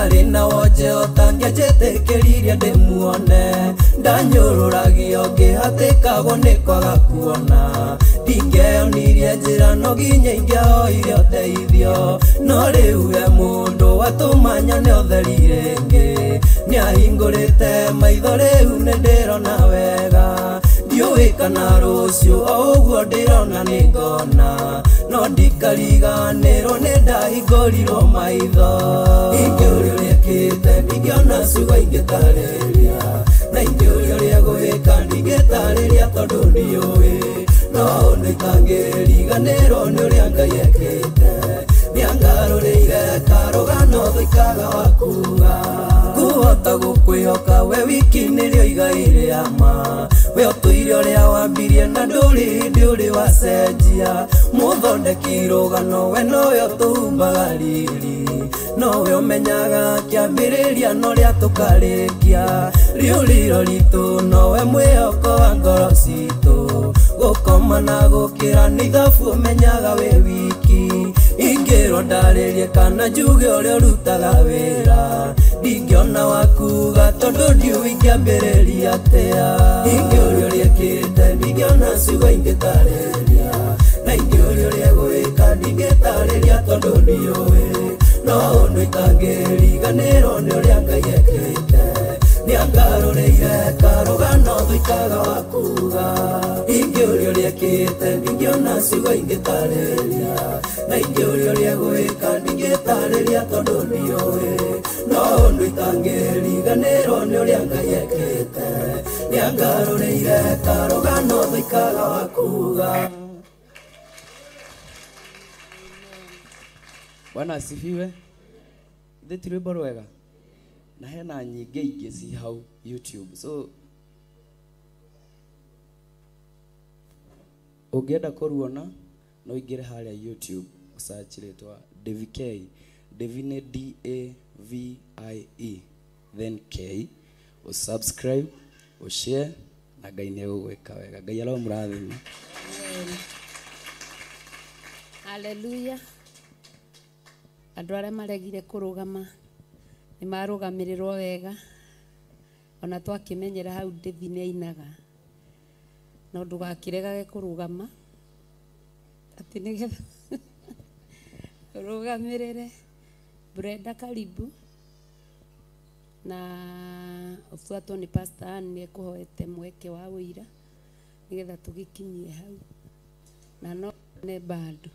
ndarĩ na wonje ũtangĩnjĩtĩkĩririe ndĩmuone ndanyũrũragio ngĩhatĩkagwo nĩ kwaga kuona ndingĩonirie njĩra no nginya ingĩahoire ũteithio no rĩu we mũndũ watũmanya nĩ ũtheri rĩngĩ nĩahingũrĩte maitho rĩu nĩ ndĩrona wega ndiũĩ kana rũciũ o ũguo ndĩrona nĩ ngona no ndikariganĩrwo nĩ ndahingũrirwo maitho ingĩũria ũrĩa kĩte ndingĩona ciugo ingĩtarĩria na ingĩũria ũrĩa gwĩka ndingĩtarĩria tondũ ndiũĩ no ũndũ itangĩriganĩrwo nĩ ũrĩa Ngai ekĩte nĩangarũrĩire karũgano thũikaga wa kuga kuhota gũkwĩhoka we wiki nĩrĩo igai rĩa ma we ũtũire ũrĩa wambirie na ndũrĩ hĩndĩ ũrĩ wacenjia mũthondeki rũgano we nowe ũtũhumbaga riri nowe ũmenyaga kĩambĩrĩria no rĩa tũkarĩkia rĩũrĩro ritũ nowe mwĩhoko wa ngoro citũ gũkoma na gũkĩra nĩ ithabu ũmenyaga we wiki ingĩrwo ndarĩrie kana njuge ũrĩa ũrutaga wĩra ndingĩona wakuga tondũ ndiũĩ ingĩambĩrĩria atĩa ingĩũria ũrĩa ĩkĩte ndingĩona ciugo ingĩtarĩria na ingĩũria ũrĩa gwĩka ndingĩtarĩria tondũ ndiũĩ no ũndũ itangĩriganĩrwo nĩ ũrĩa Ngai ekĩte nĩangarũrĩire karũgano thũikaga wa kuga ingĩũria ũrĩa ĩkĩte ndingĩona ciugo ingĩtarĩria na ingĩũria ũrĩa gwĩka ndingĩtarĩria tondũ ndiũĩ no ũndũ itangĩriganĩrwo nĩ ũrĩa Ngai ekĩte nĩangarũrĩire karũgano thũikaga wa kuga. Bwana asifiwe. Thiĩ rwĩmbo rwega na hena nyingĩ ingĩ ci hau YouTube, so ũngĩenda kũruona no ingĩre harĩa YouTube search rĩtwa Devi K, Devi nĩ D-A-V-I-E then K, subscribe, share na Ngai nĩegũgwĩka wega. Ngai aromũrathima. Hallelujah. Andũ arĩa maregire kũrũgama nĩ marũgamĩrĩrwo wega ona twakĩmenyera hau Devi nĩ ainaga no ndũgakĩregage kũrũgama atĩ nĩgetha ũrũgamĩrĩre. Brenda karibu na ũbuatwo nĩ Pastor Ann nĩ ekũhoete mweke wa wĩira nĩgetha tũgĩkinyie hau na no nĩ bado.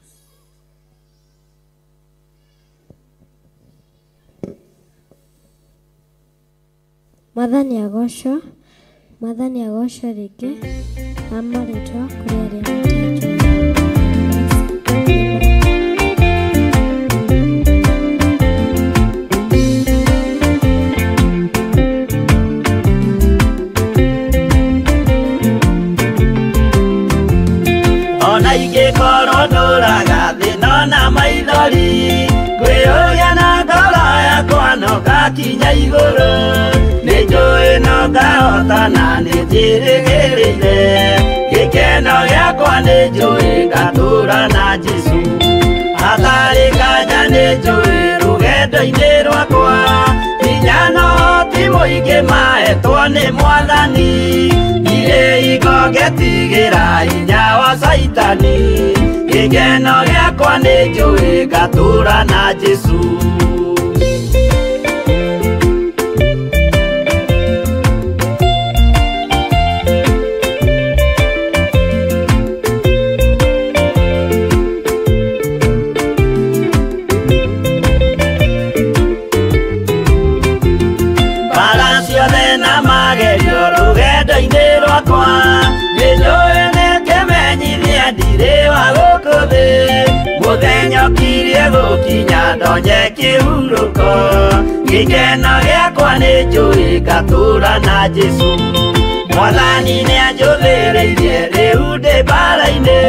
Mwathani agocwo rĩngĩ amarĩtwa kũrĩ arĩa ona ingĩkorwo ndũraga thĩna na maithori ngwĩyũria na ngoro yakwa no gakinya igũrũ nĩnjũĩ no ngahotana nĩnjĩrĩgĩrĩire gĩkeno gĩakwa nĩnjũĩ ngatũũra na Jesũ hatarĩ nganja nĩnjũĩ rũgendo-inĩ rwakwa hinya no ti mũingĩ mahetwo nĩ Mwathani irĩ igo ngetigĩra hinya wa Saitani gĩkeno gĩakwa nĩnjũĩ ngatũũra na Jesũ. Rũgendo-inĩ rwakwa nĩnjũĩ nĩngĩmenyithia ndirĩ wa gũkũ thĩ mũthenya ũkirie gũkinya ndonye kĩhurũko gĩkeno gĩakwa nĩnjũĩ ngatũũra na Jesũ Mwathani nĩanjũthĩrĩirie rĩu ndĩ mbara-inĩ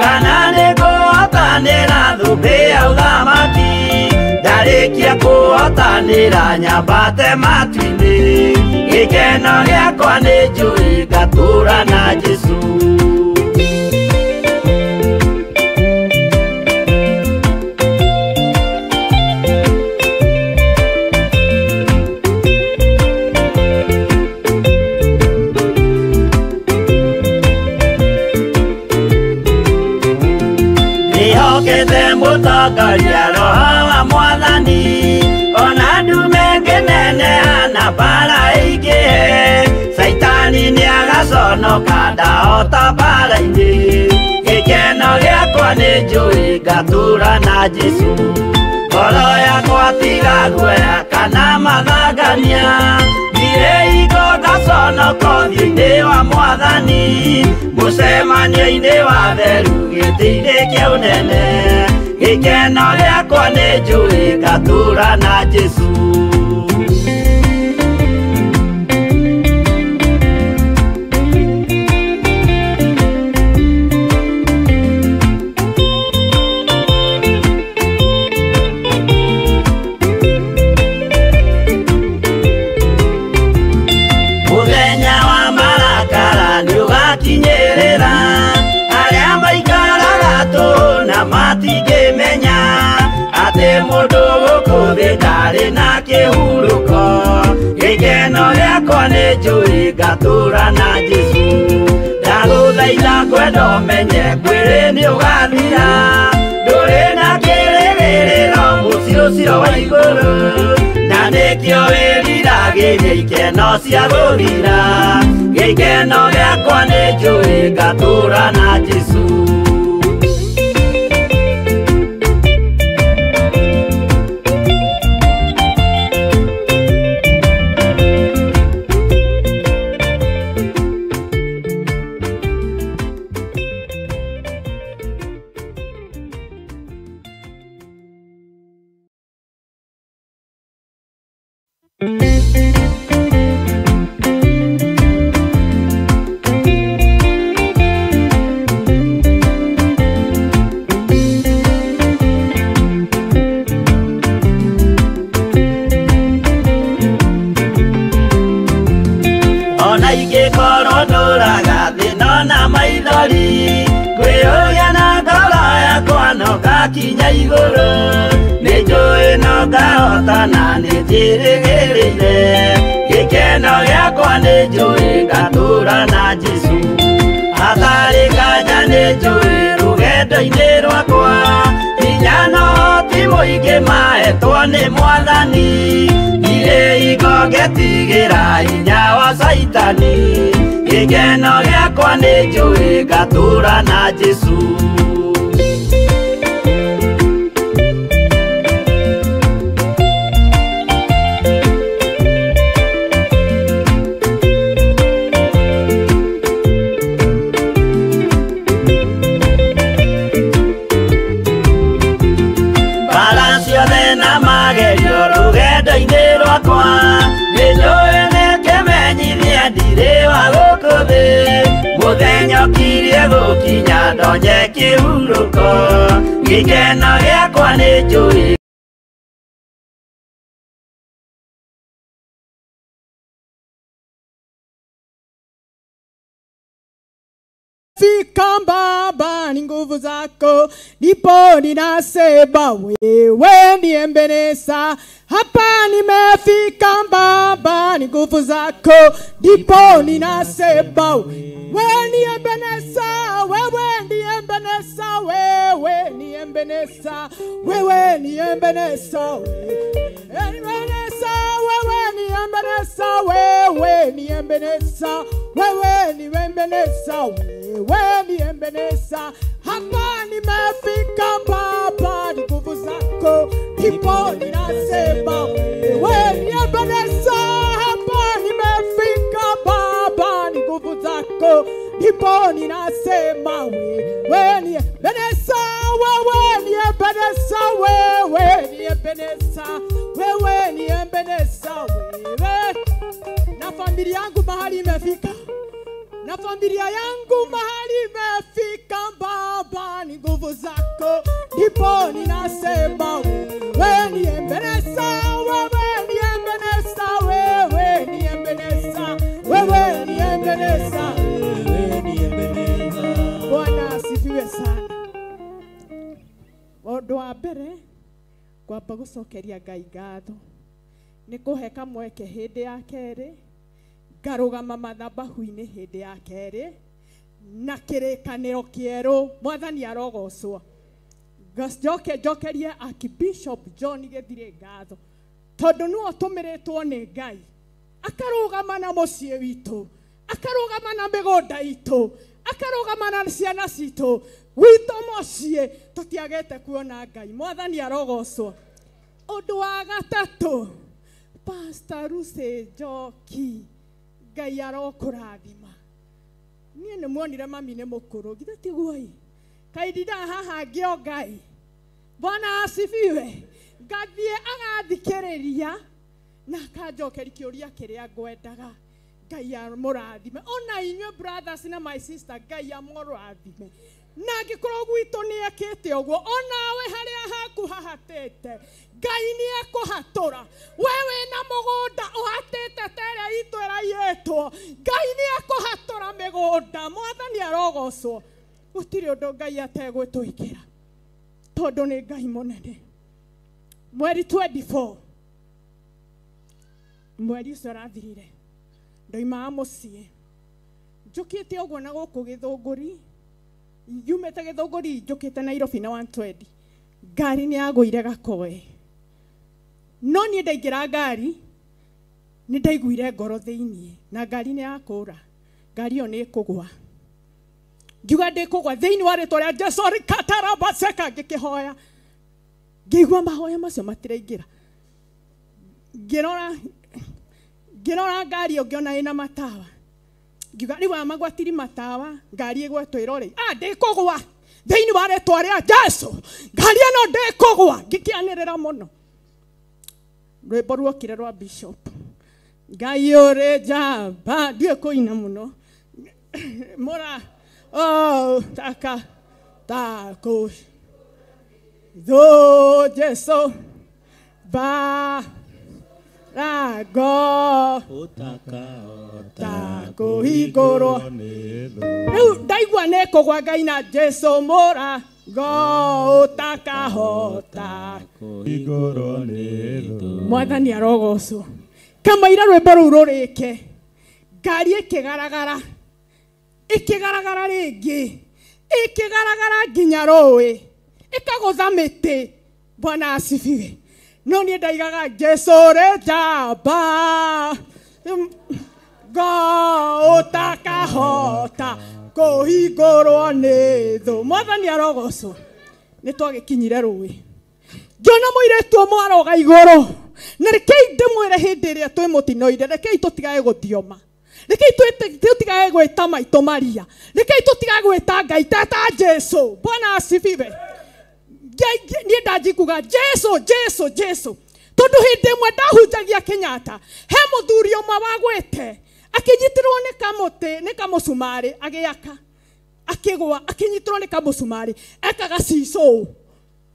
kana nĩngũhotanĩra thũmbĩ ya ũthamaki ndarĩkia kũhotanĩra nyambate matu-inĩ gĩkeno gĩakwa nĩnjũĩ ngatũũra na Jesũ. ndahonoka ndahota mbara-inĩ gĩkeno gĩakwa nĩ njũĩ ngatũũra na Jesũ ngoro yakwa tiga guoya kana mathangania thire igo ndaconoka ũthiũ-inĩ wa Mwathani mũcemanio-inĩ wa theru gĩtĩ-inĩ kĩa ũnene gĩkeno gĩakwa nĩ njũĩ ngatũũra na Jesũ matingĩmenya atĩ mũndũ gũkũ thĩ ndarĩ na kĩhurũko gĩkeno gĩakwa nĩ njũĩ ngatũũra na Jesũ ndagũthaitha ngwenda ũmenye kwĩrĩ nĩ ũgathira ndũrĩ na kĩrĩgĩrĩro mũciĩ ũcio wa igũrũ na nĩkĩo wĩriragĩria ikeno cia gũthira gĩkeno gĩakwa nĩ njũĩ ngatũũra na Jesũ kinya igũrũ nĩ njũĩ no ngahotana nĩ njĩrĩgĩrĩire gĩkeno gĩakwa nĩ njũĩ ngatũũra na Jesũ hatarĩ nganja nĩ njũĩ rũgendo-inĩ rwakwa hinya no ti mũingĩ mahetwo nĩ Mwathani irĩ igo ngetigĩra hinya wa Saitani gĩkeno gĩakwa nĩ njũĩ ngatũũra na Jesũ mũthenya ũkirie gũkinya ndonye kĩhurũko gĩkeno gĩakwa nĩ njũĩ Fika Baba ni nguvu zako, ndipo ninasema wewe ni Ebeneza. Hapa nimefika Baba ni nguvu zako, ndipo ninasema wewe ni Ebeneza, wewe ni Ebeneza, wewe ni Ebeneza, wewe ni Ebeneza, Ebeneza, wewe ni Ebeneza, wewe ni Ebeneza, wewe ni Ebeneza, wewe ni Ebeneza. Hapa nimefika Baba ni nguvu zako, ndipo ninasema wewe ni Ebeneza. Hapa nimefika Baba ni nguvu zako, ndipo ninasema wewe ni Ebeneza, wewe ni Ebeneza, wewe ni Ebeneza, wewe ni Ebeneza, wewe. Na familia yangu mahali imefika, na familia yangu mahali imefika Baba ni nguvu zako, ndipo ninasema wewe ni Ebeneza, wewe ni Ebeneza, wewe ni Ebeneza, wewe ni Ebeneza, wewe ni Ebeneza. Bwana asifiwe sana. Ũndũ wa mbere kwamba gũcokeria Ngai ngatho nĩ kũhe kamweke hĩndĩ ya kerĩ ngarũgama mathabahu-inĩ hĩndĩ ya kerĩ na kĩrĩkanĩro kĩerũ. Mwathani arogocwo. Njokerie Archbishop John Gĩthirĩ ngatho tondũ nĩwe ũtũmĩrĩtwo nĩ Ngai akarũgama na mũciĩ witũ akarugama na mĩgũnda itũ, akarugama na ciana citũ, gwitũ mũciĩ tũtiagĩte kuona Ngai. Mwathani arogocwo. Ũndũ wa gatatũ, Pastor Lucy Njoki, Ngai arokũrathima. Niĩ nĩ muonire mami nĩ mũkũrũ, githĩ tiguo ĩ? Kaĩ ndinda haha ngĩo Ngai. Bwana asifiwe. Ngathiĩ agathikĩrĩria na akanjokeria kĩũria kĩrĩa ngwendaga. Ngai amũrathime. Ona inyuĩ brothers na my sister, Ngai amũrathime. Na angĩkorwo gwitũ nĩ ekĩte ũguo, onawe harĩa haku hahatĩte, Ngai nĩ ekũhatũra. Wewe na mũgũnda ũhatĩte ta ĩrĩa itũ ĩraiyĩtwo, Ngai nĩ ekũhatũra mĩgũnda. Mwathani arogocwo. Gũtirĩ ũndũ Ngai ategwĩtwĩkĩra, tondũ nĩ Ngai mũnene. Mweri 24, mweri ũcio ũrathirire, ndoimaga mũciĩ njũkĩte ũguo na gũkũ Gĩthũngũri, yumĩte Gĩthũngũri njũkĩte Nairobi na 120, ngari nĩ yagũire Gakoe. No niĩ ndaingĩra ngari nĩ ndaiguire ngoro thĩiniĩ, na ngari nĩ yakũra, ngari ĩyo nĩ ĩkũgwa. Ngiuga ndĩkũgwa thĩiniĩ wa rĩtwa rĩa Jesũ, rikatarabaceka ngĩkĩhoya, ngĩigua mahoya macio matiraingĩra. Ngĩrora ngari ĩyo ngĩona ĩna matawa, ngiuga rĩu aya magwatiri matawa, ngari ĩgwetwo ĩrore, ndĩkũgwa thĩiniĩ wa rĩtwa rĩa Jesũ, ngari ĩno ndĩkũgwa. Ngĩkĩanĩrĩra mũno. Rwĩmbo ruokire rwa Bishop, Ngai ũrĩ njamba, ndiũĩ kũina mũno. Taka tako do Jesũ rago tako igoro. Rĩu ndaigua nĩ kũgwa Ngai na Jesũ mũrago ũtakahota igoro nĩ. Mwathani arogocwo. Kamaira rwĩmbo rũu rũrĩke, ngari ĩkĩgaragara rĩngĩ, ĩkĩgaragara nginya rũĩ, ĩkagũtha mĩtĩ. Bwana asifiwe. No niĩ ndaigaga Jesũ ũrĩ njamba, Ngo ũtakahota kũhingũrwo nĩ thũ. Mwathani arogocwo. Nĩ twagĩkinyire rũĩ, ngĩona mũirĩtu ũmwe aroga igũrũ, na rekei ndĩmwĩre hĩndĩ ĩrĩa twĩ mũtino-inĩ, rekei tũtigae gũthioma, rekei tũtigae gwĩta maitũ Maria, rekei tũtigae gwĩta Ngai ta Jesũ. Bwana asifiwe. Niĩ ndanjiguga Jesũ Jesũ Jesũ, tondũ hĩndĩ ĩmwe ndahunjagia Kenyatta, he mũthuri ũmwe wagwĩte akĩnyitirwo nĩ kamũtĩ, nĩ kamũcumarĩ agĩaka, akĩgwa, akĩnyitirwo nĩ kamũcumarĩ, ekaga cicũ.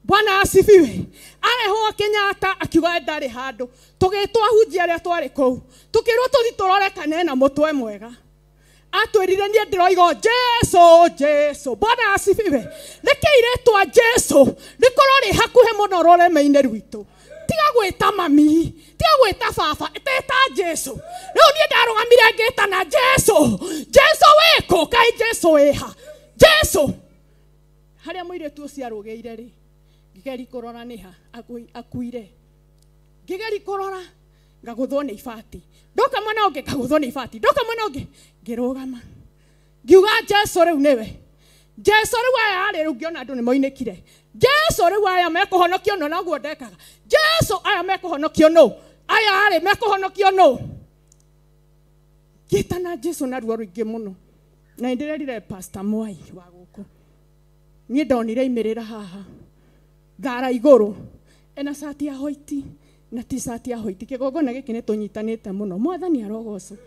Bwana asifiwe. Arehwo Kenyatta akiuga ndarĩ handũ, tũgĩtwo ahunjia arĩa twarĩ kũu, tũkĩrwo tũthi tũrore kana ena mũtwe mwega. Atwĩrire niĩ ndĩroiga Jesũ Jesũ. Bwana asifiwe. Rekei rĩtwa Jesũ rĩkorwo rĩ hakuhĩ mũno rũrĩmĩ-inĩ rwitũ. Tiga gwĩta mami, tiga gwĩta baba, ĩteta Jesũ. Rĩu niĩ ndarũgamire ngĩtana Jesũ, Jesũ wĩkũ, kaĩ Jesũ wĩha, Jesũ. Harĩa mũirĩtu ũcio arũgĩire rĩ, ngĩgeri kũrora nĩ ha akuire, ngĩgeri kũrora ngagũthwo nĩ ibati, ndoka mwena ũngĩ ngagũthwo nĩ ibati, ndoka mwena ũngĩ ngĩrũgama, ngiuga Jesũ rĩu nĩwe, Jesũ rĩu aya rĩ, rĩu ngĩona andũ nĩ moinĩkire, Jesũ rĩu aya mekũhonokio no, naguo ndekaga, Jesũ aya mekũhonokio no, aya rĩ mekũhonokio no. Ngĩtana Jesũ na ruo rũingĩ mũno, na ndĩrerire Pastor Mwai wa gũkũ, niĩ ndonire imĩrĩra haha, thara igũrũ, ena shati ya white na t-shirt ya white, kĩgongona gĩkĩ nĩ tũnyitanĩte mũno. Mwathani arogocwo.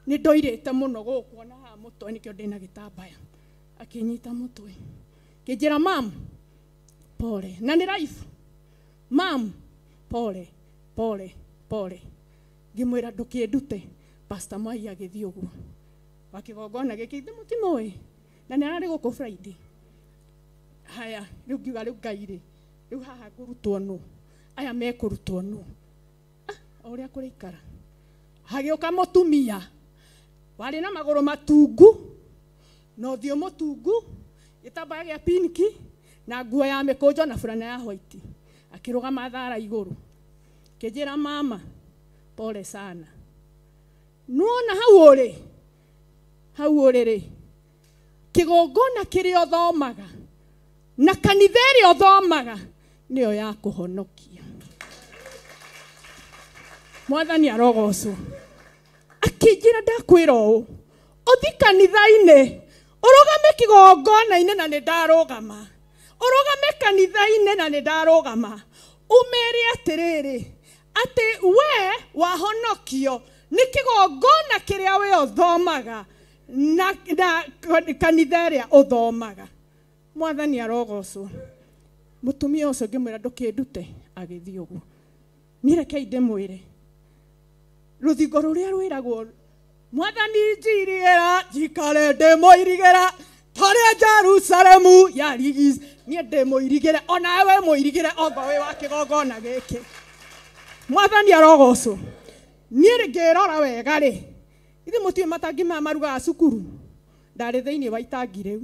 Nĩ ndoirĩte mũno gũkũ na haha mũtwe, nĩkĩo ndĩna gĩtambaya, akĩnyita mũtwe, kĩnjĩra mam pole, na nĩ life, mam pole pole pole. Ngĩmwĩra ndũkĩndute. Pastor Mwai agĩthiĩ ũguo wa kĩgongona gĩkĩ, mũtimũĩ, na nĩ ararĩ gũkũ Friday. Haya, rĩu ngiuga rĩu Ngai rĩ, rĩu haha ngũrutwo nũ, aya mekũrutwo nũ. Ũrĩa kũrĩikara hagĩũka mũtumia warĩ na magũrũ matungu na ũthiũ mũtungu, gĩtambaya gĩa pinki na nguo ya mĩkũnjo na burana ya white, akĩrũgama thara igũrũ, kĩnjĩra mama pole sana. Nuona hau ũrĩ, hau uriri kigongona kiria uthomaga na kanitha iria uthomaga niyo ya kuhonokia. Mwathani arogocwo. Akinjira ndakwira uu uthi kanitha-ini urugame kigongona-ini na nindarugama, urugame kanitha-ini na nindarugama, umere atiriri ati we wahonokio ni kigongona kiria we uthomaga na kanitha iria uthomaga. Mwathani arogocwo. Mutumia ucio ngimwira ndukindute agithii uguo. Ni rekei ndimwire ruthingo ruria rwiragwo Mwathani njirigera njikare ndimoirigera taria Jerusalemu yarigis nie ndimoirigere ona we moirigere ongo we wa kigongona giki. Mwathani arogocwo. Nie ngirora wega ri ithi mutie matangi ma maruga cukuru ndari thiini wa itangi riu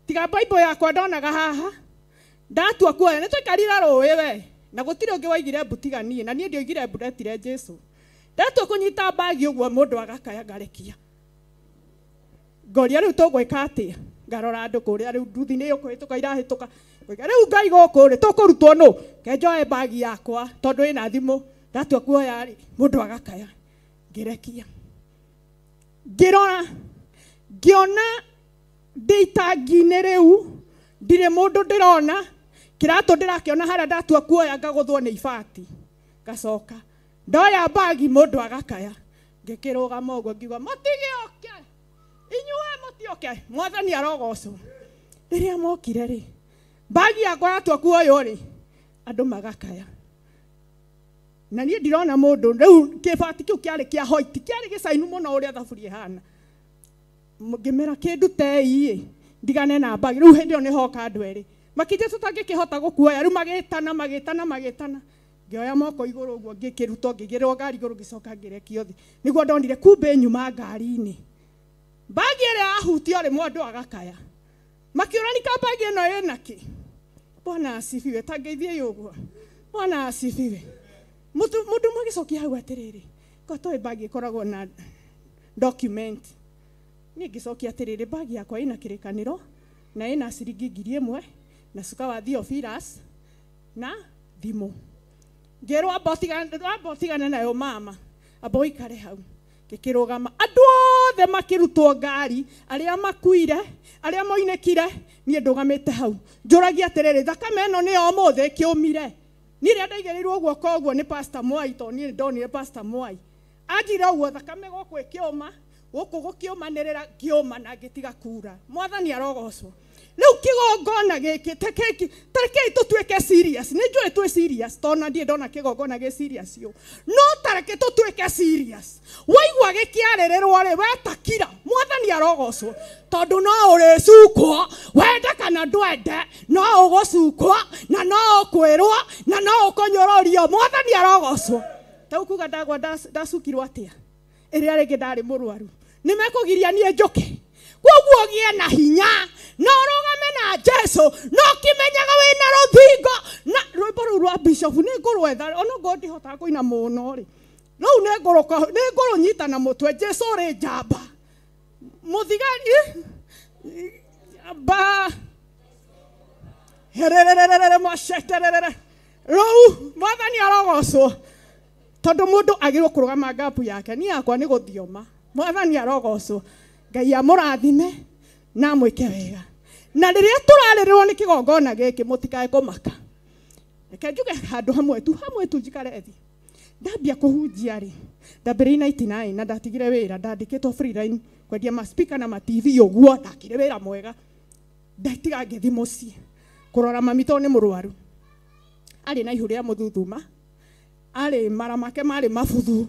tiga Bible yakwa ndonaga haha ndatua kuoya ni twikarira ruwi we na gutire ungi waigire mbutiganie na nie ndioigire mbudetire Jesu ndatua kunyita bagi uguo mundu agakaya ngarekia ngoria riu tugwika atia ngarora andu kuria riu nduthi-ini yukuhituka irahituka riu Ngai guku ri tukurutwo nu kenjoe bagi yakwa tondu ina thimu ndatua kuoya ri mundu agakaya ngirekia ngirora ngiona nditangi-ini riu ndire mundu ndirona kiratu ndirakiona haria ndatua kuoya ngaguthwo ni ibati ngacoka ndoya bagi mundu agakaya ngikirugama uguo ngiuga mutigioke inyue mutioke. Mwathani arogocwo. Riria mokire ri bagi yakwa yatua kuoyo ri andu magakaya na nie ndirona mundu riu kibati kiu kiari kia hoiti kiari gicainu muno uria thaburi ihana ngimera kindutei ndigane na bagi riu hindi yo ni hoka andu eri makije tutangikihota gukuoya riu magitana ngioya moko iguru uguo ngikiruto ngigirwo ngari iguru gicoka ngirekio thi niguo ndonire kumbe nyuma ngari-ini bagi ria ahutio ri mundu agakaya makiuranika bagi ino ina ki. Bwana asifiwe. Tangeithie uguo. Bwana asifiwe. Mundu magicokia hau atiriri gotoe bagi ikoragwo na document ni gicokia atiriri bagi yakwa ina kirikaniro na ina ciringi 1,000 na cuka wa Theophilus na thimu ngirwa botigana nayo mama abo ikare hau ngikirugama andu othe makirutwo ngari aria makuire aria moinekire nie ndugamite hau njuragia atiriri thakame ino ni o mothe kiumire niria ndaigerirwo guoko uguo ni Pastor Mwai to ni ndonire Pastor Mwai ajira uguo thakame guku ikiuma guku gukiumanirira kiuma na ngitiga kura. Mwathani arogocwo. Riu kigongona giki tarekei tutwike serious. Ni njue twi serious tona ndie ndona kigongona ge serious yo no tareke tutwike serious. Waigwa gikiarerirwo ri wetakira. Mwathani arogocwo tondu no uricukwo wende kana ndwende no ugucukwo na no ukwirwo na no ukonyororio. Mwathani arogocwo. Tau kuga ndagwa ndacukirwo atia iria ringi ndari murwaru nimekugiria nie njuke koguo gie na hinya no rugame na Jesu no kimenyaga wina ruthingo na rwimbo ru rwa bishop ni ngurwetha ono ngodi hota kuina muno ri riu ni nguru nyita na mutwe Jesu ri njamba muthigari ba herererere masheterere riu Mwathani arogocwo tondu mundu agirwo kurugama ngapu yake ni yakwa ni guthioma. Mwathani arogocwo. Ngai amurathime na mwike wega na riria turarerirwo ni kigongona giki mutikae kumaka reke njuge handu hamwe tu njikare thi ndambia kuhunjia ri ndambire 99 na ndatigire wira ndandikitwo free line kwendia ma speaker na ma TV uguo ndakire wira mwega ndatiga ngithi mucii kurora mamito ni murwaru ari na ihuria muthuthuma ari mara make mari mabuthu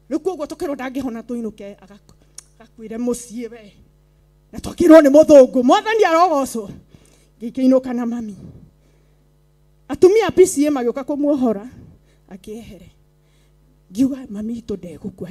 riu koguo tukirwo ndangihona tuinuke akakwire mucii we na twakirwo ni muthungu. Mwathani arogocwo. Ngikiinuka na mami atumia PCA magioka kumuohora akiehere ngiuga mami itu ndegukua.